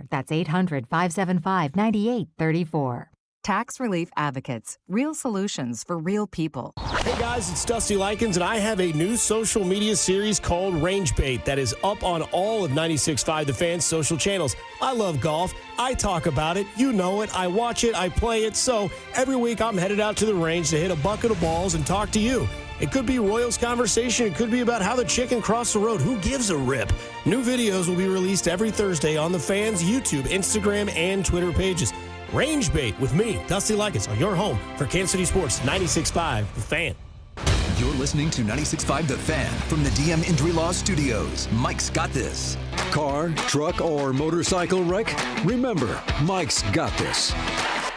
FSR. That's 800-575-9834. Tax Relief Advocates. Real solutions for real people. Hey guys, it's Dusty Likens, and I have a new social media series called Range Bait that is up on all of 96.5 The Fan's social channels. I love golf. I talk about it. You know it. I watch it. I play it. So every week I'm headed out to the range to hit a bucket of balls and talk to you. It could be Royals conversation. It could be about how the chicken crossed the road. Who gives a rip? New videos will be released every Thursday on The Fan's YouTube, Instagram, and Twitter pages. Range Bait with me, Dusty Likens, on your home for Kansas City Sports 96.5 The Fan. You're listening to 96.5 The Fan from the DM Injury Law Studios. Mike's got this. Car, truck, or motorcycle wreck? Remember, Mike's got this.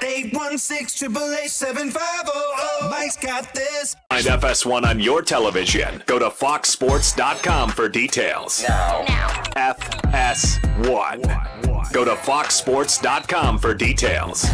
816-888-7500. Mike's got this. Find FS1 on your television. Go to foxsports.com for details. Now. FS1. Go to foxsports.com for details.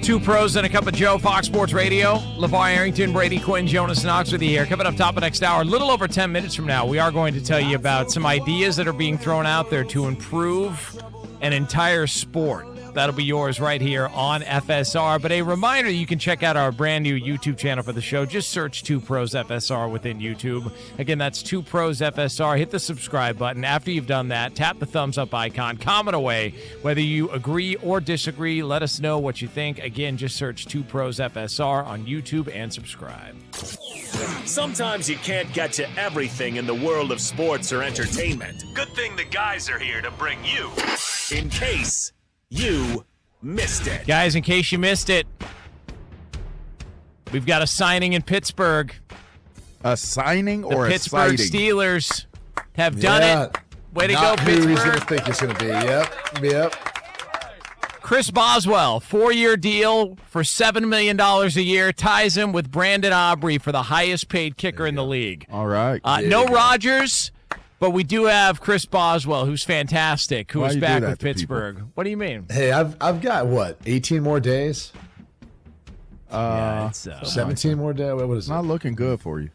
Two pros and a cup of Joe, Fox Sports Radio. LeVar Arrington, Brady Quinn, Jonas Knox with you here. Coming up top of next hour, a little over 10 minutes from now, we are going to tell you about some ideas that are being thrown out there to improve an entire sport. That'll be yours right here on FSR. But a reminder, you can check out our brand new YouTube channel for the show. Just search 2 Pros FSR within YouTube. Again, that's 2 Pros FSR. Hit the subscribe button. After you've done that, tap the thumbs up icon. Comment away. Whether you agree or disagree, let us know what you think. Again, just search 2 Pros FSR on YouTube and subscribe. Sometimes you can't get to everything in the world of sports or entertainment. Good thing the guys are here to bring you in case you missed it. Guys, in case you missed it, we've got a signing in Pittsburgh. A signing or the a Pittsburgh sighting? Steelers have done it. Way to go, Pittsburgh. Who he's going to think it's going to be. Yep. Chris Boswell, 4-year deal for $7 million a year, ties him with Brandon Aubrey for the highest paid kicker in the league. All right. No Rodgers. But we do have Chris Boswell, who's fantastic, who is back with Pittsburgh. What do you mean? Hey, I've got, 18 more days? 17 more days? What is it? Not looking good for you.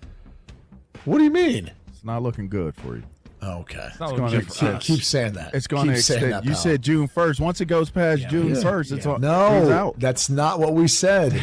What do you mean? It's not looking good for you. Okay. Keep saying that. It's going to extend. You said June 1st. Once it goes past June 1st, it's all, he's out. That's not what we said.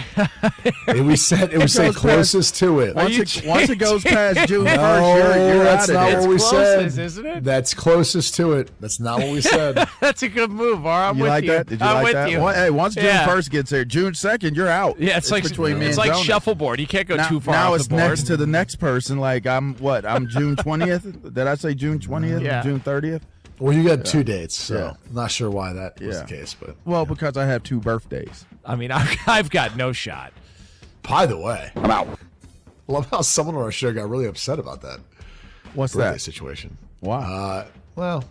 We said closest to it. Once it goes past June 1st, you're that's out of not it. what we said. Isn't it? That's closest to it. That's not what we said. That's a good move. All right, I'm you with like you. that? Did you I'm like with that? you. Hey, once June 1st gets there, June 2nd, you're out. Yeah, it's like between me it's and like Jonas. shuffleboard. You can't go too far now off it's the board. next to the next person. Like I'm June 20th. Did I say June 20th? Yeah. June 30th? Well, you got 2 dates, so I'm not sure why that was the case. But because I have 2 birthdays. I mean, I've got no shot. By the way, I'm out. I love how someone on our show got really upset about that. What's birthday that situation? Why? Well,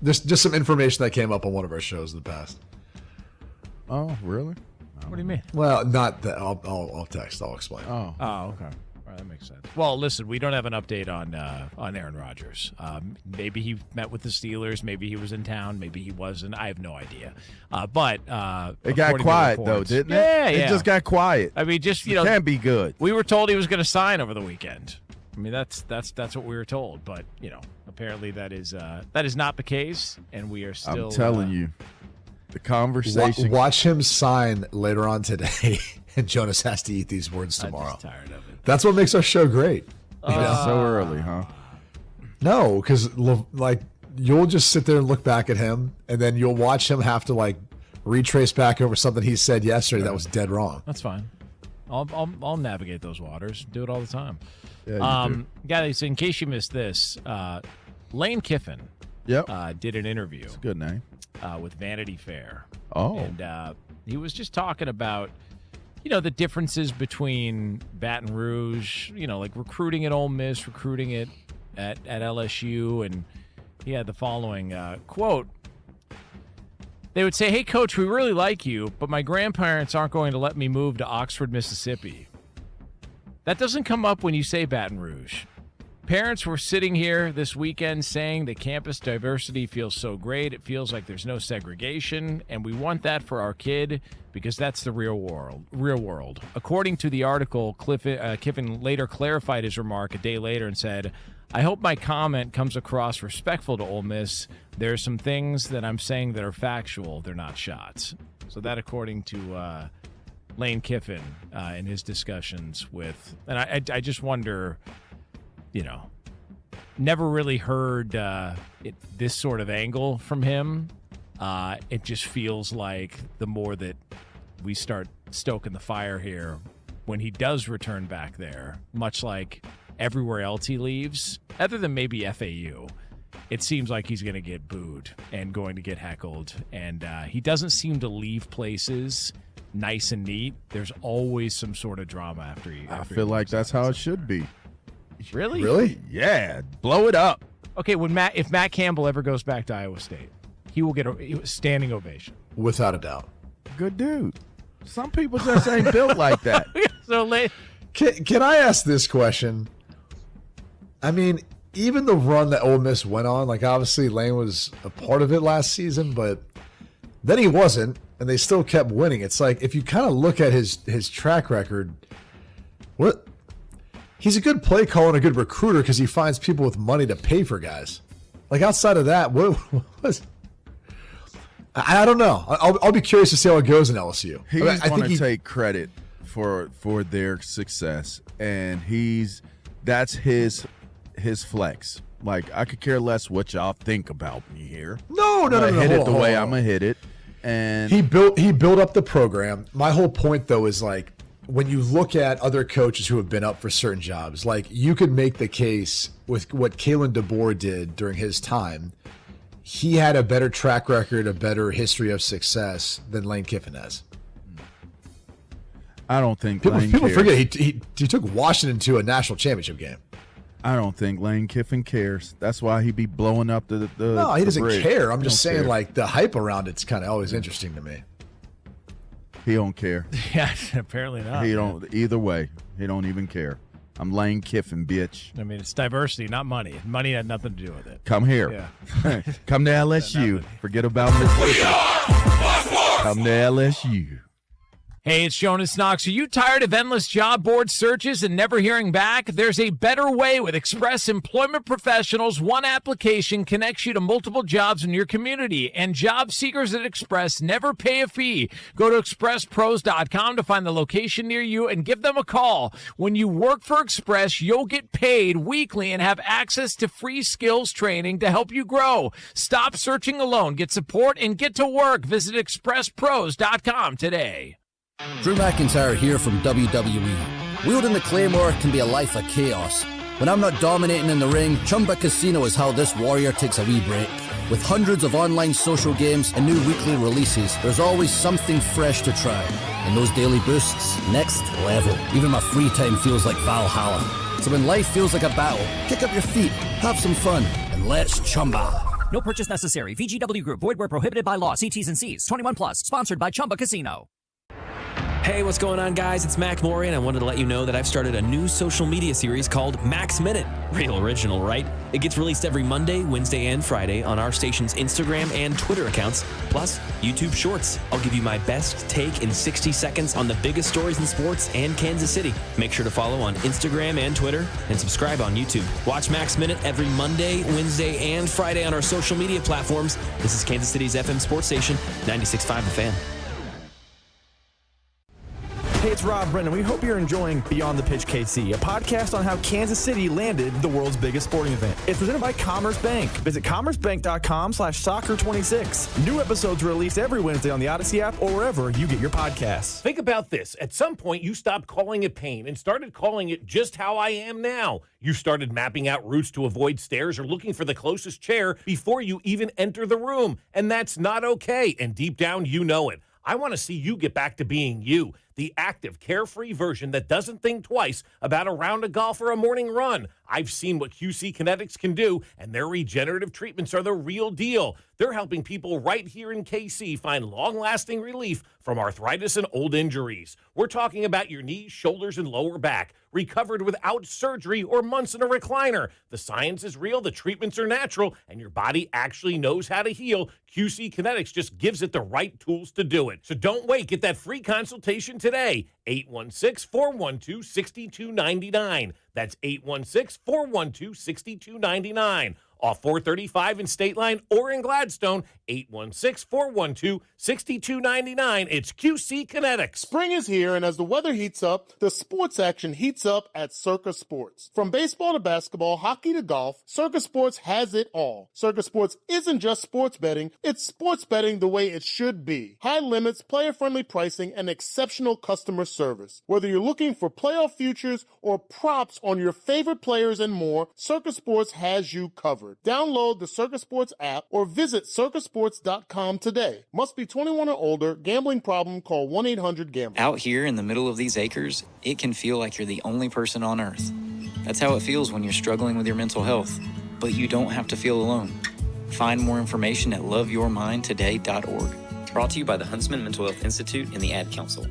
there's just some information that came up on one of our shows in the past. Oh, really? What do you mean? Well, not that. I'll text. I'll explain. Oh, okay. All right, that makes sense. Well, listen, we don't have an update on Aaron Rodgers. Maybe he met with the Steelers. Maybe he was in town. Maybe he wasn't. I have no idea. But it got quiet though, didn't it? Yeah. It just got quiet. I mean, just it can't be good. We were told he was going to sign over the weekend. I mean, that's what we were told. But apparently that is not the case, and we are still. I'm telling you, the conversation. Watch him sign later on today, and Jonas has to eat these words tomorrow. I'm just tired of it. That's what makes our show great. So early, huh? No, because you'll just sit there and look back at him, and then you'll watch him have to retrace back over something he said yesterday that was dead wrong. That's fine. I'll navigate those waters. Do it all the time. Yeah, guys, in case you missed this, Lane Kiffin did an interview. It's a good name. With Vanity Fair. Oh. And he was just talking about, the differences between Baton Rouge, recruiting at Ole Miss, recruiting it at LSU. And he had the following quote. They would say, "Hey, coach, we really like you, but my grandparents aren't going to let me move to Oxford, Mississippi." That doesn't come up when you say Baton Rouge. Parents were sitting here this weekend saying that campus diversity feels so great. It feels like there's no segregation, and we want that for our kid because that's the real world. According to the article, Kiffin later clarified his remark a day later and said, I hope my comment comes across respectful to Ole Miss. There are some things that I'm saying that are factual. They're not shots. So that according to Lane Kiffin in his discussions with – and I just wonder, never really heard this sort of angle from him. It just feels like the more that we start stoking the fire here, when he does return back there, much like – everywhere else he leaves, other than maybe FAU, it seems like he's going to get booed and going to get heckled. And he doesn't seem to leave places nice and neat. There's always some sort of drama after he. I feel like that's how it should be. Really? Really? Yeah. Blow it up. Okay, if Matt Campbell ever goes back to Iowa State, he will get a standing ovation. Without a doubt. Good dude. Some people just ain't built like that. Can I ask this question? I mean, even the run that Ole Miss went on, like obviously Lane was a part of it last season, but then he wasn't, and they still kept winning. It's like if you kind of look at his track record, he's a good play caller and a good recruiter because he finds people with money to pay for guys. Like outside of that, what was? I don't know. I'll be curious to see how it goes in LSU. He's going to take credit for their success, and that's his flex. Like, I could care less what y'all think about me here. No. Hit it the way I'm gonna hit it, and he built up the program. My whole point though is like when you look at other coaches who have been up for certain jobs, like you could make the case with what Kalen DeBoer did during his time. He had a better track record, a better history of success than Lane Kiffin has. I don't think people forget he took Washington to a national championship game. I don't think Lane Kiffin cares. That's why he be blowing up the No, he doesn't bridge. care. I'm just saying, care. like, the hype around it's kind of always interesting to me. He don't care. Yeah, apparently not. He don't. Either way, he don't even care. I'm Lane Kiffin, bitch. I mean, it's diversity, not money. Money had nothing to do with it. Come here. Yeah. Come to LSU. Forget about Mississippi. Come to LSU. Hey, it's Jonas Knox. Are you tired of endless job board searches and never hearing back? There's a better way with Express Employment Professionals. One application connects you to multiple jobs in your community, and job seekers at Express never pay a fee. Go to expresspros.com to find the location near you and give them a call. When you work for Express, you'll get paid weekly and have access to free skills training to help you grow. Stop searching alone. Get support and get to work. Visit expresspros.com today. Drew McIntyre here from WWE. Wielding the Claymore can be a life of chaos. When I'm not dominating in the ring, Chumba Casino is how this warrior takes a wee break. With hundreds of online social games and new weekly releases, there's always something fresh to try. And those daily boosts, next level. Even my free time feels like Valhalla. So when life feels like a battle, kick up your feet, have some fun, and let's Chumba. No purchase necessary. VGW Group. Void where prohibited by law. See T's and C's. 21 plus. Sponsored by Chumba Casino. Hey, what's going on, guys? It's Mac Maury, and I wanted to let you know that I've started a new social media series called Mac's Minute. Real original, right? It gets released every Monday, Wednesday, and Friday on our station's Instagram and Twitter accounts, plus YouTube Shorts. I'll give you my best take in 60 seconds on the biggest stories in sports and Kansas City. Make sure to follow on Instagram and Twitter, and subscribe on YouTube. Watch Mac's Minute every Monday, Wednesday, and Friday on our social media platforms. This is Kansas City's FM sports station, 96.5 The Fan. Hey, it's Rob Brennan. We hope you're enjoying Beyond the Pitch KC, a podcast on how Kansas City landed the world's biggest sporting event. It's presented by Commerce Bank. Visit commercebank.com/soccer26. New episodes released every Wednesday on the Odyssey app or wherever you get your podcasts. Think about this. At some point, you stopped calling it pain and started calling it just how I am now. You started mapping out routes to avoid stairs or looking for the closest chair before you even enter the room. And that's not okay. And deep down, you know it. I want to see you get back to being you, the active, carefree version that doesn't think twice about a round of golf or a morning run. I've seen what QC Kinetics can do, and their regenerative treatments are the real deal. They're helping people right here in KC find long-lasting relief from arthritis and old injuries. We're talking about your knees, shoulders, and lower back, recovered without surgery or months in a recliner. The science is real, the treatments are natural, and your body actually knows how to heal. QC Kinetics just gives it the right tools to do it. So don't wait. Get that free consultation today. 816-412-6299. That's 816-412-6299. Off 435 in State Line or in Gladstone, 816-412-6299. It's QC Kinetics. Spring is here, and as the weather heats up, the sports action heats up at Circa Sports. From baseball to basketball, hockey to golf, Circa Sports has it all. Circa Sports isn't just sports betting, it's sports betting the way it should be. High limits, player-friendly pricing, and exceptional customer service. Whether you're looking for playoff futures or props on your favorite players and more, Circa Sports has you covered. Download the Circa Sports app or visit circasports.com today. Must be 21 or older. Gambling problem? Call 1-800-GAMBLER. Out here in the middle of these acres, it can feel like you're the only person on earth. That's how it feels when you're struggling with your mental health. But you don't have to feel alone. Find more information at loveyourmindtoday.org. Brought to you by the Huntsman Mental Health Institute and the Ad Council.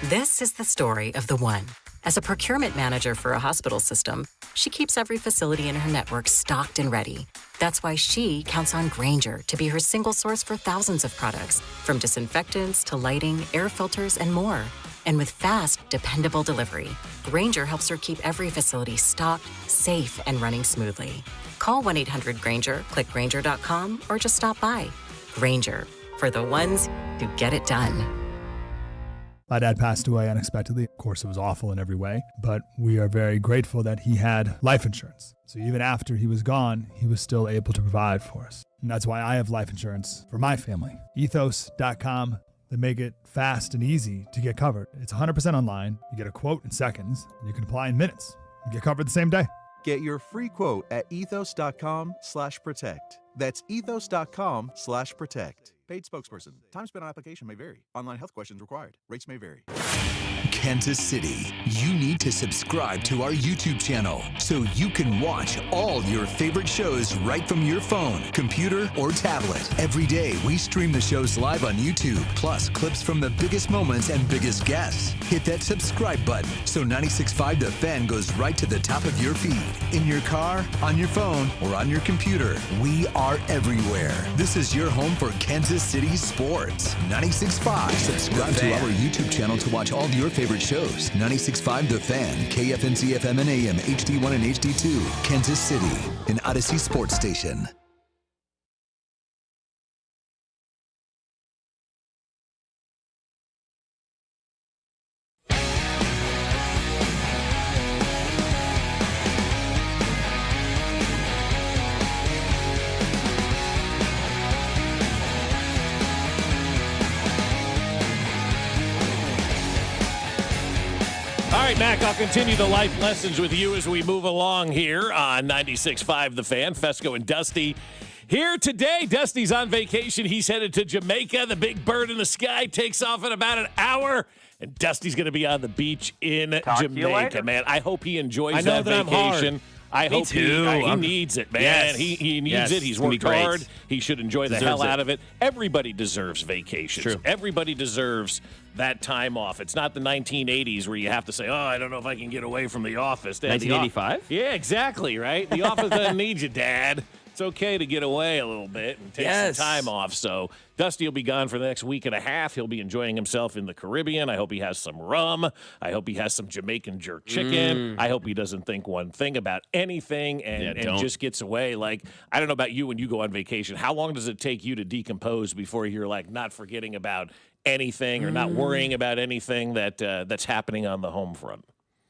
This is the story of the one. As a procurement manager for a hospital system, she keeps every facility in her network stocked and ready. That's why she counts on Grainger to be her single source for thousands of products, from disinfectants to lighting, air filters, and more. And with fast, dependable delivery, Grainger helps her keep every facility stocked, safe, and running smoothly. Call 1-800-GRAINGER, click Grainger.com, or just stop by. Grainger, for the ones who get it done. My dad passed away unexpectedly. Of course, it was awful in every way, but we are very grateful that he had life insurance. So even after he was gone, he was still able to provide for us. And that's why I have life insurance for my family. Ethos.com. They make it fast and easy to get covered. It's 100% online. You get a quote in seconds, and you can apply in minutes. You get covered the same day. Get your free quote at ethos.com/protect. That's ethos.com/protect. Paid spokesperson. Time spent on application may vary. Online health questions required. Rates may vary. Kansas City, you need to subscribe to our YouTube channel so you can watch all your favorite shows right from your phone, computer, or tablet. Every day, we stream the shows live on YouTube, plus clips from the biggest moments and biggest guests. Hit that subscribe button so 96.5 The Fan goes right to the top of your feed. In your car, on your phone, or on your computer, we are everywhere. This is your home for Kansas City sports. 96.5. Subscribe to our YouTube channel to watch all your favorite shows. 96.5 The Fan, KFNC FM and AM, HD1 and HD2. Kansas City, an Odyssey sports station. All right, Mac, I'll continue the life lessons with you as we move along here on 96.5 The Fan. Fescoe and Dusty here today. Dusty's on vacation. He's headed to Jamaica. The big bird in the sky takes off in about an hour. And Dusty's going to be on the beach in Jamaica, man. I hope he enjoys that vacation. I hope he needs it, man. Yes. He needs it. He's worked hard. He should enjoy the hell out of it. Everybody deserves vacations. True. Everybody deserves that time off. It's not the 1980s where you have to say, oh, I don't know if I can get away from the office. 1985? Yeah, exactly, right? The office doesn't need you, Dad. It's okay to get away a little bit and take some time off. So Dusty will be gone for the next week and a half. He'll be enjoying himself in the Caribbean. I hope he has some rum. I hope he has some Jamaican jerk chicken. I hope he doesn't think one thing about anything and just gets away. Like, I don't know about you when you go on vacation. How long does it take you to decompose before you're like not forgetting about anything or not worrying about anything that's happening on the home front?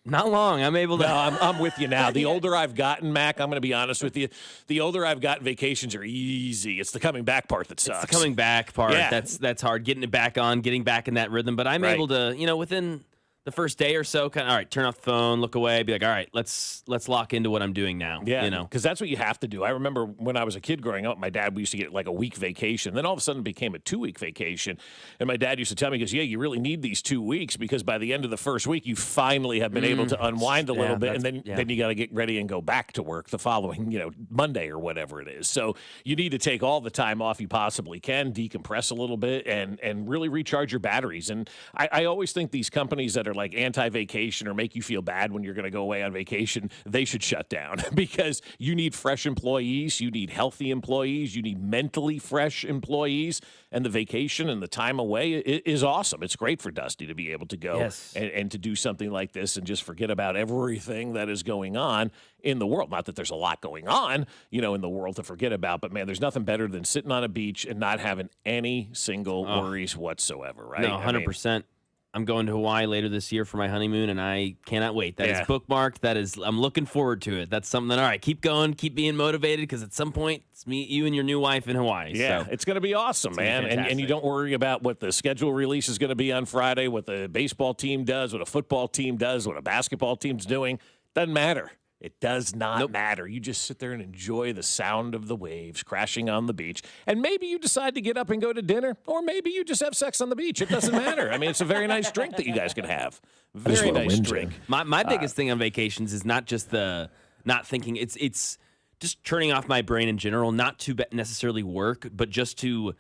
Not long. I'm able to. No, I'm with you now. The older I've gotten, Mac, I'm going to be honest with you. The older I've gotten, vacations are easy. It's the coming back part that sucks. It's the coming back part. That's hard. Getting it back on, getting back in that rhythm. But I'm able to, within the first day or so, kind of, all right, turn off the phone, look away, be like, all right, let's lock into what I'm doing now. Yeah, you know, because that's what you have to do. I remember when I was a kid growing up, my dad, we used to get like a week vacation. Then all of a sudden it became a 2-week vacation. And my dad used to tell me, he goes, yeah, you really need these 2 weeks because by the end of the first week, you finally have been able to unwind a little bit. And then you got to get ready and go back to work the following, Monday or whatever it is. So you need to take all the time off you possibly can, decompress a little bit, and really recharge your batteries. And I always think these companies that are like anti-vacation or make you feel bad when you're going to go away on vacation, they should shut down because you need fresh employees, you need healthy employees, you need mentally fresh employees, and the vacation and the time away is awesome. It's great for Dusty to be able to go and to do something like this and just forget about everything that is going on in the world. Not that there's a lot going on, in the world to forget about, but man, there's nothing better than sitting on a beach and not having any single worries whatsoever, right? No, 100%. I'm going to Hawaii later this year for my honeymoon, and I cannot wait. That is bookmarked. I'm looking forward to it. That's something all right, keep going, keep being motivated, because at some point, it's you and your new wife in Hawaii. Yeah, so it's going to be awesome, man. And you don't worry about what the schedule release is going to be on Friday, what the baseball team does, what a football team does, what a basketball team's doing. Doesn't matter. It does not matter. You just sit there and enjoy the sound of the waves crashing on the beach. And maybe you decide to get up and go to dinner, or maybe you just have sex on the beach. It doesn't matter. I mean, it's a very nice drink that you guys can have. Very nice drink. My biggest thing on vacations is not just the not thinking. It's just turning off my brain in general, not to necessarily work, but just to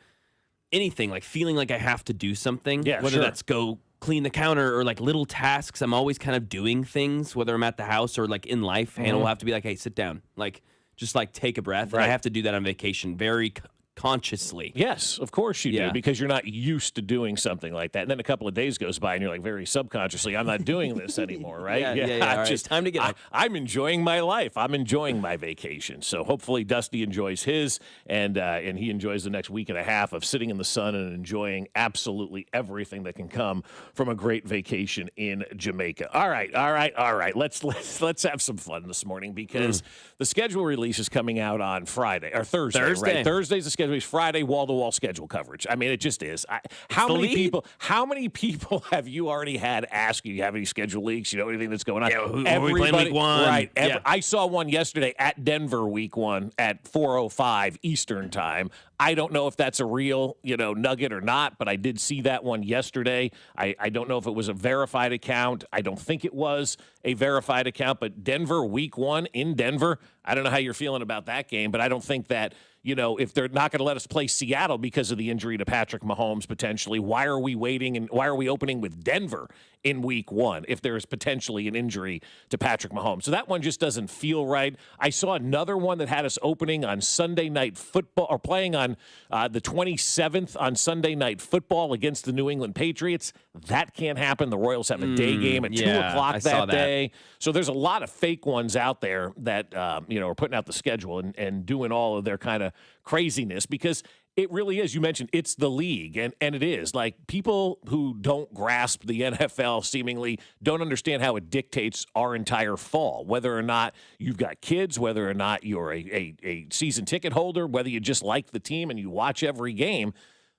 anything, like feeling like I have to do something. Yeah, whether that's go clean the counter or like little tasks. I'm always kind of doing things, whether I'm at the house or like in life. Hannah will have to be like, hey, sit down. Like, just like take a breath. Right. And I have to do that on vacation very consciously. Yes, of course you do, because you're not used to doing something like that. And then a couple of days goes by and you're like very subconsciously, I'm not doing this anymore, right? Yeah. Just time to get up. I'm enjoying my life. I'm enjoying my vacation. So hopefully Dusty enjoys his and he enjoys the next week and a half of sitting in the sun and enjoying absolutely everything that can come from a great vacation in Jamaica. All right. Let's have some fun this morning because the schedule release is coming out on Friday or Thursday. Right? Thursday's the schedule. Friday, wall-to-wall schedule coverage. I mean, it just is. How many people have you already had ask you have any schedule leaks? You know anything that's going on? Yeah, who are we playing week one? Right. I saw one yesterday at Denver week 1 at 4:05 Eastern time. I don't know if that's a real, nugget or not, but I did see that one yesterday. I don't know if it was a verified account. I don't think it was a verified account, but Denver week 1 in Denver. I don't know how you're feeling about that game, but I don't think that, if they're not going to let us play Seattle because of the injury to Patrick Mahomes potentially, why are we waiting and why are we opening with Denver in week 1 if there's potentially an injury to Patrick Mahomes? So that one just doesn't feel right. I saw another one that had us opening on Sunday Night Football or playing on the 27th on Sunday Night Football against the New England Patriots. That can't happen. The Royals have a day game at 2 o'clock that day. So there's a lot of fake ones out there that, are putting out the schedule and doing all of their kind of craziness because it really is. You mentioned it's the league, and it is. Like, people who don't grasp the NFL seemingly don't understand how it dictates our entire fall, whether or not you've got kids, whether or not you're a season ticket holder, whether you just like the team and you watch every game.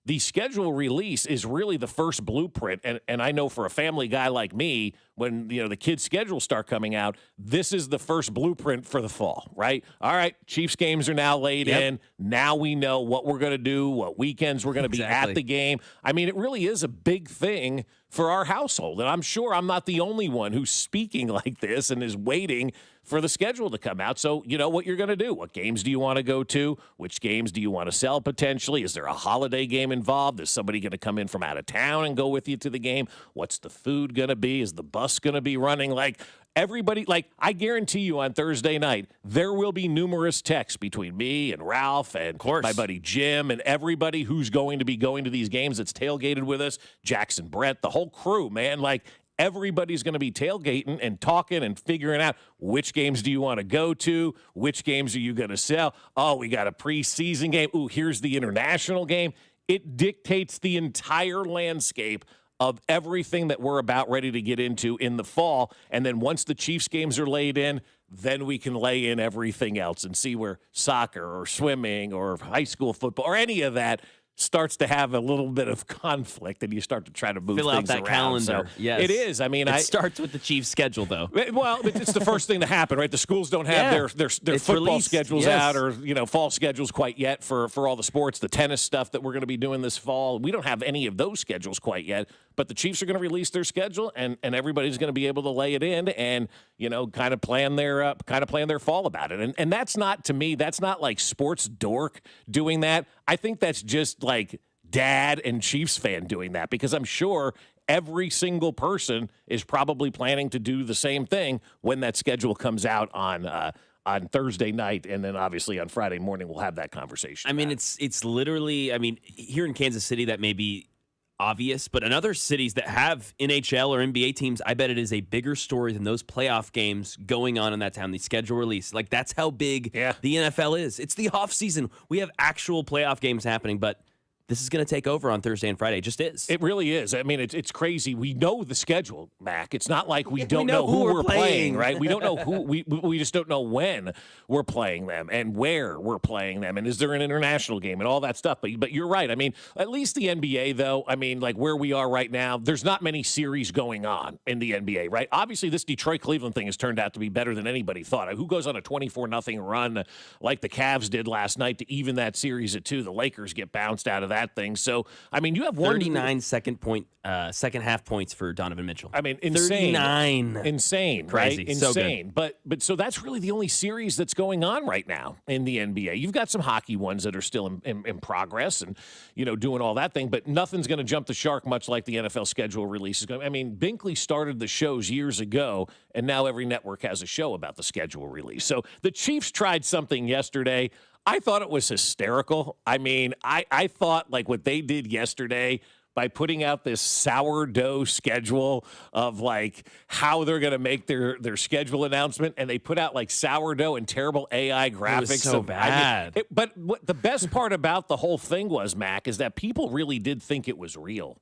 The schedule release is really the first blueprint, and I know for a family guy like me, when the kids' schedules start coming out, this is the first blueprint for the fall, right? All right, Chiefs games are now laid in. Now we know what we're going to do, what weekends we're going to be at the game. I mean, it really is a big thing for our household, and I'm sure I'm not the only one who's speaking like this and is waiting for the schedule to come out. So you know what you're going to do. What games do you want to go to? Which games do you want to sell potentially? Is there a holiday game involved? Is somebody going to come in from out of town and go with you to the game? What's the food going to be? Is the bus going to be running? Like, everybody, I guarantee you on Thursday night, there will be numerous texts between me and Ralph and my buddy Jim and everybody who's going to be going to these games that's tailgated with us, Jackson Brett, the whole crew, man. Like, everybody's going to be tailgating and talking and figuring out which games do you want to go to, which games are you going to sell. Oh, we got a preseason game. Ooh, here's the international game. It dictates the entire landscape of everything that we're about ready to get into in the fall. And then once the Chiefs games are laid in, then we can lay in everything else and see where soccer or swimming or high school football or any of that starts to have a little bit of conflict, and you start to try to move Fill out things that around. calendar. So Yes. it is. I mean, it starts with the Chiefs' schedule, though. Well, it's the first thing to happen, right? The schools don't have their football released. schedules Yes. out, or fall schedules quite yet for all the sports, the tennis stuff that we're going to be doing this fall. We don't have any of those schedules quite yet, but the Chiefs are going to release their schedule, and everybody's going to be able to lay it in and kind of plan their fall about it. And that's not, to me, that's not like sports dork doing that. I think that's just like dad and Chiefs fan doing that, because I'm sure every single person is probably planning to do the same thing when that schedule comes out on Thursday night, and then obviously on Friday morning we'll have that conversation. I mean, it's literally, here in Kansas City that may be obvious, but in other cities that have NHL or NBA teams, I bet it is a bigger story than those playoff games going on in that town, the schedule release. Like, that's how big the NFL is. It's the off season. We have actual playoff games happening, but this is going to take over on Thursday and Friday. It just is. It really is. I mean, it's crazy. We know the schedule, Mac. It's not like we don't know who we're playing, right? We don't know who. We just don't know when we're playing them and where we're playing them, and is there an international game and all that stuff. But you're right. I mean, at least the NBA, though. I mean, like where we are right now, there's not many series going on in the NBA, right? Obviously, this Detroit-Cleveland thing has turned out to be better than anybody thought. Who goes on a 24-0 run like the Cavs did last night to even that series at 2? The Lakers get bounced out of that thing. So, I mean, you have 39 second half points for Donovan Mitchell. I mean, insane. 39. Insane, Crazy. right? Insane. So but so that's really the only series that's going on right now in the NBA. You've got some hockey ones that are still in progress and, doing all that thing, but nothing's going to jump the shark much like the NFL schedule release is going. I mean, Binkley started the shows years ago, and now every network has a show about the schedule release. So the Chiefs tried something yesterday. I thought it was hysterical. I mean, I thought like what they did yesterday by putting out this sourdough schedule of like how they're going to make their schedule announcement, and they put out like sourdough and terrible AI graphics. It was so bad. But what the best part about the whole thing was, Mac, is that people really did think it was real.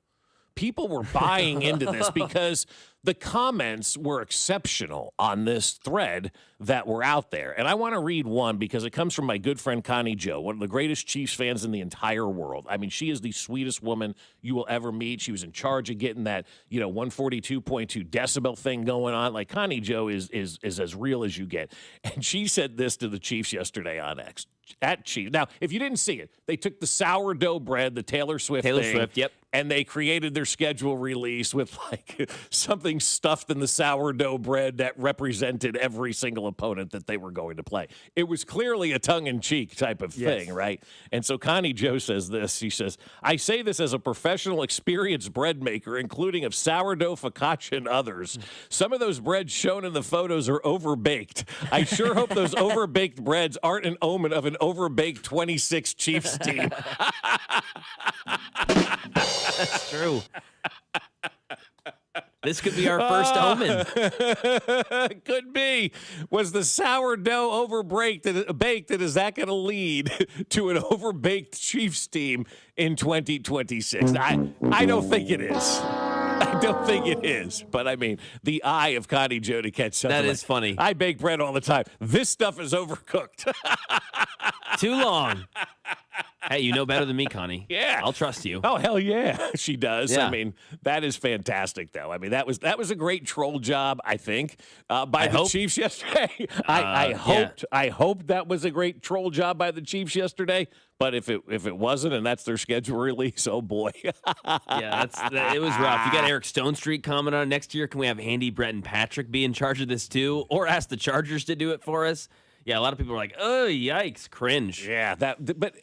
People were buying into this because the comments were exceptional on this thread that were out there. And I want to read one because it comes from my good friend Connie Joe, one of the greatest Chiefs fans in the entire world. I mean, she is the sweetest woman you will ever meet. She was in charge of getting that, 142.2 decibel thing going on. Like, Connie Joe is as real as you get. And she said this to the Chiefs yesterday on X. At Chiefs. Now, if you didn't see it, they took the sourdough bread, the Taylor Swift thing, yep. and they created their schedule release with like something stuffed in the sourdough bread that represented every single opponent that they were going to play. It was clearly a tongue-in-cheek type of thing, right? And so Connie Joe says this. She says, "I say this as a professional, experienced bread maker, including of sourdough, focaccia, and others. Some of those breads shown in the photos are overbaked. I sure hope those overbaked breads aren't an omen of an overbaked 26 Chiefs team." That's true. This could be our first omen. Could be. Was the sourdough baked, and is that going to lead to an overbaked Chiefs team in 2026? I don't think it is. I don't think it is. But, I mean, the eye of Connie Joe to catch something. That is funny. I bake bread all the time. This stuff is overcooked. Too long. Hey, you know better than me, Connie. Yeah. I'll trust you. Oh, hell yeah, she does. Yeah. I mean, that is fantastic, though. I mean, that was a great troll job, I think, by the Chiefs yesterday. I hoped that was a great troll job by the Chiefs yesterday. But if it wasn't, and that's their schedule release, oh boy. Yeah, it was rough. You got Eric Stone Street comment on it next year. Can we have Andy, Brett, and Patrick be in charge of this too, or ask the Chargers to do it for us? Yeah, a lot of people are like, "Oh, yikes, cringe." Yeah, but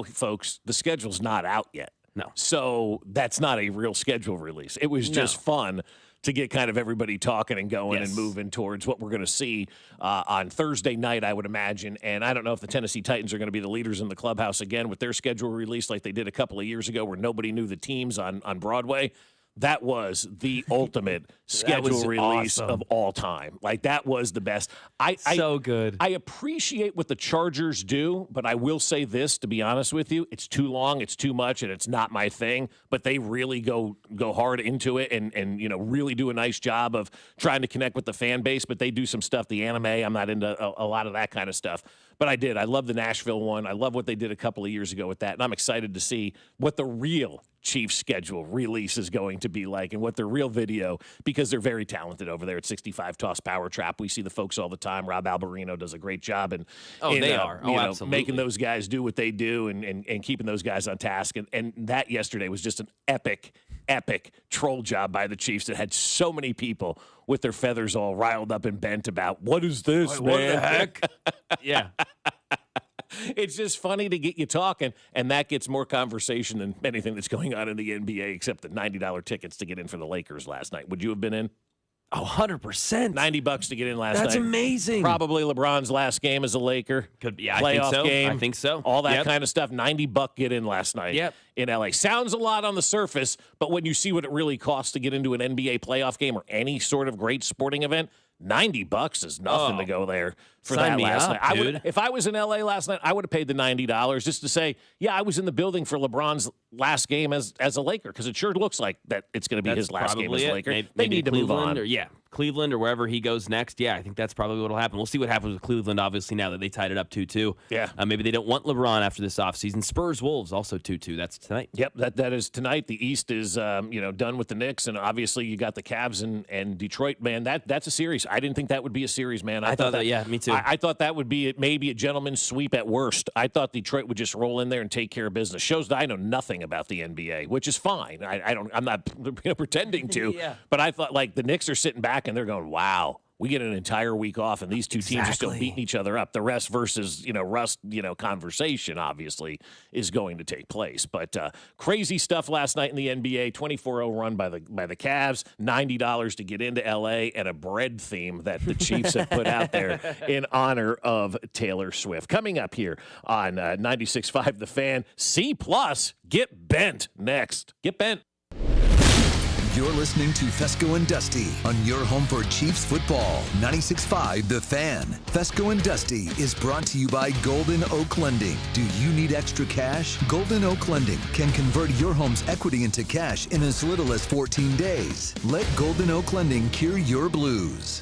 folks, the schedule's not out yet. No, so that's not a real schedule release. It was just fun to get kind of everybody talking and going and moving towards what we're going to see on Thursday night, I would imagine. And I don't know if the Tennessee Titans are going to be the leaders in the clubhouse again with their schedule release like they did a couple of years ago where nobody knew the teams on Broadway. That was the ultimate schedule release of all time. Like, that was the best. So good. I appreciate what the Chargers do, but I will say this, to be honest with you, it's too long, it's too much, and it's not my thing. But they really go hard into it and really do a nice job of trying to connect with the fan base. But they do some stuff, the anime, I'm not into a lot of that kind of stuff. But I did. I love the Nashville one. I love what they did a couple of years ago with that. And I'm excited to see what the real Chiefs schedule release is going to be like and what their real video, because they're very talented over there at 65 Toss Power Trap. We see the folks all the time. Rob Alberino does a great job they are. Absolutely. Making those guys do what they do and keeping those guys on task. And that yesterday was just an epic troll job by the Chiefs that had so many people with their feathers all riled up and bent about, what is this, man? What the heck? Yeah. It's just funny to get you talking, and that gets more conversation than anything that's going on in the NBA except the $90 tickets to get in for the Lakers last night. Would you have been in? Oh, 100%. $90 to get in last night. That's amazing. Probably LeBron's last game as a Laker. Could be. I Playoff think so. game. I think so. All that kind of stuff. $90 get in last night in LA. Sounds a lot on the surface, but when you see what it really costs to get into an NBA playoff game or any sort of great sporting event, $90 is nothing to go there for that last night. Dude. If I was in LA last night, I would have paid the $90 just to say, yeah, I was in the building for LeBron's last game as a Laker, because it sure looks like that it's going to be his last game as a Laker. Maybe they need to move on. Cleveland or wherever he goes next. Yeah, I think that's probably what will happen. We'll see what happens with Cleveland, obviously, now that they tied it up 2-2. Yeah. Maybe they don't want LeBron after this offseason. Spurs-Wolves also 2-2. That's tonight. Yep, that is tonight. The East is done with the Knicks, and obviously you got the Cavs and Detroit. Man, that's a series. I didn't think that would be a series, man. I thought that, yeah, me too. I thought that would be maybe a gentleman's sweep at worst. I thought Detroit would just roll in there and take care of business. Shows that I know nothing about the NBA, which is fine. I'm not pretending to. But I thought, like, the Knicks are sitting back and they're going, wow, we get an entire week off, and these two teams are still beating each other up. The rest versus, Rust, conversation, obviously, is going to take place. But crazy stuff last night in the NBA, 24-0 run by the Cavs, $90 to get into L.A., and a bread theme that the Chiefs have put out there in honor of Taylor Swift. Coming up here on 96.5 The Fan, C+, Get Bent next. Get Bent. You're listening to Fescoe and Dusty on your home for Chiefs football. 96.5 The Fan. Fescoe and Dusty is brought to you by Golden Oak Lending. Do you need extra cash? Golden Oak Lending can convert your home's equity into cash in as little as 14 days. Let Golden Oak Lending cure your blues.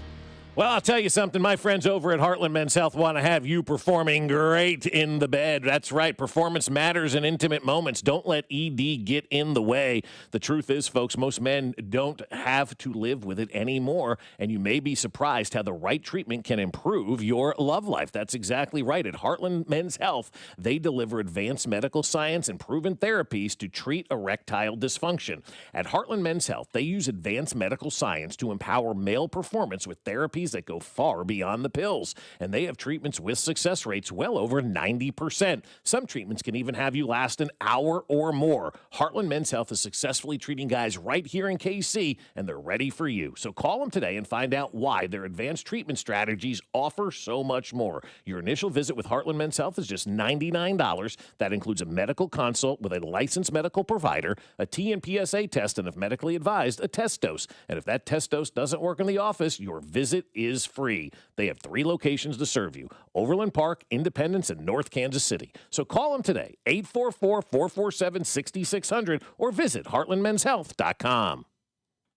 Well, I'll tell you something. My friends over at Heartland Men's Health want to have you performing great in the bed. That's right. Performance matters in intimate moments. Don't let ED get in the way. The truth is, folks, most men don't have to live with it anymore, and you may be surprised how the right treatment can improve your love life. That's exactly right. At Heartland Men's Health, they deliver advanced medical science and proven therapies to treat erectile dysfunction. At Heartland Men's Health, they use advanced medical science to empower male performance with therapies that go far beyond the pills. And they have treatments with success rates well over 90%. Some treatments can even have you last an hour or more. Heartland Men's Health is successfully treating guys right here in KC, and they're ready for you. So call them today and find out why their advanced treatment strategies offer so much more. Your initial visit with Heartland Men's Health is just $99. That includes a medical consult with a licensed medical provider, a T and PSA test, and if medically advised, a test dose. And if that test dose doesn't work in the office, your visit is free. They have 3 locations to serve you: Overland Park, Independence, and North Kansas City. So call them today, 844-447-6600, or visit heartlandmenshealth.com.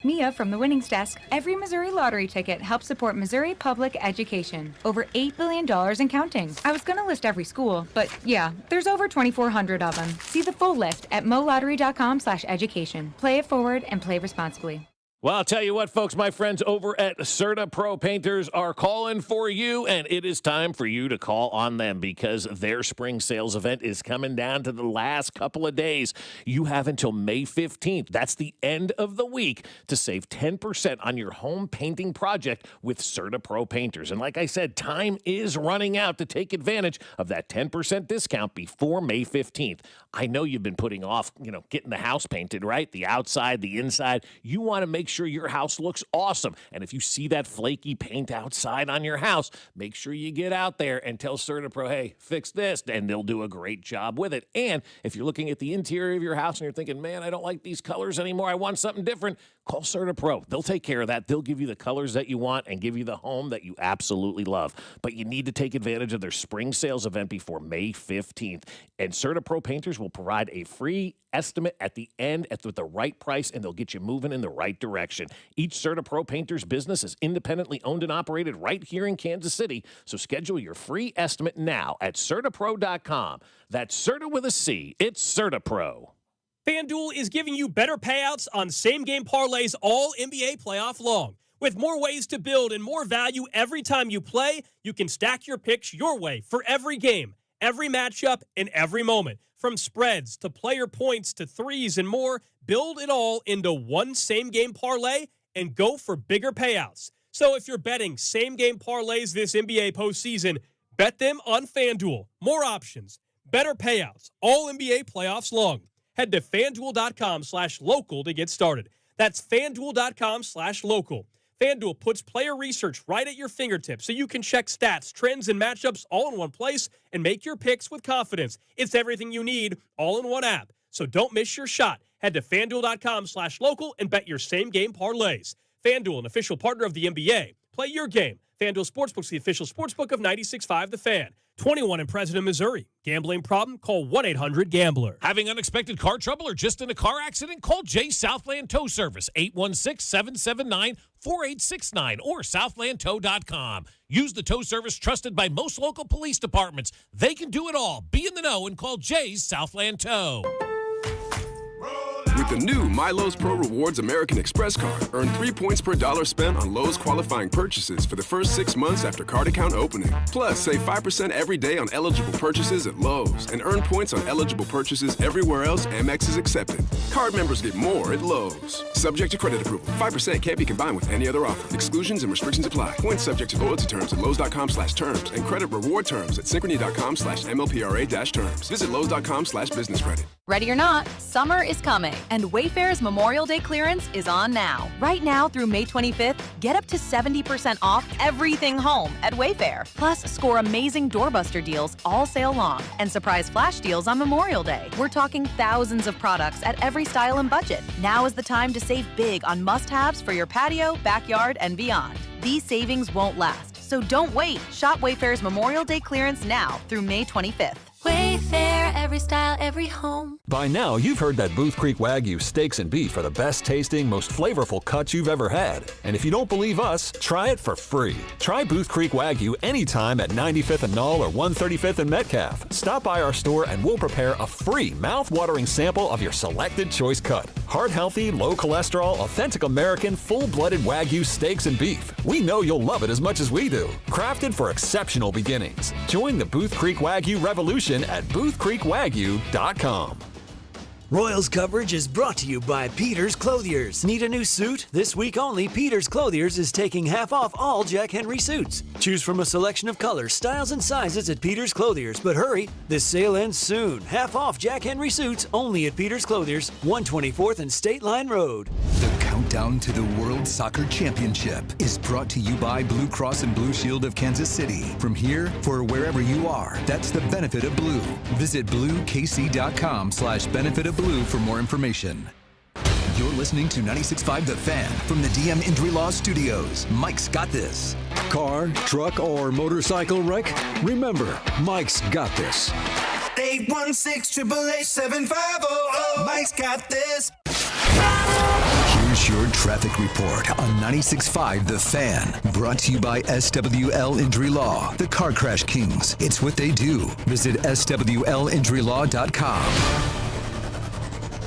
Mia from the Winnings Desk. Every Missouri lottery ticket helps support Missouri public education. Over $8 billion and counting. I was going to list every school, but yeah, there's over 2,400 of them. See the full list at molottery.com/education. Play it forward and play responsibly. Well, I'll tell you what, folks, my friends over at Serta Pro Painters are calling for you, and it is time for you to call on them because their spring sales event is coming down to the last couple of days. You have until May 15th. That's the end of the week to save 10% on your home painting project with Serta Pro Painters. And like I said, time is running out to take advantage of that 10% discount before May 15th. I know you've been putting off, getting the house painted, right? The outside, the inside. You want to make sure your house looks awesome. And if you see that flaky paint outside on your house, make sure you get out there and tell Serta Pro, hey, fix this, and they'll do a great job with it. And if you're looking at the interior of your house and you're thinking, man, I don't like these colors anymore, I want something different, Call CertaPro. They'll take care of that. They'll give you the colors that you want and give you the home that you absolutely love. But you need to take advantage of their spring sales event before May 15th. And CertaPro painters will provide a free estimate at the end with the right price, and they'll get you moving in the right direction. Each CertaPro painter's business is independently owned and operated right here in Kansas City. So schedule your free estimate now at CertaPro.com. That's Certa with a C. It's CertaPro. FanDuel is giving you better payouts on same-game parlays all NBA playoff long. With more ways to build and more value every time you play, you can stack your picks your way for every game, every matchup, and every moment. From spreads to player points to threes and more, build it all into one same-game parlay and go for bigger payouts. So if you're betting same-game parlays this NBA postseason, bet them on FanDuel. More options, better payouts, all NBA playoffs long. Head to FanDuel.com/local to get started. That's FanDuel.com/local. FanDuel puts player research right at your fingertips so you can check stats, trends, and matchups all in one place and make your picks with confidence. It's everything you need all in one app. So don't miss your shot. Head to FanDuel.com/local and bet your same-game parlays. FanDuel, an official partner of the NBA. Play your game. FanDuel Sportsbook is the official sportsbook of 96.5 The Fan. 21 in President, Missouri. Gambling problem? Call 1-800-GAMBLER. Having unexpected car trouble or just in a car accident? Call Jay Southland Tow Service, 816-779-4869 or southlandtow.com. Use the tow service trusted by most local police departments. They can do it all. Be in the know and call Jay's Southland Tow. With the new My Lowe's Pro Rewards American Express card, earn 3 points per dollar spent on Lowe's qualifying purchases for the first 6 months after card account opening. Plus, save 5% every day on eligible purchases at Lowe's and earn points on eligible purchases everywhere else Amex is accepted. Card members get more at Lowe's. Subject to credit approval. 5% can't be combined with any other offer. Exclusions and restrictions apply. Points subject to loyalty terms at Lowe's.com/terms and credit reward terms at Synchrony.com/MLPRA-terms. Visit Lowe's.com/business credit. Ready or not, summer is coming, and Wayfair's Memorial Day clearance is on now. Right now through May 25th, get up to 70% off everything home at Wayfair. Plus, score amazing doorbuster deals all sale long and surprise flash deals on Memorial Day. We're talking thousands of products at every style and budget. Now is the time to save big on must-haves for your patio, backyard, and beyond. These savings won't last, so don't wait. Shop Wayfair's Memorial Day clearance now through May 25th. Wayfair, every style, every home. By now, you've heard that Booth Creek Wagyu steaks and beef are the best tasting, most flavorful cuts you've ever had. And if you don't believe us, try it for free. Try Booth Creek Wagyu anytime at 95th and Knoll or 135th and Metcalf. Stop by our store and we'll prepare a free mouth-watering sample of your selected choice cut. Heart-healthy, low cholesterol, authentic American, full-blooded Wagyu steaks and beef. We know you'll love it as much as we do. Crafted for exceptional beginnings. Join the Booth Creek Wagyu revolution at boothcreekwagyu.com. Royals coverage is brought to you by Peter's Clothiers. Need a new suit? This week only, Peter's Clothiers is taking half off all Jack Henry suits. Choose from a selection of colors, styles, and sizes at Peter's Clothiers. But hurry, this sale ends soon. Half off Jack Henry suits only at Peter's Clothiers, 124th and State Line Road. The countdown to the World Soccer Championship is brought to you by Blue Cross and Blue Shield of Kansas City. From here, for wherever you are, that's the benefit of blue. Visit bluekc.com/benefit of blue for more information. You're listening to 96.5 The Fan from the DM Injury Law Studios. Mike's got this. Car, truck, or motorcycle wreck? Remember, Mike's got this. 816-888-7500. Mike's got this. Here's your traffic report on 96.5 The Fan. Brought to you by SWL Injury Law, the Car Crash Kings. It's what they do. Visit SWLInjuryLaw.com.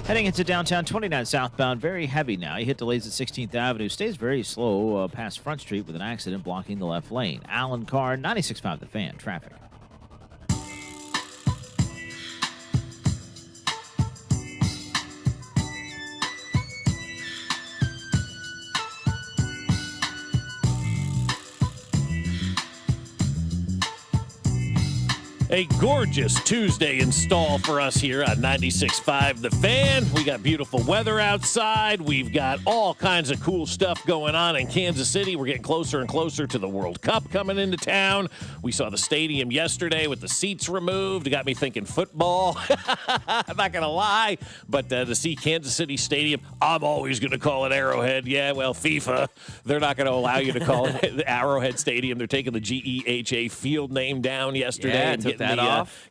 Heading into downtown, 29 southbound, very heavy now. You hit delays at 16th Avenue. Stays very slow past Front Street with an accident blocking the left lane. Alan Carr, 96.5 The Fan. Traffic. A gorgeous Tuesday install for us here on 96.5 The Fan. We got beautiful weather outside. We've got all kinds of cool stuff going on in Kansas City. We're getting closer and closer to the World Cup coming into town. We saw the stadium yesterday with the seats removed. It got me thinking football. I'm not going to lie. But to see Kansas City Stadium, I'm always going to call it Arrowhead. Yeah, well, FIFA, they're not going to allow you to call it the Arrowhead Stadium. They're taking the GEHA field name down yesterday. Yeah,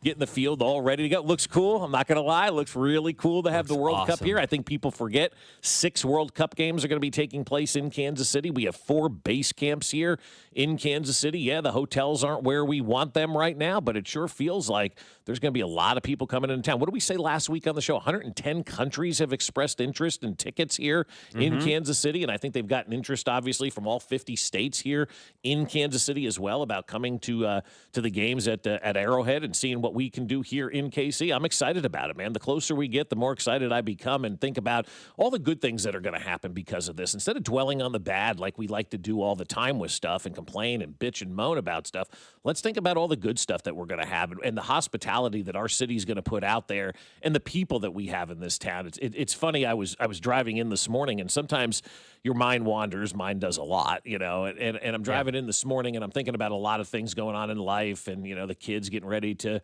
Getting the field all ready to go. Looks cool. I'm not going to lie. It looks really cool to have the World Cup here. I think people forget 6 World Cup games are going to be taking place in Kansas City. We have 4 base camps here in Kansas City. Yeah, the hotels aren't where we want them right now, but it sure feels like there's going to be a lot of people coming into town. What did we say last week on the show? 110 countries have expressed interest in tickets here in Kansas City, and I think they've gotten interest, obviously, from all 50 states here in Kansas City as well about coming to the games at Arrowhead and seeing what we can do here in KC. I'm excited about it, man. The closer we get, the more excited I become and think about all the good things that are going to happen because of this. Instead of dwelling on the bad like we like to do all the time with stuff and complain and bitch and moan about stuff, let's think about all the good stuff that we're going to have and the hospitality that our city is going to put out there and the people that we have in this town. It's funny. I was driving in this morning, and sometimes your mind wanders. Mine does a lot, and I'm driving in this morning, and I'm thinking about a lot of things going on in life, and the kids getting ready to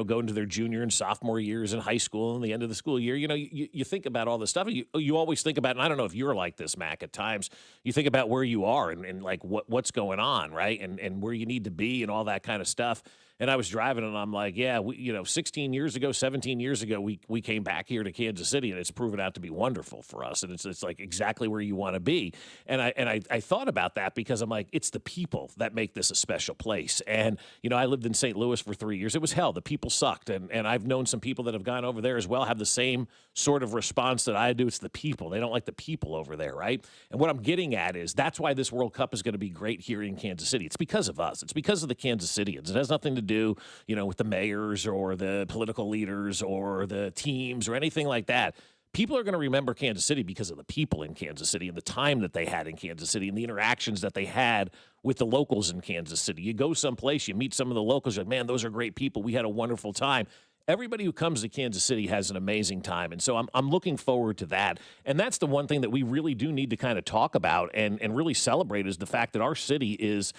go into their junior and sophomore years in high school and the end of the school year. You think about all this stuff. You always think about, and I don't know if you're like this, Mac, at times you think about where you are and like what's going on, right, and where you need to be and all that kind of stuff. And I was driving, and I'm like, yeah, 16 years ago, 17 years ago, we came back here to Kansas City, and it's proven out to be wonderful for us. And it's like exactly where you want to be. And I thought about that because I'm like, it's the people that make this a special place. And, I lived in St. Louis for 3 years. It was hell. The people sucked. And I've known some people that have gone over there as well, have the same sort of response that I do. It's the people. They don't like the people over there, right? And what I'm getting at is that's why this World Cup is going to be great here in Kansas City. It's because of us. It's because of the Kansas Cityans. It has nothing to do, with the mayors or the political leaders or the teams or anything like that. People are going to remember Kansas City because of the people in Kansas City and the time that they had in Kansas City and the interactions that they had with the locals in Kansas City. You go someplace, you meet some of the locals, you're like, man, those are great people. We had a wonderful time. Everybody who comes to Kansas City has an amazing time. And so I'm looking forward to that. And that's the one thing that we really do need to kind of talk about and really celebrate is the fact that our city is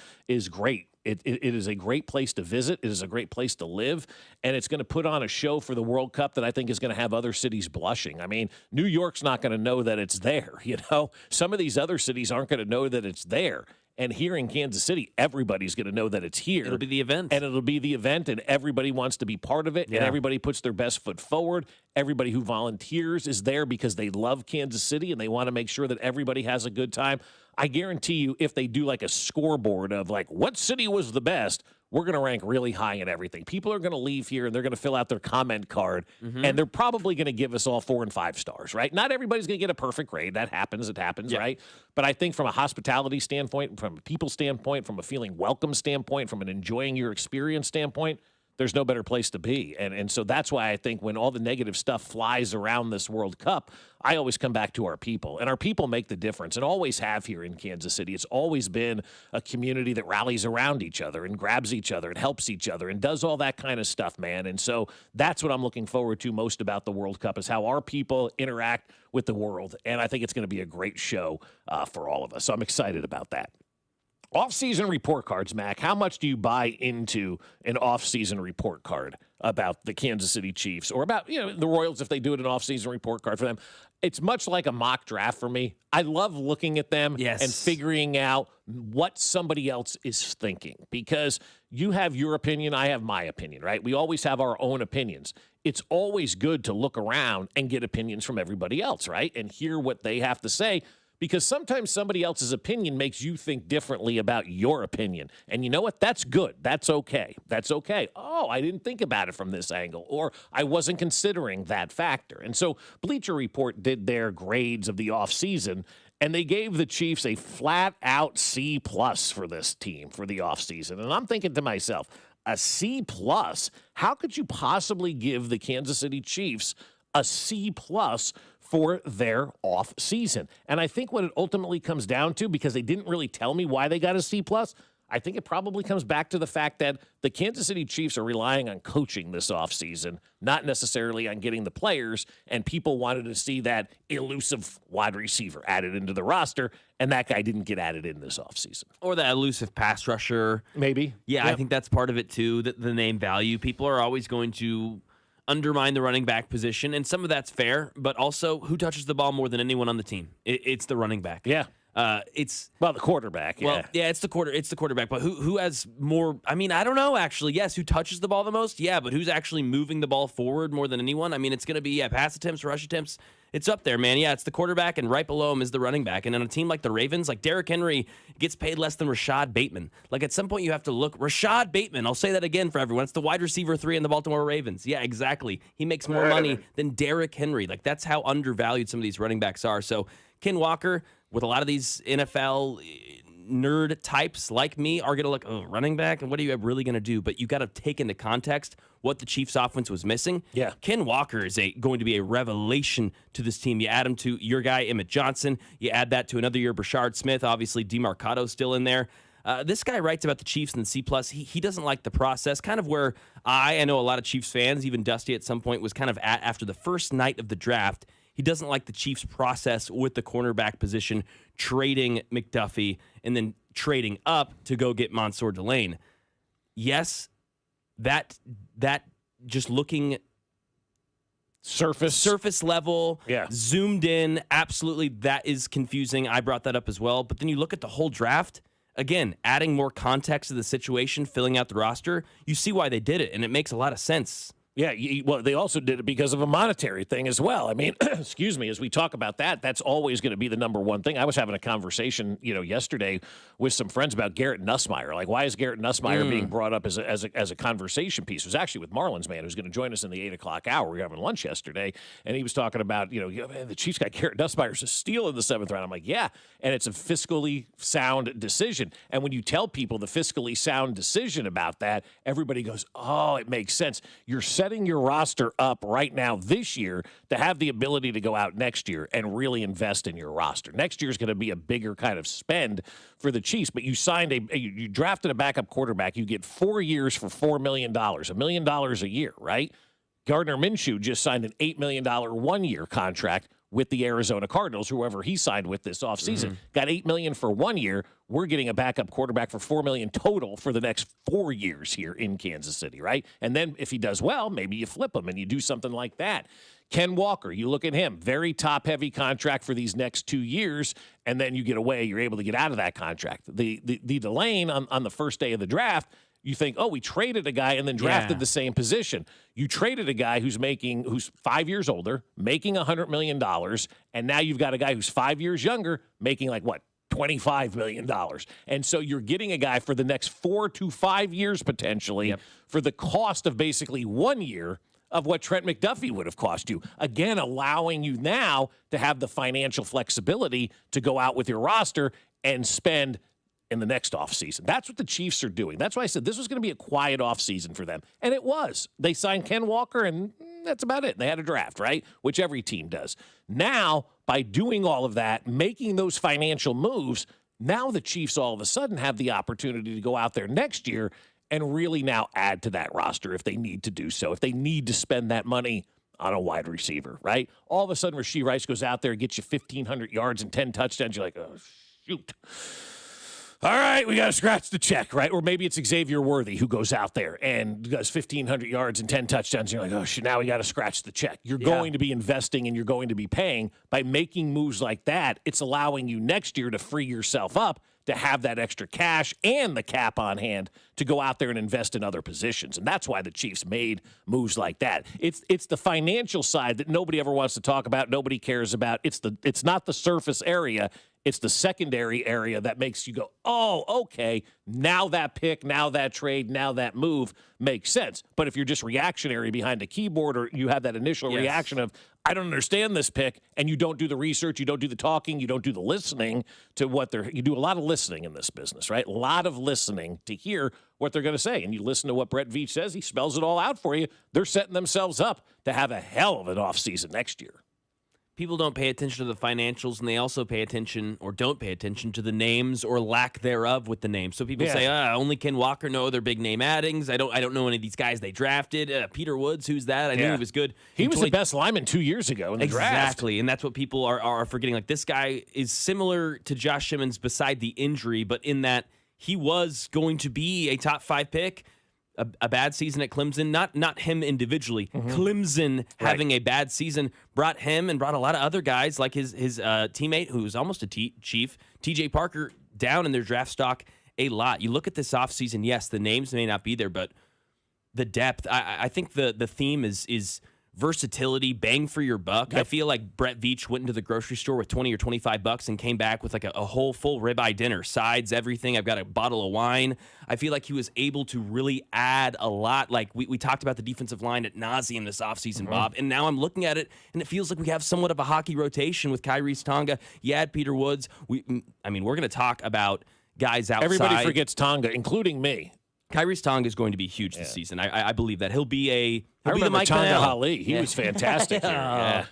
great. It is a great place to visit. It is a great place to live. And it's going to put on a show for the World Cup that I think is going to have other cities blushing. I mean, New York's not going to know that it's there, Some of these other cities aren't going to know that it's there. And here in Kansas City, everybody's going to know that it's here. It'll be the event. And it'll be the event, and everybody wants to be part of it, and everybody puts their best foot forward. Everybody who volunteers is there because they love Kansas City, and they want to make sure that everybody has a good time. I guarantee you, if they do like a scoreboard of like, what city was the best, we're going to rank really high in everything. People are going to leave here, and they're going to fill out their comment card, and they're probably going to give us all 4 and 5 stars, right? Not everybody's going to get a perfect grade. That happens. It happens, right? But I think from a hospitality standpoint, from a people standpoint, from a feeling welcome standpoint, from an enjoying your experience standpoint, there's no better place to be. And so that's why I think when all the negative stuff flies around this World Cup, I always come back to our people. And our people make the difference and always have here in Kansas City. It's always been a community that rallies around each other and grabs each other and helps each other and does all that kind of stuff, man. And so that's what I'm looking forward to most about the World Cup is how our people interact with the world. And I think it's going to be a great show for all of us. So I'm excited about that. Off-season report cards, Mac. How much do you buy into an off-season report card about the Kansas City Chiefs or about the Royals if they do an off-season report card for them? It's much like a mock draft for me. I love looking at them and figuring out what somebody else is thinking because you have your opinion, I have my opinion, right? We always have our own opinions. It's always good to look around and get opinions from everybody else, right? And hear what they have to say. Because sometimes somebody else's opinion makes you think differently about your opinion. And you know what? That's good. That's okay. That's okay. Oh, I didn't think about it from this angle, or I wasn't considering that factor. And so Bleacher Report did their grades of the offseason, and they gave the Chiefs a flat-out C+ for this team for the offseason. And I'm thinking to myself, a C+? How could you possibly give the Kansas City Chiefs a C+ for their off season? And I think what it ultimately comes down to, because they didn't really tell me why they got a C+, I think it probably comes back to the fact that the Kansas City Chiefs are relying on coaching this offseason, not necessarily on getting the players, and people wanted to see that elusive wide receiver added into the roster, and that guy didn't get added in this offseason. Or that elusive pass rusher. Maybe. Yeah, I think that's part of it, too, the name value. People are always going to undermine the running back position, and some of that's fair, but also who touches the ball more than anyone on the team? It's the running back. Yeah. It's the quarterback. Yeah. Well, yeah, it's the quarterback. But who has more? I mean, I don't know. Actually, yes, who touches the ball the most? Yeah, but who's actually moving the ball forward more than anyone? I mean, it's going to be pass attempts, rush attempts. It's up there, man. Yeah, it's the quarterback, and right below him is the running back. And on a team like the Ravens, like Derrick Henry gets paid less than Rashad Bateman. Like at some point, you have to look. Rashad Bateman. I'll say that again for everyone. It's the wide receiver 3 in the Baltimore Ravens. Yeah, exactly. He makes more money than Derrick Henry. Like that's how undervalued some of these running backs are. So Ken Walker, with a lot of these NFL nerd types like me, are going to look, running back, and what are you really going to do? But you got to take into context what the Chiefs' offense was missing. Yeah. Ken Walker is going to be a revelation to this team. You add him to your guy, Emmett Johnson. You add that to another year, Brashard Smith. Obviously, DeMarcado's still in there. This guy writes about the Chiefs in the C+. He doesn't like the process, kind of where I know a lot of Chiefs fans, even Dusty at some point, was kind of at after the first night of the draft. He doesn't like the Chiefs' process with the cornerback position, trading McDuffie and then trading up to go get Mansour Delane. Yes, that just looking surface level, zoomed in, absolutely, that is confusing. I brought that up as well. But then you look at the whole draft, again, adding more context to the situation, filling out the roster, you see why they did it, and it makes a lot of sense. Yeah, well, they also did it because of a monetary thing as well. I mean, excuse me, as we talk about that, that's always going to be the number one thing. I was having a conversation, yesterday with some friends about Garrett Nussmeier. Like, why is Garrett Nussmeier being brought up as a conversation piece? It was actually with Marlins man, who's going to join us in the 8 o'clock hour. We were having lunch yesterday, and he was talking about, man, the Chiefs got Garrett Nussmeier's a steal in the 7th round. I'm like, yeah, and it's a fiscally sound decision. And when you tell people the fiscally sound decision about that, everybody goes, oh, it makes sense. You're setting your roster up right now this year to have the ability to go out next year and really invest in your roster. Next year is going to be a bigger kind of spend for the Chiefs, but you signed you drafted a backup quarterback. You get 4 years for $4 million, $1 million a year, right? Gardner Minshew just signed an $8 million 1-year contract with the Arizona Cardinals, whoever he signed with this offseason. Got $8 million for 1 year. We're getting a backup quarterback for $4 million total for the next 4 years here in Kansas City, right? And then if he does well, maybe you flip him and you do something like that. Ken Walker, you look at him, very top-heavy contract for these next 2 years, and then you get away, you're able to get out of that contract. The Delane on the first day of the draft, you think, we traded a guy and then drafted the same position. You traded a guy who's 5 years older, making $100 million, and now you've got a guy who's 5 years younger, making $25 million. And so you're getting a guy for the next 4 to 5 years potentially for the cost of basically 1 year of what Trent McDuffie would have cost you. Again, allowing you now to have the financial flexibility to go out with your roster and spend in the next offseason. That's what the Chiefs are doing. That's why I said this was going to be a quiet offseason for them. And it was. They signed Ken Walker, and that's about it. They had a draft, right? Which every team does. Now, by doing all of that, making those financial moves, now the Chiefs all of a sudden have the opportunity to go out there next year and really now add to that roster if they need to do so, if they need to spend that money on a wide receiver, right? All of a sudden, Rashee Rice goes out there and gets you 1,500 yards and 10 touchdowns. You're like, oh, shoot. All right, we got to scratch the check, right? Or maybe it's Xavier Worthy who goes out there and does 1,500 yards and 10 touchdowns. And you're like, oh, shit, now we got to scratch the check. You're going to be investing and you're going to be paying. By making moves like that, it's allowing you next year to free yourself up to have that extra cash and the cap on hand to go out there and invest in other positions. And that's why the Chiefs made moves like that. It's the financial side that nobody ever wants to talk about, nobody cares about. It's not the surface area. It's the secondary area that makes you go, oh, okay, now that pick, now that trade, now that move makes sense. But if you're just reactionary behind a keyboard or you have that initial reaction of, I don't understand this pick, and you don't do the research, you don't do the talking, you don't do the listening to you do a lot of listening in this business, right? A lot of listening to hear what they're going to say. And you listen to what Brett Veach says, he spells it all out for you. They're setting themselves up to have a hell of an offseason next year. people don't pay attention to the financials, and they also pay attention or don't pay attention to the names or lack thereof with the names. So people say, only Ken Walker, no other big name addings. I don't know any of these guys they drafted. Peter Woods, who's that? I knew he was good. He was the best lineman 2 years ago in the draft. Exactly, and that's what people are forgetting. Like, this guy is similar to Josh Simmons beside the injury, but in that he was going to be a top 5 pick. A bad season at Clemson, not him individually. Clemson having a bad season brought him and brought a lot of other guys like his teammate, who's almost a chief, T.J. Parker, down in their draft stock a lot. You look at this offseason, yes, the names may not be there, but the depth, I think the theme is versatility, bang for your buck. I feel like Brett Veach went into the grocery store with $20 or $25 and came back with like a whole full ribeye dinner, sides, everything. I've got a bottle of wine. I feel like he was able to really add a lot. Like we talked about the defensive line at nauseum this offseason, Bob, and now I'm looking at it, and it feels like we have somewhat of a hockey rotation with Kyrie's Tonga. You add Peter Woods. We're going to talk about guys outside. Everybody forgets Tonga, including me. Kyrie's Tonga is going to be huge this season. I believe that. He'll be the Mike Tonga Ali. He was fantastic here. Yeah.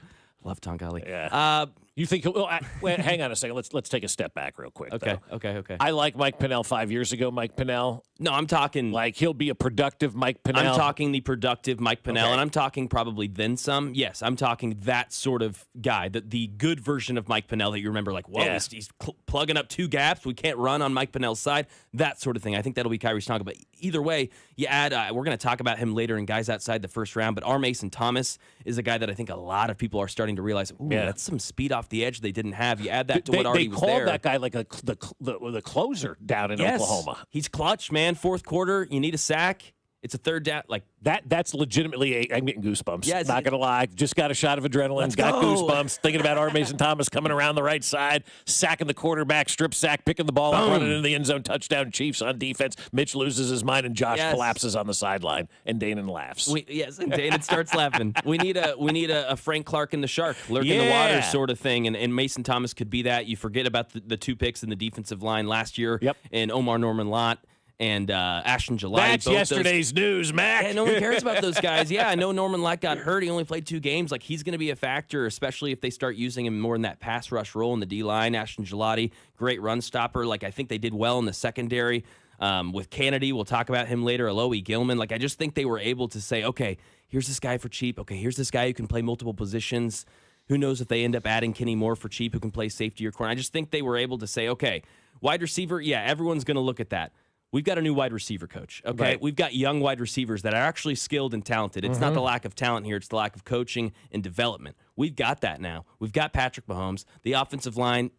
Love Tonga Ali. Yeah. You think? Hang on a second. Let's take a step back real quick. Okay. Though. Okay. I like Mike Pennell 5 years ago. Mike Pennell. No, I'm talking like he'll be a productive Mike Pennell. I'm talking the productive Mike Pennell, and I'm talking probably then some. Yes, I'm talking that sort of guy, the good version of Mike Pennell that you remember. Like, whoa, he's plugging up 2 gaps. We can't run on Mike Pennell's side. That sort of thing. I think that'll be Kyrie Tonga. But either way, you add. We're going to talk about him later in guys outside the first round. But R. Mason Thomas is a guy that I think a lot of people are starting to realize. Ooh, that's some speed off the edge they didn't have. You add that to what already was there. They called that guy like the closer down in Oklahoma. He's clutch, man. Fourth quarter, you need a sack. It's a third down. Like that's legitimately I'm getting goosebumps. Yeah, not gonna lie. Just got a shot of adrenaline. Got goosebumps. Thinking about R. Mason Thomas coming around the right side, sacking the quarterback, strip sack, picking the ball up, running into the end zone, touchdown. Chiefs on defense. Mitch loses his mind and Josh collapses on the sideline, and Danon laughs. And Danon starts laughing. We need a Frank Clark and the Shark lurk in the water sort of thing, and Mason Thomas could be that. You forget about the 2 picks in the defensive line last year, and Omar Norman Lott and Ashton Gillotte. That's yesterday's news, Mac. Yeah, no one cares about those guys. Yeah, I know Norman Lott got hurt. He only played 2 games. Like, he's going to be a factor, especially if they start using him more in that pass rush role in the D-line. Ashton Gillotte, great run stopper. Like, I think they did well in the secondary. With Kennedy, we'll talk about him later. Alohi Gilman. Like, I just think they were able to say, okay, here's this guy for cheap. Okay, here's this guy who can play multiple positions. Who knows if they end up adding Kenny Moore for cheap who can play safety or corner. I just think they were able to say, okay, wide receiver, everyone's going to look at that. We've got a new wide receiver coach, okay? Right. We've got young wide receivers that are actually skilled and talented. It's not the lack of talent here. It's the lack of coaching and development. We've got that now. We've got Patrick Mahomes. The offensive line,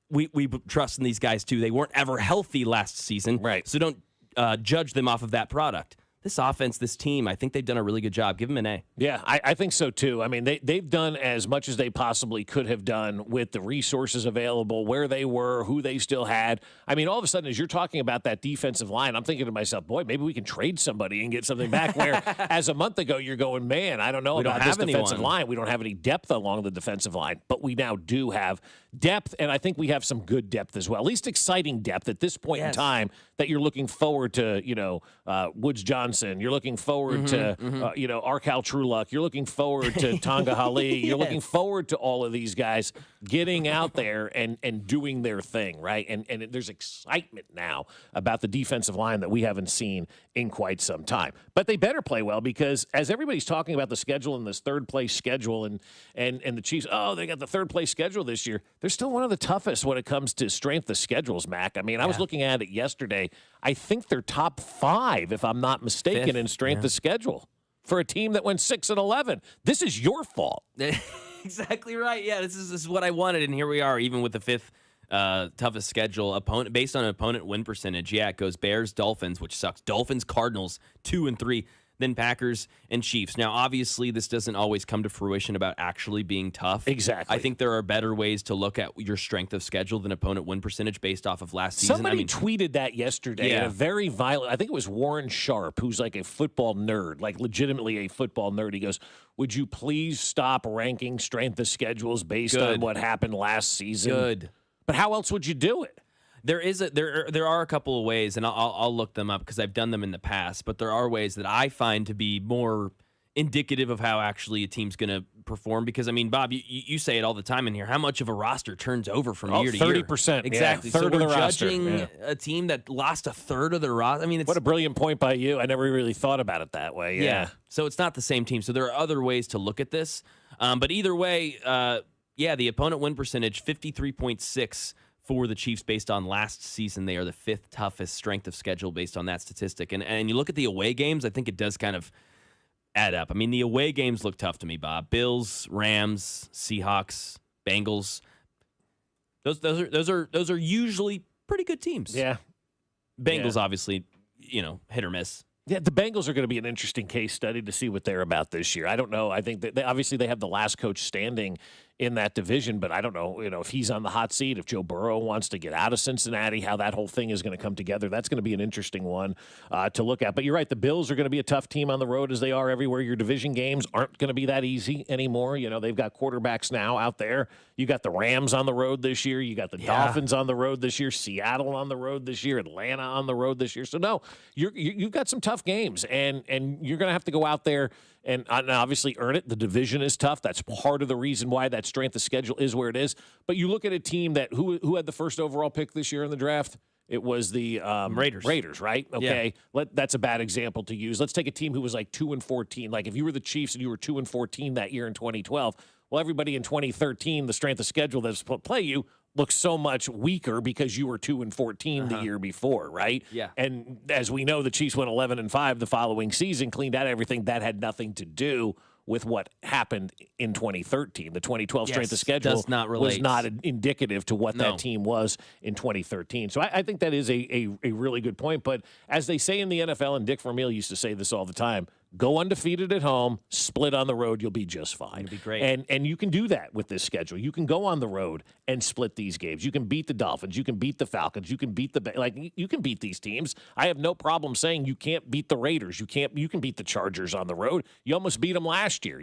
we trust in these guys, too. They weren't ever healthy last season, so don't judge them off of that product. This offense, this team, I think they've done a really good job. Give them an A. Yeah, I think so, too. I mean, they've done as much as they possibly could have done with the resources available, where they were, who they still had. I mean, all of a sudden, as you're talking about that defensive line, I'm thinking to myself, boy, maybe we can trade somebody and get something back. Where as a month ago, you're going, man, I don't know about this defensive line. We don't have any depth along the defensive line, but we now do have depth, and I think we have some good depth as well, at least exciting depth at this point in time that you're looking forward to, Woods Johnson. You're looking forward to, Arkal Trueluck. You're looking forward to Tonga Ali. You're looking forward to all of these guys getting out there and doing their thing, right? And there's excitement now about the defensive line that we haven't seen in quite some time. But they better play well because as everybody's talking about the schedule and this third-place schedule and the Chiefs, they got the third-place schedule this year. They're still one of the toughest when it comes to strength of schedules, Mac. I mean, I was looking at it yesterday. I think they're top 5, if I'm not mistaken, in strength of schedule for a team that went 6-11. This is your fault. Exactly right. Yeah, this is what I wanted, and here we are, even with the 5th toughest schedule opponent based on opponent win percentage. Yeah, it goes Bears, Dolphins, which sucks. Dolphins, Cardinals, 2-3. Then Packers and Chiefs. Now, obviously, this doesn't always come to fruition about actually being tough. Exactly. I think there are better ways to look at your strength of schedule than opponent win percentage based off of last season. Somebody tweeted that yesterday in a very violent, I think it was Warren Sharp, who's like a football nerd, like legitimately a football nerd. He goes, would you please stop ranking strength of schedules based on what happened last season? Good. But how else would you do it? There are a couple of ways, and I'll look them up because I've done them in the past, but there are ways that I find to be more indicative of how actually a team's going to perform. Because, I mean, Bob, you say it all the time in here. How much of a roster turns over from year to year? 30%. Exactly. Yeah, third so of we're the judging roster. a team that lost a third of their roster. I mean, it's, what a brilliant point by you. I never really thought about it that way. Yeah. So it's not the same team. So there are other ways to look at this. But either way, the opponent win percentage, 53.6 for the Chiefs based on last season. They are the 5th toughest strength of schedule based on that statistic. And you look at the away games, I think it does kind of add up. I mean, the away games look tough to me, Bob. Bills, Rams, Seahawks, Bengals. Those are usually pretty good teams. Yeah. Bengals, obviously, hit or miss. Yeah, the Bengals are going to be an interesting case study to see what they're about this year. I don't know. I think that they have the last coach standing in that division, but I don't know, if he's on the hot seat, if Joe Burrow wants to get out of Cincinnati, how that whole thing is going to come together. That's going to be an interesting one to look at. But you're right, the Bills are going to be a tough team on the road as they are everywhere. Your division games aren't going to be that easy anymore. They've got quarterbacks now out there. You got the Rams on the road this year. You got the Dolphins on the road this year. Seattle on the road this year. Atlanta on the road this year. So no, you've got some tough games, and you're going to have to go out there and obviously earn it. The division is tough. That's part of the reason why that strength of schedule is where it is. But you look at a team that who had the first overall pick this year in the draft? It was the Raiders. Raiders, right? Okay, that's a bad example to use. Let's take a team who was like 2-14. Like if you were the Chiefs and you were 2-14 that year in 2012, well, everybody in 2013, the strength of schedule that's play you looks so much weaker because you were 2-14 the year before, right? Yeah. And as we know, the Chiefs went 11-5 the following season, cleaned out everything. That had nothing to do with what happened in 2013. The 2012 strength of schedule does not relate. was not indicative to what that team was in 2013. So I think that is a really good point. But as they say in the NFL, and Dick Vermeil used to say this all the time, go undefeated at home, split on the road, you'll be just fine. It'll be great. And you can do that with this schedule. You can go on the road and split these games. You can beat the Dolphins. You can beat the Falcons. You can beat you can beat these teams. I have no problem saying you can't beat the Raiders. You can beat the Chargers on the road. You almost beat them last year,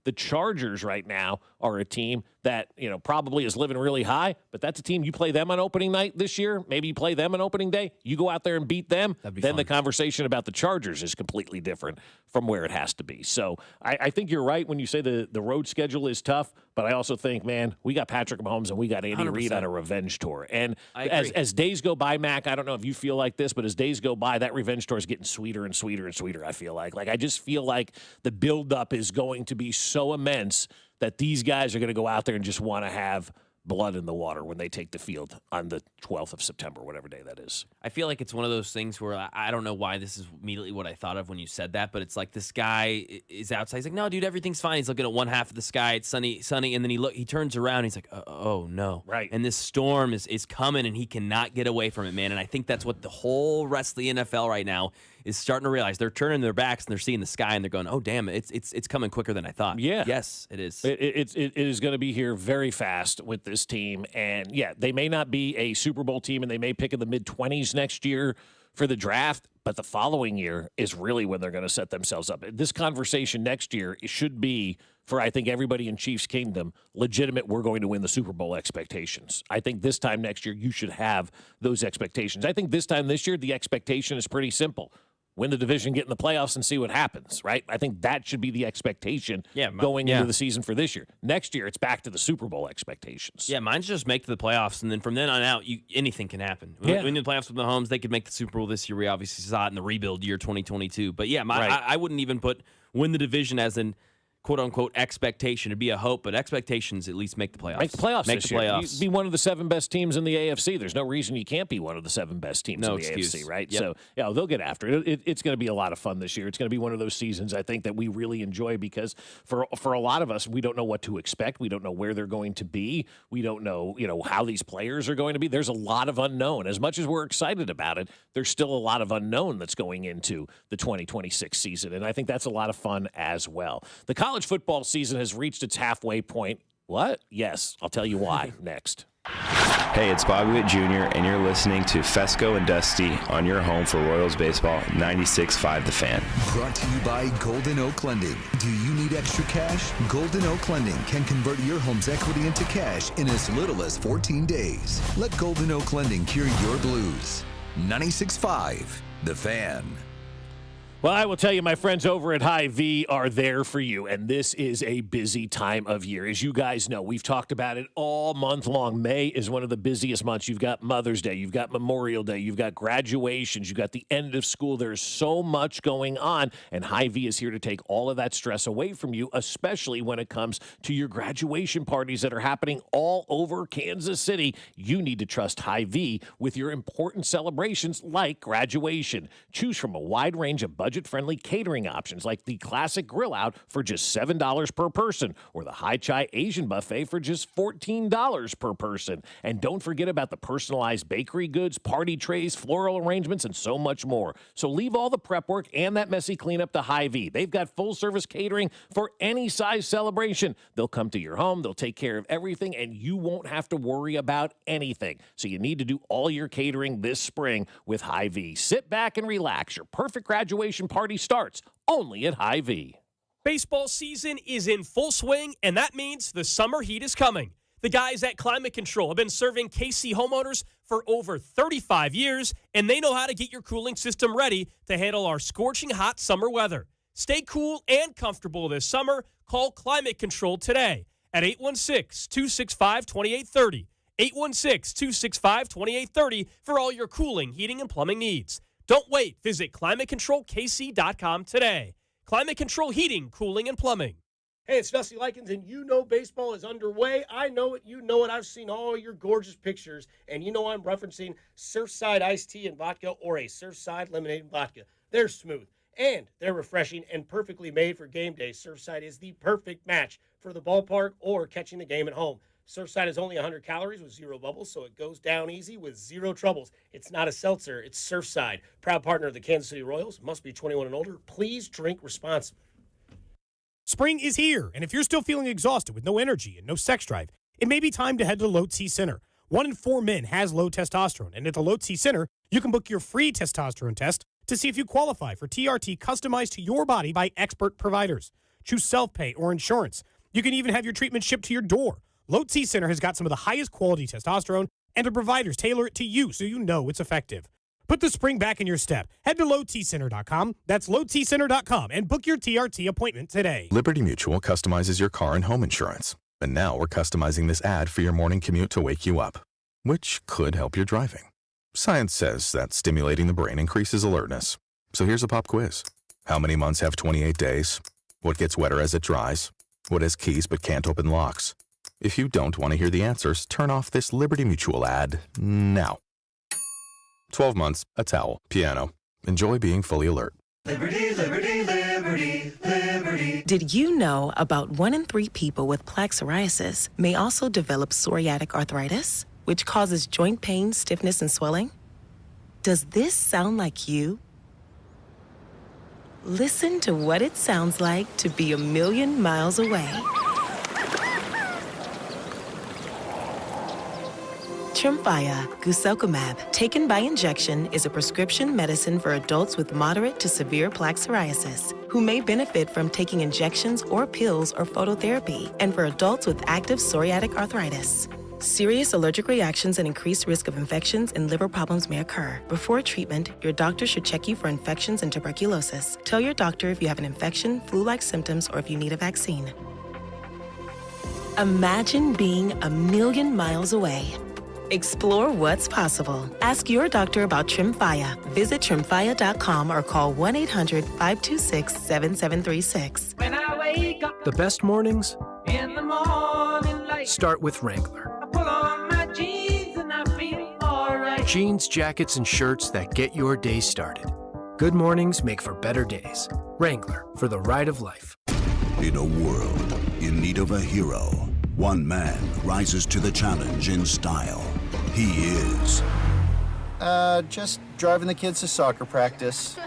The Chargers right now are a team that, probably is living really high, but that's a team you play them on opening night this year. Maybe you play them on opening day. You go out there and beat them. Then fun. The conversation about the Chargers is completely different from where it has to be. So I think you're right when you say the road schedule is tough, but I also think, man, we got Patrick Mahomes and we got Andy 100%. Reid on a revenge tour. And as days go by, Mac, I don't know if you feel like this, but as days go by, that revenge tour is getting sweeter and sweeter and sweeter, I feel like. I just feel like the buildup is going to be so immense that these guys are going to go out there and just want to have blood in the water when they take the field on the 12th of September, whatever day that is. I feel like it's one of those things where I don't know why this is immediately what I thought of when you said that, but it's like this guy is outside. He's like, no, dude, everything's fine. He's looking at one half of the sky. It's sunny. And then he turns around. He's like, oh, no. Right. And this storm is coming, and he cannot get away from it, man. And I think that's what the whole rest of the NFL right now is starting to realize. They're turning their backs, and they're seeing the sky, and they're going, oh, damn, it's coming quicker than I thought. Yeah. Yes, it is. It is going to be here very fast with this team. And, yeah, they may not be a Super Bowl team, and they may pick in the mid-20s next year for the draft, but the following year is really when they're going to set themselves up. This conversation next year should be, for I think everybody in Chiefs Kingdom, legitimate, we're going to win the Super Bowl expectations. I think this time next year you should have those expectations. I think this time this year the expectation is pretty simple. Win the division, get in the playoffs, and see what happens, right? I think that should be the expectation going into the season for this year. Next year, it's back to the Super Bowl expectations. Yeah, mine's just make the playoffs, and then from then on out, anything can happen. Win the playoffs with Mahomes, they could make the Super Bowl this year. We obviously saw it in the rebuild year 2022. But, yeah, I wouldn't even win the division as an quote-unquote expectation. It'd be a hope, but expectations at least make the playoffs. Make the playoffs Make this the year. playoffs. You be one of the 7 best teams in the AFC. There's no reason you can't be one of the 7 best teams in the excuse. AFC, right? Yep. So, yeah, they'll get after it. It's going to be a lot of fun this year. It's going to be one of those seasons, I think, that we really enjoy because for a lot of us, we don't know what to expect. We don't know where they're going to be. We don't know, how these players are going to be. There's a lot of unknown. As much as we're excited about it, there's still a lot of unknown that's going into the 2026 season, and I think that's a lot of fun as well. The college football season has reached its halfway point. What? Yes, I'll tell you why next. Hey, it's Bobby Witt Jr., and you're listening to Fescoe and Dusty on your home for Royals baseball, 96.5 The Fan. Brought to you by Golden Oak Lending. Do you need extra cash? Golden Oak Lending can convert your home's equity into cash in as little as 14 days. Let Golden Oak Lending cure your blues. 96.5 The Fan. Well, I will tell you, my friends over at Hy-Vee are there for you, and this is a busy time of year. As you guys know, we've talked about it all month long. May is one of the busiest months. You've got Mother's Day, you've got Memorial Day, you've got graduations, you've got the end of school. There's so much going on, and Hy-Vee is here to take all of that stress away from you, especially when it comes to your graduation parties that are happening all over Kansas City. You need to trust Hy-Vee with your important celebrations like graduation. Choose from a wide range of budget-friendly catering options like the classic grill out for just $7 per person or the Hai Chai Asian buffet for just $14 per person. And don't forget about the personalized bakery goods, party trays, floral arrangements, and so much more. So leave all the prep work and that messy cleanup to Hy-Vee. They've got full-service catering for any size celebration. They'll come to your home, they'll take care of everything, and you won't have to worry about anything. So you need to do all your catering this spring with Hy-Vee. Sit back and relax. Your perfect graduation party starts only at Hy-Vee. Baseball season is in full swing, and that means the summer heat is coming. The guys at Climate Control have been serving KC homeowners for over 35 years, and they know how to get your cooling system ready to handle our scorching hot summer weather. Stay cool and comfortable this summer. Call Climate Control today at 816-265-2830. 816-265-2830 for all your cooling, heating, and plumbing needs. Don't wait. Visit ClimateControlKC.com today. Climate Control Heating, Cooling, and Plumbing. Hey, it's Dusty Likens, and you know baseball is underway. I know it. You know it. I've seen all your gorgeous pictures, and you know I'm referencing Surfside iced tea and vodka or a Surfside lemonade and vodka. They're smooth, and they're refreshing and perfectly made for game day. Surfside is the perfect match for the ballpark or catching the game at home. Surfside is only 100 calories with 0 bubbles, so it goes down easy with 0 troubles. It's not a seltzer, it's Surfside. Proud partner of the Kansas City Royals. Must be 21 and older. Please drink responsibly. Spring is here, and if you're still feeling exhausted with no energy and no sex drive, it may be time to head to Low T Center. 1 in 4 men has low testosterone, and at the Low T Center, you can book your free testosterone test to see if you qualify for TRT customized to your body by expert providers. Choose self-pay or insurance. You can even have your treatment shipped to your door. Low T Center has got some of the highest quality testosterone, and the providers tailor it to you so you know it's effective. Put the spring back in your step. Head to lowtcenter.com. That's lowtcenter.com and book your TRT appointment today. Liberty Mutual customizes your car and home insurance. And now we're customizing this ad for your morning commute to wake you up, which could help your driving. Science says that stimulating the brain increases alertness. So here's a pop quiz. How many months have 28 days? What gets wetter as it dries? What has keys but can't open locks? If you don't want to hear the answers, turn off this Liberty Mutual ad now. 12 months, a towel, piano. Enjoy being fully alert. Liberty, liberty, liberty, liberty. Did you know about 1 in 3 people with plaque psoriasis may also develop psoriatic arthritis, which causes joint pain, stiffness, and swelling? Does this sound like you? Listen to what it sounds like to be a million miles away. Tremfya guselkumab, taken by injection, is a prescription medicine for adults with moderate to severe plaque psoriasis who may benefit from taking injections or pills or phototherapy, and for adults with active psoriatic arthritis. Serious allergic reactions and increased risk of infections and liver problems may occur. Before treatment, your doctor should check you for infections and tuberculosis. Tell your doctor if you have an infection, flu-like symptoms, or if you need a vaccine. Imagine being a million miles away. Explore what's possible. Ask your doctor about Tremfya. Visit Tremfya.com or call 1-800-526-7736. When I wake up The best mornings in the morning light, start with Wrangler. I pull on my jeans and I feel alright. Jeans, jackets, and shirts that get your day started. Good mornings make for better days. Wrangler, for the ride of life. In a world in need of a hero, one man rises to the challenge in style. He is... just driving the kids to soccer practice.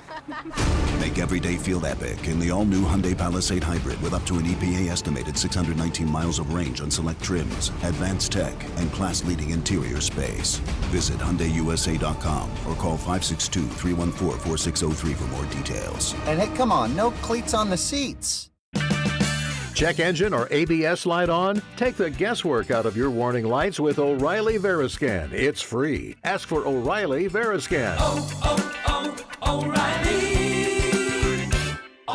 Make every day feel epic in the all-new Hyundai Palisade Hybrid with up to an EPA-estimated 619 miles of range on select trims, advanced tech, and class-leading interior space. Visit HyundaiUSA.com or call 562-314-4603 for more details. And hey, come on, no cleats on the seats. Check engine or ABS light on? Take the guesswork out of your warning lights with O'Reilly Veriscan. It's free. Ask for O'Reilly Veriscan. O'Reilly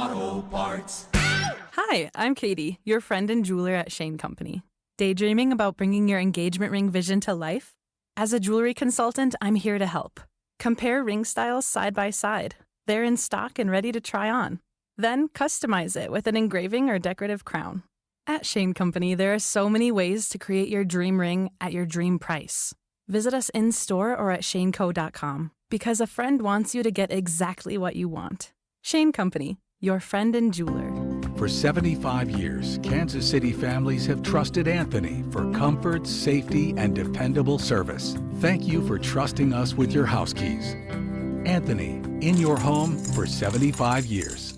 Auto Parts. Hi, I'm Katie, your friend and jeweler at Shane Company. Daydreaming about bringing your engagement ring vision to life? As a jewelry consultant, I'm here to help. Compare ring styles side by side. They're in stock and ready to try on. Then customize it with an engraving or decorative crown. At Shane Company, there are so many ways to create your dream ring at your dream price. Visit us in-store or at shaneco.com because a friend wants you to get exactly what you want. Shane Company, your friend and jeweler. For 75 years, Kansas City families have trusted Anthony for comfort, safety, and dependable service. Thank you for trusting us with your house keys. Anthony, in your home for 75 years.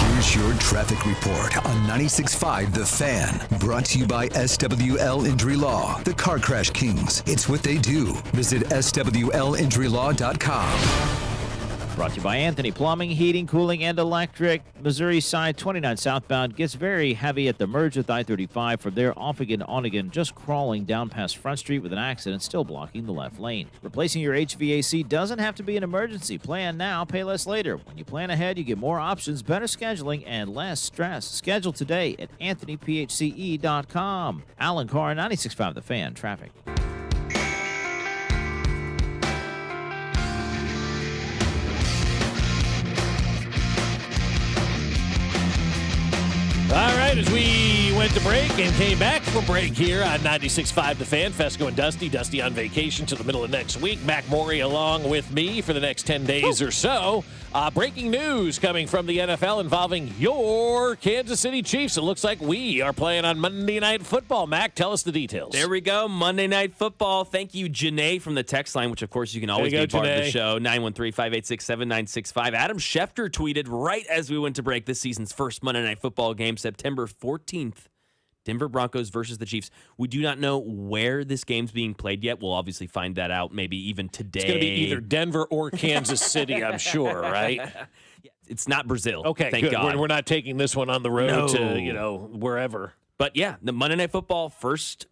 Here's your traffic report on 96.5 The Fan. Brought to you by SWL Injury Law, the Car Crash Kings. It's what they do. Visit SWLinjurylaw.com. Brought to you by Anthony Plumbing, Heating, Cooling, and Electric. Missouri side 29 southbound gets very heavy at the merge with I-35 from there off again on again, just crawling down past Front Street with an accident still blocking the left lane. Replacing your HVAC doesn't have to be an emergency. Plan now, pay less later. When you plan ahead, you get more options, better scheduling, and less stress. Schedule today at anthonyphce.com. Alan Carr, 96.5 The Fan. Traffic. All right, as we went to break and came back from break here on 96.5 The Fan, Fescoe and Dusty. Dusty on vacation till the middle of next week. Mac Morey along with me for the next 10 days or so. Breaking news coming from the NFL involving your Kansas City Chiefs. It looks like we are playing on Monday Night Football. Mac, tell us the details. There we go, Monday Night Football. Thank you, Janae, from the text line, which, of course, you can always be part of the show, 913-586-7965. Adam Schefter tweeted right as we went to break this season's first Monday Night Football game, September 14th. Denver Broncos versus the Chiefs. We do not know where this game's being played yet. We'll obviously find that out maybe even today. It's going to be either Denver or Kansas City, I'm sure, right? It's not Brazil. Okay, thank good. God. We're not taking this one on the road to, wherever. But yeah, the Monday Night Football, first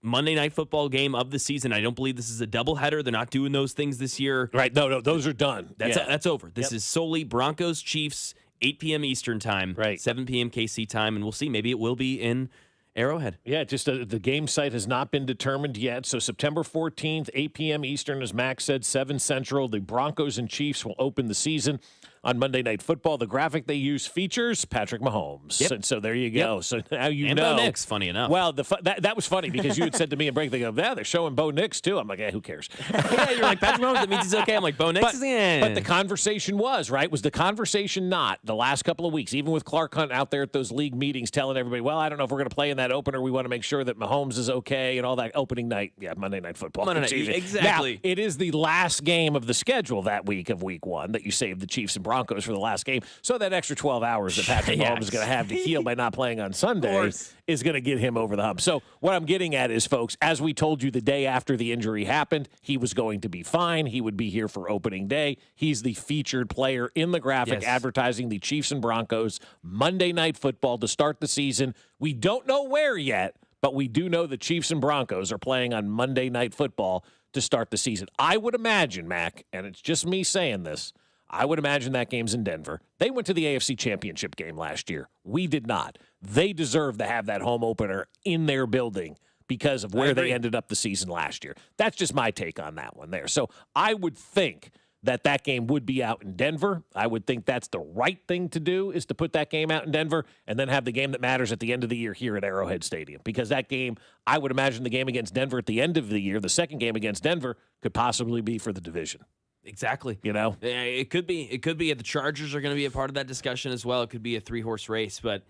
Monday Night Football game of the season. I don't believe this is a doubleheader. They're not doing those things this year. Right, no, those are done. That's over. This is solely Broncos, Chiefs, 8 p.m. Eastern time, right. 7 p.m. KC time, and we'll see. Maybe it will be in Arrowhead. Yeah, just the game site has not been determined yet. So September 14th, 8 p.m. Eastern, as Max said, 7 Central. The Broncos and Chiefs will open the season on Monday Night Football. The graphic they use features Patrick Mahomes. Yep. And so there you go. Yep. So now you and know. Bo Nix, funny enough. Well, that was funny because you had said to me in break, they go, yeah, they're showing Bo Nix too. I'm like, who cares? Yeah, you're like, Patrick Mahomes, that means he's okay. I'm like, Bo Nix is in. But the conversation was, right? Was the conversation not the last couple of weeks, even with Clark Hunt out there at those league meetings telling everybody, well, I don't know if we're going to play in that opener. We want to make sure that Mahomes is okay and all that opening night. Yeah, Monday Night Football. Monday night, exactly. Now, it is the last game of the schedule that week of week one that you saved the Chiefs and Broncos for the last game. So that extra 12 hours that Patrick Mahomes is going to have to heal by not playing on Sunday is going to get him over the hump. So what I'm getting at is, folks, as we told you the day after the injury happened, he was going to be fine. He would be here for opening day. He's the featured player in the graphic advertising the Chiefs and Broncos Monday Night Football to start the season. We don't know where yet, but we do know the Chiefs and Broncos are playing on Monday Night Football to start the season. I would imagine, Mac, and it's just me saying this, I would imagine that game's in Denver. They went to the AFC Championship game last year. We did not. They deserve to have that home opener in their building because of where they ended up the season last year. That's just my take on that one there. So I would think that game would be out in Denver. I would think that's the right thing to do, is to put that game out in Denver and then have the game that matters at the end of the year here at Arrowhead Stadium. Because that game, I would imagine the game against Denver at the end of the year, the second game against Denver, could possibly be for the division. Exactly. You know? It could be. It could be. The Chargers are going to be a part of that discussion as well. It could be a 3-horse race. But,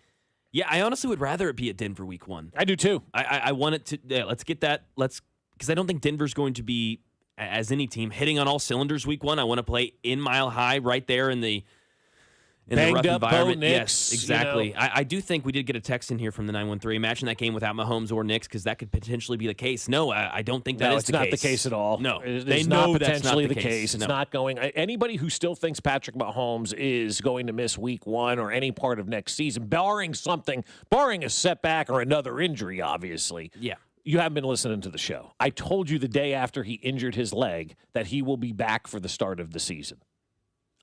yeah, I honestly would rather it be at Denver week one. I do, too. I want it to let's get that. Because I don't think Denver's going to be, as any team, hitting on all cylinders week one. I want to play in Mile High right there in the rough environment. Nix, yes, exactly. I do think we did get a text in here from the 913. Imagine that game without Mahomes or Nix, because that could potentially be the case. No, I don't think that is the case. No, it's not the case at all. No, they know potentially the case. It's not going. Anybody who still thinks Patrick Mahomes is going to miss week one or any part of next season, barring a setback or another injury, obviously. Yeah. You haven't been listening to the show. I told you the day after he injured his leg that he will be back for the start of the season.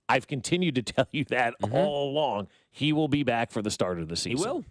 I've continued to tell you that all along. He will be back for the start of the season. He will.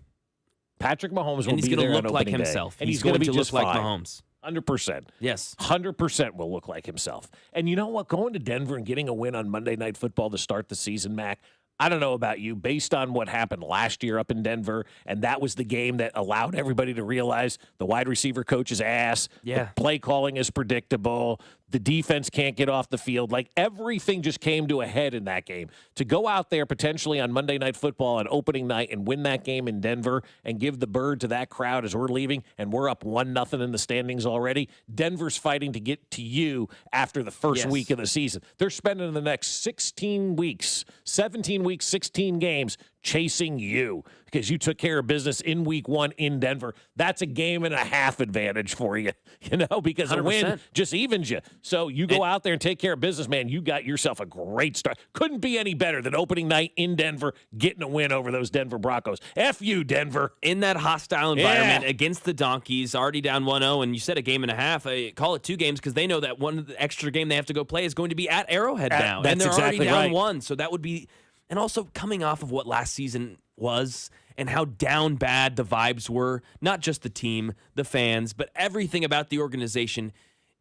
Patrick Mahomes will and he's be going there to look on like opening day. himself. And he's going to be look just like fine. Mahomes. 100%. Yes. 100% will look like himself. And you know what? Going to Denver and getting a win on Monday Night Football to start the season, Mac, I don't know about you, based on what happened last year up in Denver, and that was the game that allowed everybody to realize the wide receiver coach's ass, the play calling is predictable, the defense can't get off the field. Like, everything just came to a head in that game. To go out there potentially on Monday Night Football on opening night and win that game in Denver and give the bird to that crowd as we're leaving and we're up 1-0 in the standings already, Denver's fighting to get to you after the first week of the season. They're spending the next 17 weeks, 16 games chasing you because you took care of business in week 1 in Denver. That's a game and a half advantage for you, because 100%. A win just evens you. So you go out there and take care of business, man. You got yourself a great start. Couldn't be any better than opening night in Denver, getting a win over those Denver Broncos. F you, Denver. In that hostile environment against the Donkeys, already down 1-0, and you said a game and a half. Call it 2 games because they know that one extra game they have to go play is going to be at Arrowhead now. And they're already down 1. So that would be... And also coming off of what last season was and how down bad the vibes were, not just the team, the fans, but everything about the organization,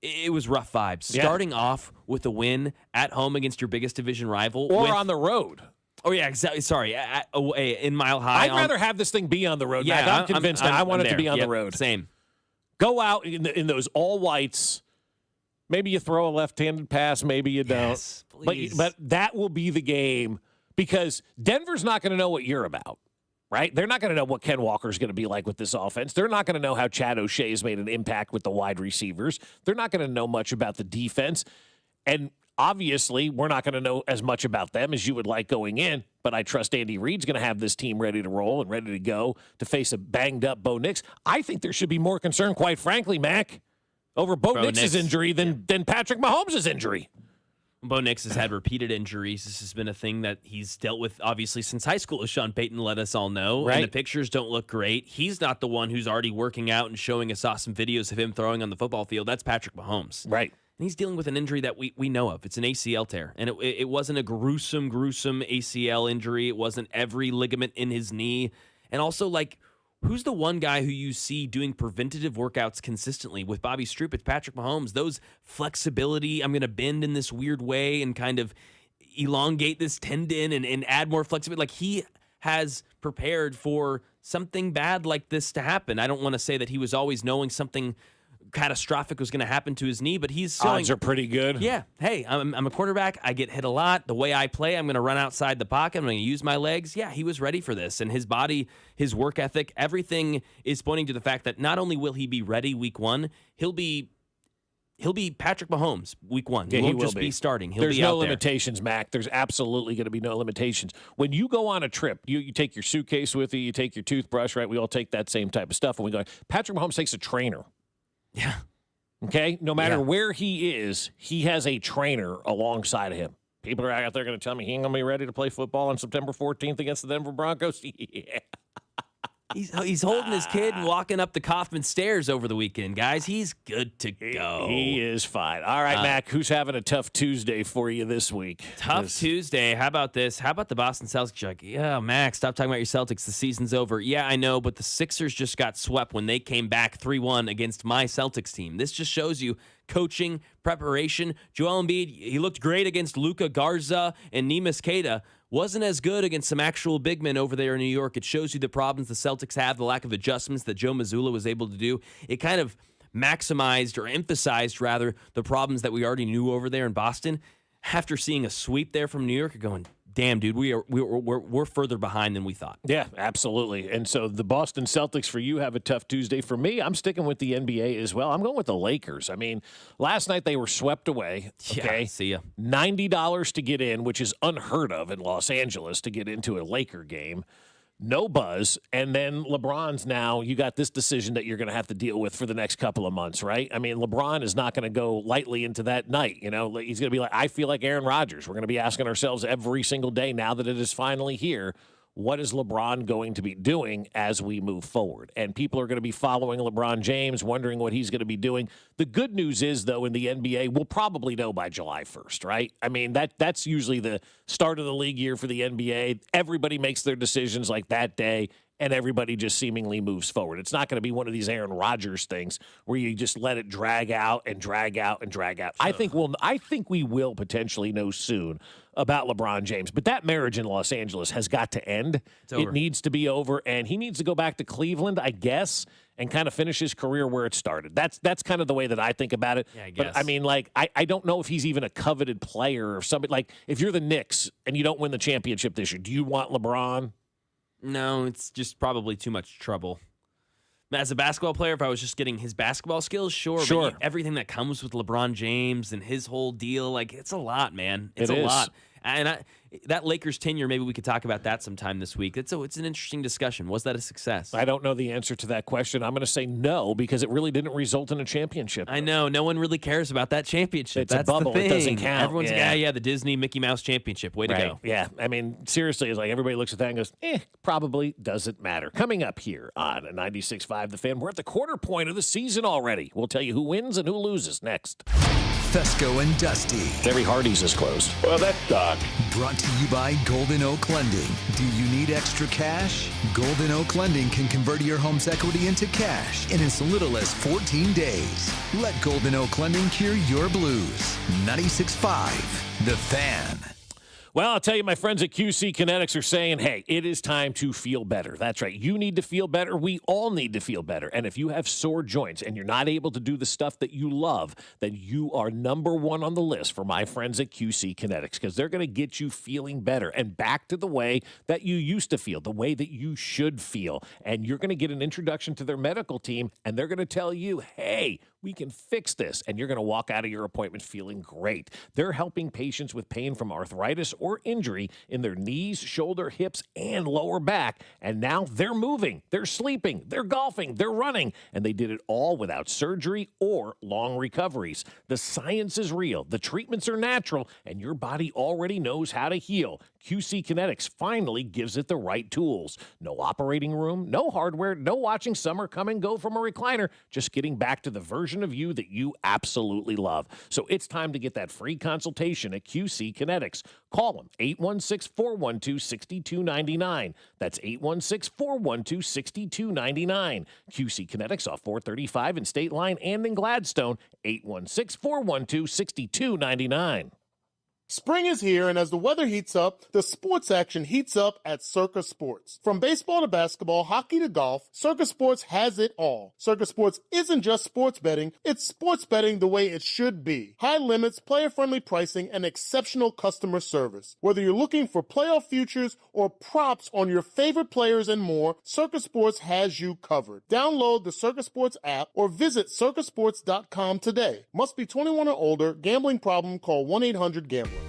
it was rough vibes. Yeah. Starting off with a win at home against your biggest division rival. Or on the road. Oh, yeah, exactly. Sorry, in Mile High. I'd rather have this thing be on the road. Yeah, I'm convinced I want it to be on the road. Same. Go out in those all-whites. Maybe you throw a left-handed pass, maybe you don't. Yes, please. But that will be the game. Because Denver's not going to know what you're about, right? They're not going to know what Ken Walker's going to be like with this offense. They're not going to know how Chad O'Shea's made an impact with the wide receivers. They're not going to know much about the defense. And obviously, we're not going to know as much about them as you would like going in. But I trust Andy Reid's going to have this team ready to roll and ready to go to face a banged-up Bo Nix. I think there should be more concern, quite frankly, Mac, over Bo Nix's injury than Patrick Mahomes' injury. Bo Nix has had repeated injuries. This has been a thing that he's dealt with, obviously, since high school, as Sean Payton let us all know. Right. And the pictures don't look great. He's not the one who's already working out and showing us awesome videos of him throwing on the football field. That's Patrick Mahomes. Right. And he's dealing with an injury that we know of. It's an ACL tear. And it wasn't a gruesome ACL injury. It wasn't every ligament in his knee. And also, who's the one guy who you see doing preventative workouts consistently? With Bobby Stroop, it's Patrick Mahomes. Those flexibility, I'm going to bend in this weird way and kind of elongate this tendon and add more flexibility. He has prepared for something bad like this to happen. I don't want to say that he was always knowing something catastrophic was going to happen to his knee, but he's showing, odds are pretty good. Yeah. Hey, I'm a quarterback. I get hit a lot. The way I play, I'm going to run outside the pocket. I'm going to use my legs. Yeah, he was ready for this. And his body, his work ethic, everything is pointing to the fact that not only will he be ready week 1, he'll be Patrick Mahomes week 1. Yeah, he won't will just be starting. He'll There's be no out there. limitations, Mac. There's absolutely going to be no limitations. When you go on a trip, you take your suitcase with you, you take your toothbrush, right? We all take that same type of stuff. And we go, Patrick Mahomes takes a trainer. Yeah. Okay? No matter where he is, he has a trainer alongside of him. People are out there going to tell me he ain't going to be ready to play football on September 14th against the Denver Broncos. Yeah. He's holding his kid and walking up the Kaufman stairs over the weekend, guys. He's good to go. He is fine. All right, Mac, who's having a tough Tuesday for you this week? Tough Tuesday. How about this? How about the Boston Celtics? Like, yeah, Mac, stop talking about your Celtics. The season's over. Yeah, I know, but the Sixers just got swept when they came back 3-1 against my Celtics team. This just shows you coaching, preparation. Joel Embiid, he looked great against Luka Garza and Neemias Queta. Wasn't as good against some actual big men over there in New York. It shows you the problems the Celtics have, the lack of adjustments that Joe Mazzulla was able to do. It kind of maximized or emphasized, rather, the problems that we already knew over there in Boston. After seeing a sweep there from New York, you're going, damn, dude, we're further behind than we thought. Yeah, absolutely. And so the Boston Celtics for you have a tough Tuesday. For me, I'm sticking with the NBA as well. I'm going with the Lakers. I mean, last night they were swept away. Okay, yeah, see ya. $90 to get in, which is unheard of in Los Angeles to get into a Laker game. No buzz. And then LeBron's now, you got this decision that you're going to have to deal with for the next couple of months, right? I mean, LeBron is not going to go lightly into that night. You know, he's going to be like, I feel like Aaron Rodgers. We're going to be asking ourselves every single day now that it is finally here, what is LeBron going to be doing as we move forward? And people are going to be following LeBron James, wondering what he's going to be doing. The good news is, though, in the NBA, we'll probably know by July 1st, right? I mean, that's usually the start of the league year for the NBA. Everybody makes their decisions like that day, and everybody just seemingly moves forward. It's not going to be one of these Aaron Rodgers things where you just let it drag out and drag out and drag out. I think we will potentially know soon about LeBron James, but that marriage in Los Angeles has got to end. It needs to be over, and he needs to go back to Cleveland, I guess, and kind of finish his career where it started. That's kind of the way that I think about it. Yeah, I guess. But I mean, like, I don't know if he's even a coveted player or somebody. Like, if you're the Knicks and you don't win the championship this year, do you want LeBron? No, it's just probably too much trouble. As a basketball player, if I was just getting his basketball skills, sure. But everything that comes with LeBron James and his whole deal, like, it's a lot, man. It's a lot. And that Lakers tenure, maybe we could talk about that sometime this week. It's an interesting discussion. Was that a success? I don't know the answer to that question. I'm going to say no, because it really didn't result in a championship. I know. No one really cares about that championship. It's a bubble. The thing. It doesn't count. Everyone's the Disney Mickey Mouse championship. Way to go. Yeah. I mean, seriously, it's like everybody looks at that and goes, probably doesn't matter. Coming up here on 96.5 The Fan, we're at the quarter point of the season already. We'll tell you who wins and who loses next. Fescoe and Dusty. Terry Hardy's is closed. Well, that's Doc. Brought to you by Golden Oak Lending. Do you need extra cash? Golden Oak Lending can convert your home's equity into cash in as little as 14 days. Let Golden Oak Lending cure your blues. 96.5 The Fan. Well, I'll tell you, my friends at QC Kinetics are saying, hey, it is time to feel better. That's right. You need to feel better. We all need to feel better. And if you have sore joints and you're not able to do the stuff that you love, then you are number one on the list for my friends at QC Kinetics, because they're going to get you feeling better and back to the way that you used to feel, the way that you should feel. And you're going to get an introduction to their medical team, and they're going to tell you, hey, we can fix this, and you're going to walk out of your appointment feeling great. They're helping patients with pain from arthritis or injury in their knees, shoulder, hips, and lower back, and now they're moving, they're sleeping, they're golfing, they're running, and they did it all without surgery or long recoveries. The science is real, the treatments are natural, and your body already knows how to heal. QC Kinetics finally gives it the right tools. No operating room, no hardware, no watching summer come and go from a recliner, just getting back to the version of you that you absolutely love. So it's time to get that free consultation at QC Kinetics. Call them, 816-412-6299. That's 816-412-6299. QC Kinetics off 435 in State Line and in Gladstone, 816-412-6299. Spring is here, and as the weather heats up, the sports action heats up at Circa Sports. From baseball to basketball, hockey to golf, Circa Sports has it all. Circa Sports isn't just sports betting, it's sports betting the way it should be. High limits, player-friendly pricing, and exceptional customer service. Whether you're looking for playoff futures or props on your favorite players and more, Circa Sports has you covered. Download the Circa Sports app or visit circasports.com today. Must be 21 or older. Gambling problem? Call 1-800-GAMBLER.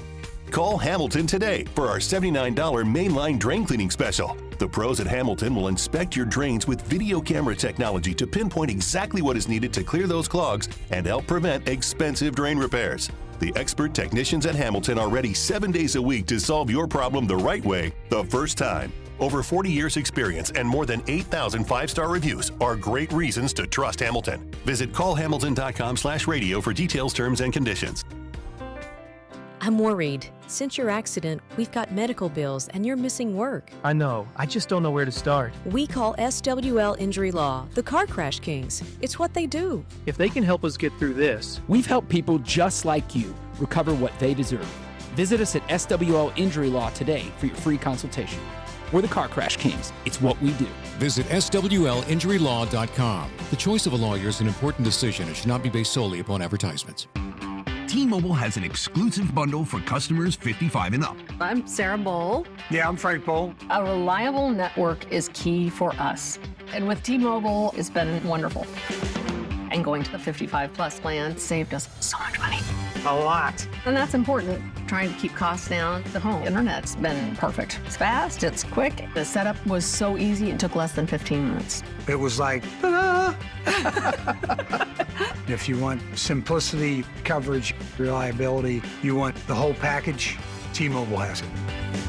Call Hamilton today for our $79 mainline drain cleaning special. The pros at Hamilton will inspect your drains with video camera technology to pinpoint exactly what is needed to clear those clogs and help prevent expensive drain repairs. The expert technicians at Hamilton are ready 7 days a week to solve your problem the right way, the first time. Over 40 years experience and more than 8,000 five-star reviews are great reasons to trust Hamilton. Visit callhamilton.com/radio for details, terms, and conditions. I'm worried. Since your accident, we've got medical bills and you're missing work. I know. I just don't know where to start. We call SWL Injury Law the Car Crash Kings. It's what they do. If they can help us get through this. We've helped people just like you recover what they deserve. Visit us at SWL Injury Law today for your free consultation. We're the Car Crash Kings. It's what we do. Visit SWLinjurylaw.com. The choice of a lawyer is an important decision and should not be based solely upon advertisements. T-Mobile has an exclusive bundle for customers 55 and up. I'm Sarah Bowl. Yeah, I'm Frank Bowl. A reliable network is key for us. And with T-Mobile, it's been wonderful. And going to the 55-plus plan saved us so much money. A lot. And that's important, trying to keep costs down. The home internet's been perfect. It's fast, it's quick. The setup was so easy, it took less than 15 minutes. It was like, ta-da! If you want simplicity, coverage, reliability, you want the whole package, T-Mobile has it.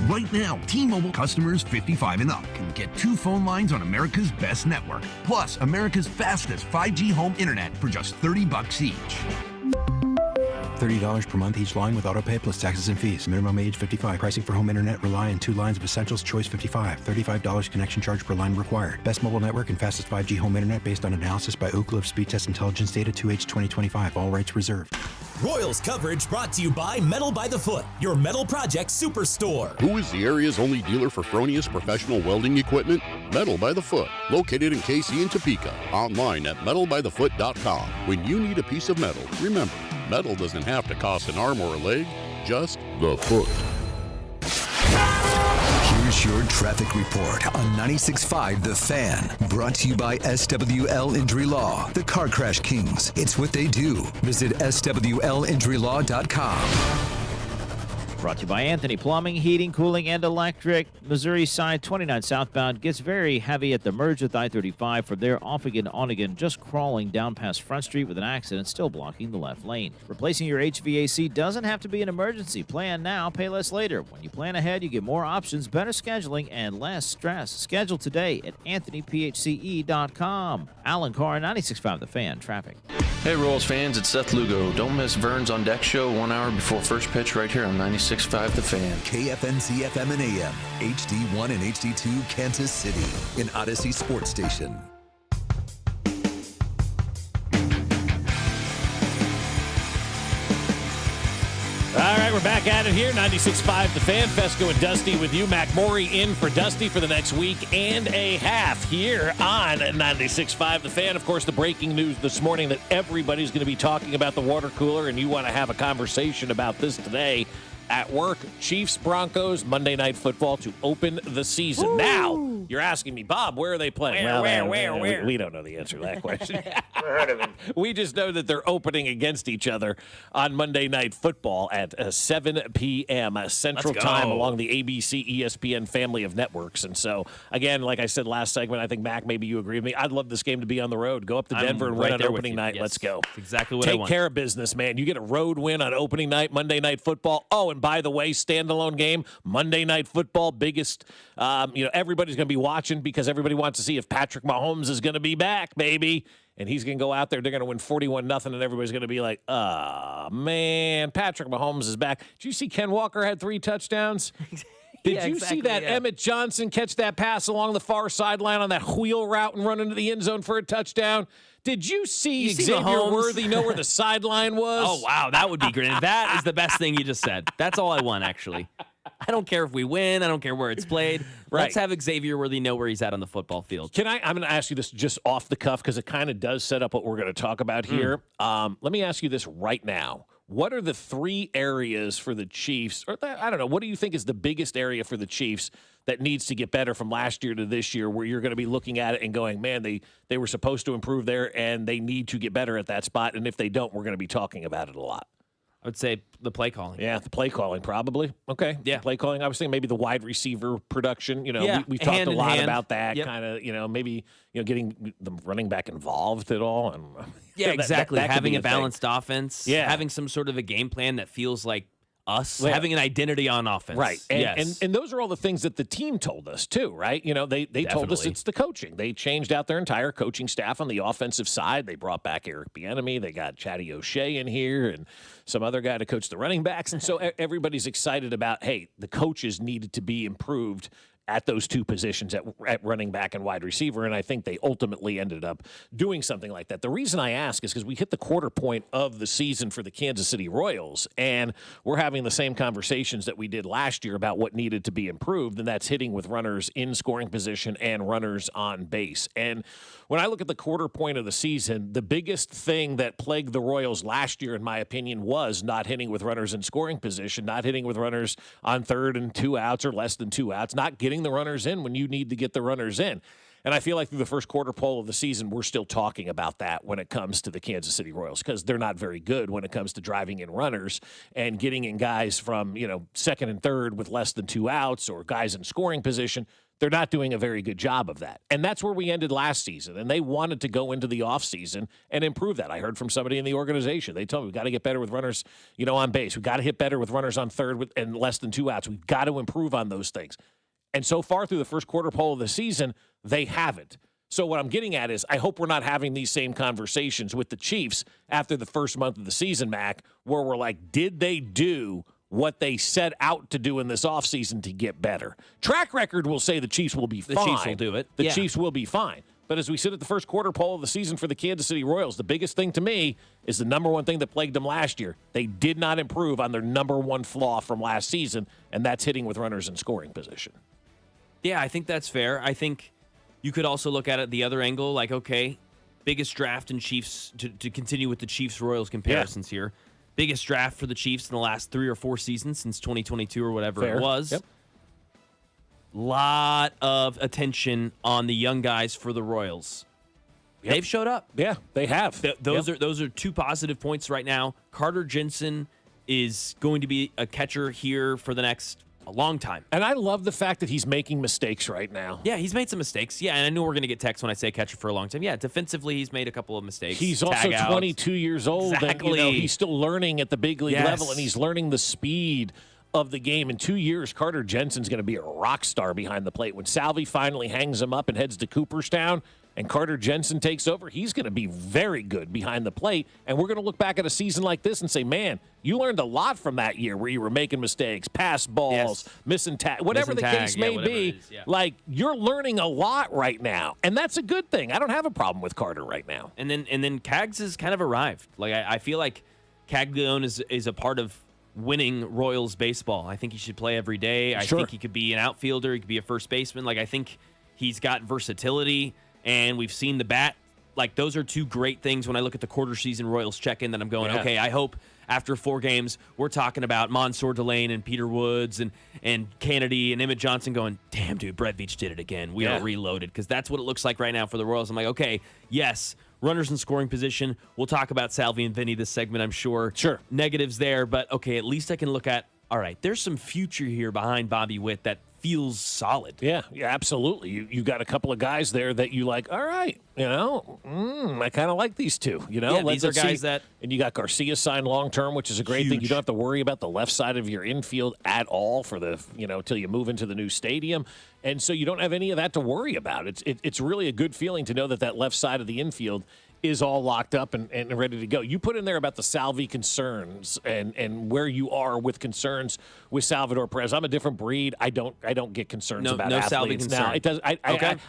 Right now, T-Mobile customers 55 and up can get 2 phone lines on America's best network, plus America's fastest 5G home internet for just $30 each. $30 per month each line with autopay plus taxes and fees. Minimum age 55. Pricing for home internet rely on 2 lines of Essentials Choice 55. $35 connection charge per line required. Best mobile network and fastest 5G home internet based on analysis by Ookla of Speed Test Intelligence data 2H 2025. All rights reserved. Royals coverage brought to you by Metal by the Foot, your metal project superstore. Who is the area's only dealer for Fronius professional welding equipment? Metal by the Foot, located in KC and Topeka. Online at metalbythefoot.com. When you need a piece of metal, remember, metal doesn't have to cost an arm or a leg, just the foot. Here's your traffic report on 96.5 The Fan. Brought to you by SWL Injury Law, the Car Crash Kings. It's what they do. Visit SWLinjurylaw.com. Brought to you by Anthony Plumbing, Heating, Cooling, and Electric. Missouri side 29 southbound gets very heavy at the merge with I-35 from there off again on again, just crawling down past Front Street with an accident still blocking the left lane. Replacing your HVAC doesn't have to be an emergency. Plan now, pay less later. When you plan ahead, you get more options, better scheduling, and less stress. Schedule today at AnthonyPHCE.com. Alan Carr, 96.5 The Fan, traffic. Hey Royals fans, it's Seth Lugo. Don't miss Vern's On Deck show 1 hour before first pitch right here on 96.5 The Fan. KFNC FM and AM, HD1 and HD2 Kansas City, an Odyssey sports station. All right, we're back at it here. 96.5 The Fan. Fescoe and Dusty with you. Mac Morey in for Dusty for the next week and a half here on 96.5 The Fan. Of course, the breaking news this morning that everybody's going to be talking about the water cooler, and you want to have a conversation about this today at work. Chiefs, Broncos, Monday Night Football to open the season. Ooh. Now, you're asking me, Bob, where are they playing? Where? We don't know the answer to that question. Never heard of it. We just know that they're opening against each other on Monday Night Football at 7 p.m. Central Time along the ABC ESPN family of networks. And so, again, like I said last segment, I think, Mac, maybe you agree with me. I'd love this game to be on the road. Go up to Denver and win on opening night. Yes. Let's go. That's exactly what I want. Take care of business, man. You get a road win on opening night, Monday Night Football. Oh, and by the way, standalone game, Monday Night Football, biggest, everybody's going to be watching because everybody wants to see if Patrick Mahomes is going to be back, baby. And he's going to go out there, they're going to win 41-0, and everybody's going to be like, man, Patrick Mahomes is back. Did you see Ken Walker had 3 touchdowns? Did you see that Emmett Johnson catch that pass along the far sideline on that wheel route and run into the end zone for a touchdown? Did you see Xavier Worthy know where the sideline was? Oh, wow, that would be great. That is the best thing you just said. That's all I want, actually. I don't care if we win. I don't care where it's played. Right. Let's have Xavier Worthy know where he's at on the football field. I'm going to ask you this just off the cuff because it kind of does set up what we're going to talk about here. Let me ask you this right now. What are the 3 areas for the Chiefs? Or I don't know. What do you think is the biggest area for the Chiefs that needs to get better from last year to this year where you're going to be looking at it and going, man, they were supposed to improve there and they need to get better at that spot. And if they don't, we're going to be talking about it a lot. I would say the play calling. Yeah, the play calling probably. Okay. Yeah. Play calling. I was saying maybe the wide receiver production. We talked a lot about that kind of, maybe, getting the running back involved at all. And yeah, exactly. That having a balanced offense. Yeah. Having some sort of a game plan that feels like us, having an identity on offense. Right. And those are all the things that the team told us too, right? They told us it's the coaching. They changed out their entire coaching staff on the offensive side. They brought back Eric Bieniemy. They got Chatty O'Shea in here and some other guy to coach the running backs. And so everybody's excited about, hey, the coaches needed to be improved at those 2 positions at running back and wide receiver, and I think they ultimately ended up doing something like that. The reason I ask is because we hit the quarter point of the season for the Kansas City Royals, and we're having the same conversations that we did last year about what needed to be improved, and that's hitting with runners in scoring position and runners on base. And when I look at the quarter point of the season, the biggest thing that plagued the Royals last year, in my opinion, was not hitting with runners in scoring position, not hitting with runners on 3rd and 2 outs or less than 2 outs, not getting the runners in when you need to get the runners in. And I feel like through the first quarter poll of the season, we're still talking about that when it comes to the Kansas City Royals because they're not very good when it comes to driving in runners and getting in guys from, 2nd and 3rd with less than 2 outs or guys in scoring position. they're not doing a very good job of that. And that's where we ended last season. And they wanted to go into the offseason and improve that. I heard from somebody in the organization. They told me, we've got to get better with runners, on base. We've got to hit better with runners on third and less than 2 outs. We've got to improve on those things. And so far through the first quarter poll of the season, they haven't. So what I'm getting at is I hope we're not having these same conversations with the Chiefs after the first month of the season, Mac, where we're like, did they do what they set out to do in this offseason to get better? Track record will say the Chiefs will be fine. The Chiefs will do it. The Chiefs will be fine. But as we sit at the first quarter poll of the season for the Kansas City Royals, the biggest thing to me is the number one thing that plagued them last year. They did not improve on their number one flaw from last season, and that's hitting with runners in scoring position. Yeah, I think that's fair. I think you could also look at it the other angle, like, okay, biggest draft in Chiefs, to continue with the Chiefs-Royals comparisons here. Biggest draft for the Chiefs in the last 3 or 4 seasons since 2022 or whatever it was. Yep. Lot of attention on the young guys for the Royals. Yep. They've showed up. Yeah, they have. Those are 2 positive points right now. Carter Jensen is going to be a catcher here for the next a long time. And I love the fact that he's making mistakes right now. Yeah, he's made some mistakes. Yeah, and I know we're going to get text when I say catcher for a long time. Yeah, defensively, he's made a couple of mistakes. He's also 22 years old. Exactly. And, he's still learning at the big league level, and he's learning the speed of the game. In 2 years, Carter Jensen's going to be a rock star behind the plate. When Salvi finally hangs him up and heads to Cooperstown and Carter Jensen takes over, he's going to be very good behind the plate. And we're going to look back at a season like this and say, man, you learned a lot from that year where you were making mistakes, pass balls, missing tag, whatever the case may be. Like, you're learning a lot right now. And that's a good thing. I don't have a problem with Carter right now. And then Cags has kind of arrived. Like, I feel like Caglione is a part of winning Royals baseball. I think he should play every day. I think he could be an outfielder. He could be a first baseman. Like, I think he's got versatility. And we've seen the bat. Like, those are 2 great things when I look at the quarter season Royals check-in that I'm going, okay, I hope after 4 games we're talking about Mansour Delane and Peter Woods and Kennedy and Emmett Johnson going, damn, dude, Brett Veach did it again. We are reloaded. Because that's what it looks like right now for the Royals. I'm like, okay, yes, runners in scoring position. We'll talk about Salvi and Vinny this segment, I'm sure. Sure. Negatives there, but okay, at least I can look at, all right, there's some future here behind Bobby Witt that feels solid. Yeah, absolutely. You got a couple of guys there that you like, all right, I kind of like these 2, Yeah, these are guys that... And you got Garcia signed long-term, which is a great thing. You don't have to worry about the left side of your infield at all for the, till you move into the new stadium. And so you don't have any of that to worry about. It's really a good feeling to know that left side of the infield is all locked up and ready to go. You put in there about the Salvi concerns and where you are with concerns with Salvador Perez. I'm a different breed. I don't get concerns about athletes. Salvi concern. Now, it does.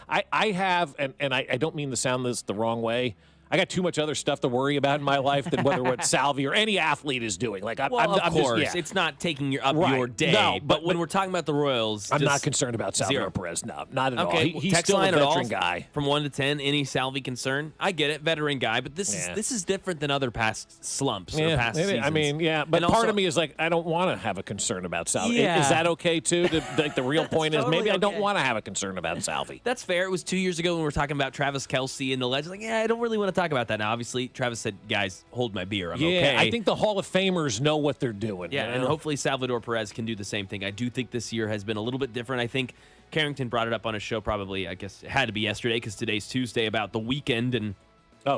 I have, and I don't mean to sound this the wrong way. I got too much other stuff to worry about in my life than whether what Salvi or any athlete is doing. Like, of course, it's not taking your day. No, but when we're talking about the Royals, I'm not concerned about Salvador Perez. No, not at all. He's text still a line veteran guy. From 1 to 10, any Salvi concern? I get it, veteran guy, but this is different than other past slumps or past seasons. I mean, but part of me is like, I don't want to have a concern about Salvi. Yeah. Is that okay too? The real point is maybe I don't want to have a concern about Salvi. That's fair. It was 2 years ago when we were talking about Travis Kelce and the Legends. Like, I don't really want to talk about that now. Obviously, Travis said, guys, hold my beer. I'm okay. I think the Hall of Famers know what they're doing. Yeah, and hopefully Salvador Perez can do the same thing. I do think this year has been a little bit different. I think Carrington brought it up on his show probably, I guess it had to be yesterday because today's Tuesday, about the weekend. And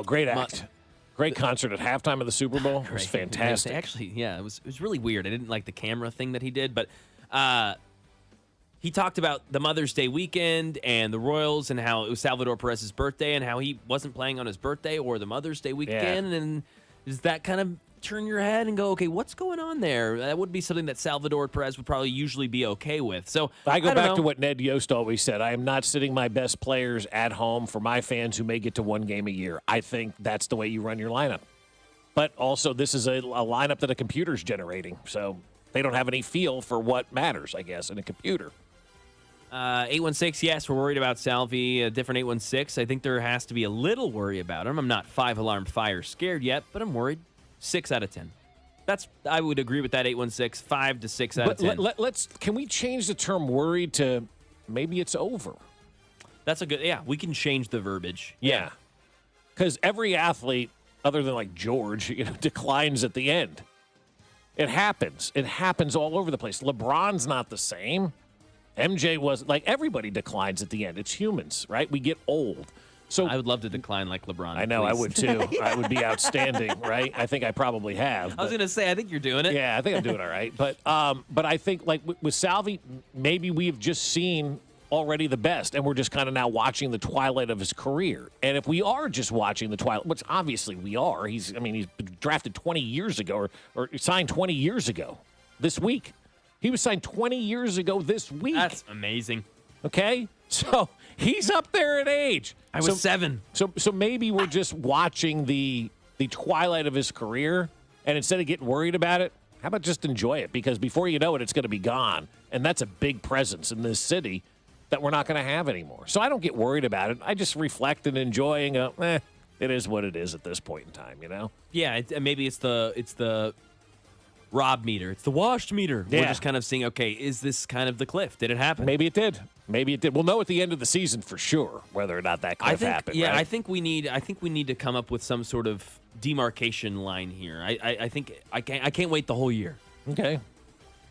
great act. Great concert at halftime of the Super Bowl. It was fantastic. Actually, yeah, it was really weird. I didn't like the camera thing that he did, but he talked about the Mother's Day weekend and the Royals and how it was Salvador Perez's birthday and how he wasn't playing on his birthday or the Mother's Day weekend. And does that kind of turn your head and go, okay, what's going on there? That would be something that Salvador Perez would probably usually be okay with. So I go back to what Ned Yost always said. I am not sitting my best players at home for my fans who may get to 1 game a year. I think that's the way you run your lineup. But also, this is a lineup that a computer's generating. So they don't have any feel for what matters, I guess, in a computer. 816, yes, we're worried about Salvi. A different 816. I think there has to be a little worry about him. I'm not 5-alarm fire scared yet, but I'm worried. 6 out of 10. I would agree with that 816. 5 to 6 out of 10. Can we change the term worried to maybe it's over? That's a good. Yeah, we can change the verbiage. Yeah, because every athlete, other than like George, declines at the end. It happens. It happens all over the place. LeBron's not the same. MJ was like everybody declines at the end. It's humans, right? We get old. So I would love to decline like LeBron. I know, please. I would too. I would be outstanding, right? I think I probably have. I was going to say, I think you're doing it. Yeah, I think I'm doing all right. But I think like with Salvi, maybe we've just seen already the best, and we're just kind of now watching the twilight of his career. And if we are just watching the twilight, which obviously we are, he's drafted 20 years ago or signed 20 years ago this week. He was signed 20 years ago this week. That's amazing. Okay? So he's up there in age. I was 7. So maybe we're just watching the twilight of his career, and instead of getting worried about it, how about just enjoy it? Because before you know it, it's going to be gone. And that's a big presence in this city that we're not going to have anymore. So I don't get worried about it. I just reflect and enjoy and go, it is what it is at this point in time, you know? Yeah, maybe it's the Rob meter. It's the washed meter. Yeah. We're just kind of seeing, okay, is this kind of the cliff? Did it happen? Maybe it did. We'll know at the end of the season for sure whether or not that cliff happened. Yeah, right? I think we need to come up with some sort of demarcation line here. I think I can't wait the whole year. Okay.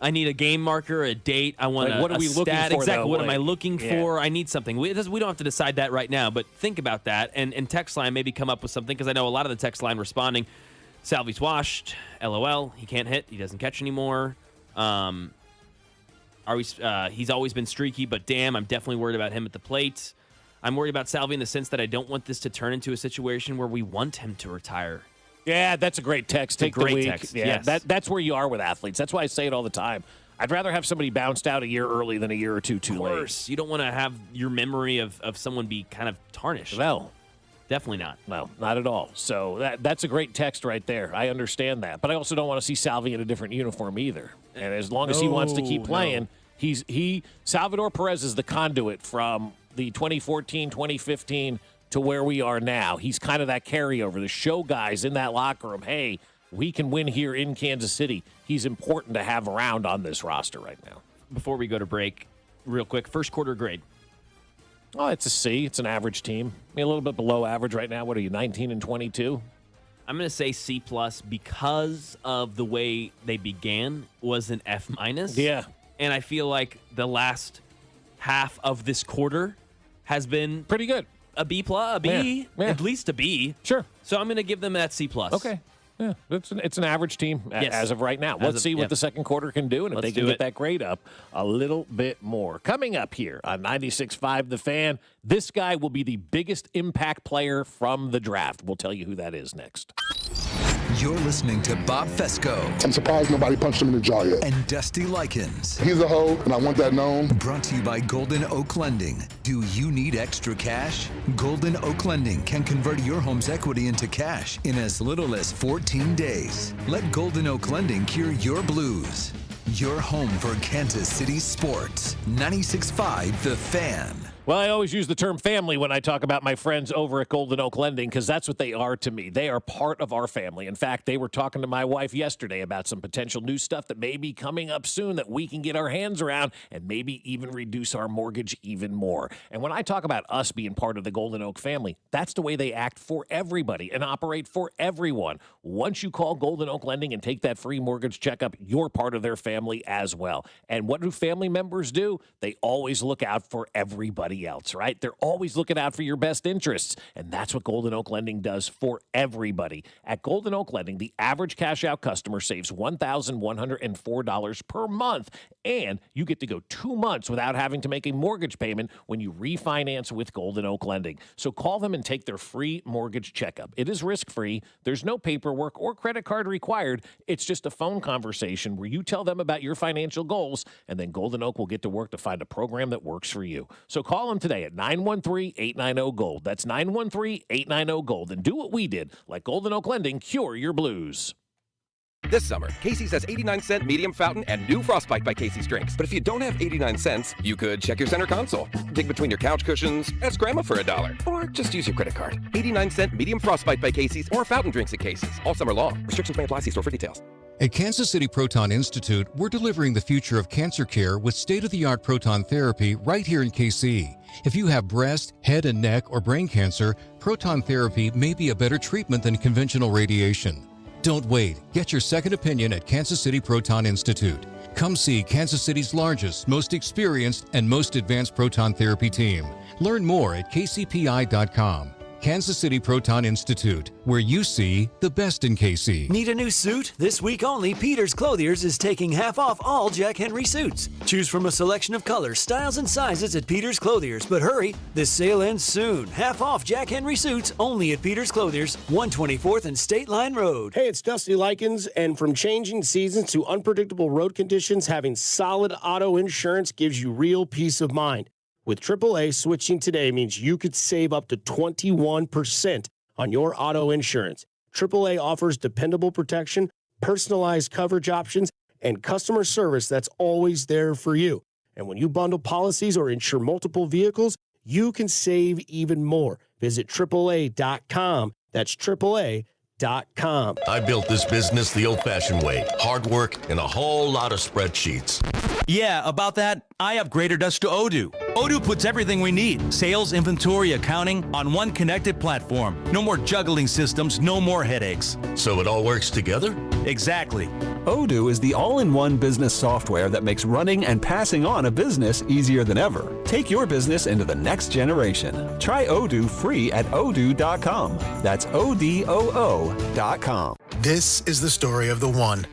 I need a game marker, a date. I want what are we looking stat. for? Exactly. Though? What am I looking for? I need something. We don't have to decide that right now, but think about that. And text line maybe come up with something, because I know a lot of the text line responding, Salvi's washed. LOL. He can't hit. He doesn't catch anymore. He's always been streaky, but damn, I'm definitely worried about him at the plate. I'm worried about Salvi in the sense that I don't want this to turn into a situation where we want him to retire. Yeah, that's a great text. Take the week. Text. Yeah, yes. that's where you are with athletes. That's why I say it all the time. I'd rather have somebody bounced out a year early than a year or two too late. Of course. You don't want to have your memory of someone be kind of tarnished. No. Definitely not. No, not at all. So that's a great text right there. I understand that. But I also don't want to see Salvi in a different uniform either. And as long as he wants to keep playing, Salvador Perez is the conduit from the 2014, 2015 to where we are now. He's kind of that carryover, the show guys in that locker room. Hey, we can win here in Kansas City. He's important to have around on this roster right now. Before we go to break, real quick, first quarter grade. Oh, it's a C. It's an average team. A little bit below average right now. What are you, 19 and 22? I'm going to say C+ because of the way they began was an F-. Yeah. And I feel like the last half of this quarter has been pretty good. A B+, a B, Yeah. at least a B. Sure. So I'm going to give them that C+. Okay. Yeah, it's an average team as of right now. Let's see what the second quarter can do, and if they can get that grade up a little bit more. Coming up here on 96.5 The Fan, this guy will be the biggest impact player from the draft. We'll tell you who that is next. You're listening to Bob Fescoe. I'm surprised nobody punched him in the jaw yet. And Dusty Likens. He's a hoe, and I want that known. Brought to you by Golden Oak Lending. Do you need extra cash? Golden Oak Lending can convert your home's equity into cash in as little as 14 days. Let Golden Oak Lending cure your blues. Your home for Kansas City sports. 96.5 The Fan. Well, I always use the term family when I talk about my friends over at Golden Oak Lending, because that's what they are to me. They are part of our family. In fact, they were talking to my wife yesterday about some potential new stuff that may be coming up soon that we can get our hands around and maybe even reduce our mortgage even more. And when I talk about us being part of the Golden Oak family, that's the way they act for everybody and operate for everyone. Once you call Golden Oak Lending and take that free mortgage checkup, you're part of their family as well. And what do family members do? They always look out for everybody else, right? They're always looking out for your best interests. And that's what Golden Oak Lending does for everybody. At Golden Oak Lending, the average cash out customer saves $1,104 per month. And you get to go 2 months without having to make a mortgage payment when you refinance with Golden Oak Lending. So call them and take their free mortgage checkup. It is risk-free. There's no paperwork or credit card required. It's just a phone conversation where you tell them about your financial goals, and then Golden Oak will get to work to find a program that works for you. So call them today at 913-890-GOLD. That's 913-890-GOLD. And do what we did. Let Golden Oak Lending cure your blues. This summer, Casey's has 89-cent medium fountain and new Frostbite by Casey's drinks. But if you don't have 89 cents, you could check your center console, dig between your couch cushions, ask Grandma for $1, or just use your credit card. 89-cent medium Frostbite by Casey's or fountain drinks at Casey's all summer long. Restrictions may apply. See store for details. At Kansas City Proton Institute, we're delivering the future of cancer care with state-of-the-art proton therapy right here in KC. If you have breast, head and neck, or brain cancer, proton therapy may be a better treatment than conventional radiation. Don't wait. Get your second opinion at Kansas City Proton Institute. Come see Kansas City's largest, most experienced, and most advanced proton therapy team. Learn more at kcpi.com. Kansas City Proton Institute, where you see the best in KC. Need a new suit? This week only, Peter's Clothiers is taking half off all Jack Henry suits. Choose from a selection of colors, styles, and sizes at Peter's Clothiers. But hurry, this sale ends soon. Half off Jack Henry suits only at Peter's Clothiers, 124th and State Line Road. Hey, it's Dusty Likens, and from changing seasons to unpredictable road conditions, having solid auto insurance gives you real peace of mind. With AAA, switching today means you could save up to 21% on your auto insurance. AAA offers dependable protection, personalized coverage options, and customer service that's always there for you. And when you bundle policies or insure multiple vehicles, you can save even more. Visit AAA.com. That's AAA.com. I built this business the old-fashioned way. Hard work and a whole lot of spreadsheets. Yeah, about that, I upgraded us to Odoo. Odoo puts everything we need, sales, inventory, accounting, on one connected platform. No more juggling systems, no more headaches. So it all works together? Exactly. Odoo is the all-in-one business software that makes running and passing on a business easier than ever. Take your business into the next generation. Try Odoo free at odoo.com. That's ODOO.com. This is the story of the one.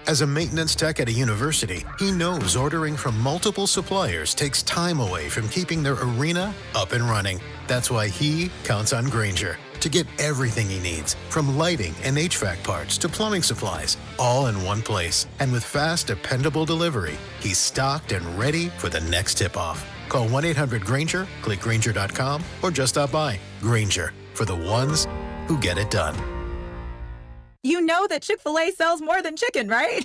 As a maintenance tech at a university, he knows ordering from multiple suppliers takes time away from keeping their arena up and running. That's why he counts on Grainger to get everything he needs, from lighting and HVAC parts to plumbing supplies, all in one place. And with fast, dependable delivery, he's stocked and ready for the next tip-off. Call 1-800-GRAINGER, click Grainger.com, or just stop by. Grainger, for the ones who get it done. You know that Chick-fil-A sells more than chicken, right?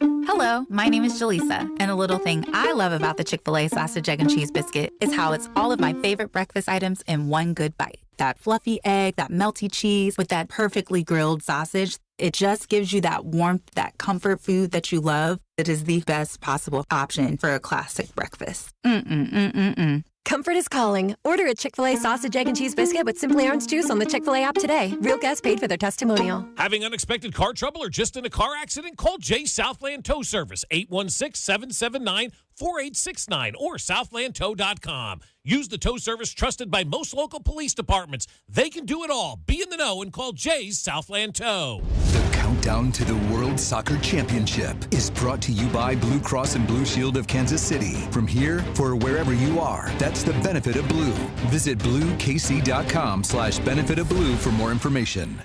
Hello, my name is Jaleesa, and a little thing I love about the Chick-fil-A sausage, egg, and cheese biscuit is how it's all of my favorite breakfast items in one good bite. That fluffy egg, that melty cheese with that perfectly grilled sausage. It just gives you that warmth, that comfort food that you love. It is the best possible option for a classic breakfast. Comfort is calling. Order a Chick-fil-A sausage, egg, and cheese biscuit with Simply Orange juice on the Chick-fil-A app today. Real guests paid for their testimonial. Having unexpected car trouble or just in a car accident? Call Jay Southland Tow Service, 816-779-4869 or southlandtow.com. Use the tow service trusted by most local police departments. They can do it all. Be in the know and call Jay's Southland Tow. The countdown to the World Soccer Championship is brought to you by Blue Cross and Blue Shield of Kansas City. From here, for wherever you are, that's the benefit of blue. Visit bluekc.com/benefit of blue for more information.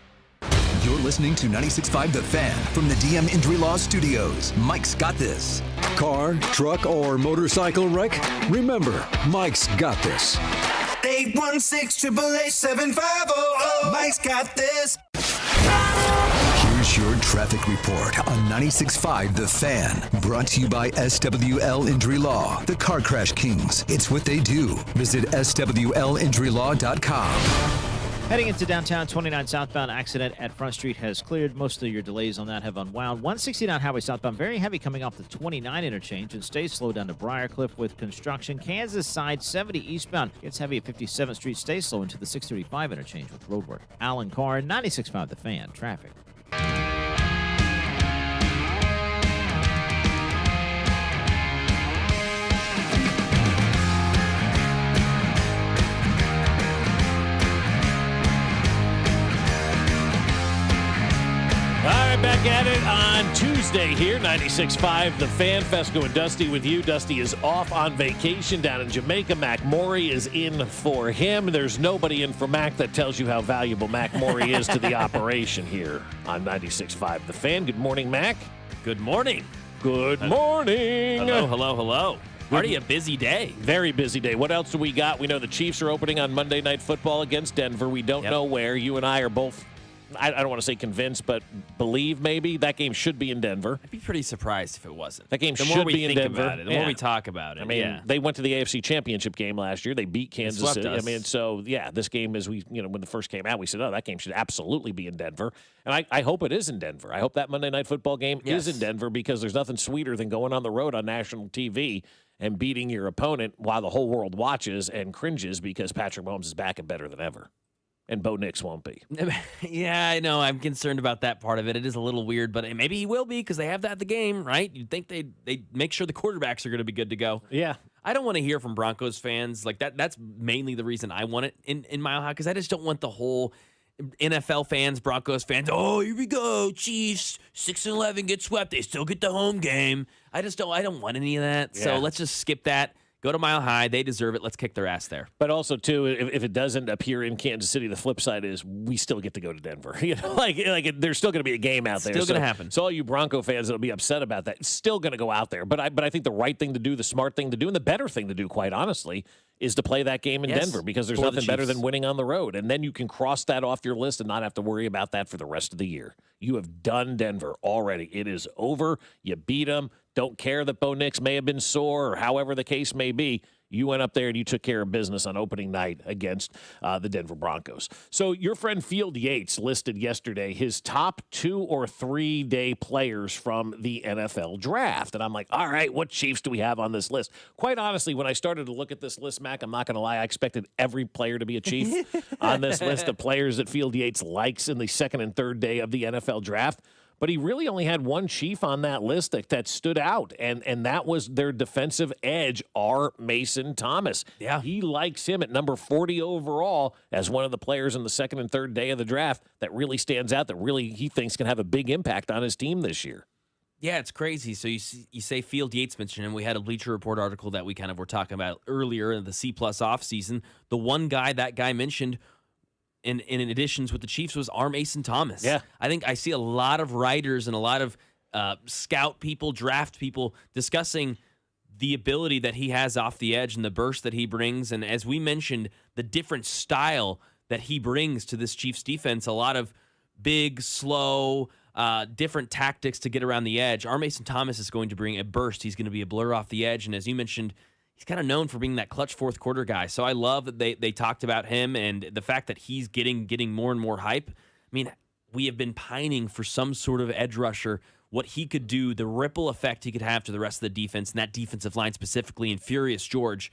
You're listening to 96.5 The Fan from the DM Injury Law Studios. Mike's got this. Car, truck, or motorcycle wreck? Remember, Mike's got this. 816-888-7500. Mike's got this. Here's your traffic report on 96.5 The Fan. Brought to you by SWL Injury Law, the Car Crash Kings. It's what they do. Visit SWLinjurylaw.com. Heading into downtown, 29 southbound accident at Front Street has cleared. Most of your delays on that have unwound. 169 highway southbound, very heavy coming off the 29 interchange and stays slow down to Briarcliff with construction. Kansas side 70 eastbound gets heavy at 57th Street, stays slow into the 635 interchange with roadwork. Alan Carr, 96.5 The Fan, traffic. Back at it on Tuesday here, 96.5 The Fan. Fescoe and Dusty with you. Dusty is off on vacation down in Jamaica. Mac Morey is in for him. There's nobody in for Mac that tells you how valuable Mac Morey is to the operation here on 96.5 The Fan. Good morning, Mac. Good morning. Good morning. Hello. Already a busy day. Very busy day. What else do we got? We know the Chiefs are opening on Monday Night Football against Denver. We don't know where. You and I are both, I don't want to say convinced, but believe maybe that game should be in Denver. I'd be pretty surprised if it wasn't. That game the should be in Denver. About it, the more we talk about it. I mean, they went to the AFC Championship game last year. They beat Kansas City. I mean, so yeah, this game is when it first came out, we said, oh, that game should absolutely be in Denver. And I hope it is in Denver. I hope that Monday Night Football game is in Denver because there's nothing sweeter than going on the road on national TV and beating your opponent while the whole world watches and cringes because Patrick Mahomes is back and better than ever. and Bo Nix won't be. Yeah, I know. I'm concerned about that part of it. It is a little weird, but maybe he will be because they have that at the game, right? You'd think they make sure the quarterbacks are going to be good to go. Yeah. I don't want to hear from Broncos fans like that. That's mainly the reason I want it in Mile High, because I just don't want the whole NFL fans, Broncos fans, oh, here we go, Chiefs, 6-11 get swept. They still get the home game. I don't want any of that. Yeah. So let's just skip that. Go to Mile High. They deserve it. Let's kick their ass there. But also, too, if it doesn't appear in Kansas City, the flip side is we still get to go to Denver. You know, like there's still going to be a game out there. Still going to happen. So all you Bronco fans that'll be upset about that, it's still going to go out there. But I think the right thing to do, the smart thing to do, and the better thing to do, quite honestly, is to play that game in Denver, because there's nothing better than winning on the road. And then you can cross that off your list and not have to worry about that for the rest of the year. You have done Denver already. It is over. You beat them. Don't care that Bo Nix may have been sore or however the case may be. You went up there and you took care of business on opening night against the Denver Broncos. So your friend Field Yates listed yesterday his top 2 or 3 day players from the NFL draft. And I'm like, all right, what Chiefs do we have on this list? Quite honestly, when I started to look at this list, Mac, I'm not going to lie, I expected every player to be a Chief on this list of players that Field Yates likes in the 2nd and 3rd day of the NFL draft. But he really only had one Chief on that list that stood out, and that was their defensive edge, Mason Thomas. Yeah. He likes him at number 40 overall as one of the players in the 2nd and 3rd day of the draft that really stands out, that really he thinks can have a big impact on his team this year. Yeah, it's crazy. So you say Field Yates mentioned him. We had a Bleacher Report article that we kind of were talking about earlier in the C+ offseason. The one guy that guy mentioned in additions with the Chiefs was Mason Thomas. Yeah. I think I see a lot of writers and a lot of scout people, draft people discussing the ability that he has off the edge and the burst that he brings. And as we mentioned, the different style that he brings to this Chiefs defense, a lot of big, slow, different tactics to get around the edge. Mason Thomas is going to bring a burst. He's going to be a blur off the edge. And as you mentioned, he's kind of known for being that clutch fourth quarter guy. So I love that they talked about him and the fact that he's getting more and more hype. I mean, we have been pining for some sort of edge rusher, what he could do, the ripple effect he could have to the rest of the defense, and that defensive line specifically, and Furious George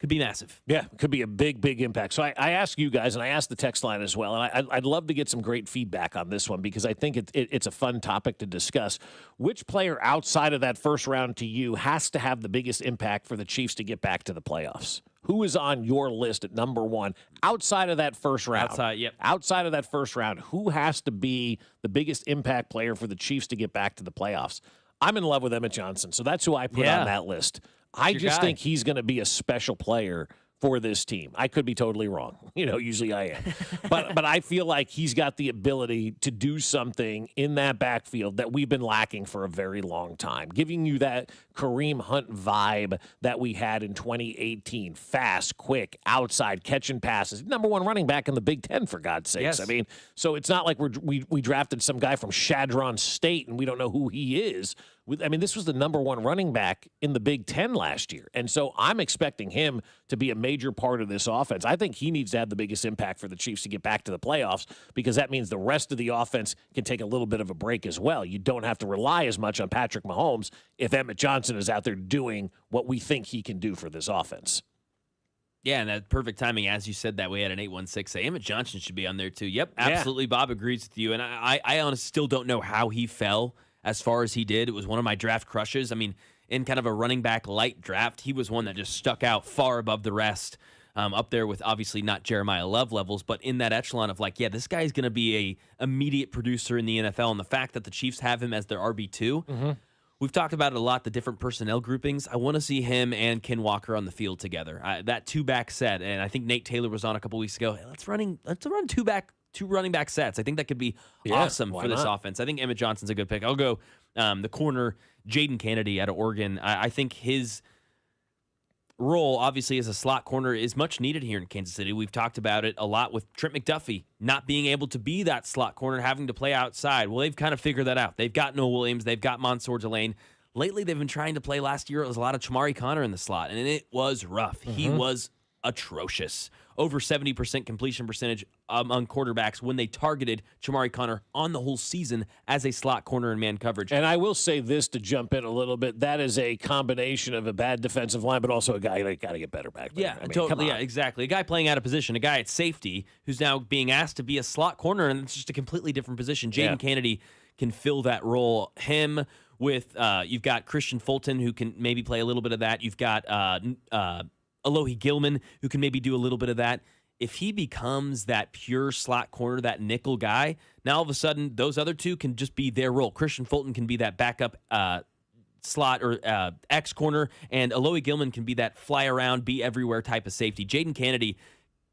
could be massive. Yeah, could be a big, big impact. So I ask you guys, and I ask the text line as well, and I'd love to get some great feedback on this one because I think it's a fun topic to discuss. Which player outside of that first round to you has to have the biggest impact for the Chiefs to get back to the playoffs? Who is on your list at number 1 outside of that first round? Outside of that first round, who has to be the biggest impact player for the Chiefs to get back to the playoffs? I'm in love with Emmett Johnson, so that's who I put on that list. I just think he's going to be a special player for this team. I could be totally wrong. You know, usually I am. But I feel like he's got the ability to do something in that backfield that we've been lacking for a very long time, giving you that Kareem Hunt vibe that we had in 2018. Fast, quick, outside, catching passes. Number 1 running back in the Big Ten, for God's sakes. Yes. I mean, so it's not like we drafted some guy from Shadron State and we don't know who he is. I mean, this was the number 1 running back in the Big Ten last year. And so I'm expecting him to be a major part of this offense. I think he needs to have the biggest impact for the Chiefs to get back to the playoffs because that means the rest of the offense can take a little bit of a break as well. You don't have to rely as much on Patrick Mahomes if Emmett Johnson is out there doing what we think he can do for this offense. Yeah, and that perfect timing, as you said that, we had an 816. Emmett Johnson should be on there too. Yep, absolutely. Yeah. Bob agrees with you. And I honestly still don't know how he fell as far as he did. It was one of my draft crushes. I mean, in kind of a running back light draft, he was one that just stuck out far above the rest, up there with obviously not Jeremiah Love levels, but in that echelon of like, yeah, this guy's going to be a immediate producer in the NFL. And the fact that the Chiefs have him as their RB2, we've talked about it a lot, the different personnel groupings. I want to see him and Ken Walker on the field together. That 2-back set, and I think Nate Taylor was on a couple weeks ago. Hey, let's run 2 running back sets. I think that could be awesome for this offense. I think Emmett Johnson's a good pick. I'll go the corner, Jaden Kennedy out of Oregon. I think his role, obviously, as a slot corner is much needed here in Kansas City. We've talked about it a lot with Trent McDuffie not being able to be that slot corner, having to play outside. Well, they've kind of figured that out. They've got Noah Williams. They've got Mansour Delane. Lately, they've been trying to play. Last year, it was a lot of Chamari Connor in the slot, and it was rough. He was atrocious. Over 70% completion percentage among quarterbacks when they targeted Chamari Connor on the whole season as a slot corner in man coverage. And I will say this to jump in a little bit. That is a combination of a bad defensive line, but also a guy that got to get better back there. Yeah, I mean, totally. Yeah, exactly. A guy playing out of position, a guy at safety who's now being asked to be a slot corner, and it's just a completely different position. Jaden Kennedy can fill that role. Him with, you've got Christian Fulton, who can maybe play a little bit of that. You've got Alohi Gilman, who can maybe do a little bit of that. If he becomes that pure slot corner, that nickel guy, now all of a sudden those other two can just be their role. Christian Fulton can be that backup slot or X corner, and Alohi Gilman can be that fly around, be everywhere type of safety. Jaden Kennedy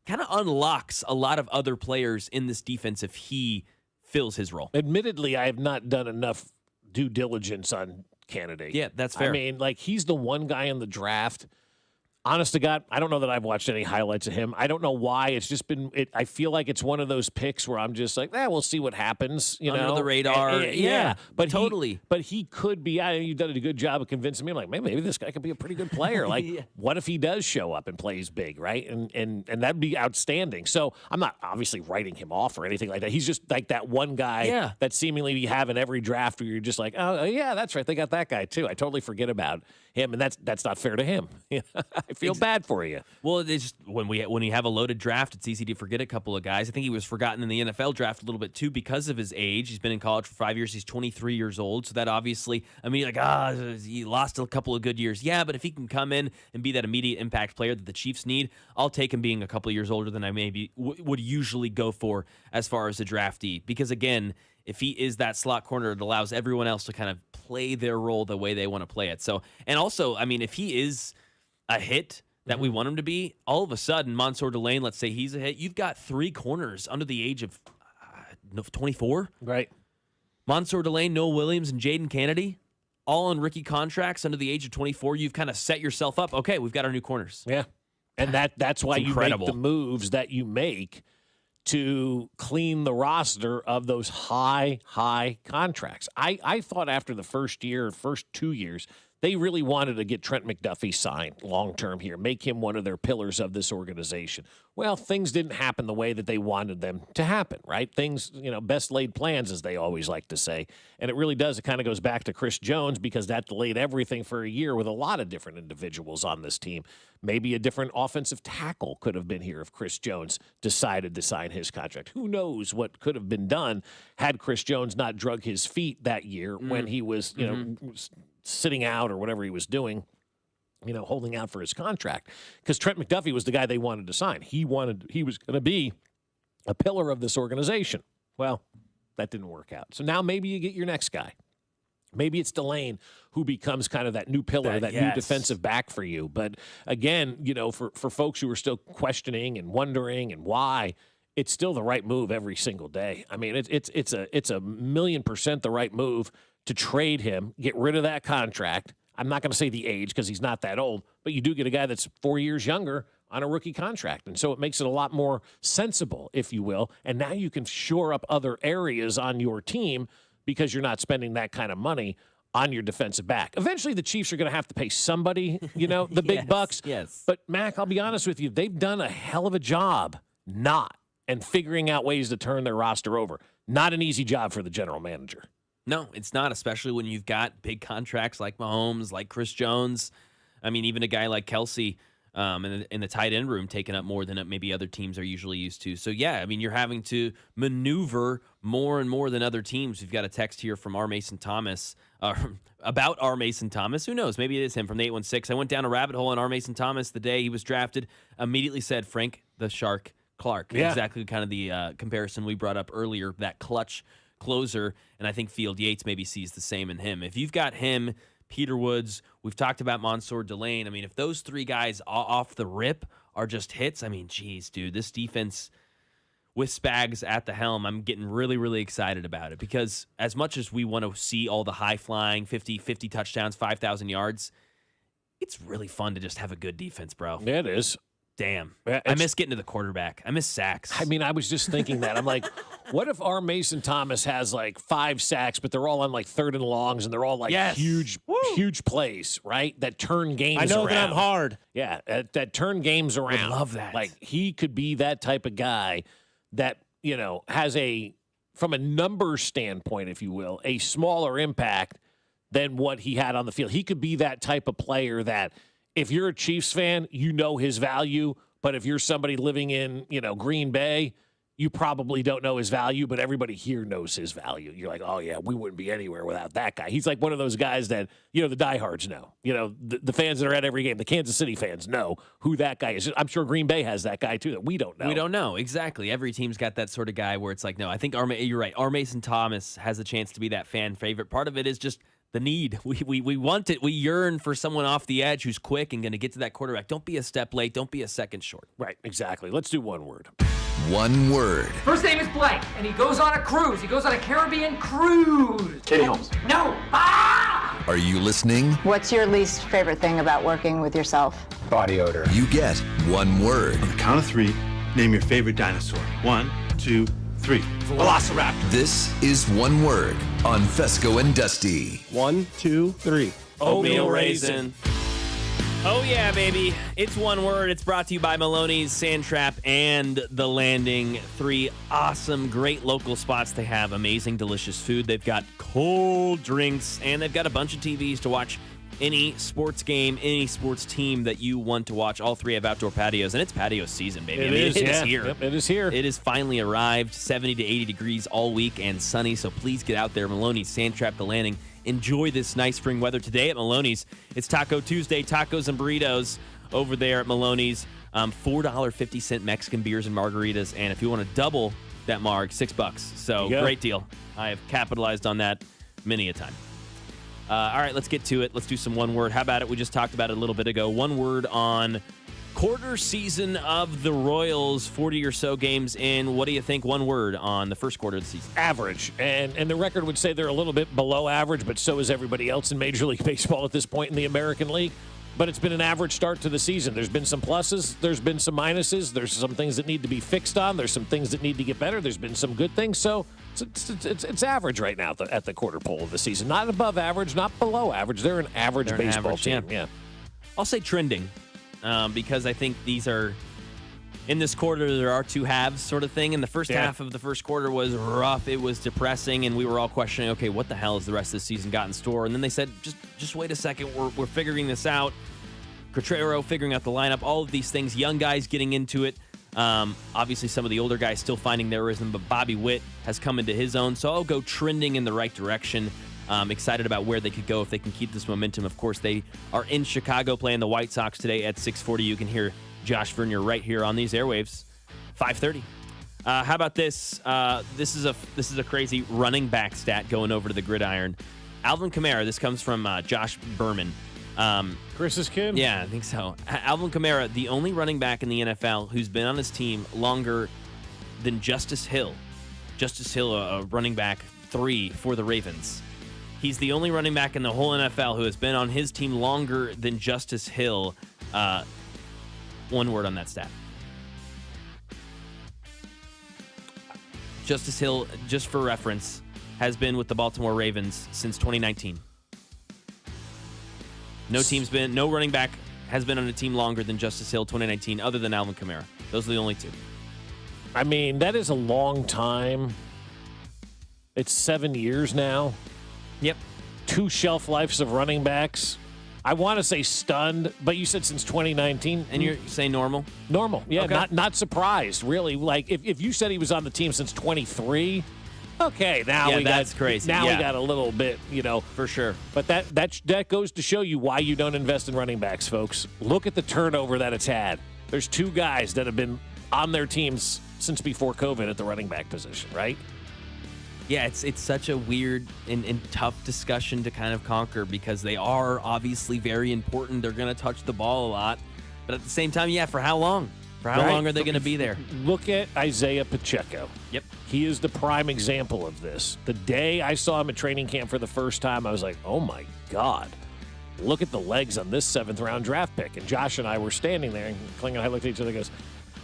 kind of unlocks a lot of other players in this defense if he fills his role. Admittedly, I have not done enough due diligence on Kennedy. Yeah, that's fair. I mean, like, he's the one guy in the draft. Honest to God, I don't know that I've watched any highlights of him. I don't know why. It's just been I feel like it's one of those picks where I'm just like, we'll see what happens. Under the radar. Yeah, but totally. But he could be. You've done a good job of convincing me. I'm like, maybe this guy could be a pretty good player. Like, what if he does show up and plays big, right? And that'd be outstanding. So I'm not obviously writing him off or anything like that. He's just like that one guy that seemingly you have in every draft where you're just like, oh, yeah, that's right. They got that guy too. I totally forget about him, and that's not fair to him. I feel bad for you. Well, it's just when you have a loaded draft, it's easy to forget a couple of guys. I think he was forgotten in the NFL draft a little bit too because of his age. He's been in college for 5 years. He's 23 years old. So that obviously, I mean, he lost a couple of good years. Yeah, but if he can come in and be that immediate impact player that the Chiefs need, I'll take him being a couple of years older than I maybe would usually go for as far as a draftee. Because again, if he is that slot corner, it allows everyone else to kind of play their role the way they want to play it. So, and also, I mean, if he is a hit that we want him to be, all of a sudden, Mansour Delane, let's say he's a hit, you've got three corners under the age of 24. Right. Mansour Delane, Noah Williams, and Jaden Kennedy, all on rookie contracts under the age of 24. You've kind of set yourself up. Okay, we've got our new corners. Yeah. And that's why you make the moves that you make to clean the roster of those high contracts. I thought after the first 2 years, they really wanted to get Trent McDuffie signed long-term here, make him one of their pillars of this organization. Well, things didn't happen the way that they wanted them to happen, right? Things, best laid plans, as they always like to say. And it really does. It kind of goes back to Chris Jones because that delayed everything for a year with a lot of different individuals on this team. Maybe a different offensive tackle could have been here if Chris Jones decided to sign his contract. Who knows what could have been done had Chris Jones not drug his feet that year when he was, sitting out or whatever he was doing, holding out for his contract. Because Trent McDuffie was the guy they wanted to sign. He was going to be a pillar of this organization. Well, that didn't work out. So now maybe you get your next guy. Maybe it's Delane who becomes kind of that new pillar, that new defensive back for you. But again, for folks who are still questioning and wondering and why, it's still the right move every single day. I mean, it's a 1,000,000% the right move to trade him, get rid of that contract. I'm not going to say the age because he's not that old, but you do get a guy that's 4 years younger on a rookie contract. And so it makes it a lot more sensible, if you will. And now you can shore up other areas on your team because you're not spending that kind of money on your defensive back. Eventually, the Chiefs are going to have to pay somebody, the big bucks. Yes. But, Mac, I'll be honest with you, they've done a hell of a job and figuring out ways to turn their roster over. Not an easy job for the general manager. No, it's not, especially when you've got big contracts like Mahomes, like Chris Jones. I mean, even a guy like Kelsey in the tight end room taking up more than maybe other teams are usually used to. So, yeah, I mean, you're having to maneuver more and more than other teams. We've got a text here from R. Mason Thomas about R. Mason Thomas. Who knows? Maybe it is him from the 816. I went down a rabbit hole on R. Mason Thomas the day he was drafted. Immediately said Frank the Shark Clark. Yeah. Exactly kind of the comparison we brought up earlier, that clutch closer, and I think Field Yates maybe sees the same in him. If you've got him, Peter Woods, we've talked about Mansour Delane. I mean, if those three guys off the rip are just hits, I mean, geez, dude, this defense with Spags at the helm, I'm getting really, really excited about it because as much as we want to see all the high-flying 50 touchdowns, 5,000 yards, it's really fun to just have a good defense, bro. Yeah, it is. damn. Yeah, I miss getting to the quarterback. I miss sacks. I mean, I was just thinking that. I'm like, what if our Mason Thomas has like 5 sacks, but they're all on like 3rd and longs, and they're all like huge plays, right? That turn games around. I know that I'm hard. Yeah, that turn games around. I love that. Like, he could be that type of guy that, has from a numbers standpoint, if you will, a smaller impact than what he had on the field. He could be that type of player that, if you're a Chiefs fan, you know his value. But if you're somebody living in, Green Bay, you probably don't know his value, but everybody here knows his value. You're like, oh, yeah, we wouldn't be anywhere without that guy. He's like one of those guys that, the diehards know. The fans that are at every game, the Kansas City fans know who that guy is. I'm sure Green Bay has that guy, too, that we don't know. We don't know. Exactly. Every team's got that sort of guy where it's like, no, I think you're right. Our Mason Thomas has a chance to be that fan favorite. Part of it is just the need. We want it. We yearn for someone off the edge who's quick and going to get to that quarterback. Don't be a step late. Don't be a second short. Right, exactly. Let's do one word. One word. First name is Blake, and he goes on a cruise. He goes on a Caribbean cruise. Katie Holmes. No. Ah! Are you listening? What's your least favorite thing about working with yourself? Body odor. You get one word. On the count of 3, name your favorite dinosaur. 1, 2, 3. Velociraptor. This is one word on Fescoe and Dusty. 1, 2, 3. Oatmeal raisin. Oh, yeah, baby. It's one word. It's brought to you by Maloney's, Sand Trap, and The Landing. 3 awesome, great local spots. They have amazing, delicious food. They've got cold drinks, and they've got a bunch of TVs to watch any sports game, any sports team that you want to watch. All 3 have outdoor patios, and it's patio season, baby. It is here. Yep, it is here. It has finally arrived. 70 to 80 degrees all week and sunny, so please get out there. Maloney's, Sand Trap, The Landing. Enjoy this nice spring weather today at Maloney's. It's Taco Tuesday, tacos and burritos over there at Maloney's. $4.50 Mexican beers and margaritas, and if you want to double that marg, $6. So great deal. I have capitalized on that many a time. All right, let's get to it. Let's do some one word. How about it? We just talked about it a little bit ago. One word on quarter season of the Royals, 40 or so games in. What do you think? One word on the first quarter of the season. Average. And the record would say they're a little bit below average, but so is everybody else in Major League Baseball at this point in the American League. But it's been an average start to the season. There's been some pluses. There's been some minuses. There's some things that need to be fixed on. There's some things that need to get better. There's been some good things. So it's average right now at the quarter pole of the season. Not above average, not below average. They're an average baseball team. Yeah. I'll say trending because I think these are, in this quarter, there are 2 halves sort of thing. And the first half of the first quarter was rough. It was depressing, and we were all questioning, okay, what the hell has the rest of the season got in store? And then they said, just wait a second. We're figuring this out. Cotrero figuring out the lineup, all of these things, young guys getting into it. Obviously, some of the older guys still finding their rhythm, but Bobby Witt has come into his own. So I'll go trending in the right direction. Excited about where they could go if they can keep this momentum. Of course, they are in Chicago playing the White Sox today at 6:40. You can hear Josh Vernier right here on these airwaves, 5:30. How about this? This is a crazy running back stat going over to the gridiron. Alvin Kamara. This comes from Josh Berman. Chris's kid? Yeah, I think so. Alvin Kamara, the only running back in the NFL who's been on his team longer than Justice Hill. Justice Hill, a running back 3 for the Ravens. He's the only running back in the whole NFL who has been on his team longer than Justice Hill. One word on that stat. Justice Hill, just for reference, has been with the Baltimore Ravens since 2019. No running back has been on a team longer than Justice Hill 2019 other than Alvin Kamara. Those are the only 2. I mean, that is a long time. It's 7 years now. Yep. 2 shelf lives of running backs. I want to say stunned, but you said since 2019. And you're saying normal? Normal, yeah. Okay. Not surprised, really. Like, if you said he was on the team since 23, okay, now that's crazy. Now we got a little bit, For sure. But that goes to show you why you don't invest in running backs, folks. Look at the turnover that it's had. There's 2 guys that have been on their teams since before COVID at the running back position, right? Yeah, it's such a weird and tough discussion to kind of conquer because they are obviously very important. They're going to touch the ball a lot. But at the same time, for how long? For how long are they going to be there? Look at Isaiah Pacheco. Yep. He is the prime example of this. The day I saw him at training camp for the first time, I was like, oh, my God. look at the legs on this 7th-round draft pick. And Josh and I were standing there, and Kling and I looked at each other and goes,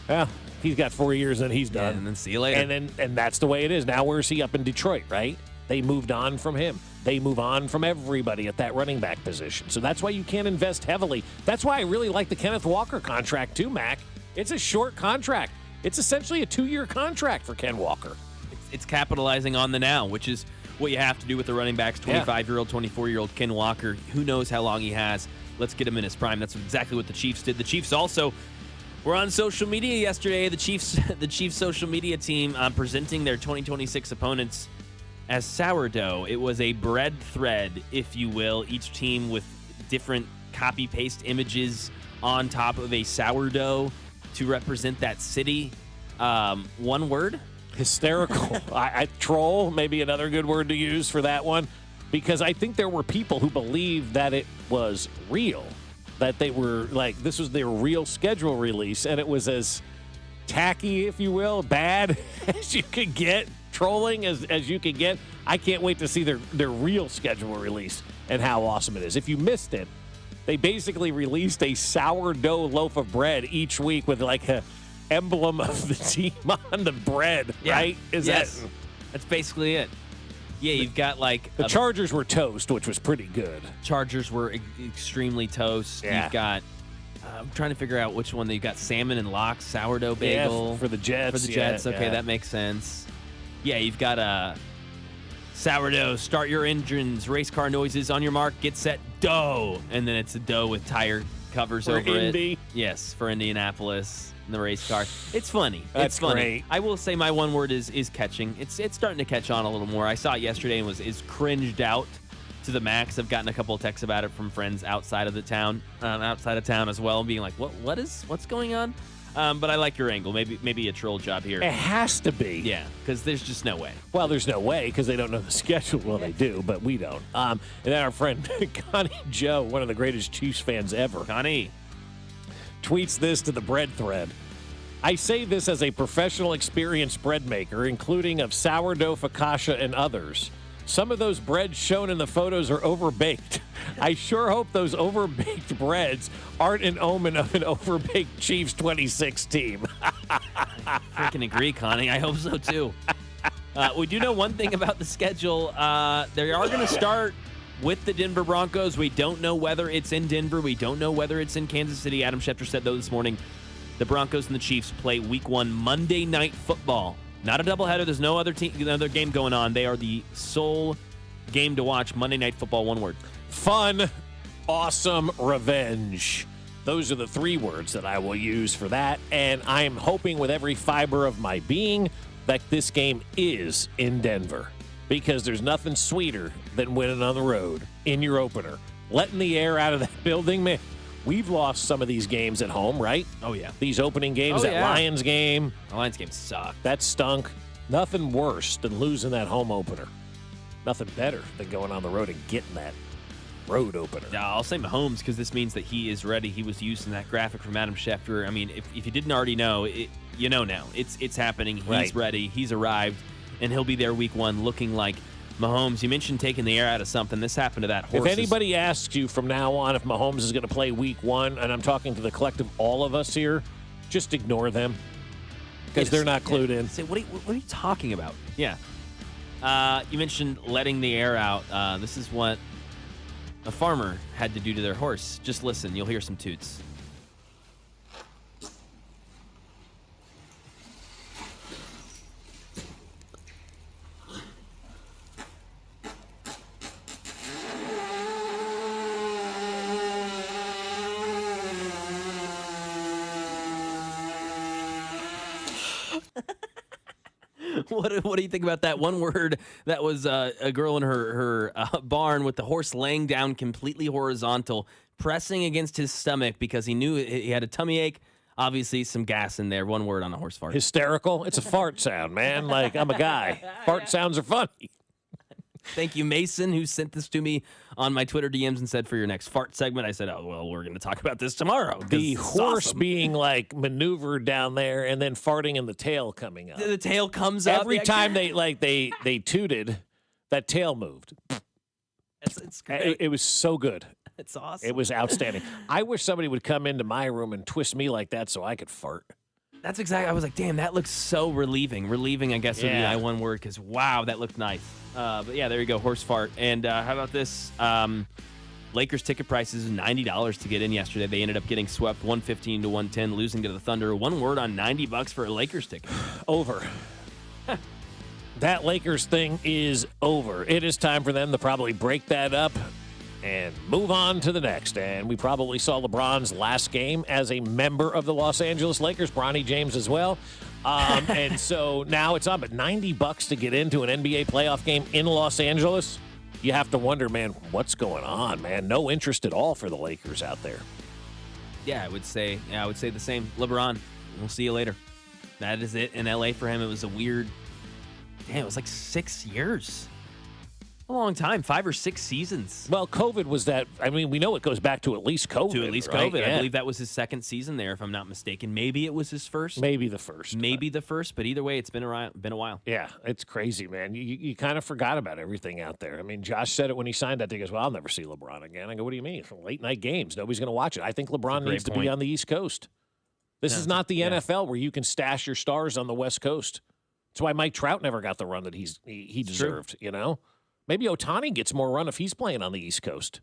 well, he's got 4 years and he's done. Yeah, and then see you later. And that's the way it is. Now where's he? Up in Detroit, right? They moved on from him. They move on from everybody at that running back position. So that's why you can't invest heavily. That's why I really like the Kenneth Walker contract too, Mac. It's a short contract. It's essentially a 2-year contract for Ken Walker. It's capitalizing on the now, which is what you have to do with the running backs, 25-year-old, 24-year-old Ken Walker. Who knows how long he has. Let's get him in his prime. That's exactly what the Chiefs did. The Chiefs also were on social media yesterday. The Chiefs social media team presenting their 2026 opponents as sourdough. It was a bread thread, if you will, each team with different copy-paste images on top of a sourdough to represent that city. One word? Hysterical. I troll, maybe another good word to use for that one, because I think there were people who believed that it was real, that they were like, this was their real schedule release, and it was as tacky, if you will, bad as you could get, trolling as you could get. I can't wait to see their real schedule release and how awesome it is. If you missed it, they basically released a sourdough loaf of bread each week with like a emblem of the team on the bread, right? That's basically it. Yeah, you've got like the Chargers were toast, which was pretty good. Chargers were extremely toast. Yeah. You've got I'm trying to figure out which one. You've got salmon and lox, sourdough bagel for the Jets. For the Jets, okay, that makes sense. Yeah, you've got a sourdough. Start your engines. Race car noises. On your mark, get set, dough, and then it's a dough with tire covers for over Indy. it. Yes, for Indianapolis. In the race car. It's funny. That's it's funny. Great. I will say my one word is catching. It's starting to catch on a little more. I saw it yesterday and is cringed out to the max. I've gotten a couple of texts about it from friends outside of town as well, being like, what's going on? But I like your angle. Maybe a troll job here. It has to be. Yeah, because there's just no way. Well, there's no way because they don't know the schedule. Well, they do, but we don't. And then our friend Connie Joe, one of the greatest Chiefs fans ever. Connie tweets this to the bread thread. I say this as a professional experienced bread maker, including of sourdough, focaccia, and others. Some of those breads shown in the photos are overbaked. I sure hope those overbaked breads aren't an omen of an overbaked Chiefs 26 team. I freaking agree, Connie. I hope so, too. We do know one thing about the schedule. They are going to start with the Denver Broncos. We don't know whether it's in Denver. We don't know whether it's in Kansas City. Adam Schefter said, though, this morning, the Broncos and the Chiefs play Week 1 Monday Night Football. Not a doubleheader. There's no other game going on. They are the sole game to watch. Monday Night Football, one word. Fun, awesome, revenge. Those are the 3 words that I will use for that. And I am hoping with every fiber of my being that this game is in Denver. Because there's nothing sweeter than winning on the road in your opener. Letting the air out of that building, man. We've lost some of these games at home, right? Oh, yeah. These opening games, Lions game. The Lions game sucked. That stunk. Nothing worse than losing that home opener. Nothing better than going on the road and getting that road opener. Yeah, I'll say Mahomes because this means that he is ready. He was using that graphic from Adam Schefter. I mean, if you didn't already know, you know now. It's happening. He's ready. He's arrived. And he'll be there Week 1 looking like Mahomes. You mentioned taking the air out of something. This happened to that horse. If anybody asks you from now on if Mahomes is going to play Week 1, and I'm talking to the collective all of us here, just ignore them because they're not clued in. Say, what are you talking about? Yeah. You mentioned letting the air out. This is what a farmer had to do to their horse. Just listen. You'll hear some toots. What do you think about that one word? That was a girl in her barn with the horse laying down completely horizontal, pressing against his stomach because he knew he had a tummy ache. Obviously, some gas in there. One word on a horse fart. Hysterical. It's a fart sound, man. Like, I'm a guy. Fart sounds are funny. Thank you, Mason, who sent this to me on my Twitter DMs and said, for your next fart segment, I said, oh, well, we're going to talk about this tomorrow. The horse being, like, maneuvered down there and then farting and the tail coming up. The tail comes up. Every time they tooted, that tail moved. It's great. It was so good. It's awesome. It was outstanding. I wish somebody would come into my room and twist me like that so I could fart. That's exactly. I was like, damn, that looks so relieving. Relieving, I guess, would be my one word, because wow, that looked nice. But yeah, there you go, horse fart. And how about this? Lakers ticket prices $90 to get in yesterday. They ended up getting swept 115 to 110, losing to the Thunder. One word on $90 for a Lakers ticket. Over. That Lakers thing is over. It is time for them to probably break that up and move on to the next. And we probably saw LeBron's last game as a member of the Los Angeles Lakers, Bronny James as well. And so now it's up at $90 to get into an NBA playoff game in Los Angeles. You have to wonder, man, what's going on, man? No interest at all for the Lakers out there. Yeah, I would say the same. LeBron, we'll see you later. That is it in LA for him. It was a weird, it was like 6 years. A long time, 5 or 6 seasons. Well, COVID was that. I mean, we know it goes back to at least COVID. Right? Yeah. I believe that was his second season there, if I'm not mistaken. Maybe it was his first. Maybe the first. But either way, it's been a while. Yeah, it's crazy, man. You kind of forgot about everything out there. I mean, Josh said it when he signed that. He goes, well, I'll never see LeBron again. I go, what do you mean? Late night games. Nobody's going to watch it. I think LeBron needs to be on the East Coast. This is not the NFL where you can stash your stars on the West Coast. That's why Mike Trout never got the run that he deserved, you know? Maybe Ohtani gets more run if he's playing on the East Coast.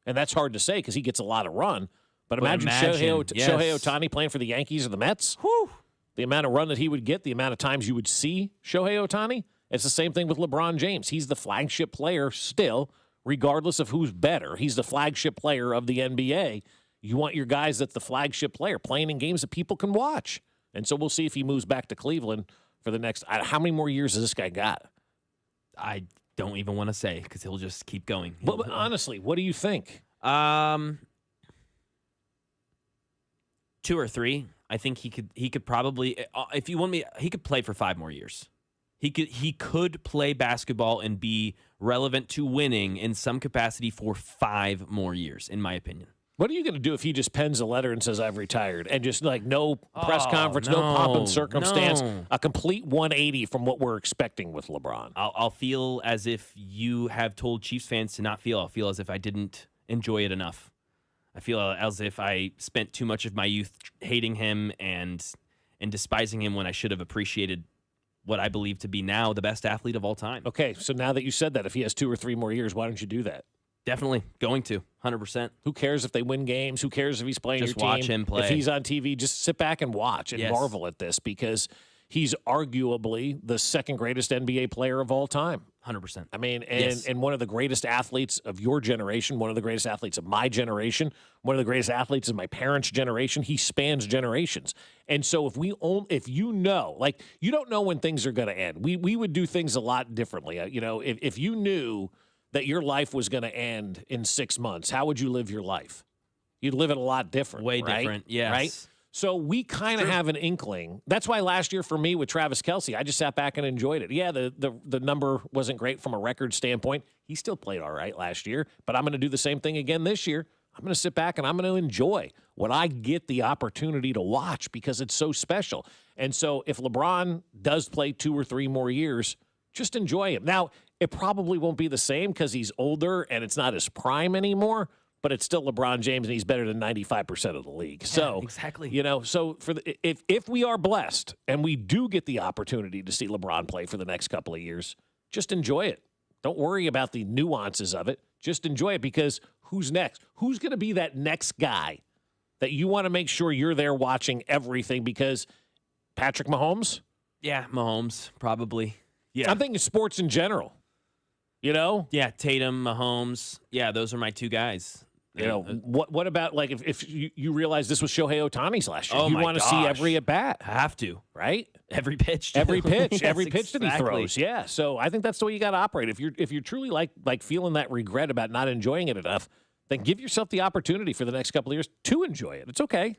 And that's hard to say because he gets a lot of run. But imagine Shohei Ohtani playing for the Yankees or the Mets. Whew. The amount of run that he would get, the amount of times you would see Shohei Ohtani. It's the same thing with LeBron James. He's the flagship player still, regardless of who's better. He's the flagship player of the NBA. You want your guys that's the flagship player playing in games that people can watch. And so we'll see if he moves back to Cleveland for the next – how many more years has this guy got? I don't even want to say because he'll just keep going. But honestly, what do you think? 2 or 3. I think he could probably, if you want me, he could play for 5 more years. He could play basketball and be relevant to winning in some capacity for 5 more years, in my opinion. What are you going to do if he just pens a letter and says, I've retired, and just like no press conference, no pomp and circumstance, a complete 180 from what we're expecting with LeBron? I'll feel as if you have told Chiefs fans to not feel. I'll feel as if I didn't enjoy it enough. I feel as if I spent too much of my youth hating him and despising him when I should have appreciated what I believe to be now the best athlete of all time. Okay, so now that you said that, if he has 2 or 3 more years, why don't you do that? Definitely going to 100%. Who cares if they win games? Who cares if he's playing just your team? Watch him play. If he's on TV, just sit back and watch and marvel at this because he's arguably the second greatest NBA player of all time. 100%. I mean, and one of the greatest athletes of your generation, one of the greatest athletes of my generation, one of the greatest athletes of my parents' generation. He spans generations. And so if you know, like you don't know when things are going to end. We would do things a lot differently. If you knew that your life was going to end in 6 months, how would you live your life? You'd live it a lot different. Way right? different, yes. Right? So we kind of have an inkling. That's why last year for me with Travis Kelce, I just sat back and enjoyed it. Yeah, the number wasn't great from a record standpoint. He still played all right last year, but I'm going to do the same thing again this year. I'm going to sit back and I'm going to enjoy what I get the opportunity to watch because it's so special. And so if LeBron does play 2 or 3 more years, just enjoy him. Now, it probably won't be the same because he's older and it's not his prime anymore, but it's still LeBron James and he's better than 95% of the league. So exactly. So for if we are blessed and we do get the opportunity to see LeBron play for the next couple of years, just enjoy it. Don't worry about the nuances of it. Just enjoy it because who's next? Who's going to be that next guy that you want to make sure you're there watching everything because Patrick Mahomes? Yeah, Mahomes, probably. Yeah. I'm thinking sports in general. You know? Yeah, Tatum, Mahomes. Yeah, those are my 2 guys. You know, what about, like, if you realize this was Shohei Ohtani's last year? Oh, you want to see every at-bat. Have to. Right? Every pitch. Every pitch. Yes, every pitch that he exactly. throws. Yeah, so I think that's the way you got to operate. If you're truly, like feeling that regret about not enjoying it enough, then give yourself the opportunity for the next couple of years to enjoy it. It's okay.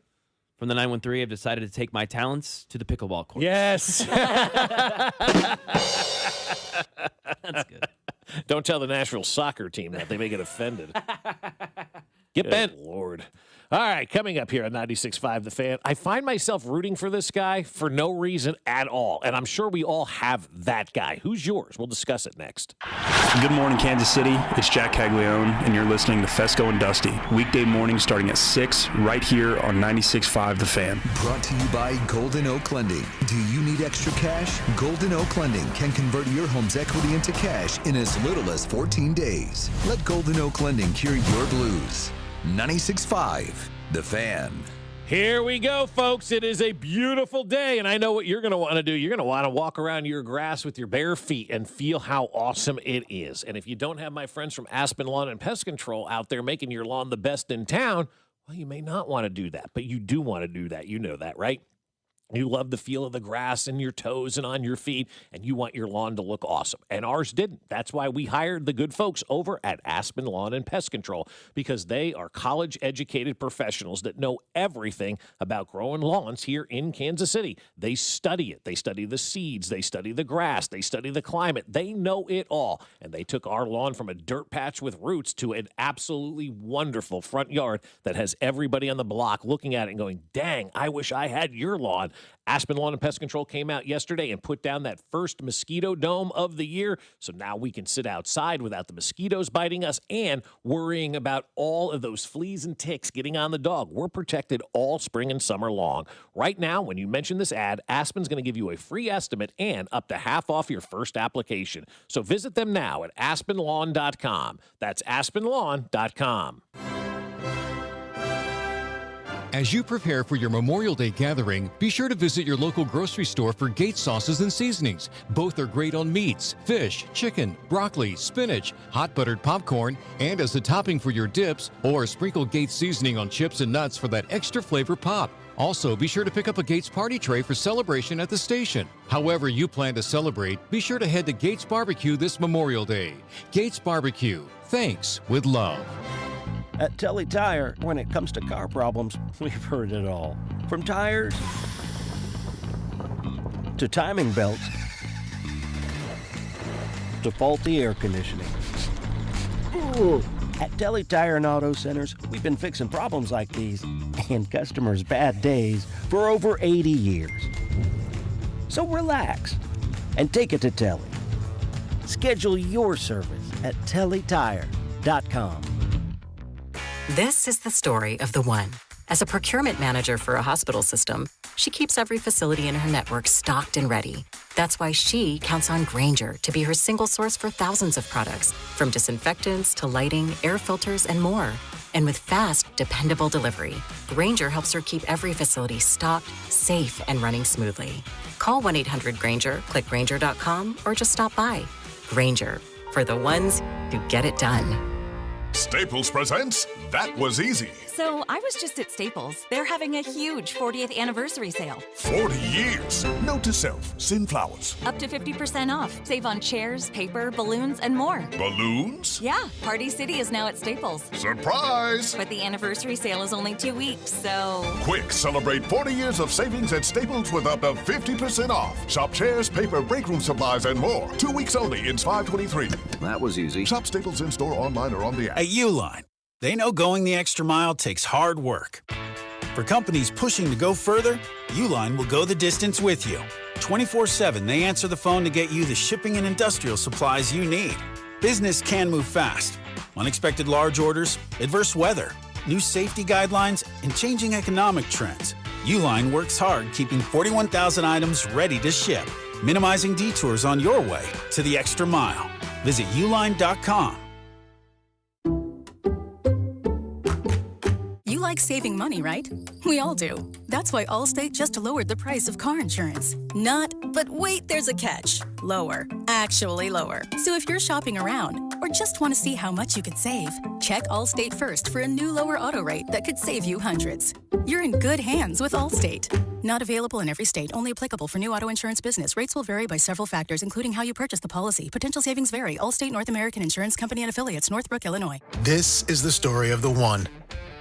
From the 913, I've decided to take my talents to the pickleball court. Yes. That's good. Don't tell the Nashville soccer team that. They may get offended. Get bent. Lord. Lord. All right, coming up here on 96.5 The Fan, I find myself rooting for this guy for no reason at all, and I'm sure we all have that guy. Who's yours? We'll discuss it next. Good morning, Kansas City. It's Jack Caglione, and you're listening to Fescoe and Dusty. Weekday morning starting at 6 right here on 96.5 The Fan. Brought to you by Golden Oak Lending. Do you need extra cash? Golden Oak Lending can convert your home's equity into cash in as little as 14 days. Let Golden Oak Lending cure your blues. 96.5 The Fan. Here we go, folks. It is a beautiful day, and I know what you're going to want to do. You're going to want to walk around your grass with your bare feet and feel how awesome it is. And if you don't have my friends from Aspen Lawn and Pest Control out there making your lawn the best in town, well, you may not want to do that, but you do want to do that. You know that, right? You love the feel of the grass in your toes and on your feet, and you want your lawn to look awesome. And ours didn't. That's why we hired the good folks over at Aspen Lawn and Pest Control, because they are college-educated professionals that know everything about growing lawns here in Kansas City. They study it. They study the seeds. They study the grass. They study the climate. They know it all. And they took our lawn from a dirt patch with roots to an absolutely wonderful front yard that has everybody on the block looking at it and going, dang, I wish I had your lawn. Aspen Lawn and Pest Control came out yesterday and put down that first mosquito dome of the year. So now we can sit outside without the mosquitoes biting us and worrying about all of those fleas and ticks getting on the dog. We're protected all spring and summer long. Right now, when you mention this ad, Aspen's going to give you a free estimate and up to half off your first application. So visit them now at aspenlawn.com. That's aspenlawn.com. As you prepare for your Memorial Day gathering, be sure to visit your local grocery store for Gates sauces and seasonings. Both are great on meats, fish, chicken, broccoli, spinach, hot buttered popcorn, and as a topping for your dips, or sprinkle Gates seasoning on chips and nuts for that extra flavor pop. Also, be sure to pick up a Gates party tray for celebration at the station. However you plan to celebrate, be sure to head to Gates Barbecue this Memorial Day. Gates Barbecue. Thanks with love. At Telly Tire, when it comes to car problems, we've heard it all. From tires to timing belts to faulty air conditioning. Ooh. At Telly Tire and Auto Centers, we've been fixing problems like these and customers' bad days for over 80 years. So relax and take it to Telly. Schedule your service at tellytire.com. This is the story of the one. As a procurement manager for a hospital system, she keeps every facility in her network stocked and ready. That's why she counts on Grainger to be her single source for thousands of products, from disinfectants to lighting, air filters, and more. And with fast, dependable delivery, Grainger helps her keep every facility stocked, safe, and running smoothly. Call 1-800-GRAINGER, click Grainger.com, or just stop by. Grainger, for the ones who get it done. Staples presents That Was Easy. So I was just at Staples. They're having a huge 40th anniversary sale. 40 years. Note to self, send flowers. Up to 50% off. Save on chairs, paper, balloons, and more. Balloons? Yeah, Party City is now at Staples. Surprise! But the anniversary sale is only 2 weeks, so... Quick, celebrate 40 years of savings at Staples with up to 50% off. Shop chairs, paper, break room supplies, and more. 2 weeks only. It's 5/23. That was easy. Shop Staples in-store, online, or on the app. At Uline, they know going the extra mile takes hard work. For companies pushing to go further, Uline will go the distance with you. 24/7, they answer the phone to get you the shipping and industrial supplies you need. Business can move fast. Unexpected large orders, adverse weather, new safety guidelines, and changing economic trends. Uline works hard keeping 41,000 items ready to ship, minimizing detours on your way to the extra mile. Visit uline.com. You like saving money, right? We all do. That's why Allstate just lowered the price of car insurance. Not, but wait, there's a catch. Lower. Actually lower. So if you're shopping around or just want to see how much you could save, check Allstate first for a new lower auto rate that could save you hundreds. You're in good hands with Allstate. Not available in every state. Only applicable for new auto insurance business. Rates will vary by several factors, including how you purchase the policy. Potential savings vary. Allstate North American Insurance Company and Affiliates, Northbrook, Illinois. This is the story of the one.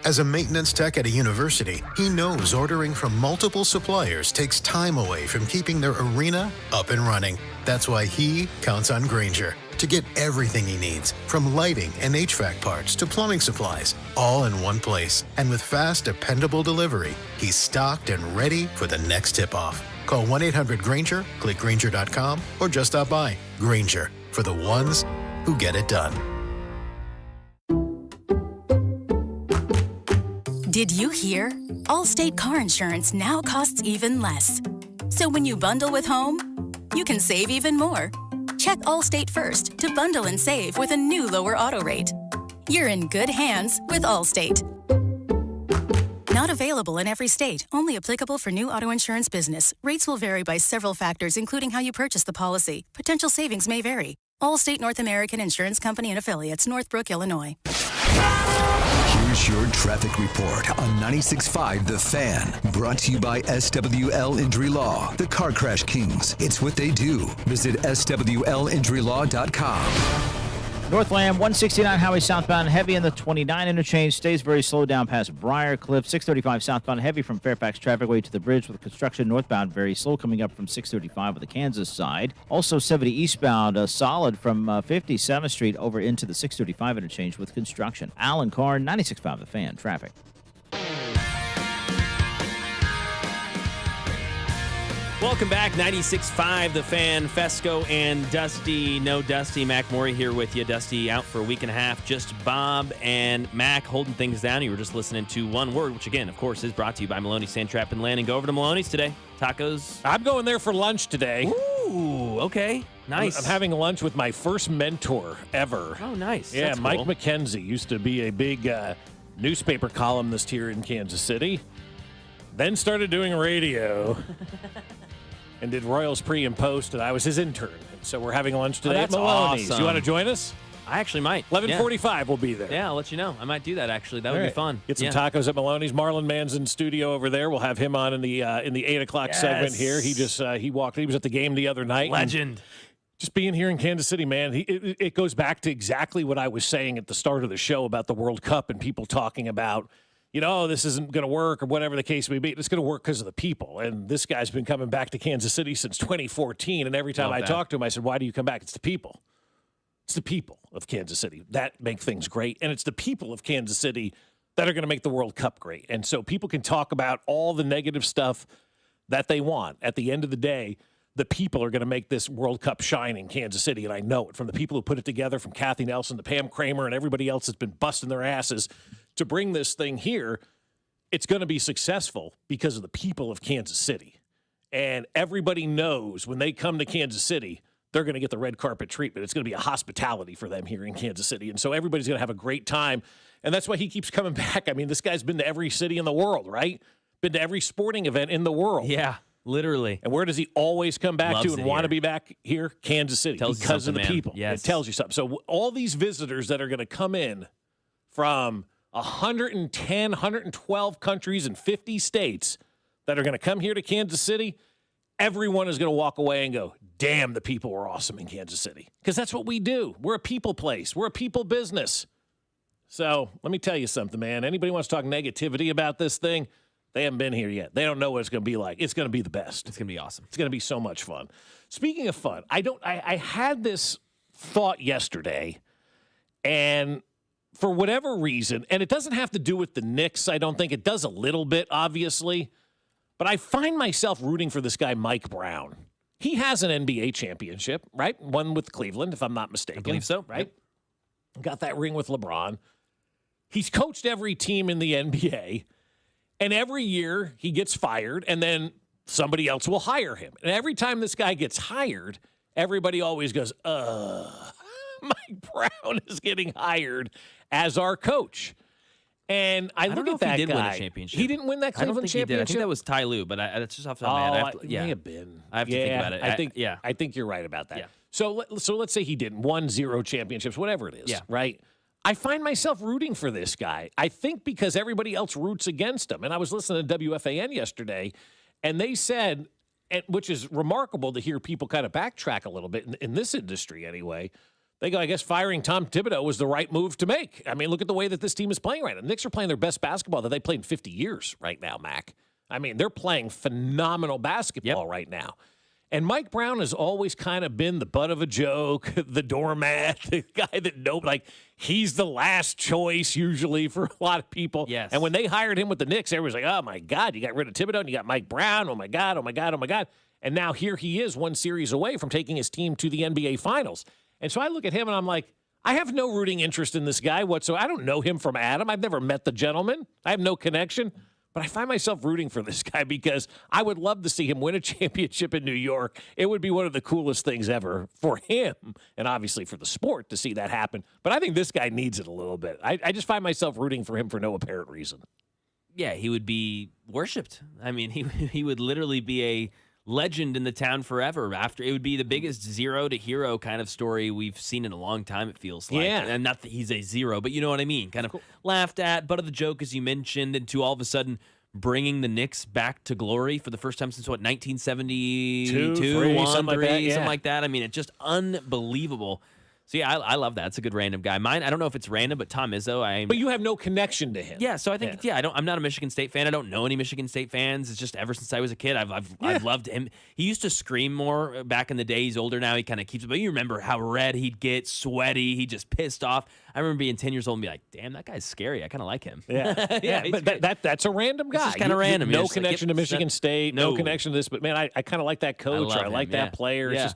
As a maintenance tech at a university, he knows ordering from multiple suppliers takes time away from keeping their arena up and running. That's why he counts on Grainger, to get everything he needs, from lighting and HVAC parts to plumbing supplies, all in one place. And with fast, dependable delivery, he's stocked and ready for the next tip-off. Call 1-800-GRAINGER, click Grainger.com, or just stop by. Grainger, for the ones who get it done. Did you hear? Allstate car insurance now costs even less. So when you bundle with home, you can save even more. Check Allstate first to bundle and save with a new lower auto rate. You're in good hands with Allstate. Not available in every state. Only applicable for new auto insurance business. Rates will vary by several factors, including how you purchase the policy. Potential savings may vary. Allstate North American Insurance Company and Affiliates, Northbrook, Illinois. Here's your traffic report on 96.5 The Fan. Brought to you by SWL Injury Law, the Car Crash Kings. It's what they do. Visit SWLinjurylaw.com. Northland 169 highway southbound heavy in the 29 interchange. Stays very slow down past Briarcliff. 635 southbound heavy from Fairfax Trafficway to the bridge with construction. Northbound very slow coming up from 635 on the Kansas side. Also 70 eastbound solid from 57th Street over into the 635 interchange with construction. Alan Carr, 96.5 The Fan. Traffic. Welcome back, 96.5 The Fan, Fescoe and Dusty. No Dusty, Mac Morey here with you. Dusty out for a week and a half. Just Bob and Mac holding things down. You were just listening to One Word, which again, of course, is brought to you by Maloney's Sand Trap and Landing. Go over to Maloney's today. Tacos. I'm going there for lunch today. Ooh, okay. Nice. I'm having lunch with my first mentor ever. Oh, nice. Yeah, That's Mike cool. McKenzie used to be a big newspaper columnist here in Kansas City. Then started doing radio. And did Royals pre and post, and I was his intern. And so we're having lunch today at that's Maloney's. awesome. You want to join us? I actually might. 11:45 we'll be there. Yeah, I'll let you know. I might do that, actually. That would All be right. fun. Get some tacos at Maloney's. Marlon Mann's in studio over there. We'll have him on in the 8 o'clock segment here. He just he was at the game the other night. Legend. Just being here in Kansas City, man, it goes back to exactly what I was saying at the start of the show about the World Cup and people talking about, this isn't going to work or whatever the case may be. It's going to work because of the people. And this guy's been coming back to Kansas City since 2014. And every time I talk to him, I said, why do you come back? It's the people. It's the people of Kansas City that make things great. And it's the people of Kansas City that are going to make the World Cup great. And so people can talk about all the negative stuff that they want. At the end of the day, the people are going to make this World Cup shine in Kansas City. And I know it from the people who put it together, from Kathy Nelson to Pam Kramer and everybody else that's been busting their asses to bring this thing here. It's going to be successful because of the people of Kansas City. And everybody knows when they come to Kansas City, they're going to get the red carpet treatment. It's going to be a hospitality for them here in Kansas City. And so everybody's going to have a great time. And that's why he keeps coming back. I mean, this guy's been to every city in the world, right? Been to every sporting event in the world. Yeah, literally. And where does he always come back Loves to and it want to here. be back here? Kansas City. Tells you because of the something, man. people. Yes. It tells you something. So all these visitors that are going to come in from 110, 112 countries and 50 states that are going to come here to Kansas City, everyone is going to walk away and go, damn, the people were awesome in Kansas City. Because that's what we do. We're a people place. We're a people business. So let me tell you something, man. Anybody wants to talk negativity about this thing, they haven't been here yet. They don't know what it's going to be like. It's going to be the best. It's going to be awesome. It's going to be so much fun. Speaking of fun, I had this thought yesterday, and for whatever reason, and it doesn't have to do with the Knicks, I don't think. It does a little bit, obviously. But I find myself rooting for this guy, Mike Brown. He has an NBA championship, right? One with Cleveland, if I'm not mistaken. I believe so. Right? Got that ring with LeBron. He's coached every team in the NBA. And every year he gets fired, and then somebody else will hire him. And every time this guy gets hired, everybody always goes, Mike Brown is getting hired as our coach. And I look at that guy. He did win a championship. He didn't win that Cleveland I don't think championship. He did. I think that was Ty Lue, but that's just off the top of my head. It may have been. I have to think about it. I think you're right about that. Yeah. So let's say he didn't. 1-0 championships, whatever it is. Yeah. Right? I find myself rooting for this guy. I think because everybody else roots against him. And I was listening to WFAN yesterday, and they said, which is remarkable to hear people kind of backtrack a little bit in this industry anyway. They go, I guess firing Tom Thibodeau was the right move to make. I mean, look at the way that this team is playing right now. The Knicks are playing their best basketball that they played in 50 years right now, Mac. I mean, they're playing phenomenal basketball right now. And Mike Brown has always kind of been the butt of a joke, the doormat, the guy that he's the last choice usually for a lot of people. Yes. And when they hired him with the Knicks, everybody's like, oh, my God, you got rid of Thibodeau and you got Mike Brown. Oh, my God, oh, my God, oh, my God. And now here he is one series away from taking his team to the NBA Finals. And so I look at him and I'm like, I have no rooting interest in this guy whatsoever. I don't know him from Adam. I've never met the gentleman. I have no connection. But I find myself rooting for this guy because I would love to see him win a championship in New York. It would be one of the coolest things ever for him and obviously for the sport to see that happen. But I think this guy needs it a little bit. I just find myself rooting for him for no apparent reason. Yeah, he would be worshipped. I mean, he would literally be a legend in the town forever. After it would be the biggest zero to hero kind of story we've seen in a long time, it feels like. Yeah. And not that he's a zero, but you know what I mean. Kind of laughed at, butt of the joke, as you mentioned, and to all of a sudden bringing the Knicks back to glory for the first time since, 1972, 3, something like that. I mean, it's just unbelievable. So, yeah, I love that. It's a good random guy. Mine, I don't know if it's random, but Tom Izzo. But you have no connection to him. Yeah, so I think, I'm not a Michigan State fan. I don't know any Michigan State fans. It's just ever since I was a kid, I've loved him. He used to scream more back in the day. He's older now. He kind of keeps it. But you remember how red he'd get, sweaty. He just pissed off. I remember being 10 years old and be like, damn, that guy's scary. I kind of like him. Yeah, but that's a random guy. It's kind of random. No connection to Michigan State, no connection to this. But, man, I kind of like that coach. I like that player. Yeah.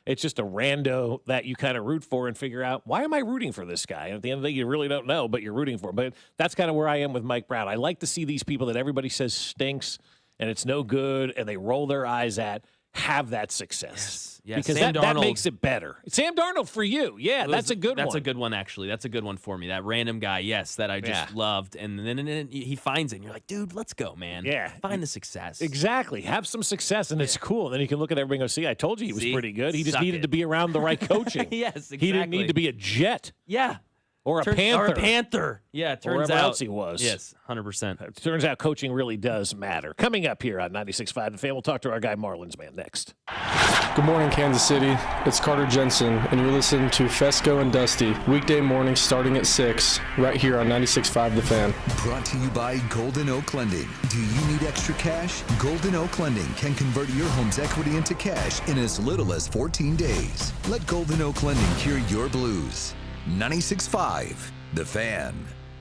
It's just a rando that you kind of root for and figure out, why am I rooting for this guy? And at the end of the day, you really don't know, but you're rooting for him. But that's kind of where I am with Mike Brown. I like to see these people that everybody says stinks and it's no good and they roll their eyes at have that success. Yes. Because Sam that Darnold makes it better. Sam Darnold for you. Yeah, that's a good one. That's a good one, actually. That's a good one for me. That random guy, yes, that I just loved. And then he finds it, and you're like, dude, let's go, man. Yeah. Find the success. Exactly. Have some success, and it's cool. And then you can look at everybody and go, see, I told you he was pretty good. He just needed to be around the right coaching. Yes, exactly. He didn't need to be a Jet. Yeah. Or a Panther. Or a Panther. Yeah, it turns out. else he was. Yes, 100%. It turns out coaching really does matter. Coming up here on 96.5 The Fan, we'll talk to our guy Marlins Man next. Good morning, Kansas City. It's Carter Jensen, and you're listening to Fescoe and Dusty, weekday mornings starting at 6, right here on 96.5 The Fan. Brought to you by Golden Oak Lending. Do you need extra cash? Golden Oak Lending can convert your home's equity into cash in as little as 14 days. Let Golden Oak Lending cure your blues. 96.5 The Fan.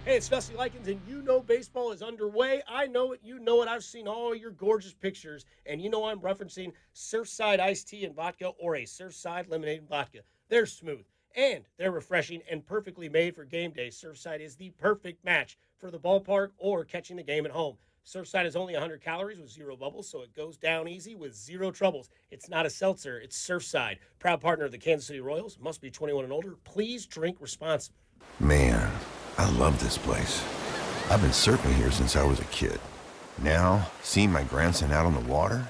Hey, it's Dusty Likens, and you know baseball is underway. I know it. You know it. I've seen all your gorgeous pictures, and you know I'm referencing Surfside iced tea and vodka or a Surfside lemonade and vodka. They're smooth, and they're refreshing and perfectly made for game day. Surfside is the perfect match for the ballpark or catching the game at home. Surfside is only 100 calories with 0 bubbles, so it goes down easy with 0 troubles. It's not a seltzer, it's Surfside. Proud partner of the Kansas City Royals. Must be 21 and older. Please drink responsibly. Man, I love this place. I've been surfing here since I was a kid. Now, seeing my grandson out on the water,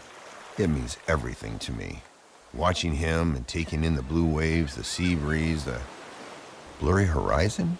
it means everything to me. Watching him and taking in the blue waves, the sea breeze, the blurry horizon.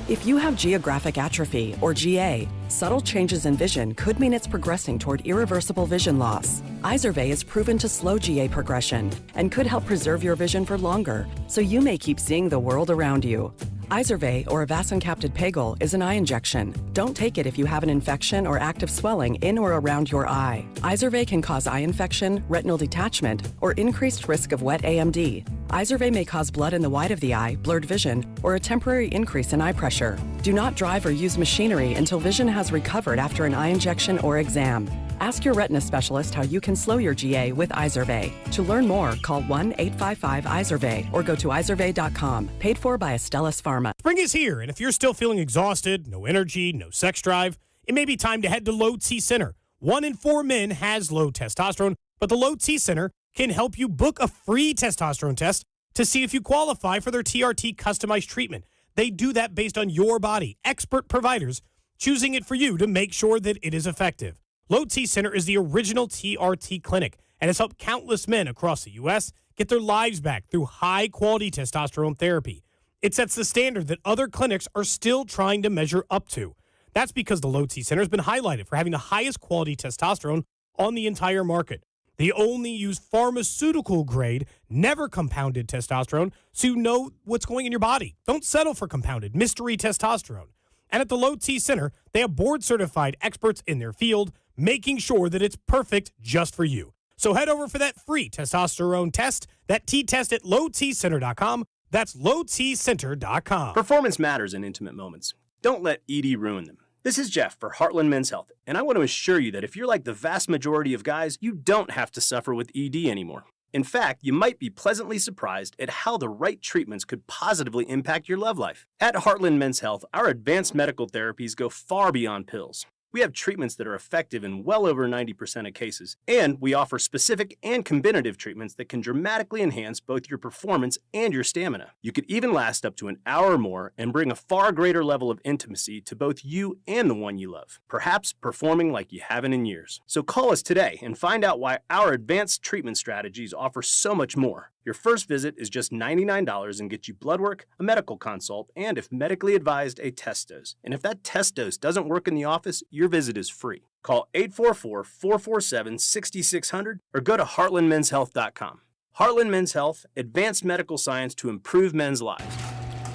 If you have geographic atrophy, or GA, subtle changes in vision could mean it's progressing toward irreversible vision loss. Izervay is proven to slow GA progression and could help preserve your vision for longer, so you may keep seeing the world around you. Izervay, or avacincaptad pegol, is an eye injection. Don't take it if you have an infection or active swelling in or around your eye. Izervay can cause eye infection, retinal detachment, or increased risk of wet AMD. Izervay may cause blood in the white of the eye, blurred vision, or a temporary increase in eye pressure. Do not drive or use machinery until vision has recovered after an eye injection or exam. Ask your retina specialist how you can slow your GA with Izervay. To learn more, call 1-855-IZERVAY or go to izervay.com. Paid for by Astellas Pharma. Spring is here, and if you're still feeling exhausted, no energy, no sex drive, it may be time to head to Low T Center. 1 in 4 men has low testosterone, but the Low T Center can help you book a free testosterone test to see if you qualify for their TRT customized treatment. They do that based on your body, expert providers choosing it for you to make sure that it is effective. Low T Center is the original TRT clinic and has helped countless men across the U.S. get their lives back through high-quality testosterone therapy. It sets the standard that other clinics are still trying to measure up to. That's because the Low T Center has been highlighted for having the highest quality testosterone on the entire market. They only use pharmaceutical-grade, never compounded testosterone, so you know what's going in your body. Don't settle for compounded mystery testosterone. And at the Low T Center, they have board-certified experts in their field, making sure that it's perfect just for you. So head over for that free testosterone test, that T-test at lowtcenter.com. That's lowtcenter.com. Performance matters in intimate moments. Don't let ED ruin them. This is Jeff for Heartland Men's Health, and I want to assure you that if you're like the vast majority of guys, you don't have to suffer with ED anymore. In fact, you might be pleasantly surprised at how the right treatments could positively impact your love life. At Heartland Men's Health, our advanced medical therapies go far beyond pills. We have treatments that are effective in well over 90% of cases, and we offer specific and combinative treatments that can dramatically enhance both your performance and your stamina. You could even last up to an hour or more and bring a far greater level of intimacy to both you and the one you love, perhaps performing like you haven't in years. So call us today and find out why our advanced treatment strategies offer so much more. Your first visit is just $99 and gets you blood work, a medical consult, and if medically advised, a test dose. And if that test dose doesn't work in the office, your visit is free. Call 844-447-6600 or go to heartlandmenshealth.com. Heartland Men's Health, advanced medical science to improve men's lives.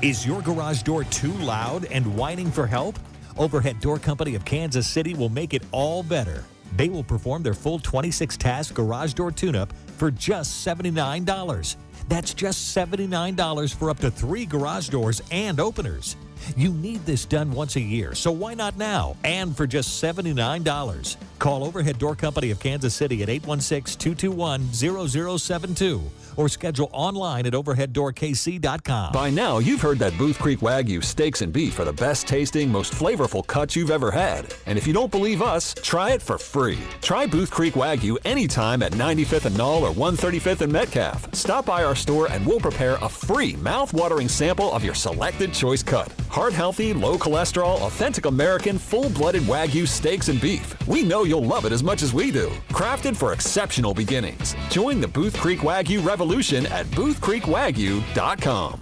Is your garage door too loud and whining for help? Overhead Door Company of Kansas City will make it all better. They will perform their full 26-task garage door tune-up for just $79. That's just $79 for up to 3 garage doors and openers. You need this done once a year, so why not now? And for just $79. Call Overhead Door Company of Kansas City at 816-221-0072 or schedule online at overheaddoorkc.com. By now, you've heard that Booth Creek Wagyu steaks and beef are the best tasting, most flavorful cuts you've ever had. And if you don't believe us, try it for free. Try Booth Creek Wagyu anytime at 95th and Knoll or 135th and Metcalf. Stop by our store and we'll prepare a free mouth-watering sample of your selected choice cut. Heart-healthy, low-cholesterol, authentic American, full-blooded Wagyu steaks and beef. We know you'll love it as much as we do. Crafted for exceptional beginnings. Join the Booth Creek Wagyu revolution at boothcreekwagyu.com.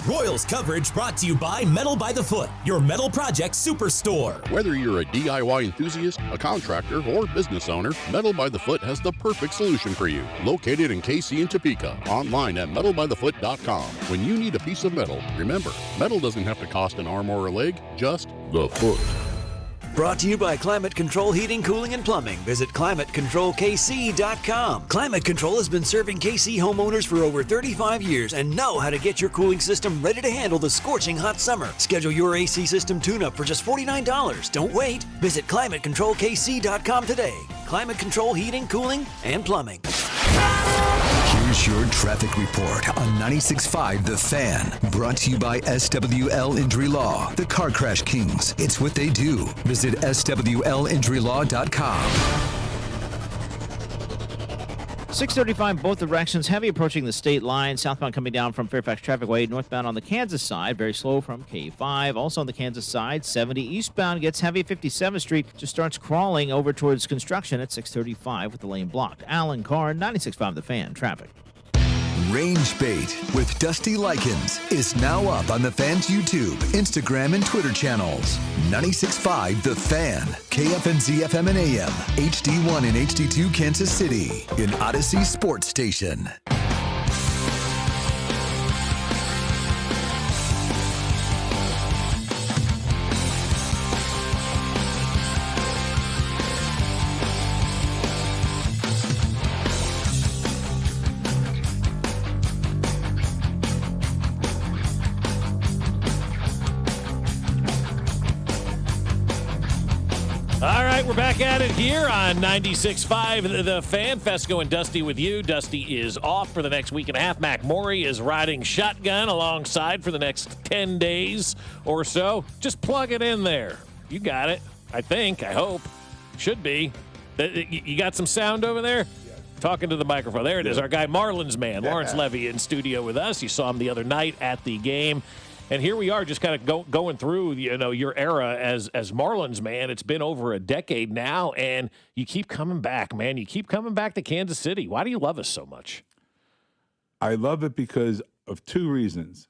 Royals coverage brought to you by Metal by the Foot, your metal project superstore. Whether you're a DIY enthusiast, a contractor, or business owner, Metal by the Foot has the perfect solution for you. Located in KC and Topeka, online at metalbythefoot.com. When you need a piece of metal, remember, metal doesn't have to cost an arm or a leg, just the foot. Brought to you by Climate Control Heating, Cooling, and Plumbing. Visit ClimateControlKC.com. Climate Control has been serving KC homeowners for over 35 years and know how to get your cooling system ready to handle the scorching hot summer. Schedule your AC system tune-up for just $49. Don't wait. Visit ClimateControlKC.com today. Climate Control Heating, Cooling, and Plumbing. Here's your traffic report on 96.5 The Fan. Brought to you by SWL Injury Law, the Car Crash Kings. It's what they do. Visit SWLInjuryLaw.com. 635 both directions, heavy approaching the state line. Southbound coming down from Fairfax Traffic Way. Northbound on the Kansas side, very slow from K5. Also on the Kansas side, 70 eastbound gets heavy. 57th Street just starts crawling over towards construction at 635 with the lane blocked. Alan Carr, 96.5 The Fan, traffic. Range Bait with Dusty Likens is now up on The Fan's YouTube, Instagram, and Twitter channels. 96.5 The Fan, KFNZ FM and AM, HD1 and HD2 Kansas City, an Odyssey Sports Station. All right, we're back at it here on 96.5 The Fan. Fescoe and Dusty with you. Dusty is off for the next week and a half. Mac Morey is riding shotgun alongside for the next 10 days or so. Just plug it in there. You got it. I think. I hope. Should be. You got some sound over there? Talking to the microphone. There it is. Our guy Marlins man, Lawrence Levy, in studio with us. You saw him the other night at the game. And here we are just kind of going through, your era as Marlins man. It's been over a decade now, and you keep coming back, man. You keep coming back to Kansas City. Why do you love us so much? I love it because of two reasons,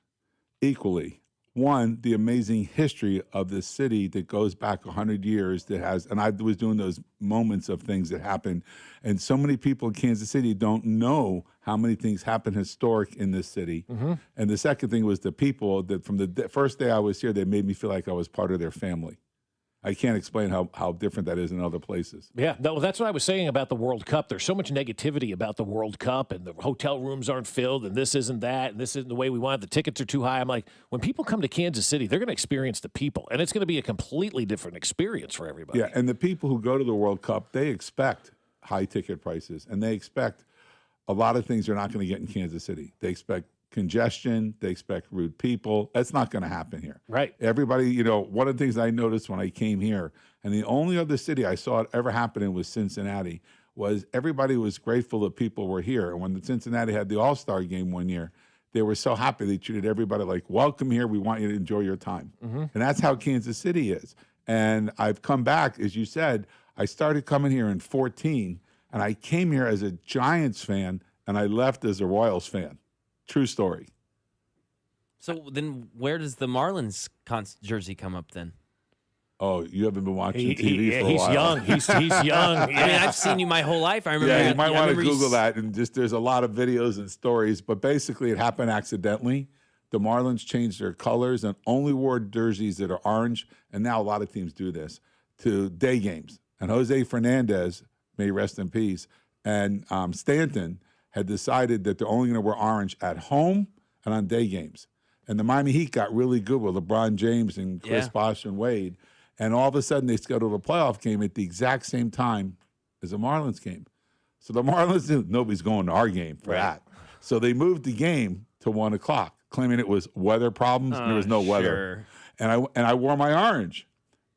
equally. One, the amazing history of this city that goes back 100 years that has, and I was doing those moments of things that happened, and so many people in Kansas City don't know how many things happen historic in this city. Mm-hmm. And the second thing was the people that from the first day I was here, they made me feel like I was part of their family. I can't explain how different that is in other places. Yeah, no, that's what I was saying about the World Cup. There's so much negativity about the World Cup, and the hotel rooms aren't filled, and this isn't that, and this isn't the way we want it. The tickets are too high. I'm like, when people come to Kansas City, they're going to experience the people, and it's going to be a completely different experience for everybody. Yeah, and the people who go to the World Cup, they expect high ticket prices, and they expect a lot of things they're not going to get in Kansas City. They expect congestion. They expect rude people. That's not going to happen here. Right. Everybody, one of the things I noticed when I came here, and the only other city I saw it ever happen in was Cincinnati, was everybody was grateful that people were here. And when the Cincinnati had the All-Star game one year, they were so happy. They treated everybody like, welcome here. We want you to enjoy your time. And that's how Kansas City is. And I've come back, as you said, I started coming here in 2014, and I came here as a Giants fan, and I left as a Royals fan. True story. So then where does the Marlins jersey come up then? Oh, you haven't been watching TV for a he's while. Young. He's young. Yeah. I mean, I've seen you my whole life. I remember. Yeah, you might want to Google that, and just there's a lot of videos and stories. But basically, it happened accidentally. The Marlins changed their colors and only wore jerseys that are orange. And now a lot of teams do this to day games. And Jose Fernandez, may he rest in peace, and Stanton had decided that they're only going to wear orange at home and on day games. And the Miami Heat got really good with LeBron James and Chris Bosh and Wade. And all of a sudden, they scheduled a playoff game at the exact same time as a Marlins game. So the Marlins knew nobody's going to our game for that. So they moved the game to 1 o'clock, claiming it was weather problems, and there was no weather. And I wore my orange.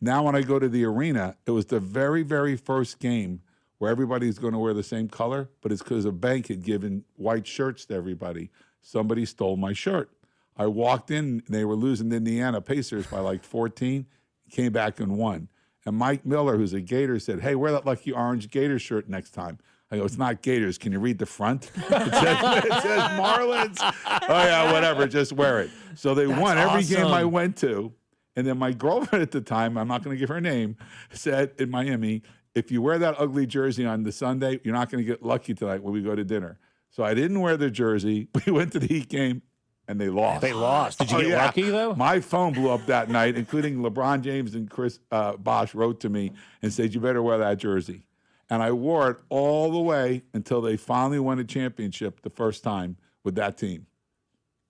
Now when I go to the arena, it was the very, very first game where everybody's going to wear the same color, but it's because a bank had given white shirts to everybody. Somebody stole my shirt. I walked in, and they were losing the Indiana Pacers by like 14, came back and won. And Mike Miller, who's a Gator, said, hey, wear that lucky orange Gator shirt next time. I go, it's not Gators. Can you read the front? It says Marlins. Oh, yeah, whatever. Just wear it. So they won every game I went to. And then my girlfriend at the time, I'm not going to give her name, said in Miami, if you wear that ugly jersey on the Sunday, you're not going to get lucky tonight when we go to dinner. So I didn't wear the jersey. We went to the Heat game, and they lost. They lost. Did you get lucky, though? My phone blew up that night, including LeBron James and Chris Bosh wrote to me and said, you better wear that jersey. And I wore it all the way until they finally won a championship the first time with that team.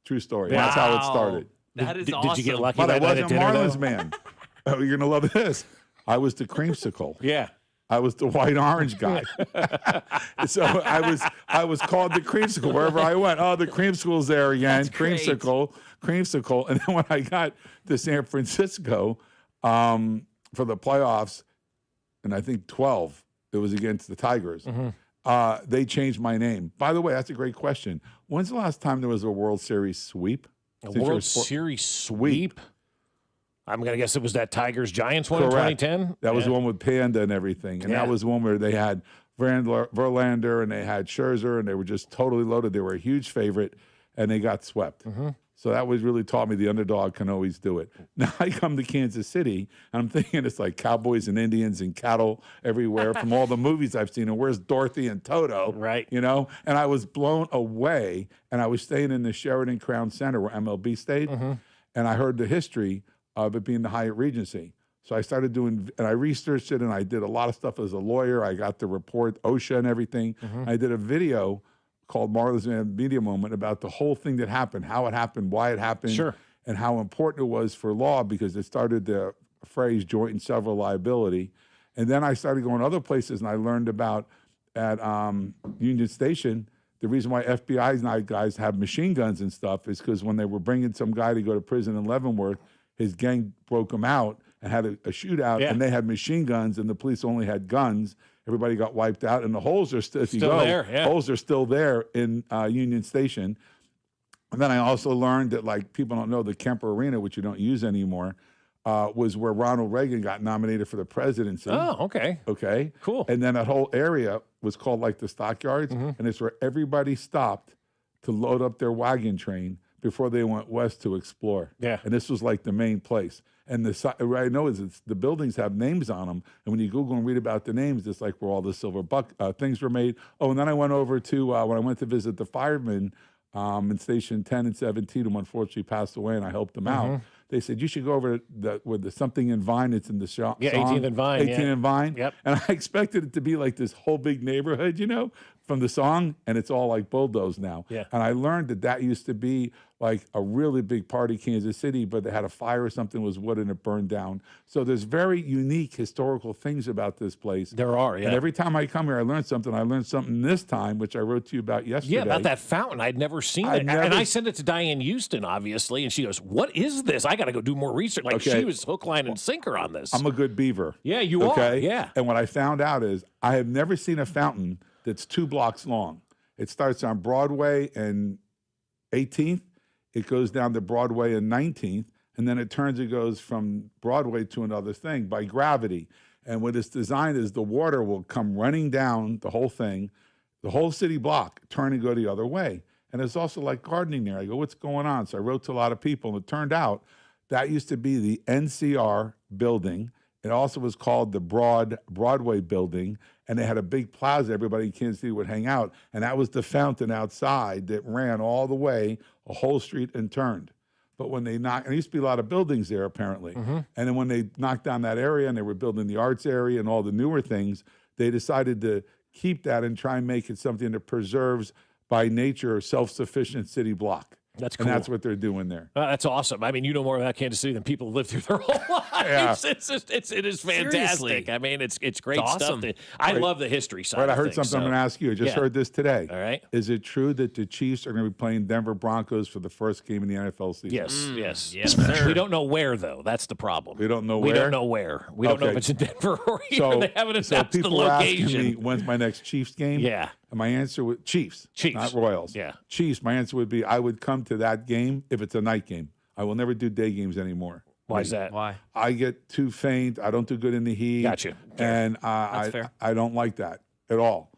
True story. Wow. That's how it started. That is awesome. Did you get lucky But I that night wasn't at dinner, Marlins though? man. Oh, you're going to love this. I was the creamsicle. Yeah. I was the white orange guy. So I was called the creamsicle wherever I went. Oh, the creamsicle's there again. That's great. Creamsicle. And then when I got to San Francisco for the playoffs, and I think 12, it was against the Tigers. They changed my name. By the way, that's a great question. When's the last time there was a World Series sweep? A World Series sweep? I'm going to guess it was that Tigers-Giants one in 2010? That was the one with Panda and everything. And that was the one where they had Verlander and they had Scherzer, and they were just totally loaded. They were a huge favorite, and they got swept. So that was really taught me the underdog can always do it. Now I come to Kansas City, and I'm thinking it's like cowboys and Indians and cattle everywhere from all the movies I've seen. And where's Dorothy and Toto? Right. You know? And I was blown away, and I was staying in the Sheridan Crown Center where MLB stayed, and I heard the history of it being the Hyatt Regency. So I started doing, and I researched it, and I did a lot of stuff as a lawyer. I got the report, OSHA and everything. I did a video called Marlins Media Moment about the whole thing that happened, how it happened, why it happened, and how important it was for law because it started the phrase joint and several liability. And then I started going other places, and I learned about at Union Station, the reason why FBI guys have machine guns and stuff is because when they were bringing some guy to go to prison in Leavenworth, his gang broke him out and had a shootout, and they had machine guns, and the police only had guns. Everybody got wiped out, and the holes are still there. Holes are still there in Union Station. And then I also learned that, like, people don't know the Kemper Arena, which you don't use anymore, was where Ronald Reagan got nominated for the presidency. Oh, okay. Okay. Cool. And then that whole area was called, like, the Stockyards, and it's where everybody stopped to load up their wagon train before they went west to explore. Yeah. And this was like the main place. And what I know is the buildings have names on them. And when you Google and read about the names, it's like where all the silver things were made. Oh, and then I went over to, when I went to visit the firemen in Station 10 and 17, who unfortunately passed away, and I helped them out. they said, you should go over with the something in Vine. It's in the song. Yeah, 18th and Vine. 18th and Vine. Yep. And I expected it to be like this whole big neighborhood, from the song, and it's all like bulldozed now. Yeah. And I learned that used to be like a really big part of Kansas City, but they had a fire or something, was wood, and it burned down. So there's very unique historical things about this place. There are, yeah. And every time I come here, I learn something. I learned something this time, which I wrote to you about yesterday. Yeah, about that fountain. I'd never seen it. And I sent it to Diane Houston, obviously, and she goes, what is this? I got to go do more research. Like, she was hook, line, and sinker on this. I'm a good beaver. Yeah, you are, yeah. And what I found out is I have never seen a fountain that's 2 blocks long. It starts on Broadway and 18th. It goes down to Broadway and 19th, and then it goes from Broadway to another thing by gravity. And what it's designed is the water will come running down the whole thing, the whole city block, turn and go the other way. And it's also like gardening there. I go, what's going on? So I wrote to a lot of people, and it turned out that used to be the NCR building. It also was called the Broadway building, and they had a big plaza. Everybody in Kansas City would hang out, and that was the fountain outside that ran all the way, a whole street, and turned. But when they knocked, and there used to be a lot of buildings there, apparently. And then when they knocked down that area and they were building the arts area and all the newer things, they decided to keep that and try and make it something that preserves, by nature, a self-sufficient city block. That's cool. And that's what they're doing there. That's awesome. I mean, you know more about Kansas City than people who live through their whole lives. Yeah. It is fantastic. Seriously. I mean, it's great awesome. stuff. I love the history side. Right, I of heard things, something I'm going to ask you. I just heard this today. All right. Is it true that the Chiefs are going to be playing Denver Broncos for the first game in the NFL season? Yes. Yes, sir. We don't know where, though. That's the problem. We don't know We where? don't know where. We don't know if it's in Denver or here. So, They haven't so announced the people are asking location. me, when's my next Chiefs game? Yeah. And my answer would Chiefs, not Royals. Yeah. Chiefs. My answer would be I would come to that game if it's a night game. I will never do day games anymore. Why is that? Why? I get too faint. I don't do good in the heat. Gotcha. And That's fair. I don't like that at all.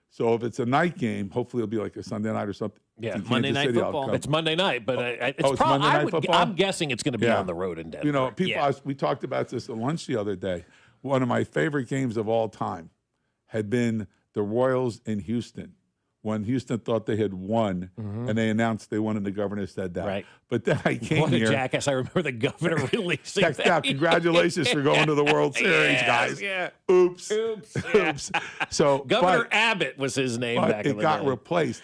So if it's a night game, hopefully it'll be like a Sunday night or something. Yeah, In Monday Kansas night City, I'll football. come. It's Monday night, but it's it's Monday night football? I'm guessing it's going to be Yeah. on the road in Denver. You know, people. Yeah. We talked about this at lunch the other day. One of my favorite games of all time had been the Royals in Houston, when Houston thought they had won, and they announced they won, and the governor said that. Right. But then I came What a here. jackass. I remember the governor releasing Text that. out, congratulations for going to the World Series, Yes, guys. yeah. Oops. Yeah. Oops. So, Governor Abbott was his name but back in it the got day. replaced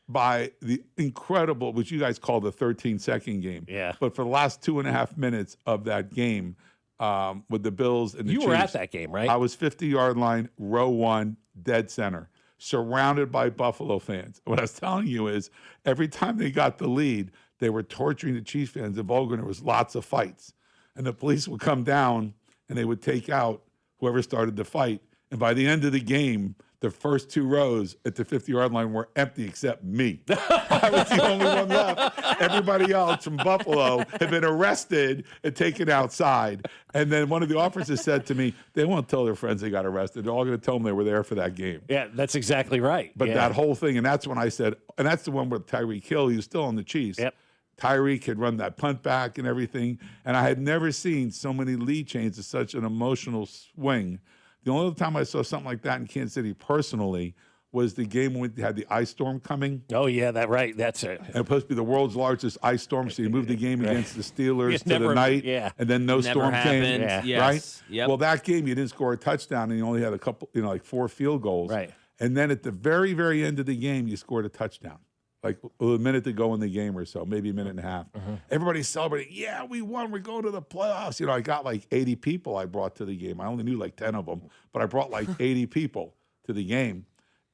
by the incredible, which you guys call the 13-second game. Yeah. But for the last 2.5 minutes of that game, with the Bills and the You Chiefs, were at that game, right? I was 50-yard line, row 1, dead center, surrounded by Buffalo fans. What I was telling you is every time they got the lead, they were torturing the Chiefs fans in Volga, and there was lots of fights. And the police would come down, and they would take out whoever started the fight. And by the end of the game, the first 2 rows at the 50-yard line were empty except me. I was the only one left. Everybody else from Buffalo had been arrested and taken outside. And then one of the officers said to me, they won't tell their friends they got arrested. They're all going to tell them they were there for that game. Yeah, that's exactly right. But Yeah. that whole thing, and that's when I said, and that's the one with Tyreek Hill. He was still on the Chiefs. Yep. Tyreek had run that punt back and everything. And I had never seen so many lead changes to such an emotional swing. The only other time I saw something like that in Kansas City personally was the game when we had the ice storm coming. Oh, yeah, that's it. And it was supposed to be the world's largest ice storm, so you moved the game against the Steelers It's to never- the night, yeah. and then no Never storm came, happened. Yeah. Yes. right? Yep. Well, that game, you didn't score a touchdown, and you only had a couple, like 4 field goals. Right. And then at the very, very end of the game, you scored a touchdown. Like a minute to go in the game or so, maybe a minute and a half. Everybody's celebrating. Yeah, we won. We're going to the playoffs. You know, I got like 80 people I brought to the game. I only knew like 10 of them, but I brought like 80 people to the game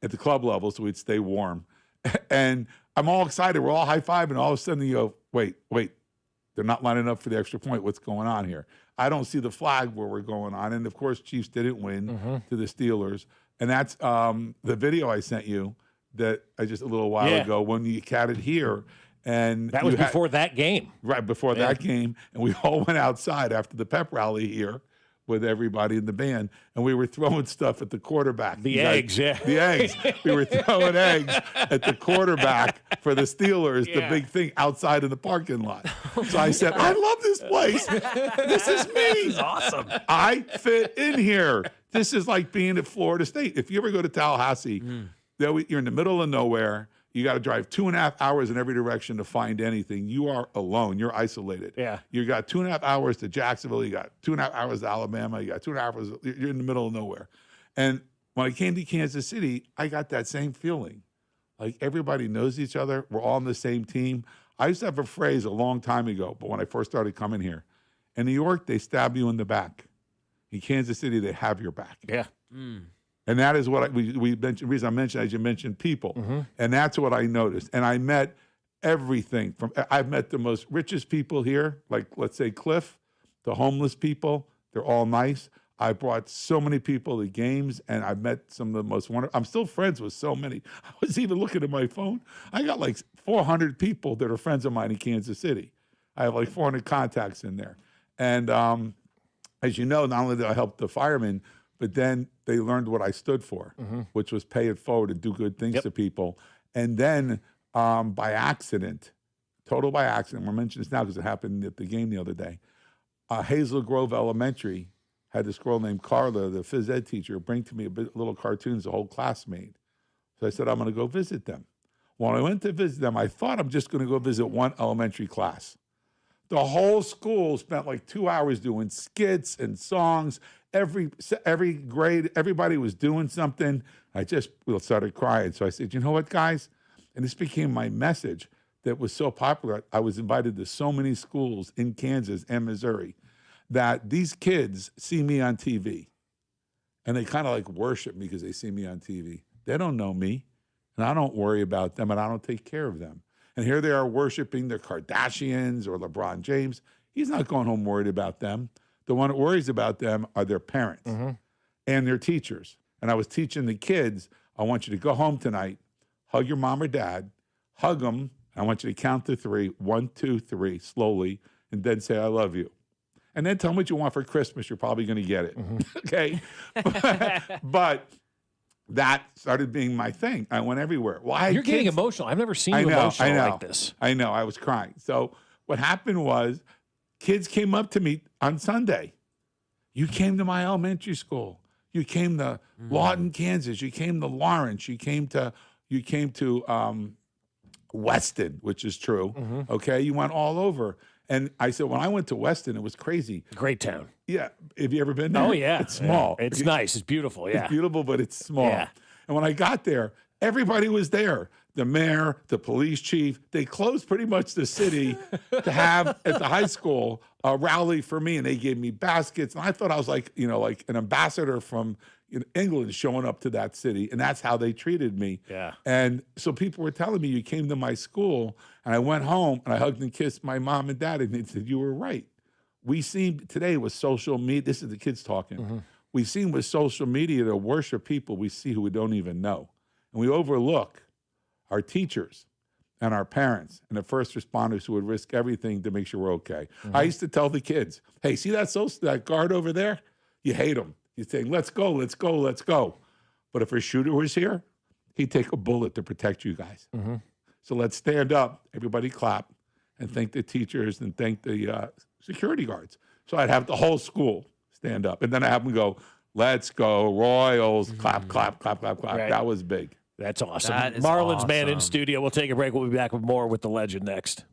at the club level so we'd stay warm. And I'm all excited. We're all high-fiving. And all of a sudden you go, wait. They're not lining up for the extra point. What's going on here? I don't see the flag where we're going on. And, of course, Chiefs didn't win to the Steelers. And that's the video I sent you that I just a little while ago when you catted here. And That was before that game. Right, before that game. And we all went outside after the pep rally here with everybody in the band, and we were throwing stuff at the quarterback. The eggs, yeah. The eggs. We were throwing eggs at the quarterback for the Steelers, the big thing outside in the parking lot. So I said, I love this place. This is me. This is awesome. I fit in here. This is like being at Florida State. If you ever go to Tallahassee, you're in the middle of nowhere. You got to drive 2.5 hours in every direction to find anything. You are alone. You're isolated. Yeah. You got 2.5 hours to Jacksonville. You got 2.5 hours to Alabama. You got 2.5 hours. You're in the middle of nowhere. And when I came to Kansas City, I got that same feeling. Like everybody knows each other. We're all on the same team. I used to have a phrase a long time ago, but when I first started coming here, in New York, they stab you in the back. In Kansas City, they have your back. Yeah. And that is what we mentioned. The reason I mentioned, as you mentioned, people. And that's what I noticed. And I met everything from, I've met the most richest people here, like let's say Cliff, the homeless people. They're all nice. I brought so many people to games, and I've met some of the most wonderful. I'm still friends with so many. I was even looking at my phone. I got like 400 people that are friends of mine in Kansas City. I have like 400 contacts in there. And as you know, not only did I help the firemen, but then they learned what I stood for, which was pay it forward and do good things to people. And then by accident, total by accident, we're mentioning this now because it happened at the game the other day, Hazel Grove Elementary had this girl named Carla, the phys ed teacher, bring to me a little cartoons the whole class made. So I said, I'm going to go visit them. When I went to visit them, I thought I'm just going to go visit one elementary class. The whole school spent like 2 hours doing skits and songs. Every grade, everybody was doing something. I just started crying. So I said, you know what, guys? And this became my message that was so popular. I was invited to so many schools in Kansas and Missouri that these kids see me on TV. And they kind of like worship me because they see me on TV. They don't know me. And I don't worry about them, and I don't take care of them. And here they are worshiping the Kardashians or LeBron James. He's not going home worried about them. The one that worries about them are their parents and their teachers. And I was teaching the kids, I want you to go home tonight, hug your mom or dad, hug them. I want you to count to 3, 1, 2, 3, slowly, and then say, I love you. And then tell them what you want for Christmas. You're probably going to get it. Okay? But that started being my thing. I went everywhere. Well, You're getting emotional. I've never seen you emotional like this. I know. I was crying. So what happened was kids came up to me on Sunday. You came to my elementary school. You came to Lawton, Kansas. You came to Lawrence. You came to Weston, which is true. Okay? You went all over. And I said, when I went to Weston, it was crazy. Great town. Yeah. Have you ever been there? Oh, yeah. It's small. Yeah. It's nice. It's beautiful. Yeah. It's beautiful, but it's small. Yeah. And when I got there, everybody was there. The mayor, the police chief. They closed pretty much the city to have at the high school a rally for me, and they gave me baskets. And I thought I was like, like an ambassador from England showing up to that city, and that's how they treated me. Yeah. And so people were telling me, you came to my school, and I went home, and I hugged and kissed my mom and dad, and they said, you were right. We seem today with social media, this is the kids talking, we seem with social media to worship people we see who we don't even know. And we overlook our teachers and our parents and the first responders who would risk everything to make sure we're okay. I used to tell the kids, hey, see that guard over there? You hate him. You think, let's go, let's go, let's go. But if a shooter was here, he'd take a bullet to protect you guys. So let's stand up, everybody clap, and thank the teachers and thank the security guards. So I'd have the whole school stand up. And then I have them go, let's go, Royals, clap, clap, clap, clap, clap. Right. That was big. That's awesome. That is Marlins man in awesome. studio. We'll take a break. We'll be back with more with the legend next.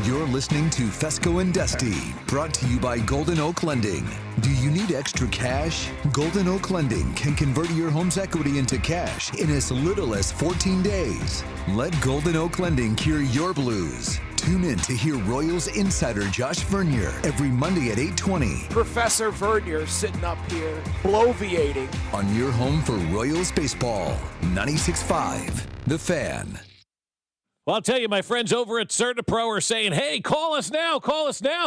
You're listening to Fescoe and Dusty, brought to you by Golden Oak Lending. Do you need extra cash? Golden Oak Lending can convert your home's equity into cash in as little as 14 days. Let Golden Oak Lending cure your blues. Tune in to hear Royals insider Josh Vernier every Monday at 8:20 Professor Vernier sitting up here, bloviating. on your home for Royals baseball. 96.5, The Fan. Well, I'll tell you, my friends over at CertaPro are saying, hey, call us now,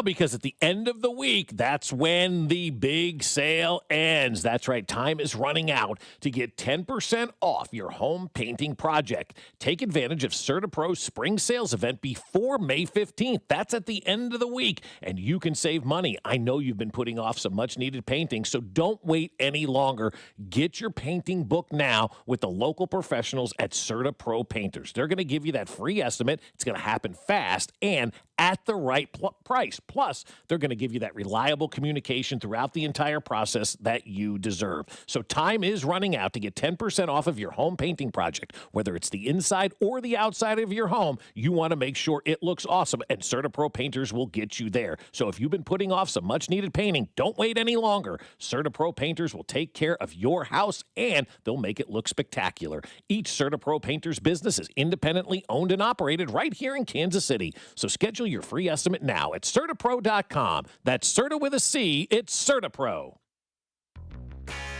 because at the end of the week, that's when the big sale ends. That's right. Time is running out to get 10% off your home painting project. Take advantage of CertaPro's spring sales event before May 15th. That's at the end of the week, and you can save money. I know you've been putting off some much-needed painting, so don't wait any longer. Get your painting booked now with the local professionals at CertaPro Painters. They're going to give you that free estimate. It's going to happen fast and at the right price. Plus, they're going to give you that reliable communication throughout the entire process that you deserve. So time is running out to get 10% off of your home painting project. Whether it's the inside or the outside of your home, you want to make sure it looks awesome, and CertaPro Painters will get you there. So if you've been putting off some much-needed painting, don't wait any longer. CertaPro Painters will take care of your house, and they'll make it look spectacular. Each CertaPro Painters business is independently owned and operated right here in Kansas City. So schedule your free estimate now at CertaPro.com. That's Certa with a C. It's CertaPro.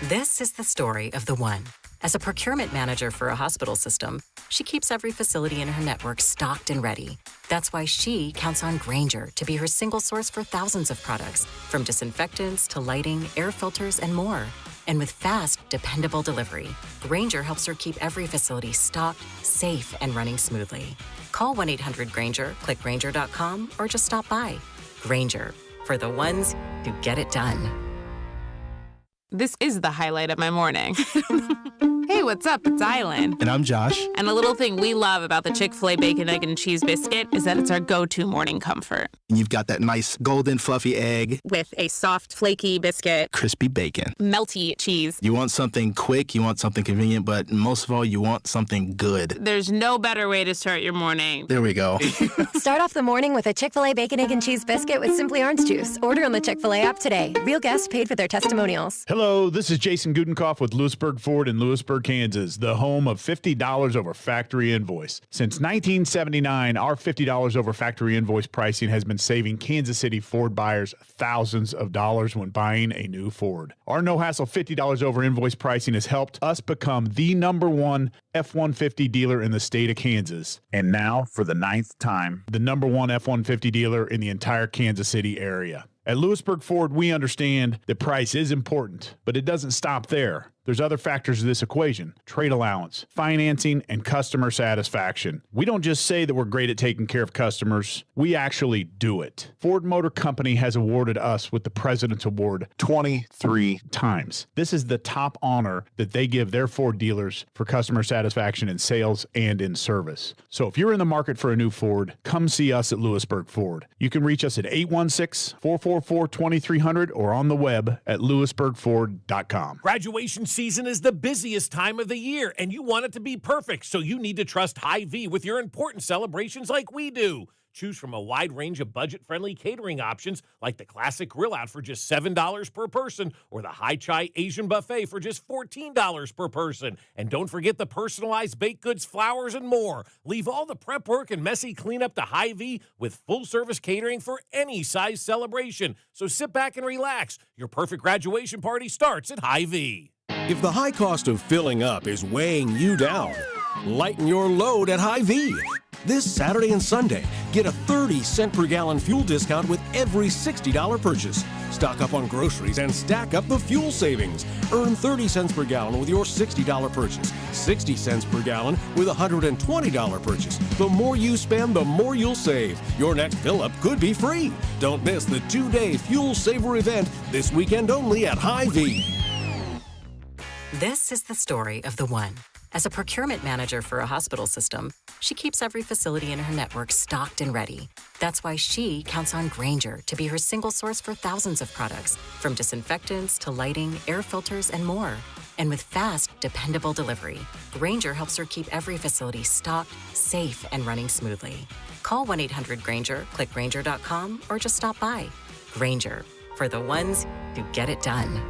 This is the story of the one. As a procurement manager for a hospital system, she keeps every facility in her network stocked and ready. That's why she counts on Grainger to be her single source for thousands of products, from disinfectants to lighting, air filters, and more. And with fast, dependable delivery, Grainger helps her keep every facility stocked, safe, and running smoothly. Call 1-800-GRAINGER, click Grainger.com, or just stop by. Grainger, for the ones who get it done. This is the highlight of my morning. Hey, what's up? It's Island. And I'm Josh. And a little thing we love about the Chick-fil-A Bacon, Egg, and Cheese Biscuit is that it's our go-to morning comfort. And you've got that nice golden fluffy egg. With a soft, flaky biscuit. Crispy bacon. Melty cheese. You want something quick, you want something convenient, but most of all, you want something good. There's no better way to start your morning. There we go. Start off the morning with a Chick-fil-A Bacon, Egg, and Cheese Biscuit with Simply Orange Juice. Order on the Chick-fil-A app today. Real guests paid for their testimonials. Hello, this is Jason Gudenkoff with Lewisburg Ford in Lewisburg, Kansas, the home of $50 over factory invoice. Since 1979, our $50 over factory invoice pricing has been saving Kansas City Ford buyers thousands of dollars when buying a new Ford. Our no-hassle $50 over invoice pricing has helped us become the #1 F-150 dealer in the state of Kansas. And now, for the 9th time, the #1 F-150 dealer in the entire Kansas City area. At Lewisburg Ford, we understand that price is important, but it doesn't stop there. There's other factors to this equation: trade allowance, financing, and customer satisfaction. We don't just say that we're great at taking care of customers, we actually do it. Ford Motor Company has awarded us with the President's Award 23 times. This is the top honor that they give their Ford dealers for customer satisfaction in sales and in service. So if you're in the market for a new Ford, come see us at Lewisburg Ford. You can reach us at 816-444-2300 or on the web at lewisburgford.com. Graduation season is the busiest time of the year, and you want it to be perfect, so you need to trust Hy-Vee with your important celebrations like we do. Choose from a wide range of budget-friendly catering options like the classic grill out for just $7 per person or the Hai Chai Asian buffet for just $14 per person. And don't forget the personalized baked goods, flowers, and more. Leave all the prep work and messy cleanup to Hy-Vee with full-service catering for any size celebration. So sit back and relax. Your perfect graduation party starts at Hy-Vee. If the high cost of filling up is weighing you down, lighten your load at Hy-Vee. This Saturday and Sunday, get a 30-cent per gallon fuel discount with every $60 purchase. Stock up on groceries and stack up the fuel savings. Earn 30 cents per gallon with your $60 purchase, 60 cents per gallon with a $120 purchase. The more you spend, the more you'll save. Your next fill-up could be free. Don't miss the 2-day Fuel Saver event this weekend only at Hy-Vee. This is the story of the one. As a procurement manager for a hospital system, she keeps every facility in her network stocked and ready. That's why she counts on Grainger to be her single source for thousands of products, from disinfectants to lighting, air filters, and more. And with fast, dependable delivery, Grainger helps her keep every facility stocked, safe, and running smoothly. Call 1-800-GRAINGER, click Grainger.com, or just stop by. Grainger, for the ones who get it done.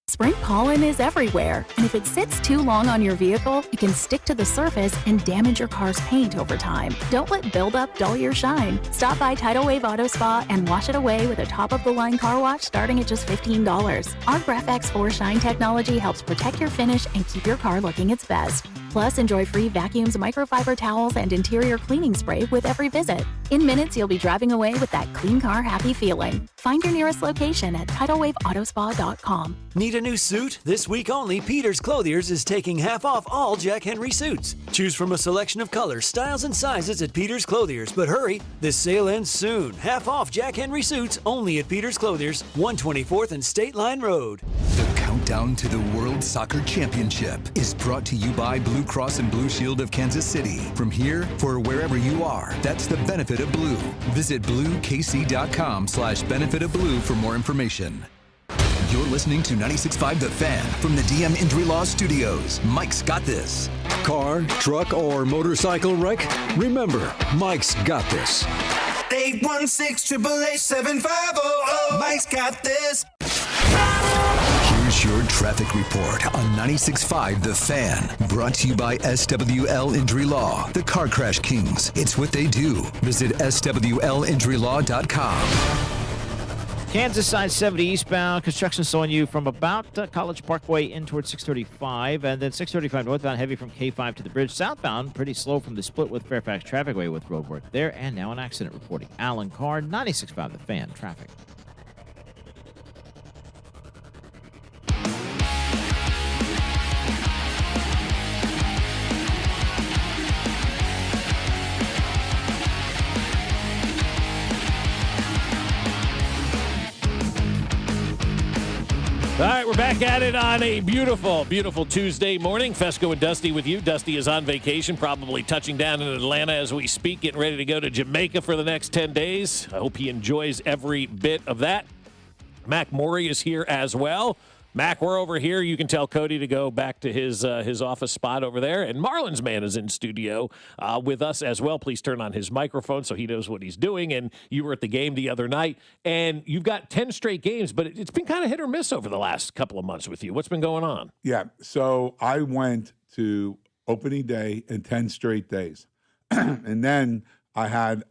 Spring pollen is everywhere, and if it sits too long on your vehicle, it can stick to the surface and damage your car's paint over time. Don't let buildup dull your shine. Stop by Tidal Wave Auto Spa and wash it away with a top-of-the-line car wash starting at just $15. Our Graph-X4 Shine technology helps protect your finish and keep your car looking its best. Plus, enjoy free vacuums, microfiber towels, and interior cleaning spray with every visit. In minutes, you'll be driving away with that clean car happy feeling. Find your nearest location at TidalWaveAutospa.com. Need a new suit? This week only, Peter's Clothiers is taking half off all Jack Henry suits. Choose from a selection of colors, styles, and sizes at Peter's Clothiers. But hurry, this sale ends soon. Half off Jack Henry suits only at Peter's Clothiers, 124th and State Line Road. The Countdown to the World Soccer Championship is brought to you by Blue Cross and Blue Shield of Kansas City. From here for wherever you are, that's the benefit of blue. Visit bluekc.com/benefit of blue for more information. You're listening to 96.5 The Fan from the DM Injury Law Studios. Mike's got this. Car, truck, or motorcycle wreck? Remember, Mike's got this. 816-888-7500. Mike's got this. Here's your traffic report on 96.5 The Fan. Brought to you by SWL Injury Law, the Car Crash Kings. It's what they do. Visit SWLinjurylaw.com. Kansas side 70 eastbound. Construction slowing you from about College Parkway in towards 635. And then 635 northbound, heavy from K5 to the bridge. Southbound, pretty slow from the split with Fairfax Trafficway with roadwork there. And now an accident reporting. Alan Carr, 96.5 The Fan. Traffic. All right, we're back at it on a beautiful, beautiful Tuesday morning. Fescoe and Dusty with you. Dusty is on vacation, probably touching down in Atlanta as we speak, getting ready to go to Jamaica for the next 10 days. I hope he enjoys every bit of that. Mac Morey is here as well. Mac, we're over here. You can tell Cody to go back to his office spot over there. And Marlins man is in studio with us as well. Please turn on his microphone so he knows what he's doing. And you were at the game the other night. And you've got 10 straight games, but it's been kind of hit or miss over the last couple of months with you. What's been going on? Yeah, so I went to opening day in 10 straight days. And then I've had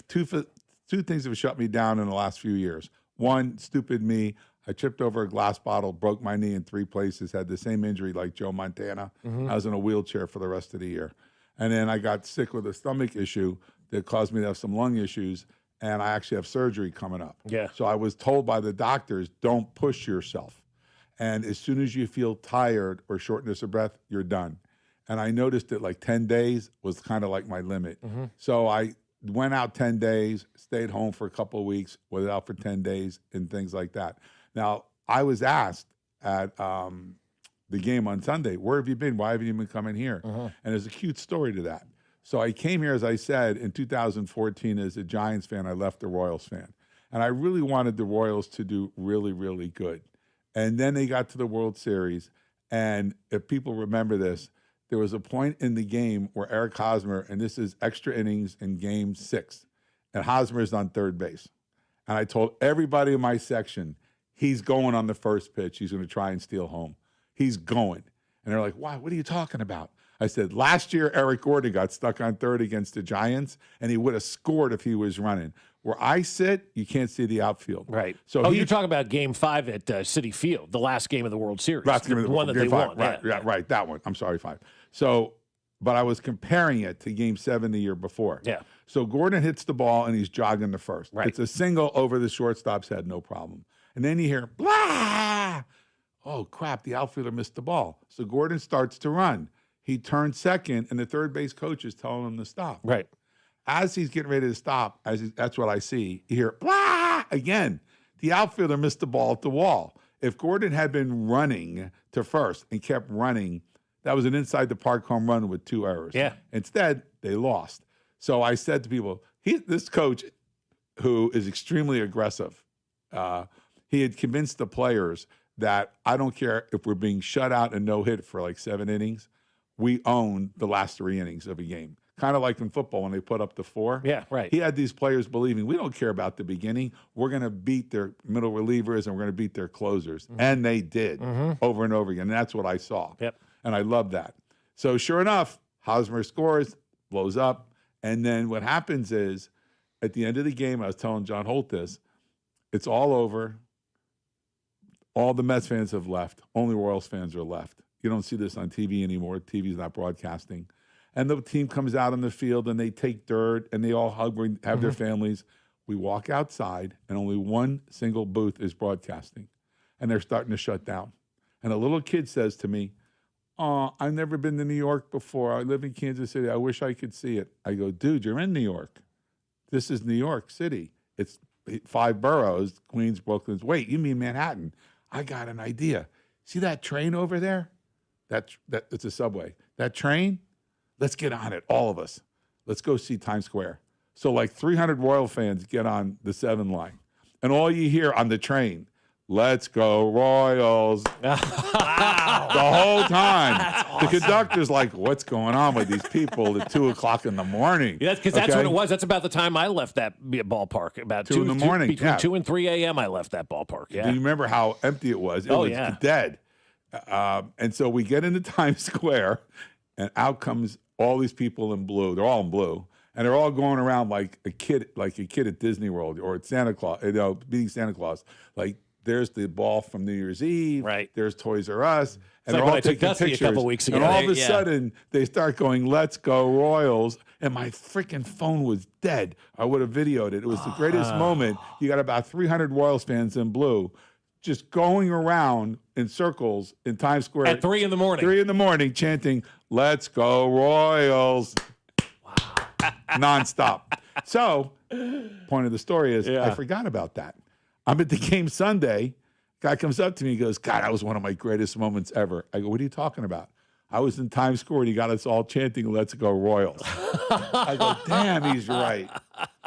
two things that have shut me down in the last few years. One, stupid me. I tripped over a glass bottle, broke my knee in 3 places, had the same injury like Joe Montana. I was in a wheelchair for the rest of the year. And then I got sick with a stomach issue that caused me to have some lung issues, and I actually have surgery coming up. Yeah. So I was told by the doctors, don't push yourself. And as soon as you feel tired or shortness of breath, you're done. And I noticed that like 10 days was kind of like my limit. So I went out 10 days, stayed home for a couple of weeks, was out for 10 days and things like that. Now, I was asked at the game on Sunday, where have you been? Why haven't you been coming here? And there's a cute story to that. So I came here, as I said, in 2014 as a Giants fan. I left a Royals fan. And I really wanted the Royals to do really, really good. And then they got to the World Series. And if people remember this, there was a point in the game where Eric Hosmer, and this is extra innings in game 6, and Hosmer's on third base. And I told everybody in my section, he's going on the first pitch. He's going to try and steal home. He's going. And they're like, why? What are you talking about? I said, last year, Eric Gordon got stuck on third against the Giants, and he would have scored if he was running. Where I sit, you can't see the outfield. Right. So you're talking about Game 5 at Citi Field, the last game of the World Series. Last game of the one that they won. Right, right, that one. I'm sorry, 5. So, but I was comparing it to Game 7 the year before. Yeah. So Gordon hits the ball, and he's jogging to first. Right. It's a single over the shortstop's head, no problem. And then you hear, blah! Oh, crap, the outfielder missed the ball. So Gordon starts to run. He turns second, and the third base coach is telling him to stop. Right. As he's getting ready to stop, that's what I see, you hear, blah! Again, the outfielder missed the ball at the wall. If Gordon had been running to first and kept running, that was an inside-the-park home run with 2 errors. Yeah. Instead, they lost. So I said to people, this coach, who is extremely aggressive, he had convinced the players that I don't care if we're being shut out and no hit for like 7 innings, we own the last 3 innings of a game. Kind of like in football when they put up the 4. Yeah, right. He had these players believing, we don't care about the beginning. We're going to beat their middle relievers and we're going to beat their closers. And they did over and over again. And that's what I saw. Yep. And I love that. So sure enough, Hosmer scores, blows up. And then what happens is at the end of the game, I was telling John Holt this, it's all over. All the Mets fans have left. Only Royals fans are left. You don't see this on TV anymore. TV's not broadcasting. And the team comes out on the field and they take dirt and they all hug, have their families. We walk outside and only one single booth is broadcasting. And they're starting to shut down. And a little kid says to me, oh, I've never been to New York before. I live in Kansas City. I wish I could see it. I go, dude, you're in New York. This is New York City. It's 5 boroughs, Queens, Brooklyn. Wait, you mean Manhattan? I got an idea. see that train over there? That it's a subway. That train, let's get on it, all of us. Let's go see Times Square. So like 300 Royal fans get on the 7 line. And all you hear on the train, let's go Royals. The whole time. Awesome. The conductor's like, what's going on with these people at 2 o'clock in the morning? Yeah, because that's what it was. That's about the time I left that ballpark. About 2 in the morning. Between 2 and 3 a.m. I left that ballpark. Yeah. Do you remember how empty it was? It was dead. And so we get into Times Square, and out comes all these people in blue. They're all in blue. And they're all going around like a kid at Disney World or at Santa Claus, beating Santa Claus. Like, there's the ball from New Year's Eve. Right. There's Toys R Us. And like they're all I took taking Dusty pictures. a couple weeks ago. And all of a sudden, they start going, let's go Royals. And my freaking phone was dead. I would have videoed it. It was the greatest moment. You got about 300 Royals fans in blue just going around in circles in Times Square. At 3 in the morning. 3 in the morning chanting, let's go Royals. Nonstop. So, point of the story is I forgot about that. I'm at the game Sunday. Guy comes up to me and goes, God, that was one of my greatest moments ever. I go, what are you talking about? I was in Times Square and he got us all chanting, let's go Royals. I go, damn, he's right.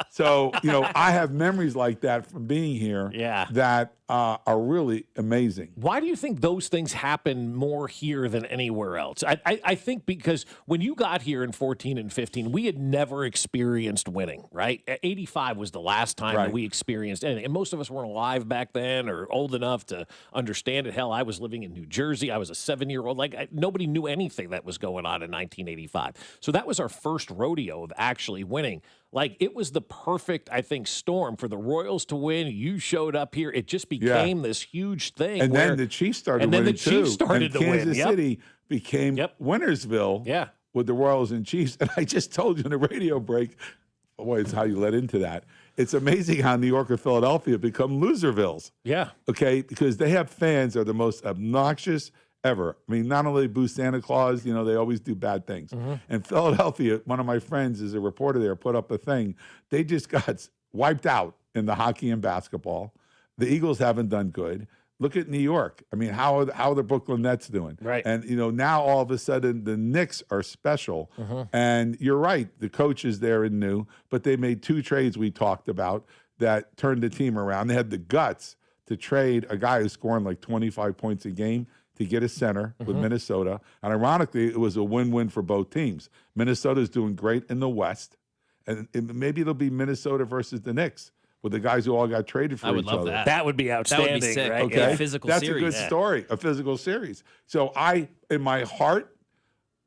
So, I have memories like that from being here that are really amazing. Why do you think those things happen more here than anywhere else? I think because when you got here in 14 and 15, we had never experienced winning, right? 85 was the last time that we experienced anything. And most of us weren't alive back then or old enough to understand it. Hell, I was living in New Jersey. I was a 7-year-old. Nobody knew anything that was going on in 1985. So that was our first rodeo of actually winning. It was the perfect, I think, storm for the Royals to win. You showed up here. It just became this huge thing. And then the Chiefs started winning, the Chiefs started to win. Kansas City became Wintersville with the Royals and Chiefs. And I just told you in the radio break, boy, it's how you let into that. It's amazing how New York or Philadelphia become loservilles. Yeah. Okay, because they have fans that are the most obnoxious ever. I mean, not only boo Santa Claus, they always do bad things. Mm-hmm. And Philadelphia, one of my friends is a reporter there, put up a thing. They just got wiped out in the hockey and basketball. The Eagles haven't done good. Look at New York. I mean, how are the Brooklyn Nets doing? Right. And, now all of a sudden the Knicks are special. Mm-hmm. And you're right, the coach is there and new, but they made 2 trades we talked about that turned the team around. They had the guts to trade a guy who's scoring like 25 points a game to get a center with Minnesota. And ironically, it was a win-win for both teams. Minnesota's doing great in the West. And maybe it'll be Minnesota versus the Knicks with the guys who all got traded for each other. I would love that. That would be outstanding. That would be sick. Right? Okay. Yeah, a physical That's series. That's a good story, a physical series. So in my heart,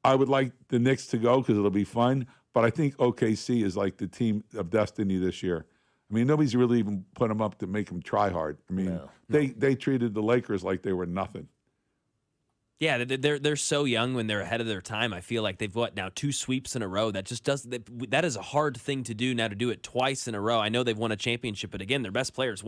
I would like the Knicks to go because it'll be fun. But I think OKC is like the team of destiny this year. I mean, nobody's really even put them up to make them try hard. I mean, they treated the Lakers like they were nothing. Yeah, they're so young when they're ahead of their time. I feel like they've now 2 sweeps in a row. That just that is a hard thing to do now, to do it twice in a row. I know they've won a championship, but again, their best players,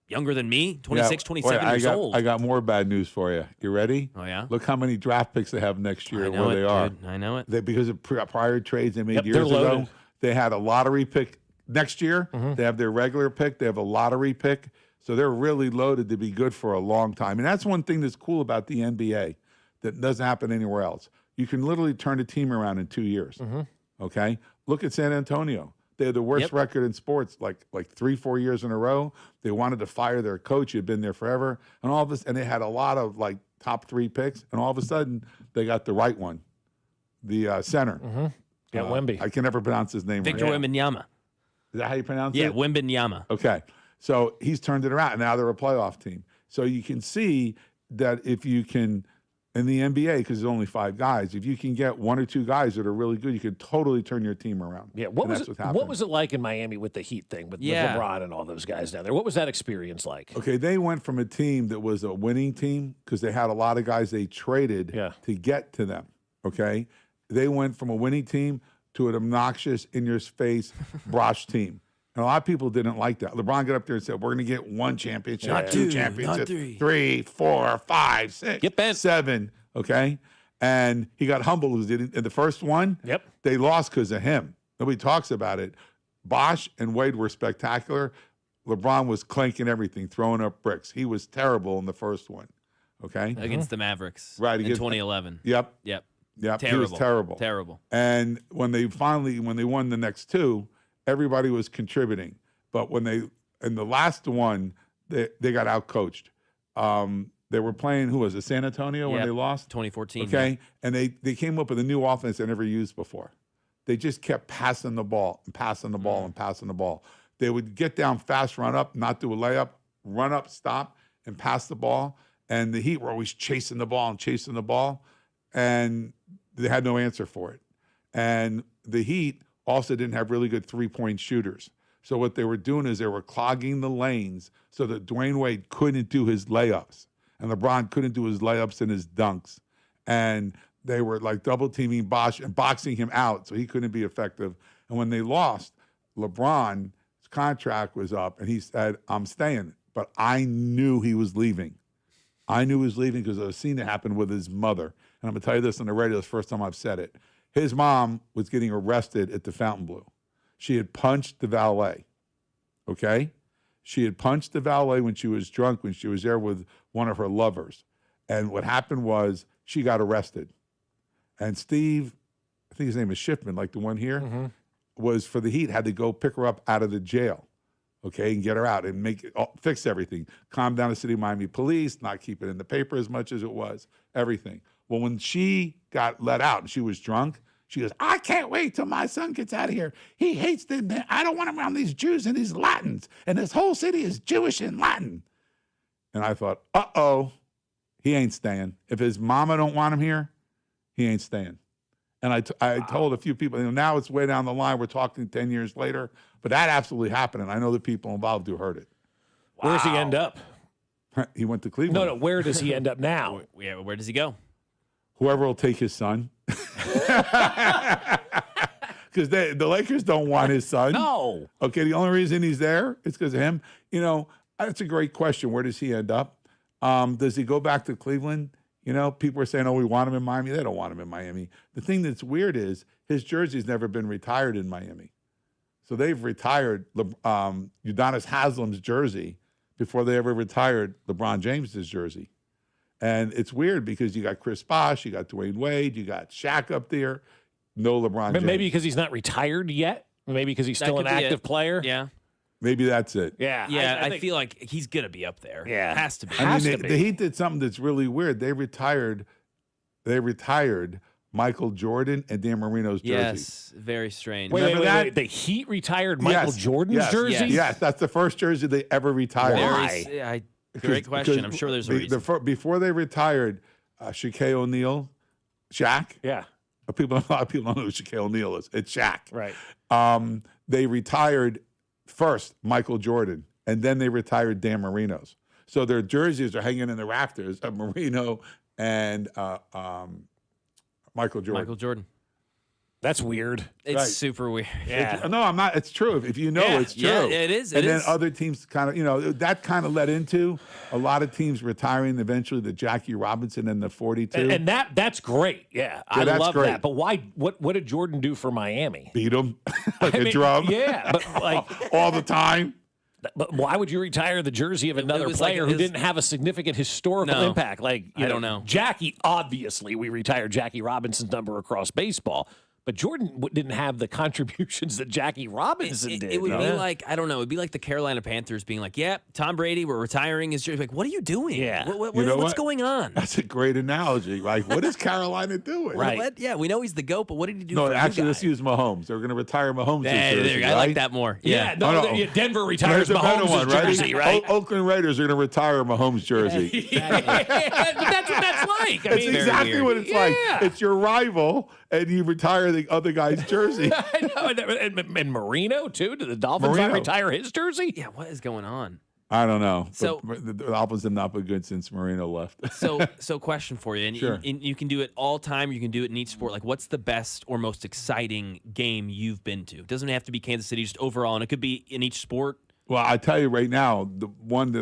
younger than me, 26, 27 years old. I got more bad news for you. You ready? Oh, yeah? Look how many draft picks they have next year I know where they are. Dude. I know it. Because of prior trades they made years they're loaded. ago. They had a lottery pick next year. Mm-hmm. They have their regular pick. They have a lottery pick. So they're really loaded to be good for a long time. And that's one thing that's cool about the NBA that doesn't happen anywhere else. You can literally turn a team around in 2 years. Mm-hmm. Okay? Look at San Antonio. They had the worst record in sports like 3-4 years in a row. They wanted to fire their coach. He had been there forever. And all of this, and they had a lot of top 3 picks. And all of a sudden, they got the right one, the center. Mm-hmm. Yeah, Wemby. I can never pronounce his name Victor right. Wembanyama. Is that how you pronounce Yeah, it? Wembanyama. Okay. So he's turned it around. And now they're a playoff team. So you can see that if you can, in the NBA, because there's only 5 guys, if you can get 1 or 2 guys that are really good, you can totally turn your team around. Yeah. What was it like in Miami with the Heat thing, with LeBron and all those guys down there? What was that experience like? Okay, they went from a team that was a winning team because they had a lot of guys they traded to get to them. Okay? They went from a winning team to an obnoxious, in-your-face, brosh team. And a lot of people didn't like that. LeBron got up there and said, we're going to get 1 championship, not 2 championships, not 3, 4, 5, 6, 7, okay? And he got humbled. In the first one, they lost because of him. Nobody talks about it. Bosh and Wade were spectacular. LeBron was clanking everything, throwing up bricks. He was terrible in the first one, Okay, against the Mavericks, right? In 2011. Yep. Terrible. He was terrible. Terrible. And when they won the next two, everybody was contributing. But in the last one, they got outcoached. They were playing, who was it, San Antonio when they lost? 2014. Okay. Yeah. And they came up with a new offense they never used before. They just kept passing the ball and passing the ball and passing the ball. They would get down fast, run up, not do a layup, run up, stop, and pass the ball. And the Heat were always chasing the ball and chasing the ball. And they had no answer for it. And the Heat also didn't have really good three-point shooters. So what they were doing is they were clogging the lanes so that Dwayne Wade couldn't do his layups. And LeBron couldn't do his layups and his dunks. And they were like double-teaming Bosh and boxing him out so he couldn't be effective. And when they lost, LeBron's contract was up, and he said, I'm staying. But I knew he was leaving. I knew he was leaving because I've seen it happen with his mother. And I'm going to tell you this on the radio. It's the first time I've said it. His mom was getting arrested at the Fontainebleau. She had punched the valet, okay? She had punched the valet when she was drunk, when she was there with one of her lovers. And what happened was she got arrested. And Steve, I think his name is Schiffman, like the one here, was for the Heat, had to go pick her up out of the jail, okay, and get her out and fix everything. Calm down the city of Miami police, not keep it in the paper as much as it was, everything. Well, when she got let out and she was drunk, she goes, I can't wait till my son gets out of here. He hates them. I don't want him around these Jews and these Latins. And this whole city is Jewish and Latin. And I thought, uh-oh, he ain't staying. If his mama don't want him here, he ain't staying. And I told a few people, now it's way down the line. We're talking 10 years later. But that absolutely happened. And I know the people involved who heard it. Where does he end up? He went to Cleveland. No, where does he end up now? Where does he go? Whoever will take his son. Because the Lakers don't want his son. No. Okay, the only reason he's there is because of him. That's a great question. Where does he end up? Does he go back to Cleveland? People are saying, we want him in Miami. They don't want him in Miami. The thing that's weird is his jersey's never been retired in Miami. So they've retired Udonis Haslam's jersey before they ever retired LeBron James's jersey. And it's weird because you got Chris Bosh, you got Dwayne Wade, you got Shaq up there, no LeBron James. Maybe because he's not retired yet? Maybe because he's still an active player? Yeah. Maybe that's it. Yeah. I think, feel like he's going to be up there. Yeah. Has to be. The Heat did something that's really weird. They retired Michael Jordan and Dan Marino's jersey. Yes, very strange. Wait. The Heat retired Michael Jordan's jersey? Yes, that's the first jersy they ever retired. Why? Great question. I'm sure there's a reason. Before they retired Shaquille O'Neal, Shaq. Yeah. A lot of people don't know who Shaquille O'Neal is. It's Shaq. Right. They retired first Michael Jordan, and then they retired Dan Marino's. So their jerseys are hanging in the rafters of Marino and Michael Jordan. Michael Jordan. That's weird. It's super weird. Yeah. No, I'm not. It's true. If you know, it's true. Yeah, it is. Then other teams kind of, that kind of led into a lot of teams retiring eventually, the Jackie Robinson and the 42. And that's great. Yeah, I love that. But why? What did Jordan do for Miami? Beat them like a drum. Yeah, but all the time. But why would you retire the jersey of another player who didn't have a significant historical impact? Like, I don't know. Jackie, obviously, we retired Jackie Robinson's number across baseball. But Jordan didn't have the contributions that Jackie Robinson did. It would be like, I don't know, it would be like the Carolina Panthers being like, Tom Brady, we're retiring his jersey. Like, what are you doing? Yeah. What's going on? That's a great analogy. Like, what is Carolina doing? Right. We know he's the GOAT, but what did he do for you actually, guys? let's use Mahomes. They're going to retire Mahomes' jersey, I like that more. Yeah. Denver retires Mahomes' jersey, right? Oakland Raiders are going to retire Mahomes' jersey. But that's what that's like. That's exactly what it's like. It's your rival, and you retire the other guy's jersey. I know, and Marino too. Did the Dolphins not retire his jersey? Yeah, what is going on? I don't know. So the Dolphins have not been good since Marino left. So question for you, and sure. You can do it all time. You can do it in each sport. Like, what's the best or most exciting game you've been to? It doesn't have to be Kansas City, just overall, and it could be in each sport. Well, I tell you right now, the one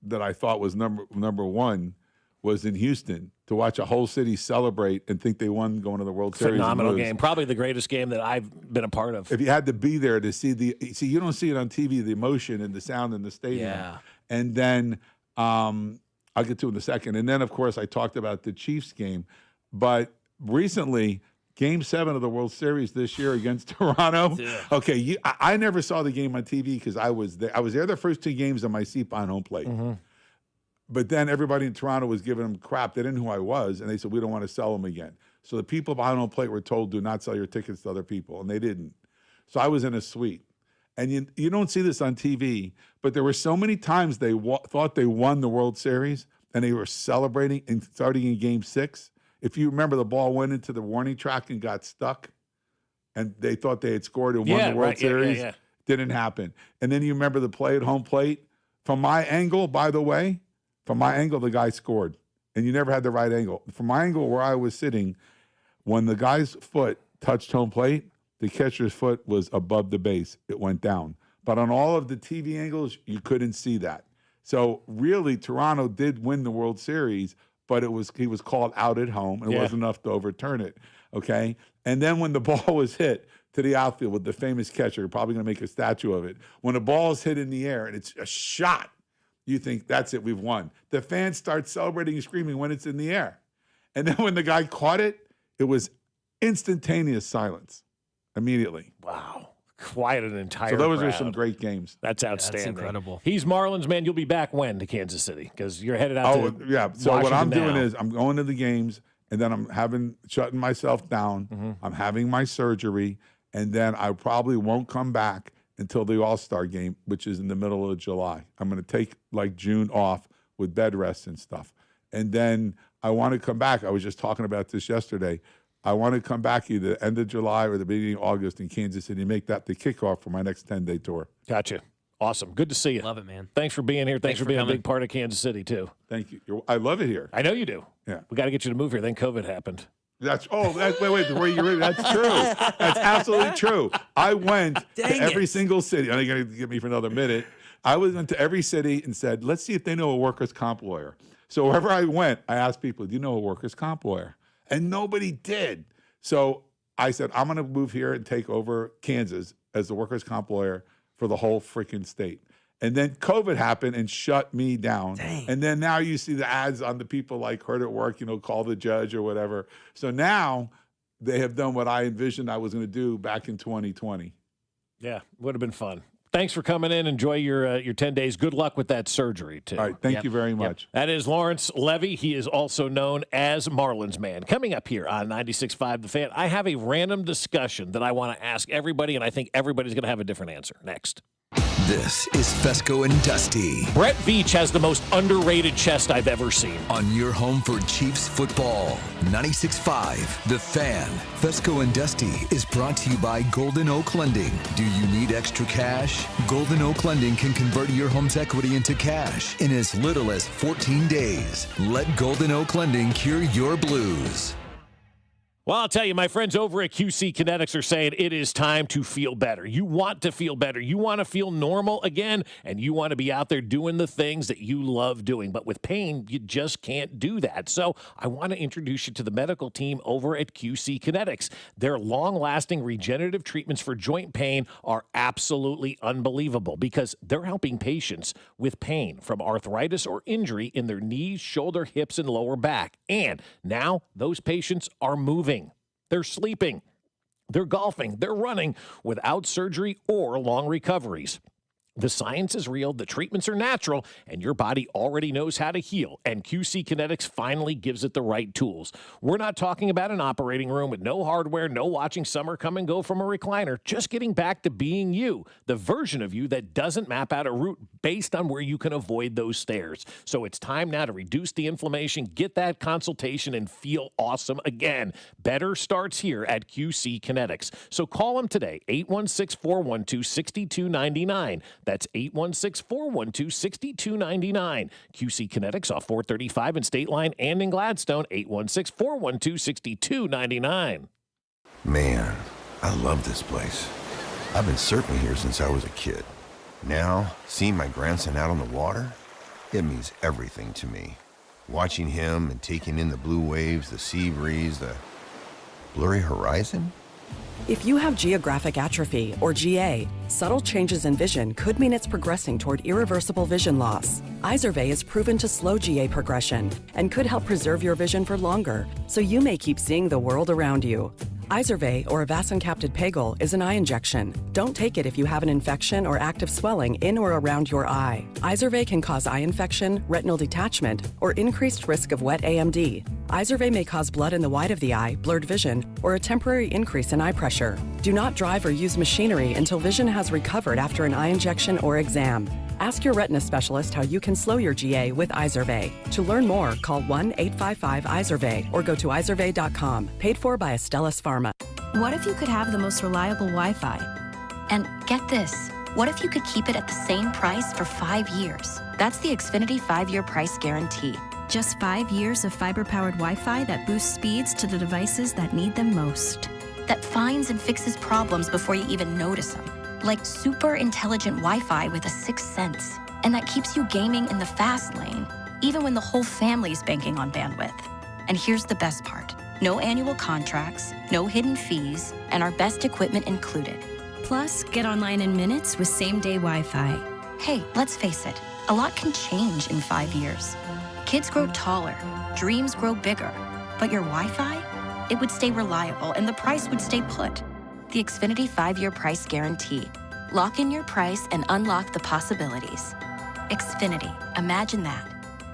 that I thought was number one was in Houston, to watch a whole city celebrate and think they won going to the World Series. Phenomenal game. Probably the greatest game that I've been a part of. If you had to be there to see you don't see it on TV, the emotion and the sound in the stadium. Yeah. And then I I'll get to in a second. And then, of course, I talked about the Chiefs game. But recently, Game 7 of the World Series this year against Toronto. Yeah. Okay, I never saw the game on TV because I was there. I was there the first 2 games on my seat behind home plate. Mm-hmm. But then everybody in Toronto was giving them crap. They didn't know who I was, and they said, we don't want to sell them again. So the people behind home plate were told, do not sell your tickets to other people, and they didn't. So I was in a suite. And you don't see this on TV, but there were so many times they thought they won the World Series, and they were celebrating and starting in Game 6. If you remember, the ball went into the warning track and got stuck, and they thought they had scored and won the World Series. Yeah. Didn't happen. And then you remember the play at home plate. From my angle, by the way, the guy scored. And you never had the right angle. From my angle where I was sitting, when the guy's foot touched home plate, the catcher's foot was above the base. It went down. But on all of the TV angles, you couldn't see that. So really, Toronto did win the World Series, but he was called out at home, and it wasn't enough to overturn it, okay? And then when the ball was hit to the outfield with the famous catcher, probably going to make a statue of it, when the ball is hit in the air and it's a shot, you think, that's it, we've won. The fans start celebrating and screaming when it's in the air. And then when the guy caught it, it was instantaneous silence immediately. Wow. Quiet an entire So those crowd. are some great games. That's outstanding. That's incredible. He's Marlins, man. You'll be back when to Kansas City? Because you're headed out to So what I'm doing now. is I'm going to the games, and then I'm shutting myself down. Mm-hmm. I'm having my surgery, and then I probably won't come back until the All-Star game, which is in the middle of July. I'm going to take like June off with bed rest and stuff. And then I want to come back. I was just talking about this yesterday. I want to come back either end of July or the beginning of August in Kansas City and make that the kickoff for my next 10-day tour. Gotcha. Awesome. Good to see you. Love it, man. Thanks for being here. Thanks for being coming. a big part of Kansas City, too. Thank you. I love it here. I know you do. Yeah. We got to get you to move here. Then COVID happened. Wait, the way you read it, that's true. That's absolutely true. I went to every single city. I think you're going to get me for another minute. I went to every city and said, let's see if they know a workers' comp lawyer. So wherever I went, I asked people, do you know a workers' comp lawyer? And nobody did. So I said, I'm going to move here and take over Kansas as the workers' comp lawyer for the whole freaking state. And then COVID happened and shut me down. Dang. And then now you see the ads on the people like Hurt at Work, call the judge or whatever. So now they have done what I envisioned I was going to do back in 2020. Yeah, would have been fun. Thanks for coming in. Enjoy your 10 days. Good luck with that surgery, too. All right. Thank you very much. That is Lawrence Levy. He is also known as Marlins Man. Coming up here on 96.5 The Fan, I have a random discussion that I want to ask everybody, and I think everybody's going to have a different answer. Next. This is Fescoe and Dusty. Brett Veach has the most underrated chest I've ever seen. On your home for Chiefs football, 96.5 The Fan. Fescoe and Dusty is brought to you by Golden Oak Lending. Do you need extra cash? Golden Oak Lending can convert your home's equity into cash in as little as 14 days. Let Golden Oak Lending cure your blues. Well, I'll tell you, my friends over at QC Kinetics are saying it is time to feel better. You want to feel better. You want to feel normal again, and you want to be out there doing the things that you love doing. But with pain, you just can't do that. So I want to introduce you to the medical team over at QC Kinetics. Their long-lasting regenerative treatments for joint pain are absolutely unbelievable because they're helping patients with pain from arthritis or injury in their knees, shoulder, hips, and lower back. And now those patients are moving. They're sleeping, they're golfing, they're running without surgery or long recoveries. The science is real, the treatments are natural, and your body already knows how to heal, and QC Kinetics finally gives it the right tools. We're not talking about an operating room with no hardware, no watching summer come and go from a recliner, just getting back to being you, the version of you that doesn't map out a route based on where you can avoid those stairs. So it's time now to reduce the inflammation, get that consultation, and feel awesome again. Better starts here at QC Kinetics. So call them today, 816-412-6299. That's 816-412-6299. QC Kinetics off 435 in State Line and in Gladstone, 816-412-6299. Man, I love this place. I've been surfing here since I was a kid. Now, seeing my grandson out on the water, it means everything to me. Watching him and taking in the blue waves, the sea breeze, the blurry horizon, If you have geographic atrophy, or GA, subtle changes in vision could mean it's progressing toward irreversible vision loss. Izervay is proven to slow GA progression and could help preserve your vision for longer, so you may keep seeing the world around you. Izervay, or avacincaptad pegol, is an eye injection. Don't take it if you have an infection or active swelling in or around your eye. Izervay can cause eye infection, retinal detachment, or increased risk of wet AMD. Izervay may cause blood in the white of the eye, blurred vision, or a temporary increase in eye pressure. Do not drive or use machinery until vision has recovered after an eye injection or exam. Ask your retina specialist how you can slow your GA with Izervay. To learn more, call 1-855-IZERVAY or go to izervay.com. Paid for by Astellas Pharma. What if you could have the most reliable Wi-Fi? And get this, what if you could keep it at the same price for 5 years? That's the Xfinity 5-year price guarantee. Just 5 years of fiber-powered Wi-Fi that boosts speeds to the devices that need them most. That finds and fixes problems before you even notice them. Like super intelligent Wi-Fi with a sixth sense. And that keeps you gaming in the fast lane, even when the whole family's banking on bandwidth. And here's the best part. No annual contracts, no hidden fees, and our best equipment included. Plus, get online in minutes with same-day Wi-Fi. Hey, let's face it, a lot can change in 5 years. Kids grow taller, dreams grow bigger, but your Wi-Fi? It would stay reliable and the price would stay put. The Xfinity 5-year price guarantee. Lock in your price and unlock the possibilities. Xfinity, imagine that.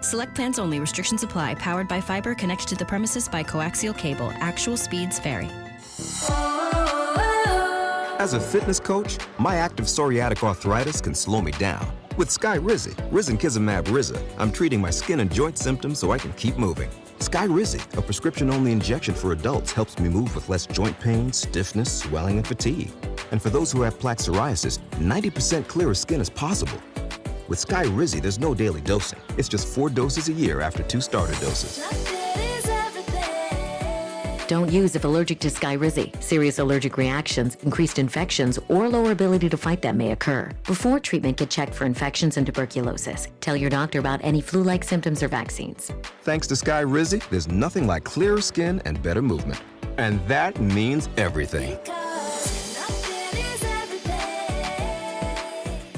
Select plans only. Restrictions apply. Powered by fiber. Connected to the premises by coaxial cable. Actual speeds vary. As a fitness coach, my active psoriatic arthritis can slow me down. With Skyrizi, risankizumab Riza, I'm treating my skin and joint symptoms so I can keep moving. Skyrizi, a prescription-only injection for adults, helps me move with less joint pain, stiffness, swelling, and fatigue. And for those who have plaque psoriasis, 90% clearer skin is possible. With Skyrizi, there's no daily dosing. It's just 4 doses a year after 2 starter doses. Don't use if allergic to Skyrizi. Serious allergic reactions, increased infections, or lower ability to fight them may occur. Before treatment, get checked for infections and tuberculosis. Tell your doctor about any flu-like symptoms or vaccines. Thanks to Skyrizi, there's nothing like clearer skin and better movement. And that means everything.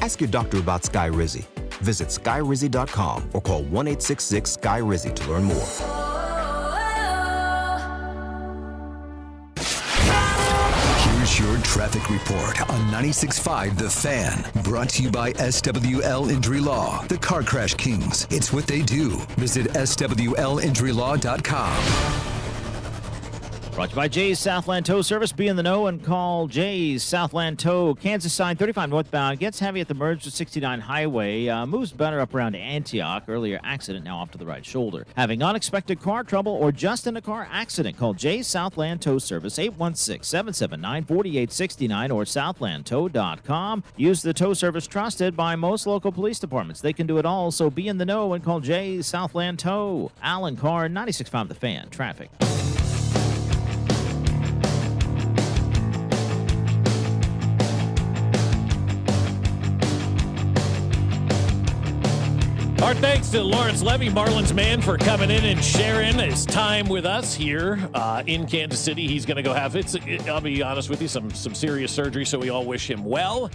Ask your doctor about Skyrizi. Visit skyrizi.com or call 1-866-SKY-RIZI to learn more. Here's your traffic report on 96.5 The Fan. Brought to you by SWL Injury Law, the car crash kings. It's what they do. Visit SWLinjurylaw.com. Brought to you by Jay's Southland Tow Service. Be in the know and call Jay's Southland Tow. Kansas sign 35 northbound. Gets heavy at the merge with 69 highway. Moves better up around Antioch. Earlier accident, now off to the right shoulder. Having unexpected car trouble or just in a car accident, call Jay's Southland Tow Service 816-779-4869 or southlandtow.com. Use the tow service trusted by most local police departments. They can do it all, so be in the know and call Jay's Southland Tow. Alan Carr, 96.5 The Fan. Traffic. Our thanks to Lawrence Levy, Marlins man, for coming in and sharing his time with us here in Kansas City. He's going to go have, I'll be honest with you, some serious surgery, so we all wish him well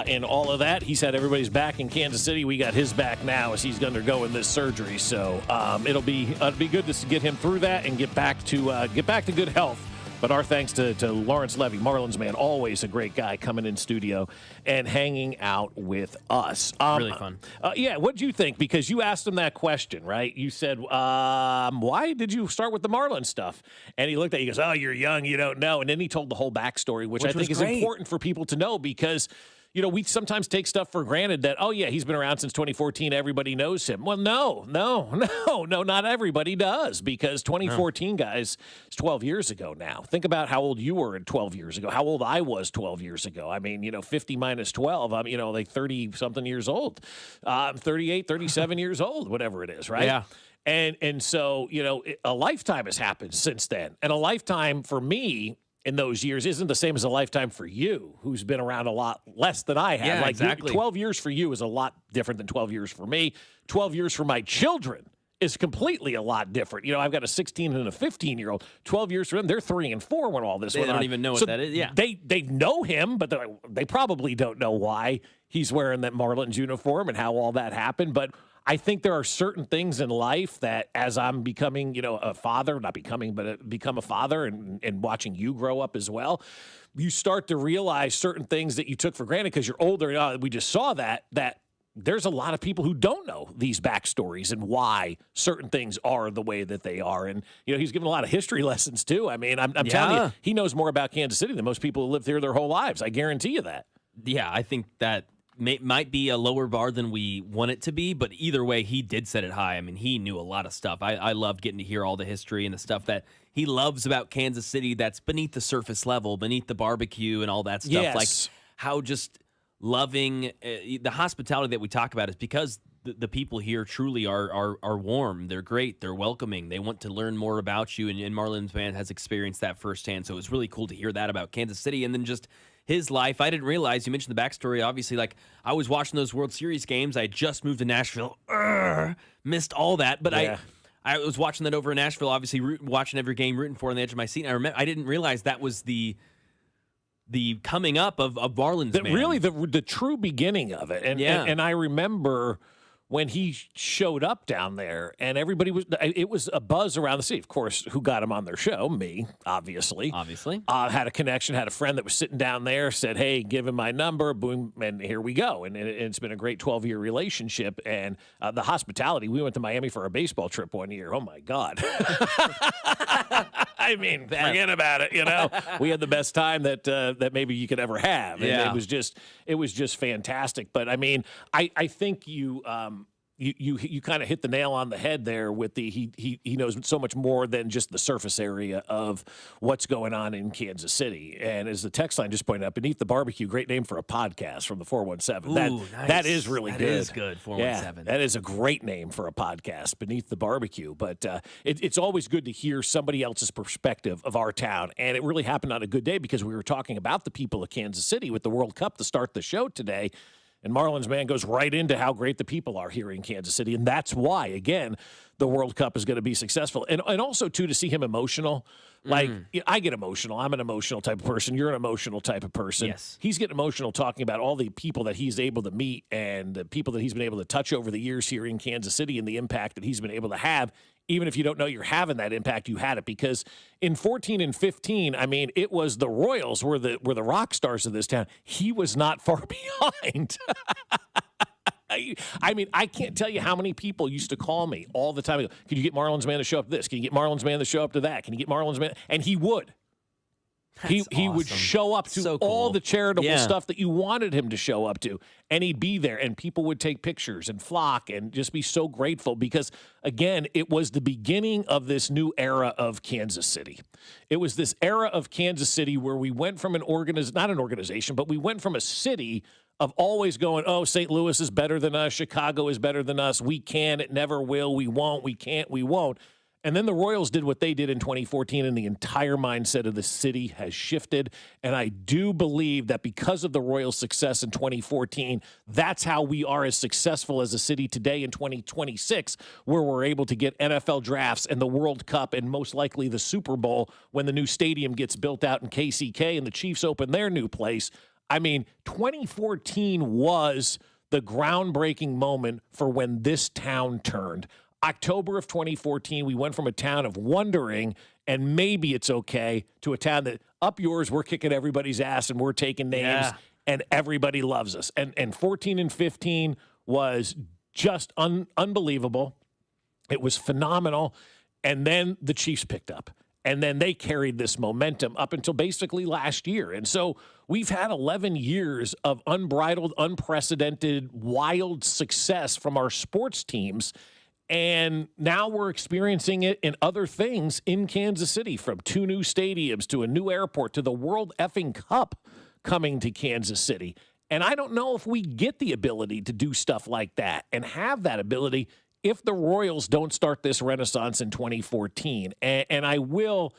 in all of that. He's had everybody's back in Kansas City. We got his back now as he's undergoing this surgery. So it'll be good to get him through that and get back to good health. But our thanks to Lawrence Levy, Marlins man, always a great guy coming in studio and hanging out with us. Really fun. Yeah, what'd you think? Because you asked him that question, right? You said, why did you start with the Marlins stuff? And he looked at you, he goes, oh, you're young, you don't know. And then he told the whole backstory, which I think is important for people to know because you know, we sometimes take stuff for granted that, oh, yeah, he's been around since 2014. Everybody knows him. Well, no, not everybody does because 2014, guys, is 12 years ago now. Think about how old you were 12 years ago, how old I was 12 years ago. I mean, 50 minus 12, I'm, like 30-something years old. I'm 38, 37 years old, whatever it is, right? Yeah. And so, a lifetime has happened since then. And a lifetime for me in those years isn't the same as a lifetime for you, who's been around a lot less than I have. Yeah, exactly. 12 years for you is a lot different than 12 years for me. 12 years for my children is completely a lot different. I've got a 16 and a 15-year-old. 12 years from them, they're 3 and 4 when all this They went on. don't even know what that is. Yeah. They know him, but they probably don't know why he's wearing that Marlins uniform and how all that happened. But I think there are certain things in life that as I'm becoming, a father, not becoming, but become a father and watching you grow up as well, you start to realize certain things that you took for granted because you're older. We just saw that there's a lot of people who don't know these backstories and why certain things are the way that they are. And, he's given a lot of history lessons too. I mean, I'm telling you, he knows more about Kansas City than most people who lived here their whole lives. I guarantee you that. Yeah, I think that might be a lower bar than we want it to be, but either way, he did set it high. I mean, he knew a lot of stuff. I loved getting to hear all the history and the stuff that he loves about Kansas City that's beneath the surface level, beneath the barbecue and all that stuff. Yes. Like how just loving the hospitality that we talk about is because the people here truly are warm. They're great. They're welcoming. They want to learn more about you, and Marlins fan has experienced that firsthand. So it was really cool to hear that about Kansas City, and then just his life. I didn't realize, you mentioned the backstory, obviously, like I was watching those World Series games. I had just moved to Nashville. Missed all that, but Yeah. I was watching that over in Nashville, obviously watching every game, rooting for on the edge of my seat. And I didn't realize that was the coming up of Marlins, man. Really the true beginning of it. And I remember when he showed up down there and it was a buzz around the city. Of course, who got him on their show? Me, obviously. Had a connection, had a friend that was sitting down there, said, hey, give him my number, boom, and here we go. And it's been a great 12-year relationship. And the hospitality, we went to Miami for a baseball trip one year. Oh, my God. I mean, forget about it, We had the best time that maybe you could ever have. And it was just fantastic. But, I mean, I think you kind of hit the nail on the head there with he knows so much more than just the surface area of what's going on in Kansas City. And as the text line just pointed out, Beneath the Barbecue, great name for a podcast from the 417. Nice. That is really good. That is good, 417. Yeah, that is a great name for a podcast, Beneath the Barbecue. But it's always good to hear somebody else's perspective of our town. And it really happened on a good day because we were talking about the people of Kansas City with the World Cup to start the show today. And Marlins man goes right into how great the people are here in Kansas City. And that's why, again, the World Cup is going to be successful. And also, too, to see him emotional. Like, I get emotional. I'm an emotional type of person. You're an emotional type of person. Yes. He's getting emotional talking about all the people that he's able to meet and the people that he's been able to touch over the years here in Kansas City and the impact that he's been able to have. Even if you don't know you're having that impact, you had it. Because in 14 and 15, I mean, it was the Royals were the rock stars of this town. He was not far behind. I mean, I can't tell you how many people used to call me all the time. Can you get Marlins man to show up to this? Can you get Marlins man to show up to that? Can you get Marlins man? And he would. He would show up to all the charitable stuff that you wanted him to show up to, and he'd be there, and people would take pictures and flock and just be so grateful because, again, it was the beginning of this new era of Kansas City. It was this era of Kansas City where we went from not an organization, but we went from a city of always going, oh, St. Louis is better than us, Chicago is better than us, we can, it never will, we won't, we can't, we won't. And then the Royals did what they did in 2014, and the entire mindset of the city has shifted. And I do believe that because of the Royals' success in 2014, that's how we are as successful as a city today in 2026, where we're able to get NFL drafts and the World Cup and most likely the Super Bowl when the new stadium gets built out in KCK and the Chiefs open their new place. I mean, 2014 was the groundbreaking moment for when this town turned. October of 2014, we went from a town of wondering and maybe it's okay to a town that up yours, we're kicking everybody's ass and we're taking names and everybody loves us. And 14 and 15 was just unbelievable. It was phenomenal. And then the Chiefs picked up. And then they carried this momentum up until basically last year. And so we've had 11 years of unbridled, unprecedented, wild success from our sports teams. And now we're experiencing it in other things in Kansas City, from 2 new stadiums to a new airport to the World effing Cup coming to Kansas City. And I don't know if we get the ability to do stuff like that and have that ability if the Royals don't start this renaissance in 2014. And I will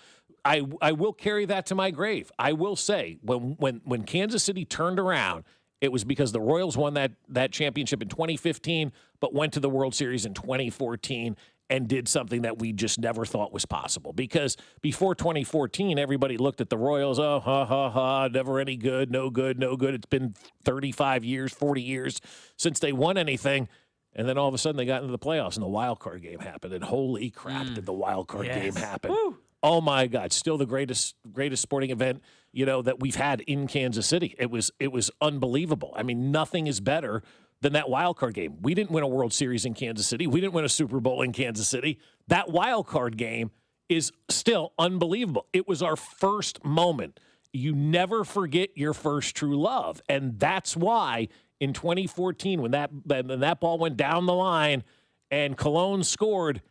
carry that to my grave. I will say when Kansas City turned around, it was because the Royals won that championship in 2015, but went to the World Series in 2014. and did something that we just never thought was possible. Because before 2014, everybody looked at the Royals, oh, ha, ha, ha, never any good, no good, no good. It's been 35 years, 40 years since they won anything. And then all of a sudden they got into the playoffs and the wild card game happened. And holy crap, did the wild card game happen. Woo. Oh, my God, still the greatest sporting event, that we've had in Kansas City. It was unbelievable. I mean, nothing is better than that wild card game. We didn't win a World Series in Kansas City. We didn't win a Super Bowl in Kansas City. That wild card game is still unbelievable. It was our first moment. You never forget your first true love. And that's why in 2014, when that ball went down the line and Cologne scored,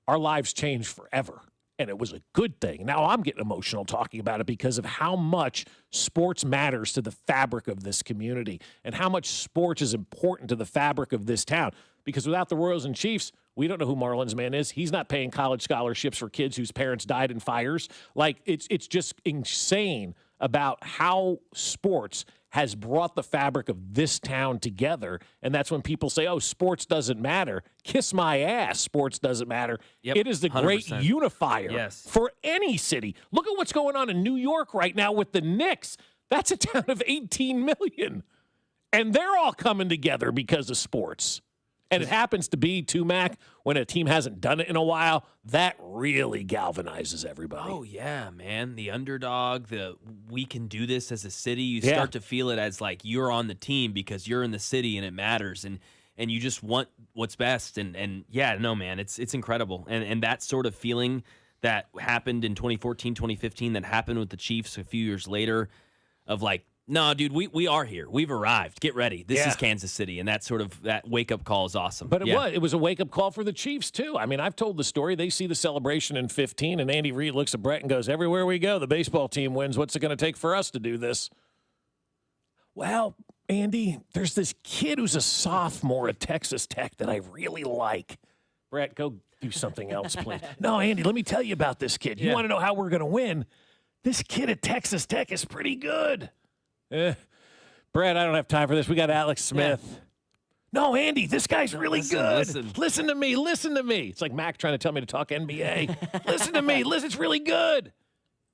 our lives changed forever. And it was a good thing. Now I'm getting emotional talking about it because of how much sports matters to the fabric of this community and how much sports is important to the fabric of this town. Because without the Royals and Chiefs, we don't know who Marlins man is. He's not paying college scholarships for kids whose parents died in fires. Like, it's just insane about how sports has brought the fabric of this town together. And that's when people say, oh, sports doesn't matter. Kiss my ass, sports doesn't matter. Yep, it is the 100%. great unifier for any city. Look at what's going on in New York right now with the Knicks. That's a town of 18 million. And they're all coming together because of sports. And it happens to be, too, Mac, when a team hasn't done it in a while, that really galvanizes everybody. Oh, yeah, man. The underdog, we can do this as a city. You start to feel it as like you're on the team because you're in the city and it matters. And you just want what's best. And yeah, no, man, it's incredible. And that sort of feeling that happened in 2014, 2015, that happened with the Chiefs a few years later of like, no, dude, we are here. We've arrived. Get ready. This is Kansas City. And that wake-up call is awesome. But it was a wake-up call for the Chiefs, too. I mean, I've told the story. They see the celebration in 15, and Andy Reid looks at Brett and goes, everywhere we go, the baseball team wins. What's it going to take for us to do this? Well, Andy, there's this kid who's a sophomore at Texas Tech that I really like. Brett, go do something else, please. No, Andy, let me tell you about this kid. You want to know how we're going to win? This kid at Texas Tech is pretty good. Brad, I don't have time for this. We got Alex Smith. Yeah. No, Andy, this guy's really good. Listen to me. It's like Mac trying to tell me to talk NBA. Listen to me. It's really good.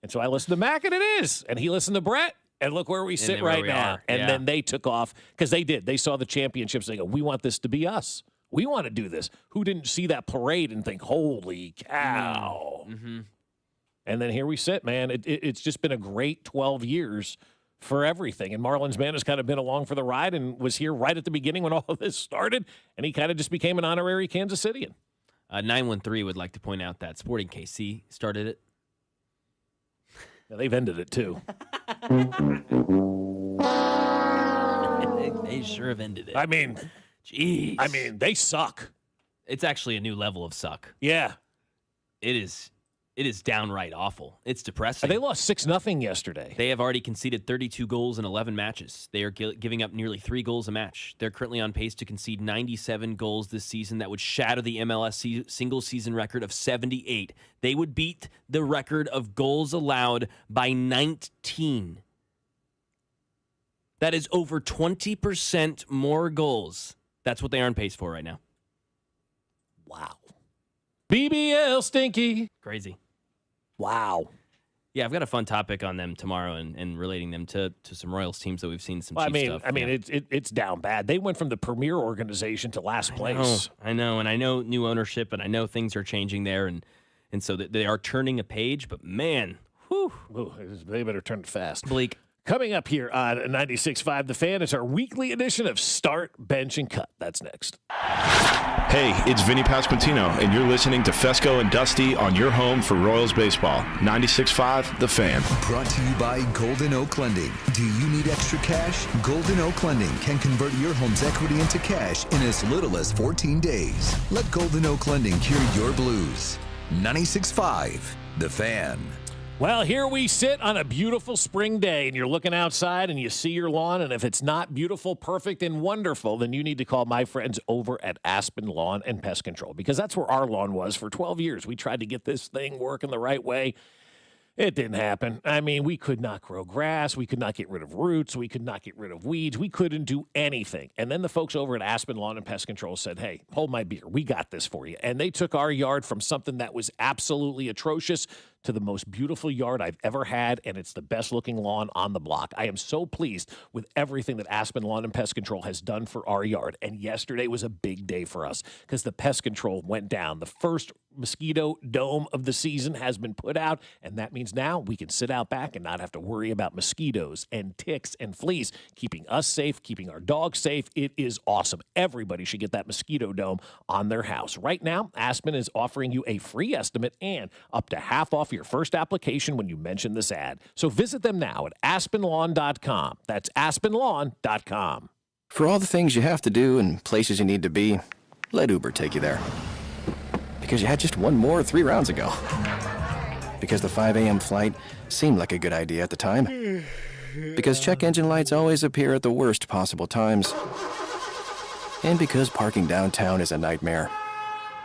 And so I listened to Mac, and it is. And he listened to Brett, and look where we sit right now. And then they took off because they did. They saw the championships. They go, we want this to be us. We want to do this. Who didn't see that parade and think, holy cow? Mm-hmm. And then here we sit, man. It's just been a great 12 years for everything. And Marlins man has kind of been along for the ride and was here right at the beginning when all of this started. And he kind of just became an honorary Kansas Citian. 913 would like to point out that Sporting KC started it. Yeah, they've ended it too. They sure have ended it. I mean, jeez. I mean, they suck. It's actually a new level of suck. Yeah. It is downright awful. It's depressing. They lost 6-0 yesterday. They have already conceded 32 goals in 11 matches. They are giving up nearly 3 goals a match. They're currently on pace to concede 97 goals this season. That would shatter the MLS single-season record of 78. They would beat the record of goals allowed by 19. That is over 20% more goals. That's what they are on pace for right now. Wow. BBL Stinky. Crazy. Wow. Yeah, I've got a fun topic on them tomorrow and relating them to some Royals teams that we've seen some Chiefs stuff. I mean, it's down bad. They went from the premier organization to last place. I know, and I know new ownership, and I know things are changing there, and so they are turning a page, but man, whew. Ooh, they better turn it fast. Bleak. Coming up here on 96.5 The Fan is our weekly edition of Start, Bench, and Cut. That's next. Hey, it's Vinny Pasquantino, and you're listening to Fescoe and Dusty on your home for Royals baseball. 96.5 The Fan. Brought to you by Golden Oak Lending. Do you need extra cash? Golden Oak Lending can convert your home's equity into cash in as little as 14 days. Let Golden Oak Lending cure your blues. 96.5 The Fan. Well, here we sit on a beautiful spring day, and you're looking outside and you see your lawn, and if it's not beautiful, perfect, and wonderful, then you need to call my friends over at Aspen Lawn and Pest Control, because that's where our lawn was for 12 years. We tried to get this thing working the right way. It didn't happen. I mean, we could not grow grass. We could not get rid of roots. We could not get rid of weeds. We couldn't do anything. And then the folks over at Aspen Lawn and Pest Control said, hey, hold my beer. We got this for you. And they took our yard from something that was absolutely atrocious to the most beautiful yard I've ever had, and it's the best-looking lawn on the block. I am so pleased with everything that Aspen Lawn and Pest Control has done for our yard. And yesterday was a big day for us because the pest control went down. The first mosquito dome of the season has been put out, and that means now we can sit out back and not have to worry about mosquitoes and ticks and fleas, keeping us safe, keeping our dogs safe. It is awesome. Everybody should get that mosquito dome on their house. Right now, Aspen is offering you a free estimate and up to half off your first application when you mention this ad. So visit them now at aspenlawn.com. That's aspenlawn.com. For all the things you have to do and places you need to be, let Uber take you there. Because you had just one more 3 rounds ago. Because the 5 a.m. flight seemed like a good idea at the time. Because check engine lights always appear at the worst possible times. And because parking downtown is a nightmare.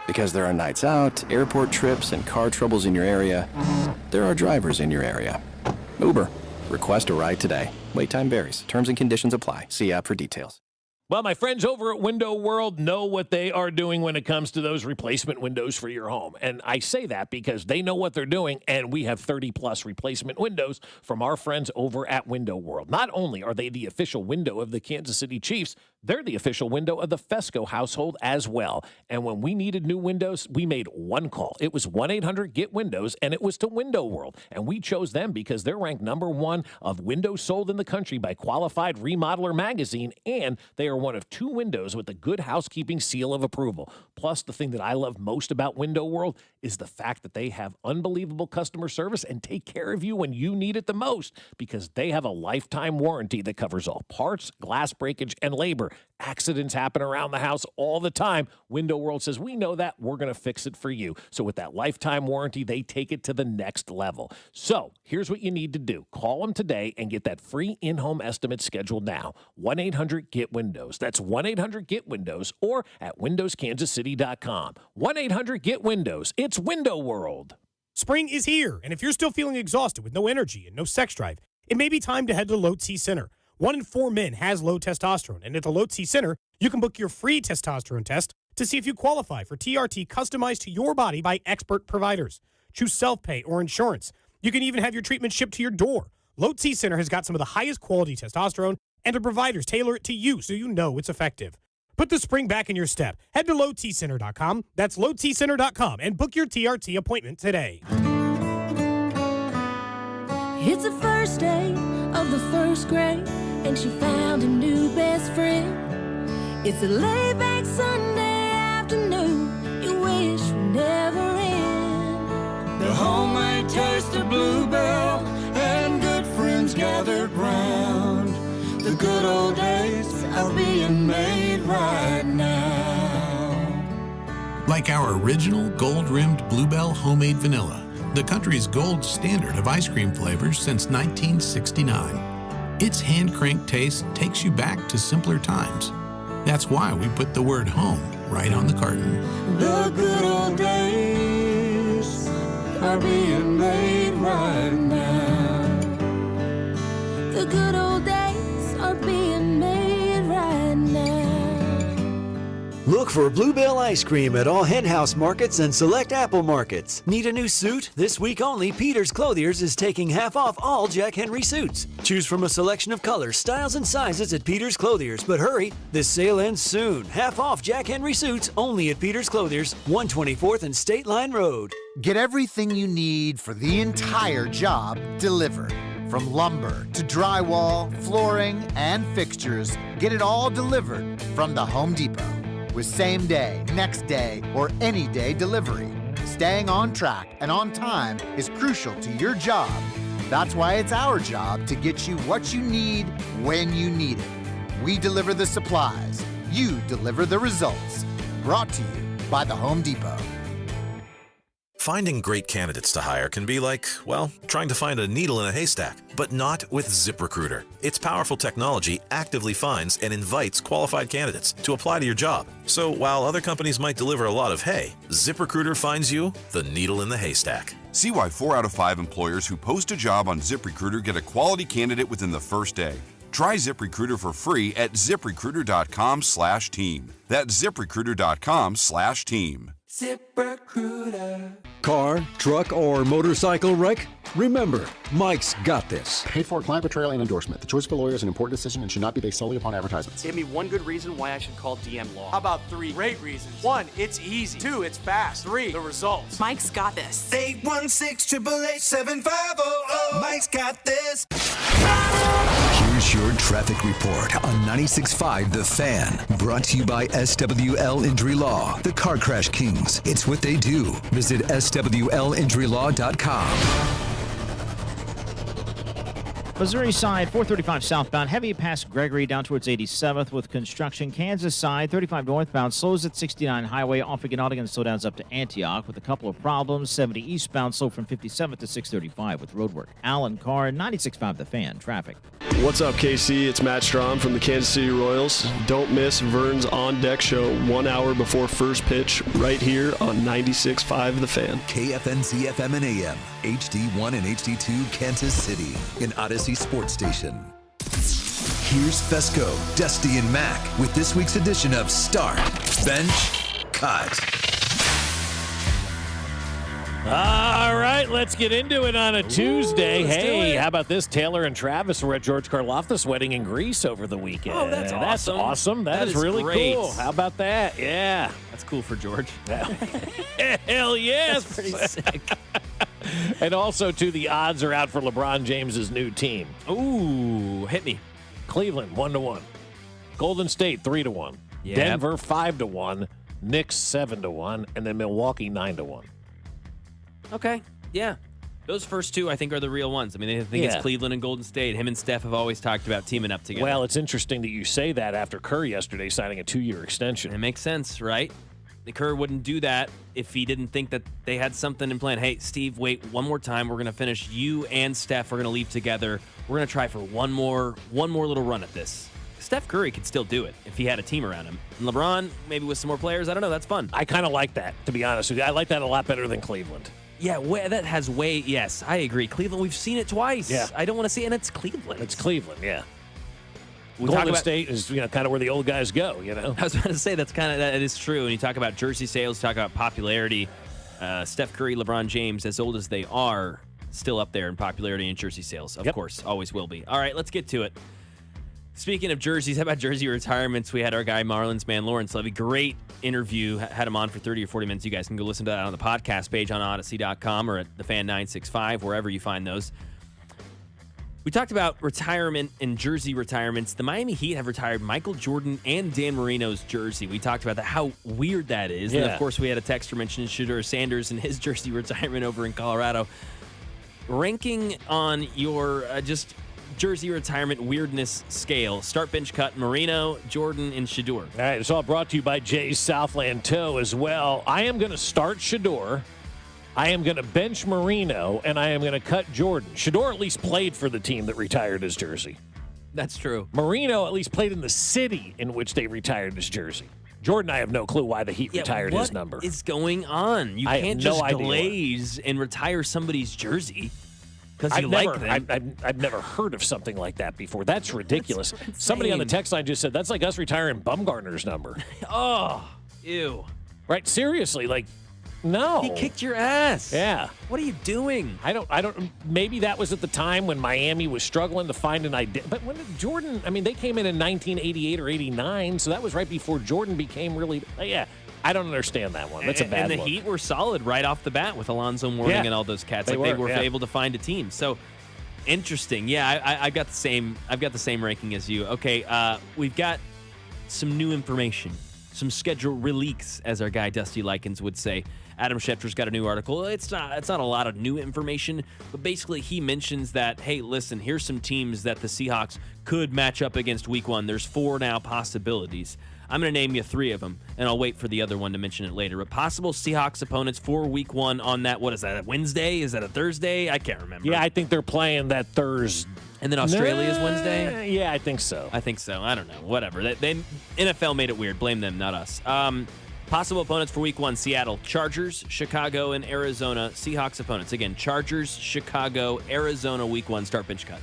Because there are nights out, airport trips, and car troubles in your area, there are drivers in your area. Uber. Request a ride today. Wait time varies. Terms and conditions apply. See app for details. Well, my friends over at Window World know what they are doing when it comes to those replacement windows for your home. And I say that because they know what they're doing, and we have 30-plus replacement windows from our friends over at Window World. Not only are they the official window of the Kansas City Chiefs, they're the official window of the Fescoe household as well. And when we needed new windows, we made one call. It was 1-800-GET-WINDOWS, and it was to Window World. And we chose them because they're ranked #1 of windows sold in the country by Qualified Remodeler magazine, and they are one of 2 windows with the Good Housekeeping seal of approval. Plus, the thing that I love most about Window World is the fact that they have unbelievable customer service and take care of you when you need it the most, because they have a lifetime warranty that covers all parts, glass breakage, and labor. Accidents happen around the house all the time. Window World says, we know that. We're going to fix it for you. So with that lifetime warranty, they take it to the next level. So here's what you need to do. Call them today and get that free in-home estimate scheduled now. 1-800-GET-WINDOWS. That's 1-800-GET-WINDOWS or at windowskansascity.com. 1-800-GET-WINDOWS. It's Window World. Spring is here, and if you're still feeling exhausted with no energy and no sex drive, it may be time to head to Low T Center. 1 in 4 men has low testosterone, and at the Low T Center, you can book your free testosterone test to see if you qualify for TRT customized to your body by expert providers. Choose self-pay or insurance. You can even have your treatment shipped to your door. Low T Center has got some of the highest quality testosterone, and the providers tailor it to you so you know it's effective. Put the spring back in your step. Head to lowtcenter.com. That's lowtcenter.com and book your TRT appointment today. It's the first day of the first grade, and she found a new best friend. It's a laid-back Sunday afternoon you wish would never end. The homemade taste of Bluebell and good friends gathered round. The good old days are being made right now. Like our original gold-rimmed Bluebell homemade vanilla, the country's gold standard of ice cream flavors since 1969. Its hand-cranked taste takes you back to simpler times. That's why we put the word home right on the carton. The good old days are being made right now. The good old days are being made right now. Look for Bluebell ice cream at all Hen House markets and select Apple markets. Need a new suit? This week only, Peter's Clothiers is taking half off all Jack Henry suits. Choose from a selection of colors, styles, and sizes at Peter's Clothiers. But hurry, this sale ends soon. Half off Jack Henry suits only at Peter's Clothiers, 124th and State Line Road. Get everything you need for the entire job delivered. From lumber to drywall, flooring, and fixtures, get it all delivered from the Home Depot. With same day, next day, or any day delivery. Staying on track and on time is crucial to your job. That's why it's our job to get you what you need when you need it. We deliver the supplies. You deliver the results. Brought to you by the Home Depot. Finding great candidates to hire can be like, well, trying to find a needle in a haystack, but not with ZipRecruiter. Its powerful technology actively finds and invites qualified candidates to apply to your job. So while other companies might deliver a lot of hay, ZipRecruiter finds you the needle in the haystack. See why 4 out of 5 employers who post a job on ZipRecruiter get a quality candidate within the first day. Try ZipRecruiter for free at ZipRecruiter.com/team. That's ZipRecruiter.com/team. ZipRecruiter. Car, truck, or motorcycle wreck? Remember, Mike's got this. Paid for client betrayal and endorsement. The choice of a lawyer is an important decision and should not be based solely upon advertisements. Give me one good reason why I should call DM Law. How about 3 great reasons? 1, it's easy. 2, it's fast. 3, the results. Mike's got this. 816-888-7500. Mike's got this. Here's your traffic report on 96.5 The Fan. Brought to you by SWL Injury Law, the Car Crash Kings. It's what they do. Visit SWLinjurylaw.com. Missouri side, 435 southbound, heavy past Gregory down towards 87th with construction. Kansas side, 35 northbound, slows at 69 highway. Off again, slowdowns up to Antioch with a couple of problems. 70 eastbound, slow from 57th to 635 with roadwork. Alan Carr, 96.5 The Fan, traffic. What's up, KC? It's Matt Strom from the Kansas City Royals. Don't miss Vern's On Deck show 1 hour before first pitch right here on 96.5 The Fan. KFNZ FM and AM, HD1 and HD2 Kansas City, an Odyssey Sports Station. Here's Fescoe, Dusty, and Mac with this week's edition of Start, Bench, Cut. All right, let's get into it on a Tuesday. Hey, how about this? Taylor and Travis were at George Karlaftis' wedding in Greece over the weekend. Oh, that's awesome. That's awesome. That is really great. cool. How about that? Yeah. That's cool for George. Hell yes. That's pretty sick. And also, too, the odds are out for LeBron James's new team. Ooh, hit me. Cleveland, 1-1. Golden State, 3-1. Yep. Denver, 5-1. Knicks, 7-1. And then Milwaukee, 9-1. Okay, yeah. Those first two, I think, are the real ones. I mean, I think it's Cleveland and Golden State. Him and Steph have always talked about teaming up together. Well, it's interesting that you say that after Kerr yesterday signing a 2-year extension. It makes sense, right? The Kerr wouldn't do that if he didn't think that they had something in plan. Hey, Steve, wait one more time. We're going to finish. You and Steph are going to leave together. We're going to try for one more little run at this. Steph Curry could still do it if he had a team around him. And LeBron, maybe with some more players, I don't know. That's fun. I kind of like that, to be honest with you. I like that a lot better than Cleveland. Yeah, yes, I agree. Cleveland, we've seen it twice. Yeah. I don't want to see it, and it's Cleveland. It's Cleveland, yeah. We Golden State is kind of where the old guys go, I was about to say that is true. When you talk about jersey sales, talk about popularity, Steph Curry, LeBron James, as old as they are, still up there in popularity and jersey sales. Of course, always will be. All right, let's get to it. Speaking of jerseys, how about jersey retirements? We had our guy Marlins man Lawrence Levy. Great interview. Had him on for 30 or 40 minutes. You guys can go listen to that on the podcast page on Odyssey.com or at the Fan 965, wherever you find those. We talked about retirement and jersey retirements. The Miami Heat have retired Michael Jordan and Dan Marino's jersey. We talked about that, how weird that is. Yeah. And, of course, we had a texter mention Shedeur Sanders and his jersey retirement over in Colorado. Ranking on your just jersey retirement weirdness scale. Start, bench, cut, Marino, Jordan, and Shedeur. All right, it's all brought to you by Jay's Southland Tow as well. I am going to start Shedeur. I am going to bench Marino, and I am going to cut Jordan. Shedeur at least played for the team that retired his jersey. That's true. Marino at least played in the city in which they retired his jersey. Jordan, I have no clue why the Heat retired his number. What is going on? You can't just glaze and retire somebody's jersey because you like them. I've never heard of something like that before. That's ridiculous. Somebody on the text line just said, that's like us retiring Bumgarner's number. Oh, ew. Right, seriously, no. He kicked your ass. Yeah. What are you doing? I don't. Maybe that was at the time when Miami was struggling to find an idea. But when Jordan, they came in 1988 or 89, so that was right before Jordan became really. Yeah, I don't understand that one. That's a bad And the look. Heat were solid right off the bat with Alonzo Mourning and all those cats. They were able to find a team. So interesting. Yeah, I got the same. I've got the same ranking as you. Okay, we've got some new information. Some schedule releaks, as our guy Dusty Likens would say. Adam Schefter's got a new article. It's not a lot of new information, but basically he mentions that, hey, listen, here's some teams that the Seahawks could match up against week one. There's 4 now possibilities. I'm going to name you 3 of them, and I'll wait for the other one to mention it later. But possible Seahawks opponents for week 1 on that, what is that, a Wednesday? Is that a Thursday? I can't remember. Yeah, I think they're playing that Thursday. And then Australia's Wednesday? Yeah, I think so. I don't know. Whatever. They NFL made it weird. Blame them, not us. Possible opponents for week 1, Seattle, Chargers, Chicago, and Arizona. Seahawks opponents. Again, Chargers, Chicago, Arizona, week 1, start bench cut.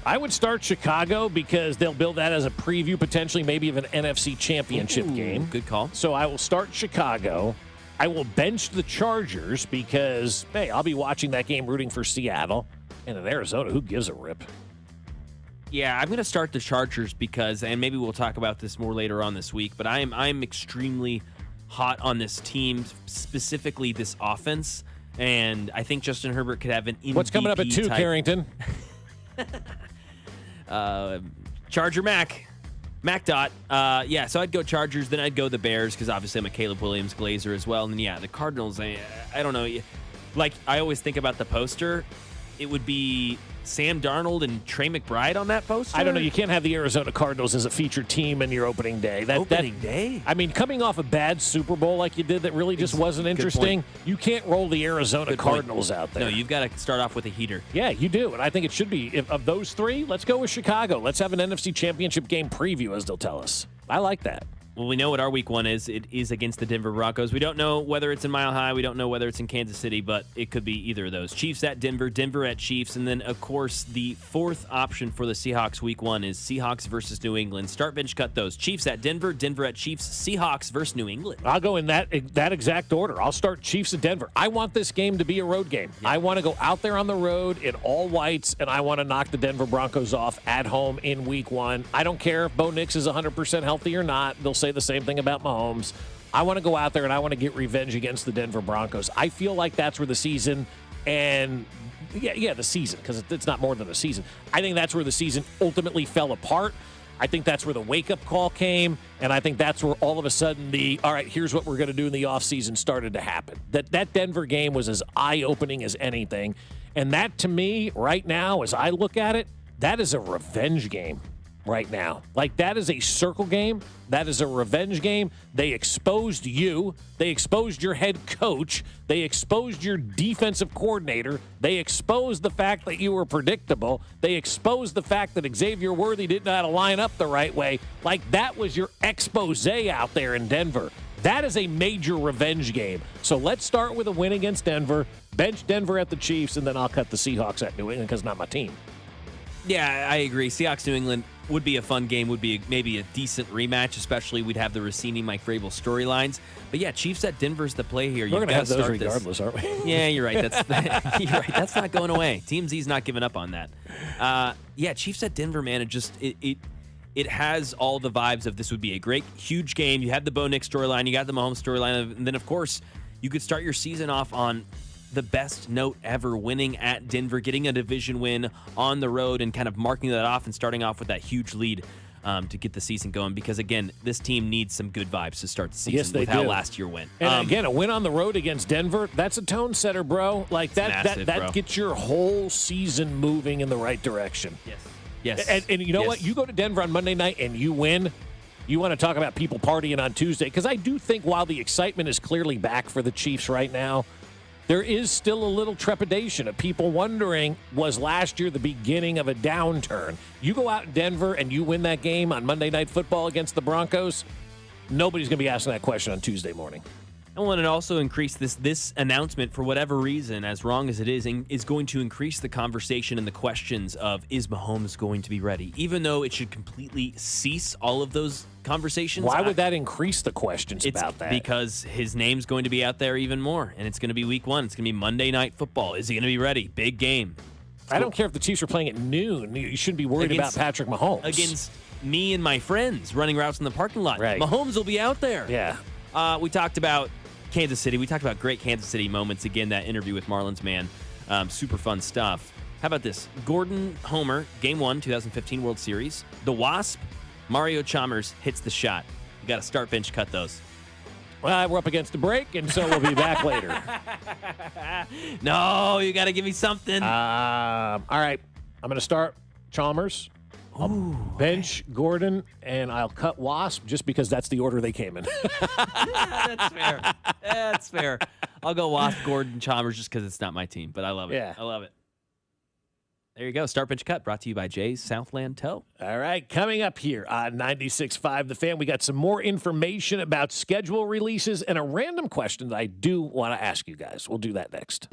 I would start Chicago because they'll build that as a preview, potentially maybe of an NFC championship game. Good call. So I will start Chicago. I will bench the Chargers because, hey, I'll be watching that game rooting for Seattle. And in Arizona, who gives a rip? Yeah, I'm going to start the Chargers because, and maybe we'll talk about this more later on this week, but I'm extremely hot on this team, specifically this offense, and I think Justin Herbert could have an MVP. What's coming up at 2, type. Carrington? Charger Mac Dot. Yeah, so I'd go Chargers, then I'd go the Bears because obviously I'm a Caleb Williams Glazer as well, and then yeah, the Cardinals. I don't know, like I always think about the poster. It would be Sam Darnold and Trey McBride on that poster? I don't know. You can't have the Arizona Cardinals as a featured team in your opening day. Day? I mean, coming off a bad Super Bowl like you did that really just wasn't interesting, you can't roll the Arizona Cardinals out there. No, you've got to start off with a heater. Yeah, you do. And I think it should be. Of those 3, let's go with Chicago. Let's have an NFC Championship game preview, as they'll tell us. I like that. Well, we know what our week 1 is. It is against the Denver Broncos. We don't know whether it's in Mile High. We don't know whether it's in Kansas City, but it could be either of those. Chiefs at Denver, Denver at Chiefs, and then, of course, the 4th option for the Seahawks week 1 is Seahawks versus New England. Start, bench, cut those. Chiefs at Denver, Denver at Chiefs, Seahawks versus New England. I'll go in that exact order. I'll start Chiefs at Denver. I want this game to be a road game. Yeah. I want to go out there on the road in all whites, and I want to knock the Denver Broncos off at home in week 1. I don't care if Bo Nix is 100% healthy or not. They'll say the same thing about Mahomes. I want to go out there and I want to get revenge against the Denver Broncos. I feel like that's where the season the season, because it's not more than a season. I think that's where the season ultimately fell apart. I think that's where the wake-up call came, and I think that's where all of a sudden all right, here's what we're going to do in the offseason started to happen. That Denver game was as eye-opening as anything, and that to me right now, as I look at it, that is a revenge game. Right now. Like, that is a circle game. That is a revenge game. They exposed you. They exposed your head coach. They exposed your defensive coordinator. They exposed the fact that you were predictable. They exposed the fact that Xavier Worthy didn't know how to line up the right way. Like, that was your expose out there in Denver. That is a major revenge game. So let's start with a win against Denver, bench Denver at the Chiefs, and then I'll cut the Seahawks at New England because it's not my team. Yeah, I agree. Seahawks New England would be a fun game, would be maybe a decent rematch, especially we'd have the Rossini, Mike Vrabel storylines. But yeah, Chiefs at Denver's the play here. We're going to have those regardless, aren't we? Yeah, you're right. You're right. That's not going away. TMZ's not giving up on that. Yeah, Chiefs at Denver, man, it has all the vibes of this would be a great, huge game. You have the Bo Nix storyline, you got the Mahomes storyline, and then, of course, you could start your season off on the best note ever, winning at Denver, getting a division win on the road and kind of marking that off and starting off with that huge lead to get the season going. Because, again, this team needs some good vibes to start the season with how last year went. And, again, a win on the road against Denver, that's a tone setter, bro. Like, that gets your whole season moving in the right direction. Yes. And you know what? You go to Denver on Monday night and you win. You want to talk about people partying on Tuesday. Because I do think while the excitement is clearly back for the Chiefs right now, there is still a little trepidation of people wondering, was last year the beginning of a downturn? You go out in Denver and you win that game on Monday Night Football against the Broncos, nobody's going to be asking that question on Tuesday morning. I want to also increase this announcement, for whatever reason, as wrong as it is going to increase the conversation and the questions of, is Mahomes going to be ready? Even though it should completely cease all of those conversations. Why would that increase the questions about that? Because his name's going to be out there even more, and it's going to be week 1. It's going to be Monday Night Football. Is he going to be ready? Big game. I don't care if the Chiefs are playing at noon. You shouldn't be worried about Patrick Mahomes. Against me and my friends running routes in the parking lot. Right. Mahomes will be out there. Yeah. We talked about Kansas City. We talked about great Kansas City moments. Again, that interview with Marlins man. Super fun stuff. How about this? Gordon Homer, Game 1, 2015 World Series. The Wasp, Mario Chalmers hits the shot. You got to start, bench, cut those. Well, we're up against the break, and so we'll be back later. No, you got to give me something. All right. I'm going to start Chalmers. bench Gordon, and I'll cut Wasp just because that's the order they came in. That's fair. That's fair. I'll go Wasp, Gordon, Chalmers just because it's not my team, but I love it. Yeah. I love it. There you go. Start, bench, cut brought to you by Jay's Southland Tow. All right, coming up here on 96.5 The Fan, we got some more information about schedule releases and a random question that I do want to ask you guys. We'll do that next.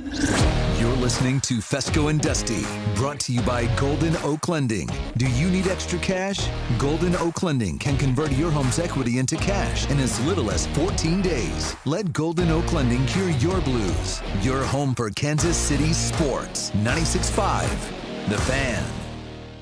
You're listening to Fescoe and Dusty, brought to you by Golden Oak Lending. Do you need extra cash? Golden Oak Lending can convert your home's equity into cash in as little as 14 days. Let Golden Oak Lending cure your blues. Your home for Kansas City sports. 96.5 The Fan.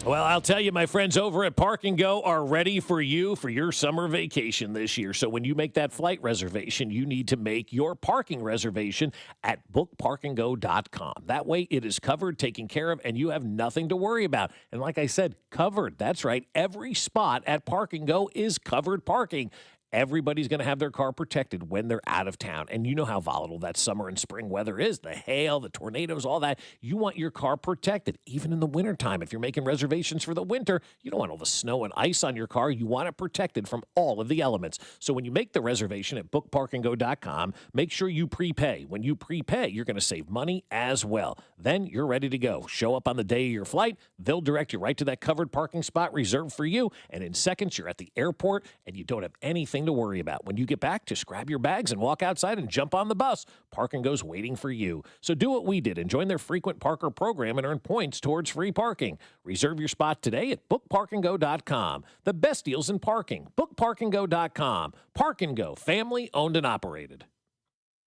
Well, I'll tell you, my friends over at Park and Go are ready for you for your summer vacation this year. So when you make that flight reservation, you need to make your parking reservation at bookparkandgo.com. That way it is covered, taken care of, and you have nothing to worry about. And like I said, covered. That's right. Every spot at Park and Go is covered parking. Everybody's going to have their car protected when they're out of town. And you know how volatile that summer and spring weather is. The hail, the tornadoes, all that. You want your car protected, even in the wintertime. If you're making reservations for the winter, you don't want all the snow and ice on your car. You want it protected from all of the elements. So when you make the reservation at bookparkandgo.com, make sure you prepay. When you prepay, you're going to save money as well. Then you're ready to go. Show up on the day of your flight. They'll direct you right to that covered parking spot reserved for you. And in seconds, you're at the airport and you don't have anything to worry about. When you get back, just grab your bags and walk outside and jump on the bus. Park and Go's waiting for you. So do what we did and join their frequent parker program and earn points towards free parking. Reserve your spot today at bookparkandgo.com. The best deals in parking. Bookparkandgo.com. Park and Go, family owned and operated.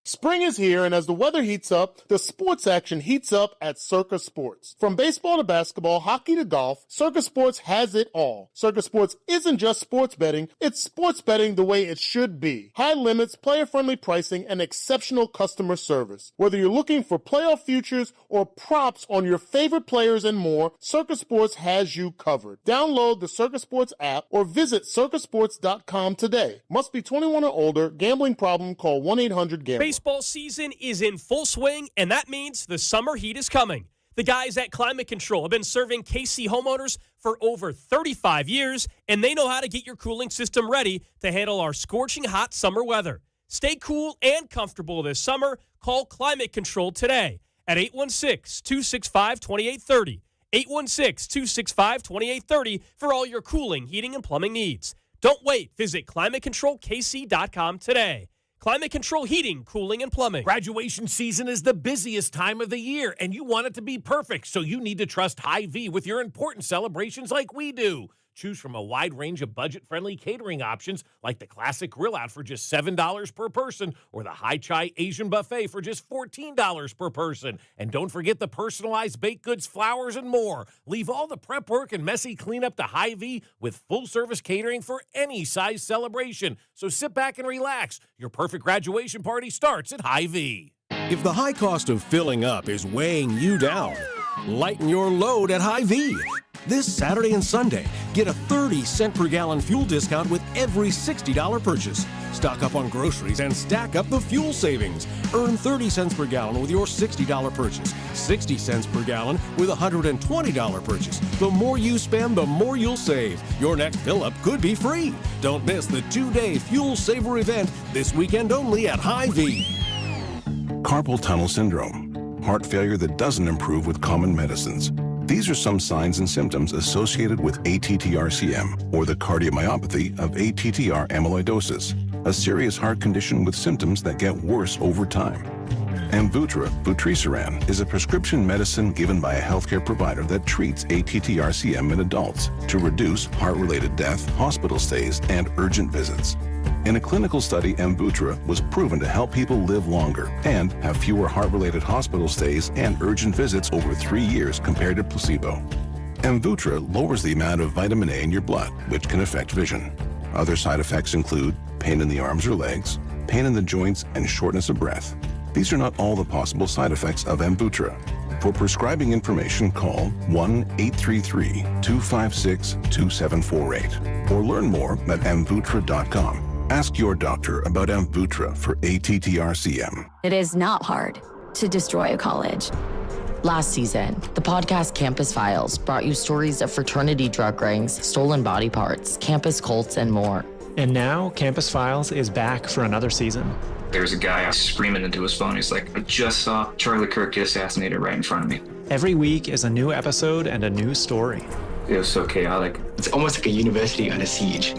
Spring is here, and as the weather heats up, the sports action heats up at Circa Sports. From baseball to basketball, hockey to golf, Circa Sports has it all. Circa Sports isn't just sports betting, it's sports betting the way it should be. High limits, player-friendly pricing, and exceptional customer service. Whether you're looking for playoff futures or props on your favorite players and more, Circa Sports has you covered. Download the Circa Sports app or visit circasports.com today. Must be 21 or older. Gambling problem? Call 1-800-GAMBLER. Baseball season is in full swing, and that means the summer heat is coming. The guys at Climate Control have been serving KC homeowners for over 35 years, and they know how to get your cooling system ready to handle our scorching hot summer weather. Stay cool and comfortable this summer. Call Climate Control today at 816-265-2830. 816-265-2830 for all your cooling, heating, and plumbing needs. Don't wait. Visit ClimateControlKC.com today. Climate Control Heating, Cooling, and Plumbing. Graduation season is the busiest time of the year, and you want it to be perfect, so you need to trust Hy-Vee with your important celebrations like we do. Choose from a wide range of budget-friendly catering options like the classic grill out for just $7 per person or the Hai Chai Asian buffet for just $14 per person. And don't forget the personalized baked goods, flowers, and more. Leave all the prep work and messy cleanup to Hy-Vee with full-service catering for any size celebration. So sit back and relax. Your perfect graduation party starts at Hy-Vee. If the high cost of filling up is weighing you down, lighten your load at Hy-Vee. This Saturday and Sunday, get a 30-cent per gallon fuel discount with every $60 purchase. Stock up on groceries and stack up the fuel savings. Earn 30 cents per gallon with your $60 purchase. 60 cents per gallon with a $120 purchase. The more you spend, the more you'll save. Your next fill-up could be free. Don't miss the 2-day Fuel Saver event this weekend only at Hy-Vee. Carpal tunnel syndrome, heart failure that doesn't improve with common medicines. These are some signs and symptoms associated with ATTR-CM, or the cardiomyopathy of ATTR amyloidosis, a serious heart condition with symptoms that get worse over time. Amvuttra, vutrisiran, is a prescription medicine given by a healthcare provider that treats ATTR-CM in adults to reduce heart-related death, hospital stays, and urgent visits. In a clinical study, Amvuttra was proven to help people live longer and have fewer heart-related hospital stays and urgent visits over 3 years compared to placebo. Amvuttra lowers the amount of vitamin A in your blood, which can affect vision. Other side effects include pain in the arms or legs, pain in the joints, and shortness of breath. These are not all the possible side effects of Amvuttra. For prescribing information, call 1-833-256-2748 or learn more at amvuttra.com. Ask your doctor about Amvuttra for ATTR-CM. It is not hard to destroy a college. Last season, the podcast Campus Files brought you stories of fraternity drug rings, stolen body parts, campus cults, and more. And now, Campus Files is back for another season. There's a guy screaming into his phone. He's like, I just saw Charlie Kirk get assassinated right in front of me. Every week is a new episode and a new story. It was so chaotic. It's almost like a university under siege.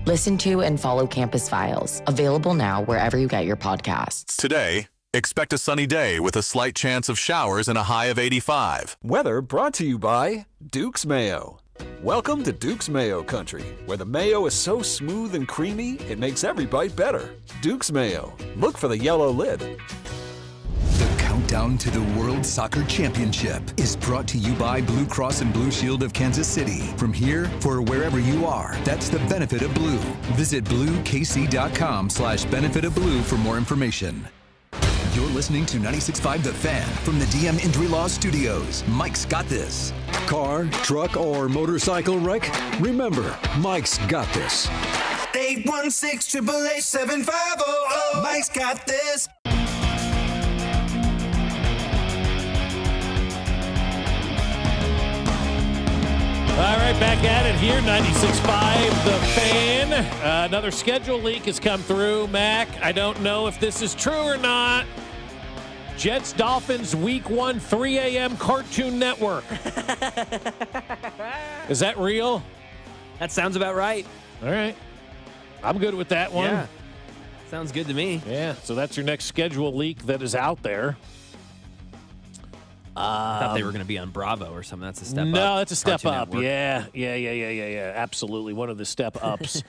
Listen to and follow Campus Files, available now wherever you get your podcasts. Today, expect a sunny day with a slight chance of showers and a high of 85. Weather brought to you by Duke's Mayo. Welcome to Duke's Mayo Country, where the mayo is so smooth and creamy, it makes every bite better. Duke's Mayo. Look for the yellow lid. The countdown to the World Soccer Championship is brought to you by Blue Cross and Blue Shield of Kansas City. From here, for wherever you are, that's the benefit of blue. Visit bluekc.com/benefit of blue for more information. You're listening to 96.5 The Fan from the DM Injury Law Studios. Mike's got this. Car, truck, or motorcycle wreck? Remember, Mike's got this. 816-888-7500. Mike's got this. All right, back at it here, 96.5 The Fan. Another schedule leak has come through. Mac, I don't know if this is true or not. Jets Dolphins Week 1, 3 a.m. Cartoon Network. Is that real? That sounds about right. All right. I'm good with that one. Yeah. Sounds good to me. Yeah, so that's your next schedule leak that is out there. I thought they were going to be on Bravo or something. That's a step up. No, that's a step Cartoon up. Network. Yeah. Absolutely, one of the step ups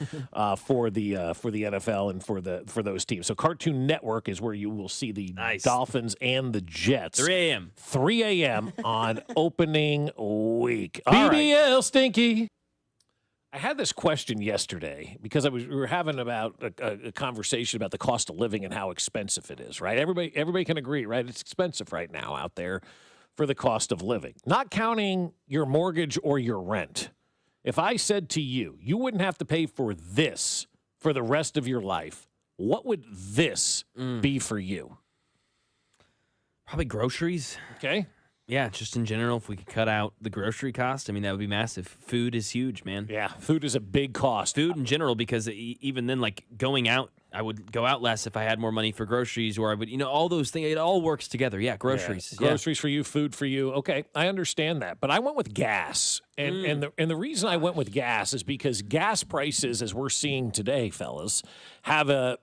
for the NFL and for those teams. So Cartoon Network is where you will see the Dolphins and the Jets. 3 a.m. 3 a.m. on opening week. BBL Stinky. I had this question yesterday because we were having about a conversation about the cost of living and how expensive it is. Right? Everybody can agree. Right? It's expensive right now out there for the cost of living, not counting your mortgage or your rent. If I said to you, you wouldn't have to pay for this for the rest of your life, what would this be for you? Probably groceries. Okay. Yeah, just in general, if we could cut out the grocery cost, I mean, that would be massive. Food is huge, man. Yeah, food is a big cost. Food in general, because even then, like going out, I would go out less if I had more money for groceries, or I would, all those things. It all works together. Yeah, groceries. Yeah. Groceries for you, food for you. Okay, I understand that. But I went with gas. And the reason I went with gas is because gas prices, as we're seeing today, fellas, have a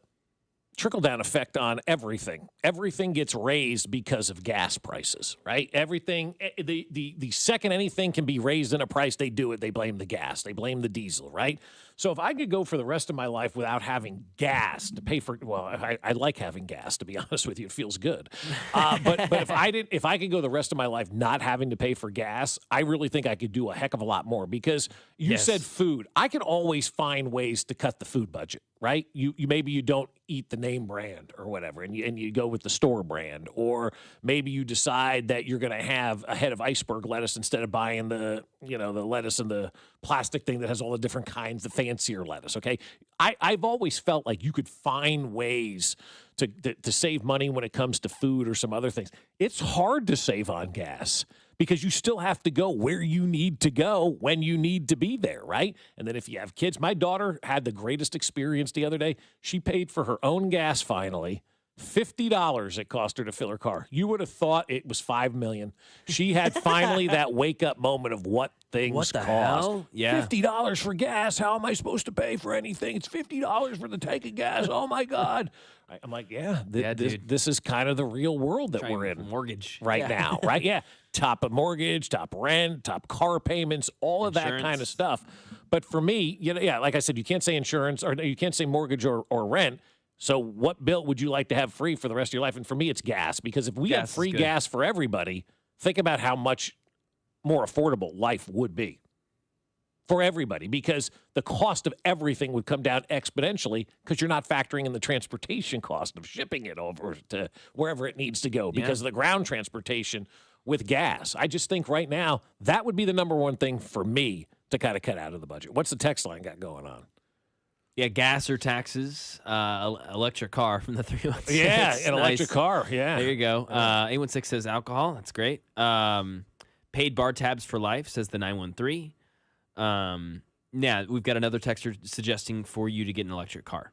trickle-down effect on everything. Everything gets raised because of gas prices, right? Everything, the second anything can be raised in a price, they do it. They blame the gas. They blame the diesel, right? So if I could go for the rest of my life without having gas to pay for, well, I like having gas, to be honest with you. It feels good. But if I could go the rest of my life not having to pay for gas, I really think I could do a heck of a lot more, because you said food. I can always find ways to cut the food budget, right? You maybe you don't eat the name brand or whatever, and you go with the store brand, or maybe you decide that you're going to have a head of iceberg lettuce instead of buying the lettuce in the plastic thing that has all the different kinds, the fancier lettuce. Okay, I've always felt like you could find ways to save money when it comes to food or some other things. It's hard to save on gas, because you still have to go where you need to go when you need to be there, right? And then if you have kids, my daughter had the greatest experience the other day. She paid for her own gas finally. $50 it cost her to fill her car. You would have thought it was $5 million. She had finally that wake-up moment of what things What the cost. hell? Yeah. $50 for gas. How am I supposed to pay for anything? It's $50 for the tank of gas. Oh, my God. I'm like, this is kind of the real world that we're in. Mortgage. Right now, right? Yeah. Top of mortgage, top rent, top car payments, all of that kind of stuff. But for me, like I said, you can't say insurance, or you can't say mortgage or rent. So what bill would you like to have free for the rest of your life? And for me, it's gas, because if we had free gas for everybody, think about how much more affordable life would be for everybody, because the cost of everything would come down exponentially, because you're not factoring in the transportation cost of shipping it over to wherever it needs to go because of the ground transportation with gas. I just think right now that would be the number one thing for me to kind of cut out of the budget. What's the text line got going on? Yeah, gas or taxes, electric car from the 316. Yeah, an Nice. electric car. Yeah. There you go. 816 says alcohol. That's great. Paid bar tabs for life, says the 913. Yeah, we've got another texter suggesting for you to get an electric car.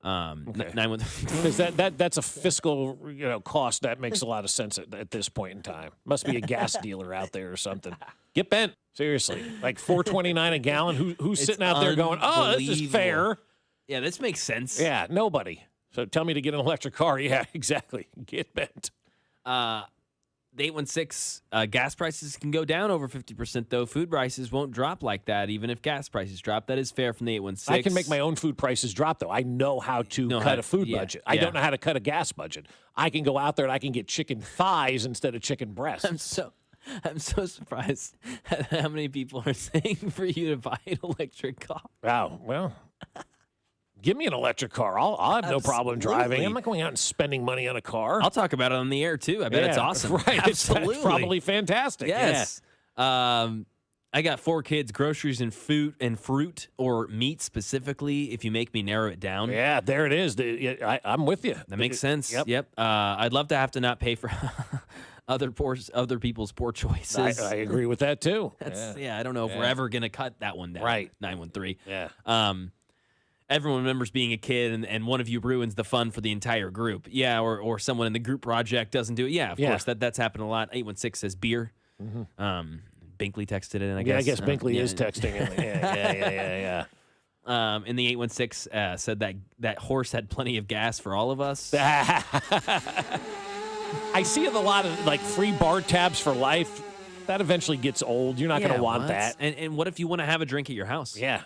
Okay. 913. Because that's a fiscal cost that makes a lot of sense at this point in time. Must be a gas dealer out there or something. Get bent. Seriously, like $4.29 a gallon. Who's sitting out there going, "Oh, this is fair"? Yeah, this makes sense. Yeah, nobody. So tell me to get an electric car. Yeah, exactly. Get bent. The 816, gas prices can go down over 50%, though. Food prices won't drop like that, even if gas prices drop. That is fair from the 816. I can make my own food prices drop, though. I know how to cut a food budget. I don't know how to cut a gas budget. I can go out there and I can get chicken thighs instead of chicken breasts. I'm so surprised at how many people are saying for you to buy an electric car. Wow. Well, give me an electric car. I'll have no problem driving. I'm not going out and spending money on a car. I'll talk about it on the air, too. I bet it's awesome. Right. Absolutely. It's probably fantastic. Yes. Yeah. I got 4 kids, groceries and fruit or meat specifically, if you make me narrow it down. Yeah, there it is. I'm with you. That makes sense. Yep. I'd love to have to not pay for other people's poor choices. I agree with that, too. I don't know if we're ever going to cut that one down. Right. 913. Yeah. Everyone remembers being a kid and one of you ruins the fun for the entire group. Yeah, or someone in the group project doesn't do it. Yeah, of course. That's happened a lot. 816 says beer. Mm-hmm. Binkley texted it in, I guess. guess. I guess Binkley is texting in. Yeah. And the 816 said that horse had plenty of gas for all of us. I see it a lot of like free bar tabs for life. That eventually gets old. You're not going to want that. And what if you want to have a drink at your house? Yeah,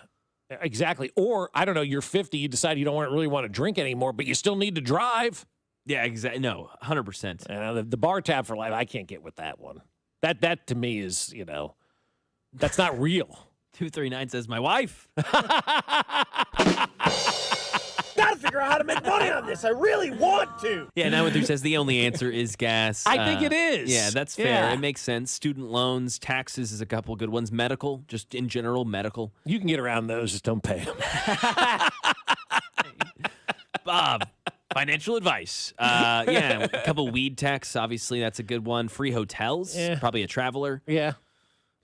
exactly. Or, I don't know, you're 50, you decide you don't really want to drink anymore, but you still need to drive. Yeah, exactly. No, 100%. The bar tab for life, I can't get with that one. That to me is, that's not real. 239 says, my wife. Gotta figure out how to make money on this. I really want to. Yeah, 913 says the only answer is gas. I think it is. Yeah, that's fair. Yeah. It makes sense. Student loans, taxes is a couple good ones. Medical, just in general, medical. You can get around those, just don't pay them. Bob, financial advice. A couple weed tax, obviously that's a good one. Free hotels, probably a traveler. Yeah.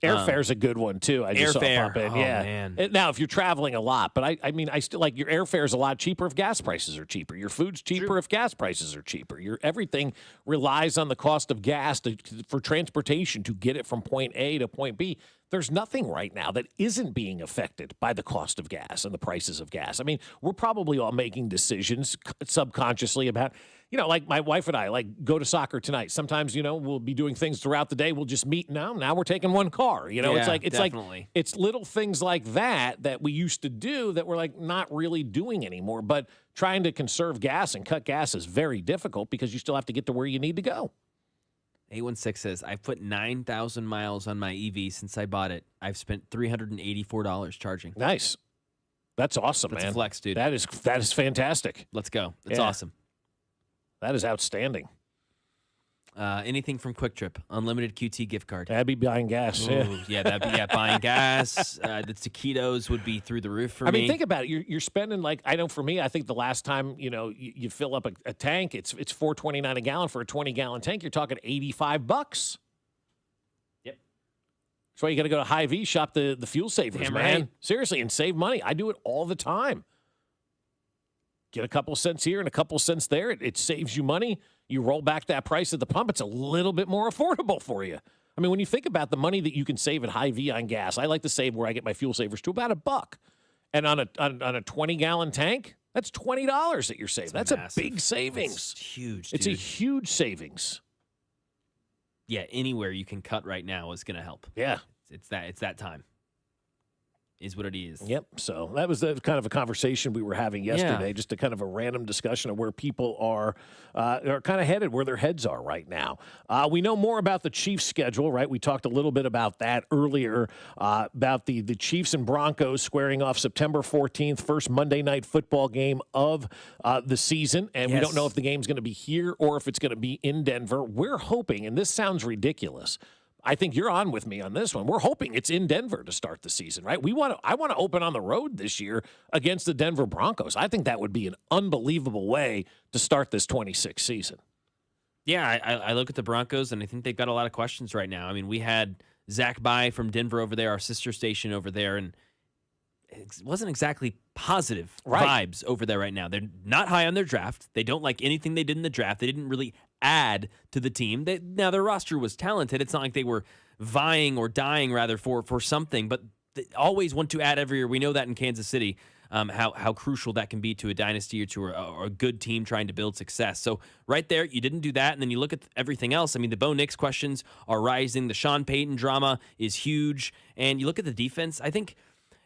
Airfare's a good one, too. I just saw it pop in. Oh, man. Now, if you're traveling a lot, but I mean, I still like your airfare's a lot cheaper if gas prices are cheaper. Your food's cheaper if gas prices are cheaper. Everything relies on the cost of gas for transportation to get it from point A to point B. There's nothing right now that isn't being affected by the cost of gas and the prices of gas. I mean, we're probably all making decisions subconsciously about, like my wife and I, like go to soccer tonight. Sometimes, we'll be doing things throughout the day. We'll just meet now we're taking one car. It's little things like that we used to do that we're like not really doing anymore. But trying to conserve gas and cut gas is very difficult because you still have to get to where you need to go. 816 says, I've put 9,000 miles on my EV since I bought it. I've spent $384 charging. Nice. That's awesome, That's man. A flex, dude. That is fantastic. Let's go. That's awesome. That is outstanding. Anything from Quick Trip, unlimited QT gift card. That'd be buying gas. Ooh, that'd be buying gas. The taquitos would be through the roof for me. I mean, think about it. You're spending I know for me, I think the last time you fill up a tank, it's $4.29 a gallon for a 20-gallon tank. You're talking $85. Yep. That's why you got to go to Hy-Vee, shop the fuel savers, Damn man. right. Seriously, and save money. I do it all the time. Get a couple cents here and a couple cents there. It saves you money. You roll back that price at the pump, it's a little bit more affordable for you. I mean, when you think about the money that you can save at Hy-Vee on gas, I like to save where I get my fuel savers to about $1. And on a 20-gallon tank, that's $20 that you're saving. That's massive. A big savings. It's huge, dude. It's a huge savings. Yeah, anywhere you can cut right now is going to help. Yeah. It's that time. Is what it is. Yep. So that was kind of a conversation we were having yesterday, just a kind of a random discussion of where people are kind of headed, where their heads are right now. We know more about the Chiefs' schedule, right? We talked a little bit about that earlier, about the Chiefs and Broncos squaring off September 14th, first Monday night football game of the season. And we don't know if the game's going to be here or if it's going to be in Denver. We're hoping, and this sounds ridiculous, I think you're on with me on this one. We're hoping it's in Denver to start the season, right? I want to open on the road this year against the Denver Broncos. I think that would be an unbelievable way to start this 26 season. Yeah, I look at the Broncos, and I think they've got a lot of questions right now. I mean, we had Zach Bye from Denver over there, our sister station over there, and it wasn't exactly positive vibes over there right now. They're not high on their draft. They don't like anything they did in the draft. They didn't really add to the team. Now, their roster was talented. It's not like they were vying or dying, rather, for something, but they always want to add every year. We know that in Kansas City, how crucial that can be to a dynasty or to a good team trying to build success. So right there, you didn't do that, and then you look at everything else. I mean, the Bo Nix questions are rising. The Sean Payton drama is huge, and you look at the defense, I think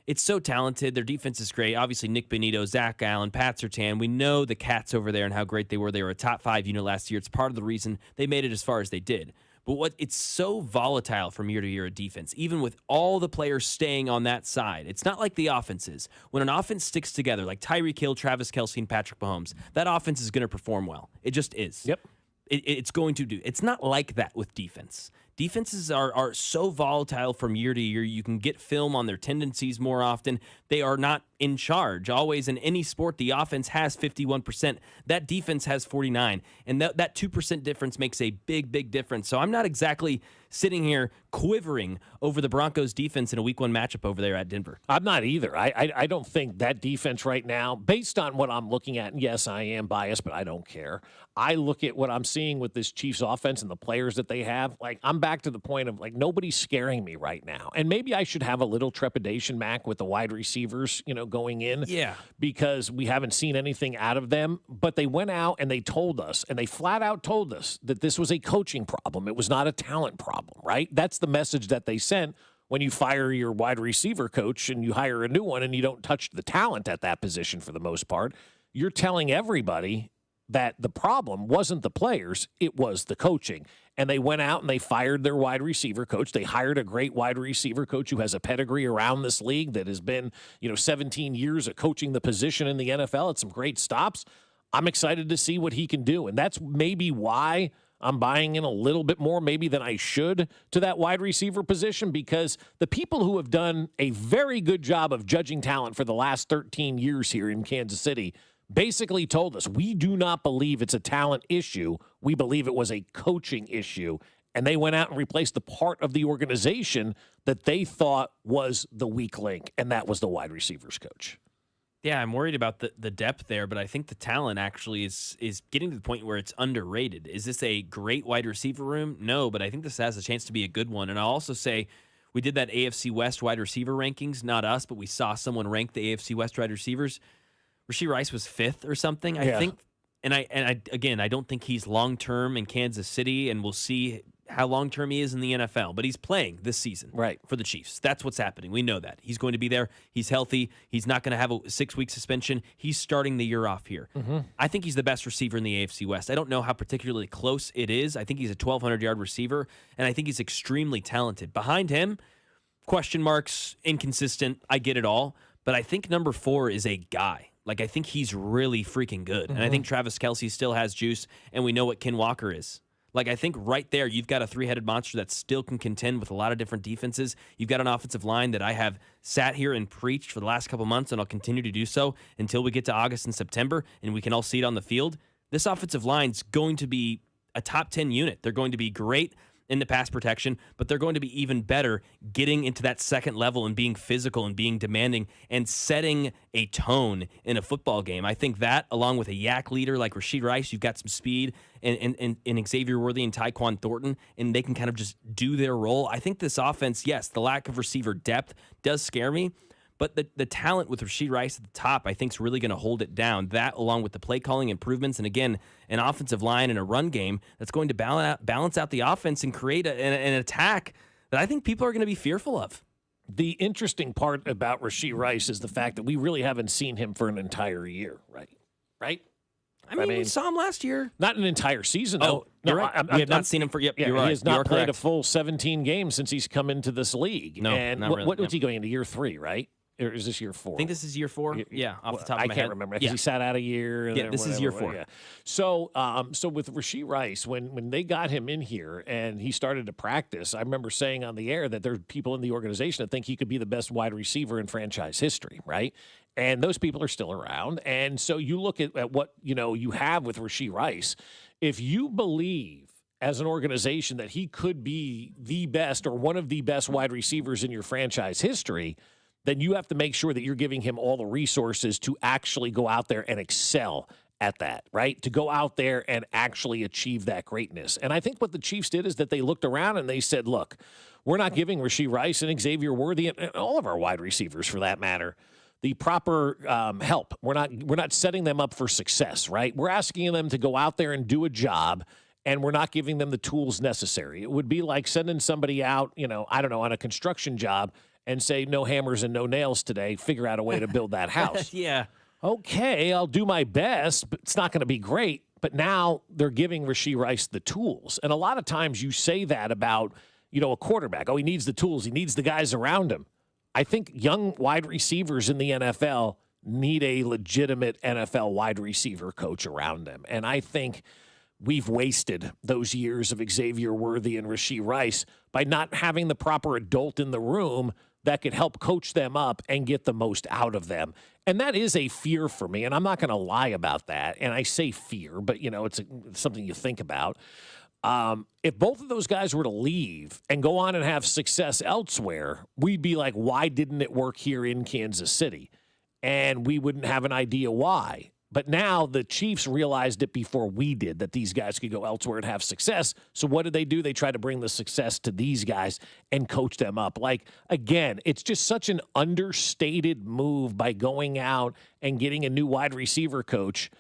it's so talented. Their defense is great. Obviously, Nick Bonito, Zach Allen, Pat Surtain. We know the Cats over there and how great they were. They were a top 5 unit last year. It's part of the reason they made it as far as they did. But it's so volatile from year to year, a defense, even with all the players staying on that side. It's not like the offense is. When an offense sticks together, like Tyreek Hill, Travis Kelce, and Patrick Mahomes, that offense is going to perform well. It just is. Yep. It's going to do. It's not like that with defense. Defenses are so volatile from year to year. You can get film on their tendencies more often. They are not in charge. Always in any sport, the offense has 51%. That defense has 49%. And that 2% difference makes a big, big difference. So I'm not exactly sitting here quivering over the Broncos defense in a week 1 matchup over there at Denver. I'm not either. I don't think that defense right now, based on what I'm looking at, and yes, I am biased, but I don't care. I look at what I'm seeing with this Chiefs offense and the players that they have. Like, I'm back to the point of, like, nobody's scaring me right now. And maybe I should have a little trepidation, Mac, with the wide receivers, going in. Yeah. Because we haven't seen anything out of them. But they went out and they told us, and they flat out told us that this was a coaching problem. It was not a talent problem, right? That's the message that they sent when you fire your wide receiver coach and you hire a new one and you don't touch the talent at that position for the most part. You're telling everybody that the problem wasn't the players, it was the coaching. And they went out and they fired their wide receiver coach. They hired a great wide receiver coach who has a pedigree around this league that has been, 17 years of coaching the position in the NFL at some great stops. I'm excited to see what he can do. And that's maybe why I'm buying in a little bit more maybe than I should to that wide receiver position, because the people who have done a very good job of judging talent for the last 13 years here in Kansas City basically told us we do not believe it's a talent issue. We believe it was a coaching issue. And they went out and replaced the part of the organization that they thought was the weak link, and that was the wide receivers coach. Yeah, I'm worried about the depth there, but I think the talent actually is getting to the point where it's underrated. Is this a great wide receiver room? No, but I think this has a chance to be a good one. And I'll also say we did that AFC West wide receiver rankings, not us, but we saw someone rank the AFC West wide receivers. Rashee Rice was 5th or something, I think. And I don't think he's long-term in Kansas City, and we'll see how long-term he is in the NFL. But he's playing this season for the Chiefs. That's what's happening. We know that. He's going to be there. He's healthy. He's not going to have a 6-week suspension. He's starting the year off here. Mm-hmm. I think he's the best receiver in the AFC West. I don't know how particularly close it is. I think he's a 1,200-yard receiver, and I think he's extremely talented. Behind him, question marks, inconsistent. I get it all. But I think number 4 is a guy. Like, I think he's really freaking good. And I think Travis Kelce still has juice, and we know what Ken Walker is. Like, I think right there, you've got a 3-headed monster that still can contend with a lot of different defenses. You've got an offensive line that I have sat here and preached for the last couple months, and I'll continue to do so until we get to August and September, and we can all see it on the field. This offensive line's going to be a top 10 unit. They're going to be great in the pass protection, but they're going to be even better getting into that second level and being physical and being demanding and setting a tone in a football game. I think that, along with a yak leader like Rashee Rice, you've got some speed, and Xavier Worthy and Tyquan Thornton, and they can kind of just do their role. I think this offense, yes, the lack of receiver depth does scare me, but the talent with Rashee Rice at the top, I think, is really going to hold it down. That, along with the play calling improvements, and again, an offensive line and a run game that's going to balance out the offense and create an attack that I think people are going to be fearful of. The interesting part about Rashee Rice is the fact that we really haven't seen him for an entire year, right? I mean, we saw him last year. Not an entire season, though. Oh, you're right. We have not seen him for, you're right. He has not played correct. a full 17 games since he's come into this league. No, and not really. What's he going into year 3, right? Or is this year 4? I think this is year 4. Yeah, off the top of my head. I can't remember because he sat out a year. And Yeah, this is year 4. Yeah. So with Rashee Rice, when they got him in here and he started to practice, I remember saying on the air that there are people in the organization that think he could be the best wide receiver in franchise history, right? And those people are still around. And so you look at what you have with Rashee Rice. If you believe as an organization that he could be the best or one of the best wide receivers in your franchise history, then you have to make sure that you're giving him all the resources to actually go out there and excel at that, right? To go out there and actually achieve that greatness. And I think what the Chiefs did is that they looked around and they said, look, we're not giving Rashee Rice and Xavier Worthy and all of our wide receivers for that matter the proper help. We're not setting them up for success, right? We're asking them to go out there and do a job, and we're not giving them the tools necessary. It would be like sending somebody out, I don't know, on a construction job and say, no hammers and no nails today. Figure out a way to build that house. Yeah. Okay, I'll do my best, but it's not going to be great. But now they're giving Rashee Rice the tools. And a lot of times you say that about, a quarterback. Oh, he needs the tools. He needs the guys around him. I think young wide receivers in the NFL need a legitimate NFL wide receiver coach around them. And I think we've wasted those years of Xavier Worthy and Rashee Rice by not having the proper adult in the room that could help coach them up and get the most out of them. And that is a fear for me, and I'm not going to lie about that. And I say fear, but, it's something you think about. If both of those guys were to leave and go on and have success elsewhere, we'd be like, why didn't it work here in Kansas City? And we wouldn't have an idea why. But now the Chiefs realized it before we did, that these guys could go elsewhere and have success. So what did they do? They tried to bring the success to these guys and coach them up. Like, again, it's just such an understated move by going out and getting a new wide receiver coach,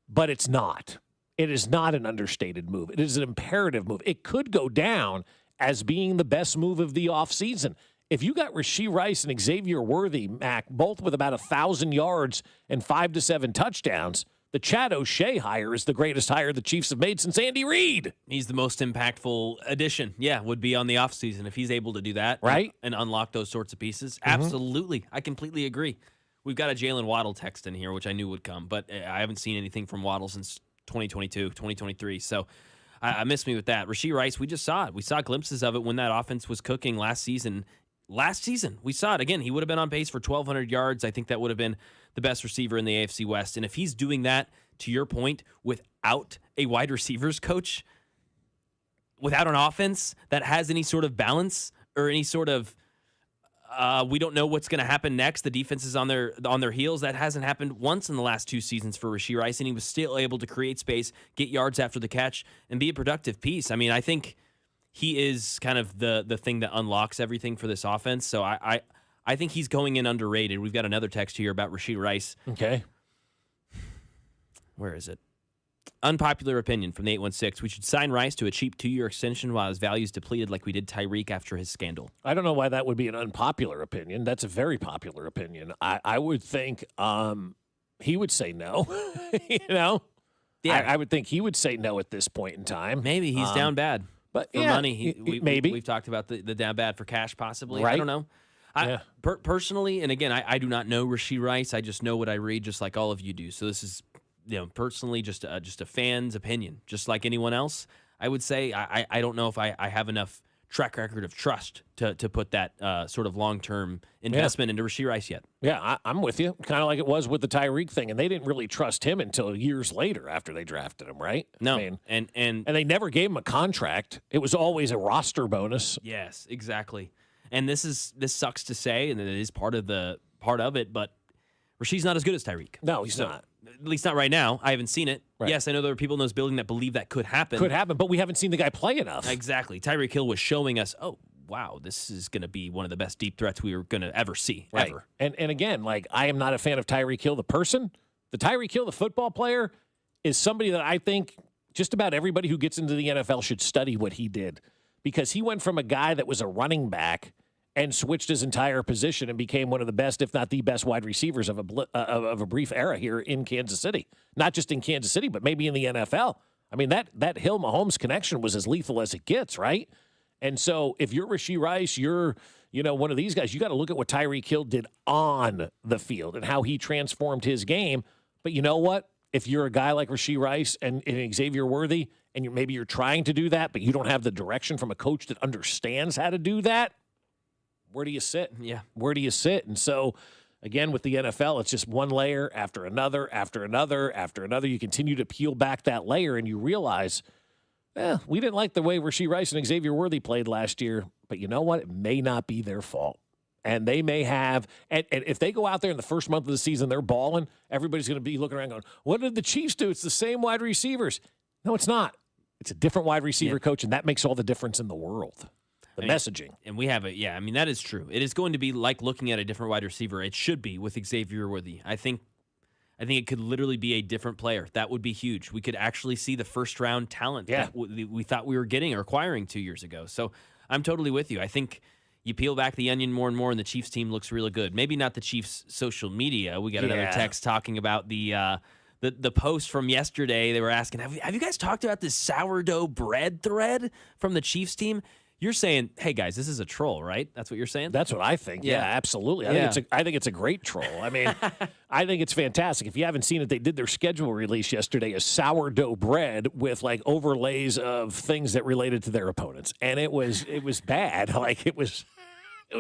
but it's not. It is not an understated move. It is an imperative move. It could go down as being the best move of the offseason. If you got Rashee Rice and Xavier Worthy, Mac, both with about 1,000 yards and 5 to 7 touchdowns, the Chad O'Shea hire is the greatest hire the Chiefs have made since Andy Reid. He's the most impactful addition, would be on the offseason if he's able to do that. Right. And unlock those sorts of pieces. Mm-hmm. Absolutely. I completely agree. We've got a Jalen Waddle text in here, which I knew would come, but I haven't seen anything from Waddle since 2022, 2023. So I miss me with that. Rashee Rice, we just saw it. We saw glimpses of it when that offense was cooking last season. We saw it. Again, he would have been on pace for 1,200 yards. I think that would have been the best receiver in the AFC West. And if he's doing that, to your point, without a wide receivers coach, without an offense that has any sort of balance or any sort of we don't know what's going to happen next. The defense is on their heels. That hasn't happened once in the last 2 seasons for Rashee Rice, and he was still able to create space, get yards after the catch, and be a productive piece. I mean, I think he is kind of the thing that unlocks everything for this offense. So I think he's going in underrated. We've got another text here about Rashee Rice. Okay. Where is it? Unpopular opinion from the 816. We should sign Rice to a cheap 2-year extension while his value is depleted like we did Tyreek after his scandal. I don't know why that would be an unpopular opinion. That's a very popular opinion. I would think he would say no, Yeah. I would think he would say no at this point in time. Maybe he's down bad. But for money, maybe. We've talked about the down bad for cash possibly. Right. I don't know. Personally, and again, I do not know Rashee Rice. I just know what I read just like all of you do. So this is personally just a fan's opinion, just like anyone else. I would say I don't know if I have enough track record of trust to put that sort of long-term investment into Rashee Rice yet. Yeah, I'm with you. Kind of like it was with the Tyreek thing, and they didn't really trust him until years later after they drafted him, right? No, I mean, and they never gave him a contract. It was always a roster bonus. Yes, exactly. And this sucks to say, and it is part of it, but Rashee's not as good as Tyreek. No, he's not. At least not right now. I haven't seen it. Right. Yes, I know there are people in this building that believe that could happen. Could happen, but we haven't seen the guy play enough. Exactly. Tyreek Hill was showing us, oh, wow, this is going to be one of the best deep threats we are going to ever see, right. ever. And again, like, I am not a fan of Tyreek Hill, the person. The Tyreek Hill, the football player, is somebody that I think just about everybody who gets into the NFL should study what he did. Because he went from a guy that was a running back and switched his entire position and became one of the best, if not the best, wide receivers of a brief era here in Kansas City. Not just in Kansas City, but maybe in the NFL. I mean, that Hill-Mahomes connection was as lethal as it gets, right? And so if you're Rashee Rice, you're one of these guys, you got to look at what Tyreek Hill did on the field and how he transformed his game. But you know what? If you're a guy like Rashee Rice and Xavier Worthy, and maybe you're trying to do that, but you don't have the direction from a coach that understands how to do that, where do you sit? Yeah. Where do you sit? And so, again, with the NFL, it's just one layer after another, after another, after another. You continue to peel back that layer, and you realize, we didn't like the way Rashee Rice and Xavier Worthy played last year, but you know what? It may not be their fault. And they may have, and if they go out there in the first month of the season, they're balling, everybody's going to be looking around going, what did the Chiefs do? It's the same wide receivers. No, it's not. It's a different wide receiver coach, and that makes all the difference in the world. The messaging. And we have it. Yeah, I mean, that is true. It is going to be like looking at a different wide receiver. It should be with Xavier Worthy. I think it could literally be a different player. That would be huge. We could actually see the first-round talent that we thought we were getting or acquiring 2 years ago. So I'm totally with you. I think you peel back the onion more and more, and the Chiefs team looks really good. Maybe not the Chiefs' social media. We got another text talking about the post from yesterday. They were asking, have you guys talked about this sourdough bread thread from the Chiefs team? You're saying, hey, guys, this is a troll, right? That's what you're saying? That's what I think. Yeah, absolutely. I think it's a great troll. I mean, I think it's fantastic. If you haven't seen it, they did their schedule release yesterday, a sourdough bread with like overlays of things that related to their opponents. And it was bad. Like it was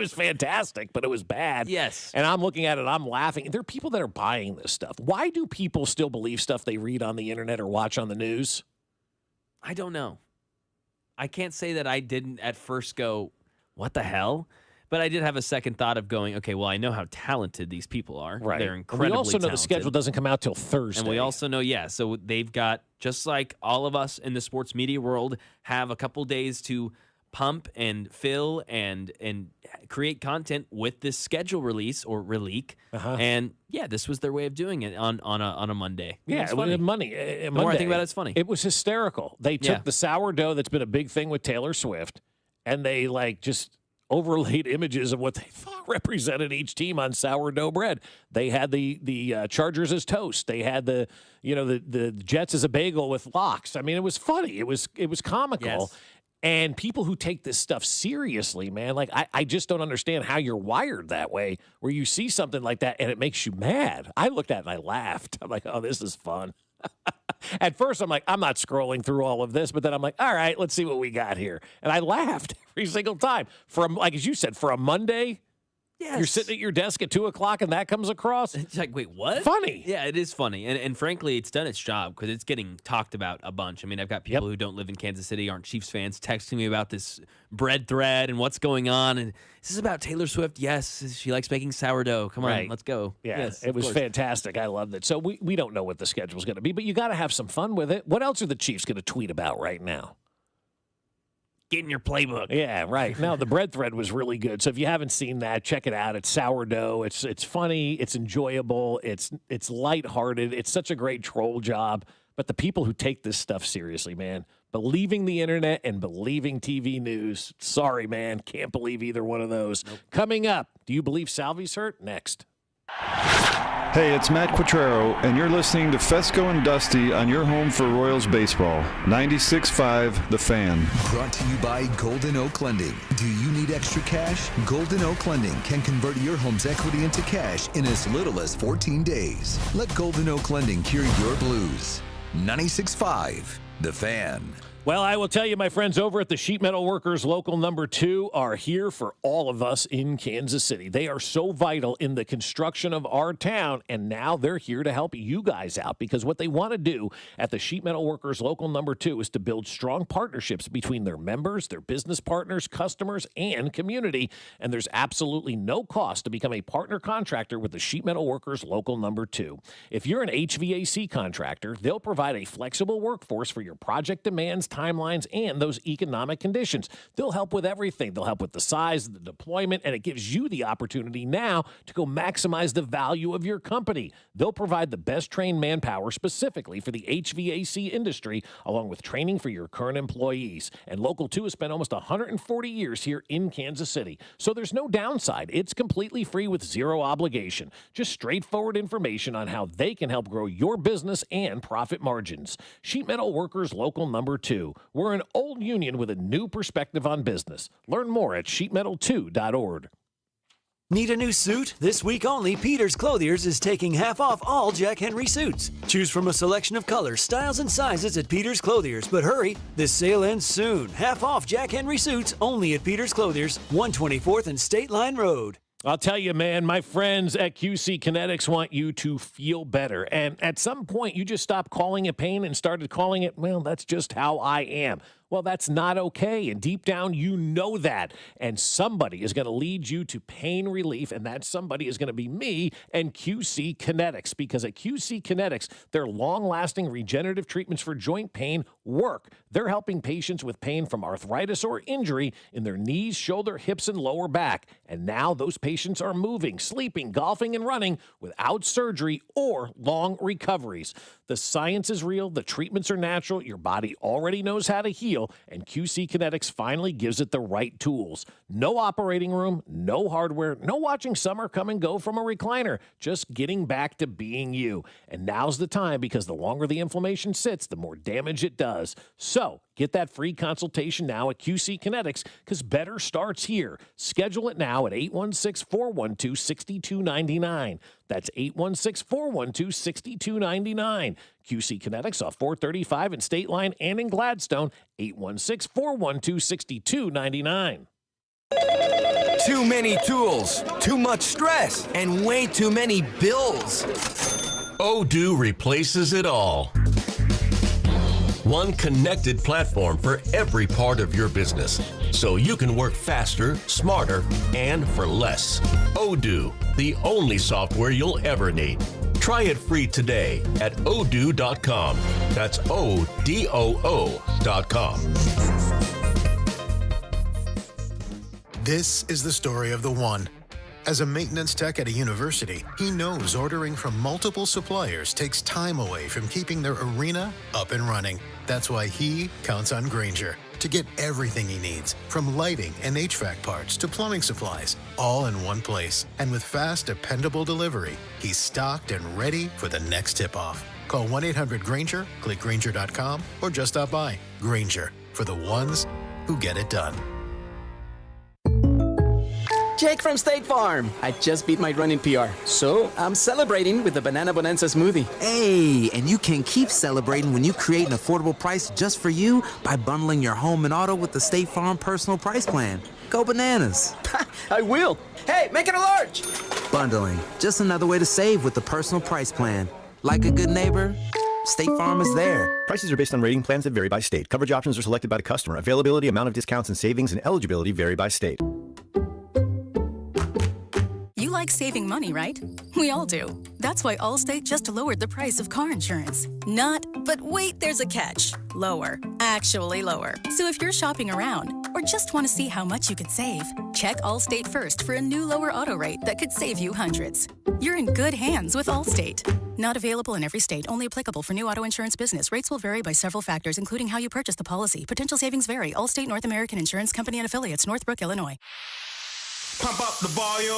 fantastic, but it was bad. Yes. And I'm looking at it, I'm laughing. There are people that are buying this stuff. Why do people still believe stuff they read on the internet or watch on the news? I don't know. I can't say that I didn't at first go, what the hell? But I did have a second thought of going, okay, well, I know how talented these people are. Right. They're incredibly talented. We also know the talented. schedule doesn't come out till Thursday. And we also know, so they've got, just like all of us in the sports media world, have a couple days to pump and fill and create content with this schedule release or releak. And this was their way of doing it on a Monday. Yeah, it was Monday. The more I think about it, it's funny. It was hysterical. They took the sourdough that's been a big thing with Taylor Swift, and they just overlaid images of what they thought represented each team on sourdough bread. They had the Chargers as toast. They had the Jets as a bagel with lox. I mean, it was funny. It was comical. Yes. And people who take this stuff seriously, man, like I just don't understand how you're wired that way, where you see something like that and it makes you mad. I looked at it and I laughed. I'm like, oh, this is fun. At first, I'm like, I'm not scrolling through all of this, but then I'm like, all right, let's see what we got here. And I laughed every single time. Like as you said, for a Monday, you're sitting at your desk at 2:00 and that comes across. It's like, wait, what? Funny. Yeah, it is funny. And frankly, it's done its job because it's getting talked about a bunch. I mean, I've got people who don't live in Kansas City, aren't Chiefs fans, texting me about this bread thread and what's going on. And is this about Taylor Swift? Yes. She likes making sourdough. Come on, let's go. Yeah, yes, it was fantastic. I loved it. So we don't know what the schedule's going to be, but you got to have some fun with it. What else are the Chiefs going to tweet about right now? Get in your playbook. Yeah, right. No, the bread thread was really good. So if you haven't seen that, check it out. It's sourdough. It's funny. It's enjoyable. It's lighthearted. It's such a great troll job. But the people who take this stuff seriously, man, believing the internet and believing TV news, sorry, man, can't believe either one of those. Nope. Coming up, do you believe Salvi's hurt? Next. Hey, it's Matt Quattrero, and you're listening to Fescoe and Dusty on your home for Royals baseball. 96.5 The Fan. Brought to you by Golden Oak Lending. Do you need extra cash? Golden Oak Lending can convert your home's equity into cash in as little as 14 days. Let Golden Oak Lending cure your blues. 96.5 The Fan. Well, I will tell you, my friends over at the Sheet Metal Workers Local Number 2 are here for all of us in Kansas City. They are so vital in the construction of our town, and now they're here to help you guys out because what they want to do at the Sheet Metal Workers Local Number 2 is to build strong partnerships between their members, their business partners, customers, and community, and there's absolutely no cost to become a partner contractor with the Sheet Metal Workers Local Number 2. If you're an HVAC contractor, they'll provide a flexible workforce for your project demands, timelines, and those economic conditions. They'll help with everything. They'll help with the size, the deployment, and it gives you the opportunity now to go maximize the value of your company. They'll provide the best trained manpower specifically for the HVAC industry, along with training for your current employees. And Local 2 has spent almost 140 years here in Kansas City, so there's no downside. It's completely free with zero obligation. Just straightforward information on how they can help grow your business and profit margins. Sheet Metal Workers Local Number 2. Odoo. We're an old union with a new perspective on business. Learn more at sheetmetal2.org. Need a new suit? This week only, Peter's Clothiers is taking half off all Jack Henry suits. Choose from a selection of colors, styles, and sizes at Peter's Clothiers. But hurry, this sale ends soon. Half off Jack Henry suits only at Peter's Clothiers, 124th and State Line Road. I'll tell you, man, my friends at QC Kinetics want you to feel better. And at some point, you just stopped calling it pain and started calling it, well, that's just how I am. Well, that's not okay. And deep down, you know that. And somebody is going to lead you to pain relief. And that somebody is going to be me and QC Kinetics. Because at QC Kinetics, their long-lasting regenerative treatments for joint pain work. They're helping patients with pain from arthritis or injury in their knees, shoulder, hips, and lower back. And now those patients are moving, sleeping, golfing, and running without surgery or long recoveries. The science is real. The treatments are natural. Your body already knows how to heal, and QC Kinetics finally gives it the right tools. No operating room, no hardware, no watching summer come and go from a recliner. Just getting back to being you. And now's the time, because the longer the inflammation sits, the more damage it does. So get that free consultation now at QC Kinetics, because better starts here. Schedule it now at 816-412-6299. That's 816-412-6299. QC Kinetics off 435 in State Line and in Gladstone, 816-412-6299. Too many tools, too much stress, and way too many bills. Odoo replaces it all. One connected platform for every part of your business, so you can work faster, smarter, and for less. Odoo, the only software you'll ever need. Try it free today at odoo.com. That's ODOO.com. This is the story of the one. As a maintenance tech at a university, he knows ordering from multiple suppliers takes time away from keeping their arena up and running. That's why he counts on Grainger to get everything he needs, from lighting and HVAC parts to plumbing supplies, all in one place. And with fast, dependable delivery, he's stocked and ready for the next tip-off. Call 1-800-GRAINGER, click Grainger.com, or just stop by. Grainger, for the ones who get it done. Jake from State Farm. I just beat my running PR, so I'm celebrating with the Banana Bonanza smoothie. Hey, and you can keep celebrating when you create an affordable price just for you by bundling your home and auto with the State Farm Personal Price Plan. Go bananas. I will. Hey, make it a large. Bundling, just another way to save with the Personal Price Plan. Like a good neighbor, State Farm is there. Prices are based on rating plans that vary by state. Coverage options are selected by the customer. Availability, amount of discounts and savings, and eligibility vary by state. You like saving money, right? We all do. That's why Allstate just lowered the price of car insurance. Not, but wait, there's a catch. Lower. Actually lower. So if you're shopping around or just want to see how much you could save, check Allstate first for a new lower auto rate that could save you hundreds. You're in good hands with Allstate. Not available in every state. Only applicable for new auto insurance business. Rates will vary by several factors, including how you purchase the policy. Potential savings vary. Allstate North American Insurance Company and Affiliates, Northbrook, Illinois. Pump up the volume.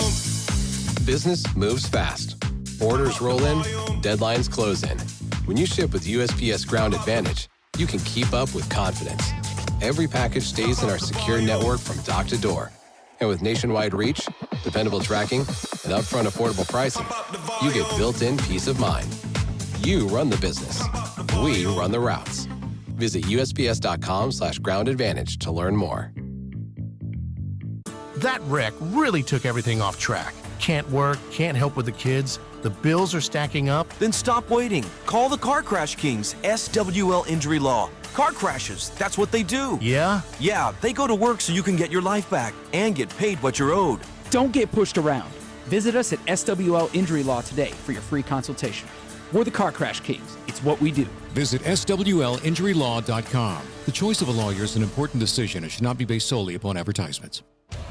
Business moves fast. Orders roll in, deadlines close in. When you ship with USPS Ground Advantage, you can keep up with confidence. Every package stays in our secure network from dock to door. And with nationwide reach, dependable tracking, and upfront affordable pricing, you get built-in peace of mind. You run the business. We run the routes. Visit USPS.com/Ground Advantage to learn more. That wreck really took everything off track. Can't work, can't help with the kids. The bills are stacking up. Then stop waiting. Call the Car Crash Kings, SWL Injury Law. Car crashes, that's what they do. Yeah? Yeah, they go to work so you can get your life back and get paid what you're owed. Don't get pushed around. Visit us at SWL Injury Law today for your free consultation. We're the Car Crash Kings. It's what we do. Visit SWLinjurylaw.com. The choice of a lawyer is an important decision and should not be based solely upon advertisements.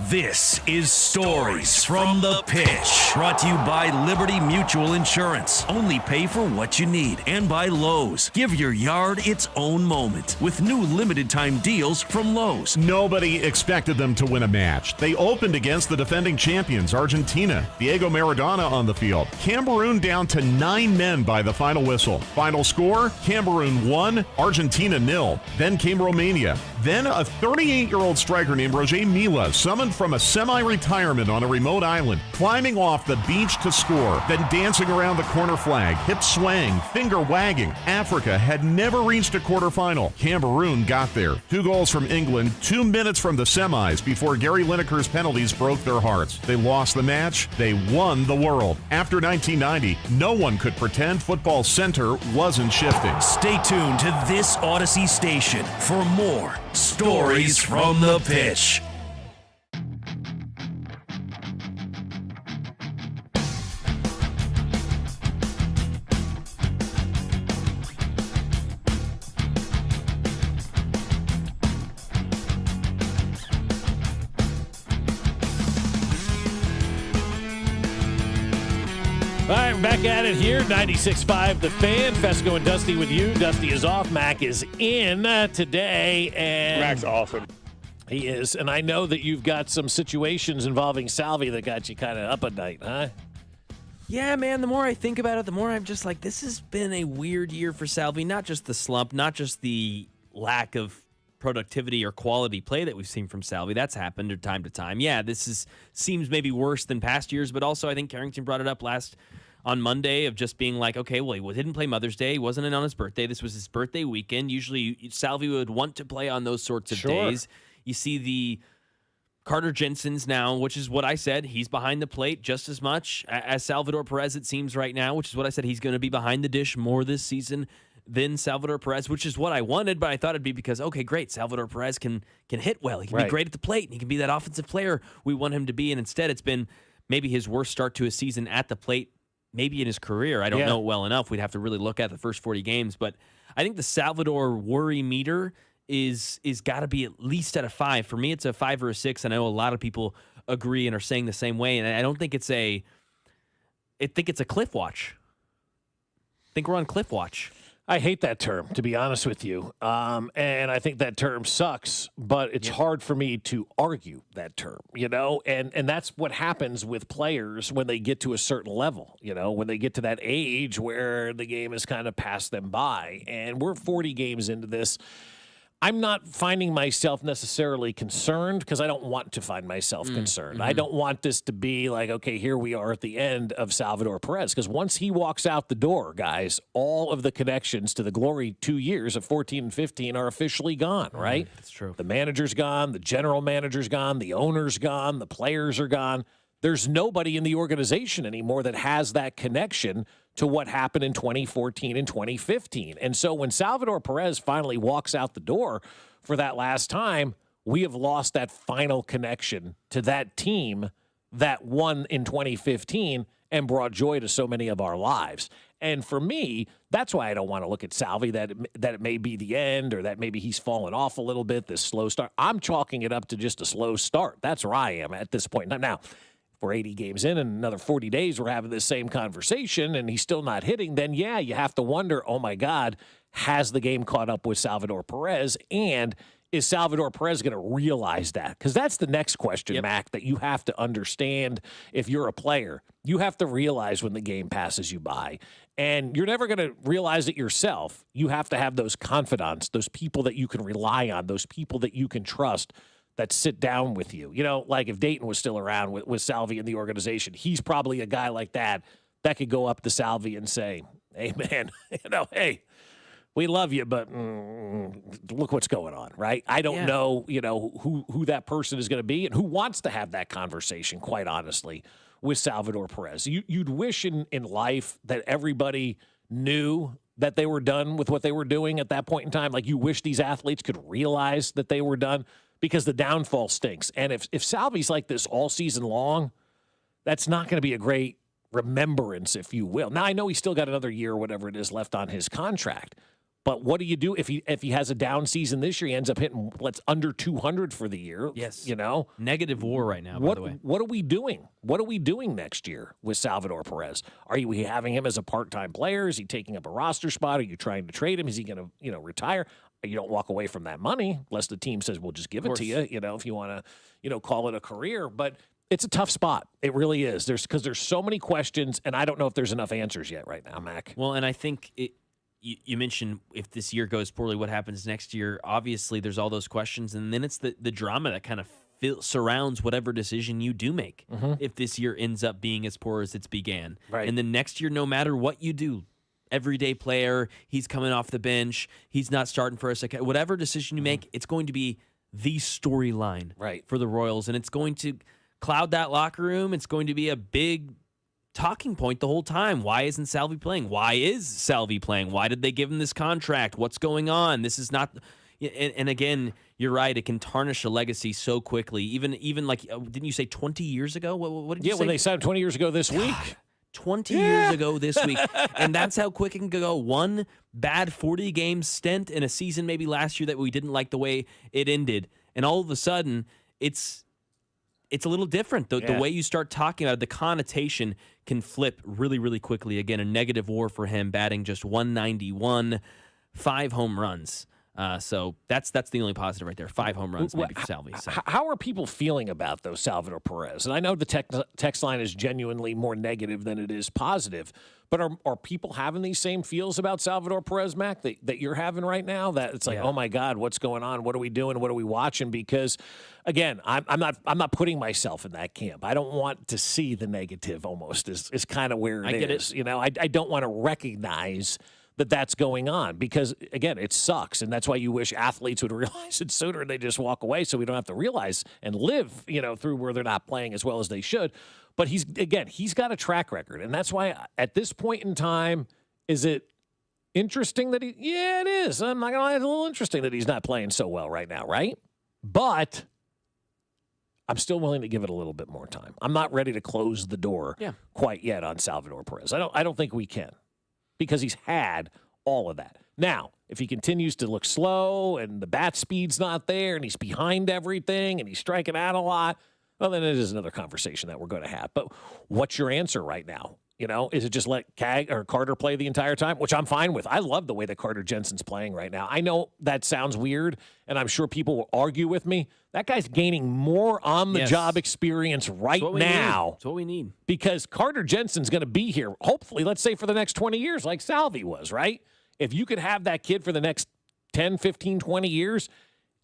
This is Stories from the Pitch, brought to you by Liberty Mutual Insurance. Only pay for what you need. And by Lowe's. Give your yard its own moment with new limited time deals from Lowe's. Nobody expected them to win a match. They opened against the defending champions, Argentina. Diego Maradona on the field. Cameroon down to 9 men by the final whistle. Final score, Cameroon 1, Argentina 0. Then came Romania. Then a 38-year-old striker named Roger Mila, summoned from a semi-retirement on a remote island, climbing off the beach to score, then dancing around the corner flag, hip swaying, finger wagging. Africa had never reached a quarterfinal. Cameroon got there. 2 goals from England, 2 minutes from the semis before Gary Lineker's penalties broke their hearts. They lost the match. They won the world. After 1990, no one could pretend football's center wasn't shifting. Stay tuned to this Odyssey station for more Stories from the Pitch. All right, we're back at it here. 96.5 The Fan. Fescoe and Dusty with you. Dusty is off. Mac is in today. And Mac's awesome. He is. And I know that you've got some situations involving Salvi that got you kind of up at night, huh? Yeah, man, the more I think about it, the more I'm just like, this has been a weird year for Salvi. Not just the slump, not just the lack of productivity or quality play that we've seen from Salvi. That's happened from time to time. Yeah, seems maybe worse than past years, but also I think Carrington brought it up on Monday of just being like, okay, well, he didn't play Mother's Day. He wasn't in on his birthday. This was his birthday weekend. Usually Salvi would want to play on those sorts of days. You see the Carter Jensen's now, which is what I said. He's behind the plate just as much as Salvador Perez, it seems right now, which is what I said. He's going to be behind the dish more this season than Salvador Perez, which is what I wanted, but I thought it'd be because, okay, great, Salvador Perez can hit well. He can be great at the plate, and he can be that offensive player we want him to be, and instead it's been maybe his worst start to a season at the plate, maybe in his career. I don't know it well enough. We'd have to really look at the first 40 games, but I think the Salvador worry meter is got to be at least at a 5. For me, it's a 5 or a 6, and I know a lot of people agree and are saying the same way, and I don't think I think it's a cliff watch. I think we're on cliff watch. I hate that term, to be honest with you. And I think that term sucks, but it's hard for me to argue that term, and that's what happens with players when they get to a certain level, when they get to that age where the game has kind of passed them by. And we're 40 games into this. I'm not finding myself necessarily concerned because I don't want to find myself concerned. Mm-hmm. I don't want this to be like, okay, here we are at the end of Salvador Perez. Because once he walks out the door, guys, all of the connections to the glory 2 years of 14 and 15 are officially gone, right? That's true. The manager's gone, the general manager's gone, the owner's gone, the players are gone. There's nobody in the organization anymore that has that connection to what happened in 2014 and 2015. And so when Salvador Perez finally walks out the door for that last time, we have lost that final connection to that team that won in 2015 and brought joy to so many of our lives. And for me, that's why I don't want to look at Salvi, that it may be the end or that maybe he's fallen off a little bit, this slow start. I'm chalking it up to just a slow start. That's where I am at this point. Now, we're 80 games in and another 40 days we're having this same conversation and he's still not hitting, then yeah, you have to wonder, oh my God, has the game caught up with Salvador Perez? And is Salvador Perez going to realize that? Because that's the next question, Mac, that you have to understand if you're a player. You have to realize when the game passes you by. And you're never going to realize it yourself. You have to have those confidants, those people that you can rely on, those people that you can trust that sit down with you. Like if Dayton was still around with Salvi in the organization, he's probably a guy like that could go up to Salvi and say, hey, man, hey, we love you, but look what's going on, right? I don't know, who that person is going to be and who wants to have that conversation, quite honestly, with Salvador Perez. You'd wish in life that everybody knew that they were done with what they were doing at that point in time. Like you wish these athletes could realize that they were done, because the downfall stinks. And if Salvi's like this all season long, that's not going to be a great remembrance, if you will. Now, I know he's still got another year or whatever it is left on his contract, But what do you do if he has a down season this year? He ends up hitting under 200 for the year. Yes. Negative WAR right now, by the way. What are we doing? What are we doing next year with Salvador Perez? Are we having him as a part-time player? Is he taking up a roster spot? Are you trying to trade him? Is he going to retire? You don't walk away from that money unless the team says, we'll just give it to you, if you want to, call it a career. But it's a tough spot. It really is. Because there's so many questions, and I don't know if there's enough answers yet right now, Mac. Well, and I think you mentioned if this year goes poorly, what happens next year? Obviously, there's all those questions, and then it's the drama that kind of surrounds whatever decision you do make. If this year ends up being as poor as it's began. Right. And then next year, no matter what you do, everyday player, he's coming off the bench, he's not starting for us. Whatever decision you make, it's going to be the storyline for the Royals, and it's going to cloud that locker room. It's going to be a big talking point the whole time. Why isn't Salvi playing? Why is Salvi playing? Why did they give him this contract? What's going on? This is not. And again, you're right. It can tarnish a legacy so quickly. Even like, didn't you say 20 years ago? What did you say? Yeah, when they signed 20 years ago this week. 20 years ago this week. And that's how quick it can go. One bad 40-game stint in a season maybe last year that we didn't like the way it ended. And all of a sudden, it's a little different. The way you start talking about it, the connotation can flip really, really quickly. Again, a negative WAR for him, batting just 191, 5 home runs. So that's the only positive right there. 5 home runs maybe for Salvi. So. How are people feeling about those Salvador Perez? And I know the text line is genuinely more negative than it is positive. But are people having these same feels about Salvador Perez, Mac, that you're having right now? That it's like, oh my God, what's going on? What are we doing? What are we watching? Because again, I'm not putting myself in that camp. I don't want to see the negative. Almost is kind of where it is. I don't want to recognize that's going on because, again, it sucks. And that's why you wish athletes would realize it sooner and they just walk away so we don't have to realize and live, through where they're not playing as well as they should. But he's got a track record. And that's why at this point in time, is it interesting that it is. I'm not going to lie, it's a little interesting that he's not playing so well right now, right? But I'm still willing to give it a little bit more time. I'm not ready to close the door quite yet on Salvador Perez. I don't think we can. Because he's had all of that. Now, if he continues to look slow and the bat speed's not there and he's behind everything and he's striking out a lot, well, then it is another conversation that we're going to have. But what's your answer right now? Is it just let Carter play the entire time, which I'm fine with. I love the way that Carter Jensen's playing right now. I know that sounds weird, and I'm sure people will argue with me. That guy's gaining more on-the-job experience right now. That's what we need. Because Carter Jensen's going to be here, hopefully, let's say for the next 20 years, like Salvi was, right? If you could have that kid for the next 10, 15, 20 years,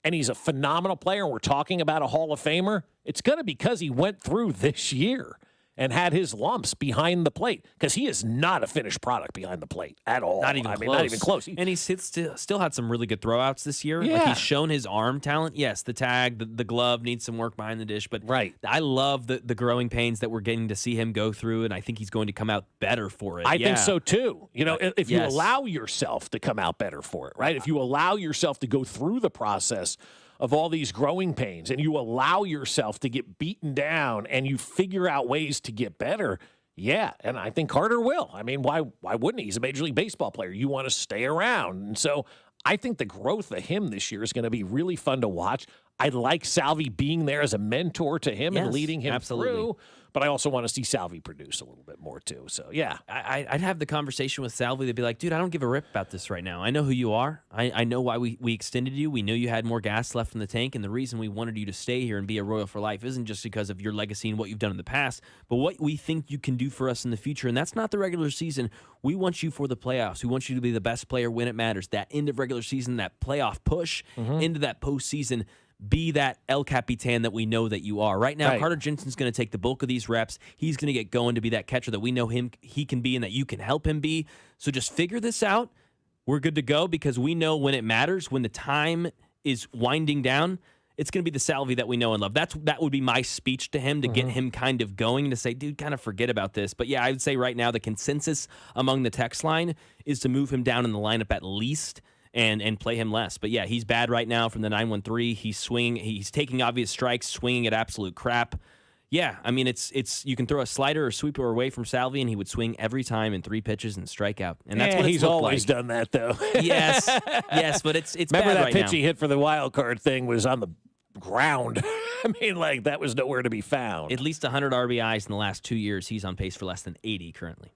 and he's a phenomenal player, and we're talking about a Hall of Famer, it's going to be because he went through this year and had his lumps behind the plate because he is not a finished product behind the plate at all. Not even close. Not even close. And he's still had some really good throwouts this year. Yeah. Like he's shown his arm talent. Yes, the tag, the glove needs some work behind the dish. But I love the growing pains that we're getting to see him go through, and I think he's going to come out better for it. I think so, too. If you allow yourself to come out better for it, right? If you allow yourself to go through the process of all these growing pains and you allow yourself to get beaten down and you figure out ways to get better, and I think Carter will. I mean, why wouldn't he? He's a Major League Baseball player. You want to stay around. And so I think the growth of him this year is going to be really fun to watch. I like Salvi being there as a mentor to him and leading him through. But I also want to see Salvi produce a little bit more, too. So, yeah. I'd have the conversation with Salvi. They'd be like, dude, I don't give a rip about this right now. I know who you are. I know why we extended you. We knew you had more gas left in the tank. And the reason we wanted you to stay here and be a Royal for life isn't just because of your legacy and what you've done in the past, but what we think you can do for us in the future. And that's not the regular season. We want you for the playoffs. We want you to be the best player when it matters. That end of regular season, that playoff push into that postseason. Be that El Capitan that we know that you are. Right now, Carter Jensen's going to take the bulk of these reps. He's going to get going to be that catcher that we know he can be and that you can help him be. So just figure this out. We're good to go because we know when it matters, when the time is winding down, it's going to be the Salvi that we know and love. That would be my speech to him to get him kind of going, to say, dude, kind of forget about this. But yeah, I would say right now the consensus among the text line is to move him down in the lineup at least and play him less. But yeah, he's bad right now from the 9-1-3. He's swinging. He's taking obvious strikes, swinging at absolute crap. Yeah, I mean, it's you can throw a slider or sweeper away from Salvi, and he would swing every time in 3 pitches and strike out. And that's what he's always like. done that, though. yes, but it's Remember bad that right pitch now. he hit for the wild card thing was on the ground. I mean, like, that was nowhere to be found. At least 100 RBIs in the last 2 years. He's on pace for less than 80 currently.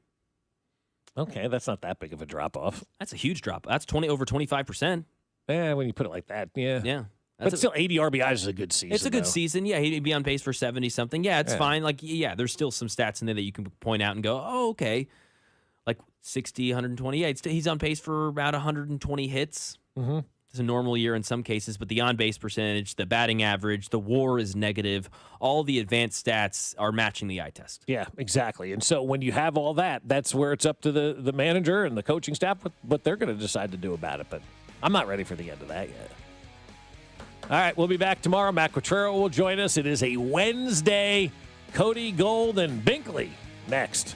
Okay, that's not that big of a drop-off. That's a huge drop. That's over 25%. Yeah, when you put it like that, yeah. Yeah. But still, 80 RBIs is a good season. It's a good though. season. Yeah, he'd be on pace for 70-something. Yeah, it's fine. Like, yeah, there's still some stats in there that you can point out and go, oh, okay. Like 60, 120. Yeah, he's on pace for about 120 hits. Mm-hmm. It's a normal year in some cases, but the on-base percentage, the batting average, the WAR is negative. All the advanced stats are matching the eye test. Yeah, exactly. And so when you have all that, that's where it's up to the manager and the coaching staff what they're going to decide to do about it. But I'm not ready for the end of that yet. All right, we'll be back tomorrow. Matt Quattrero will join us. It is a Wednesday. Cody Gold and Binkley next.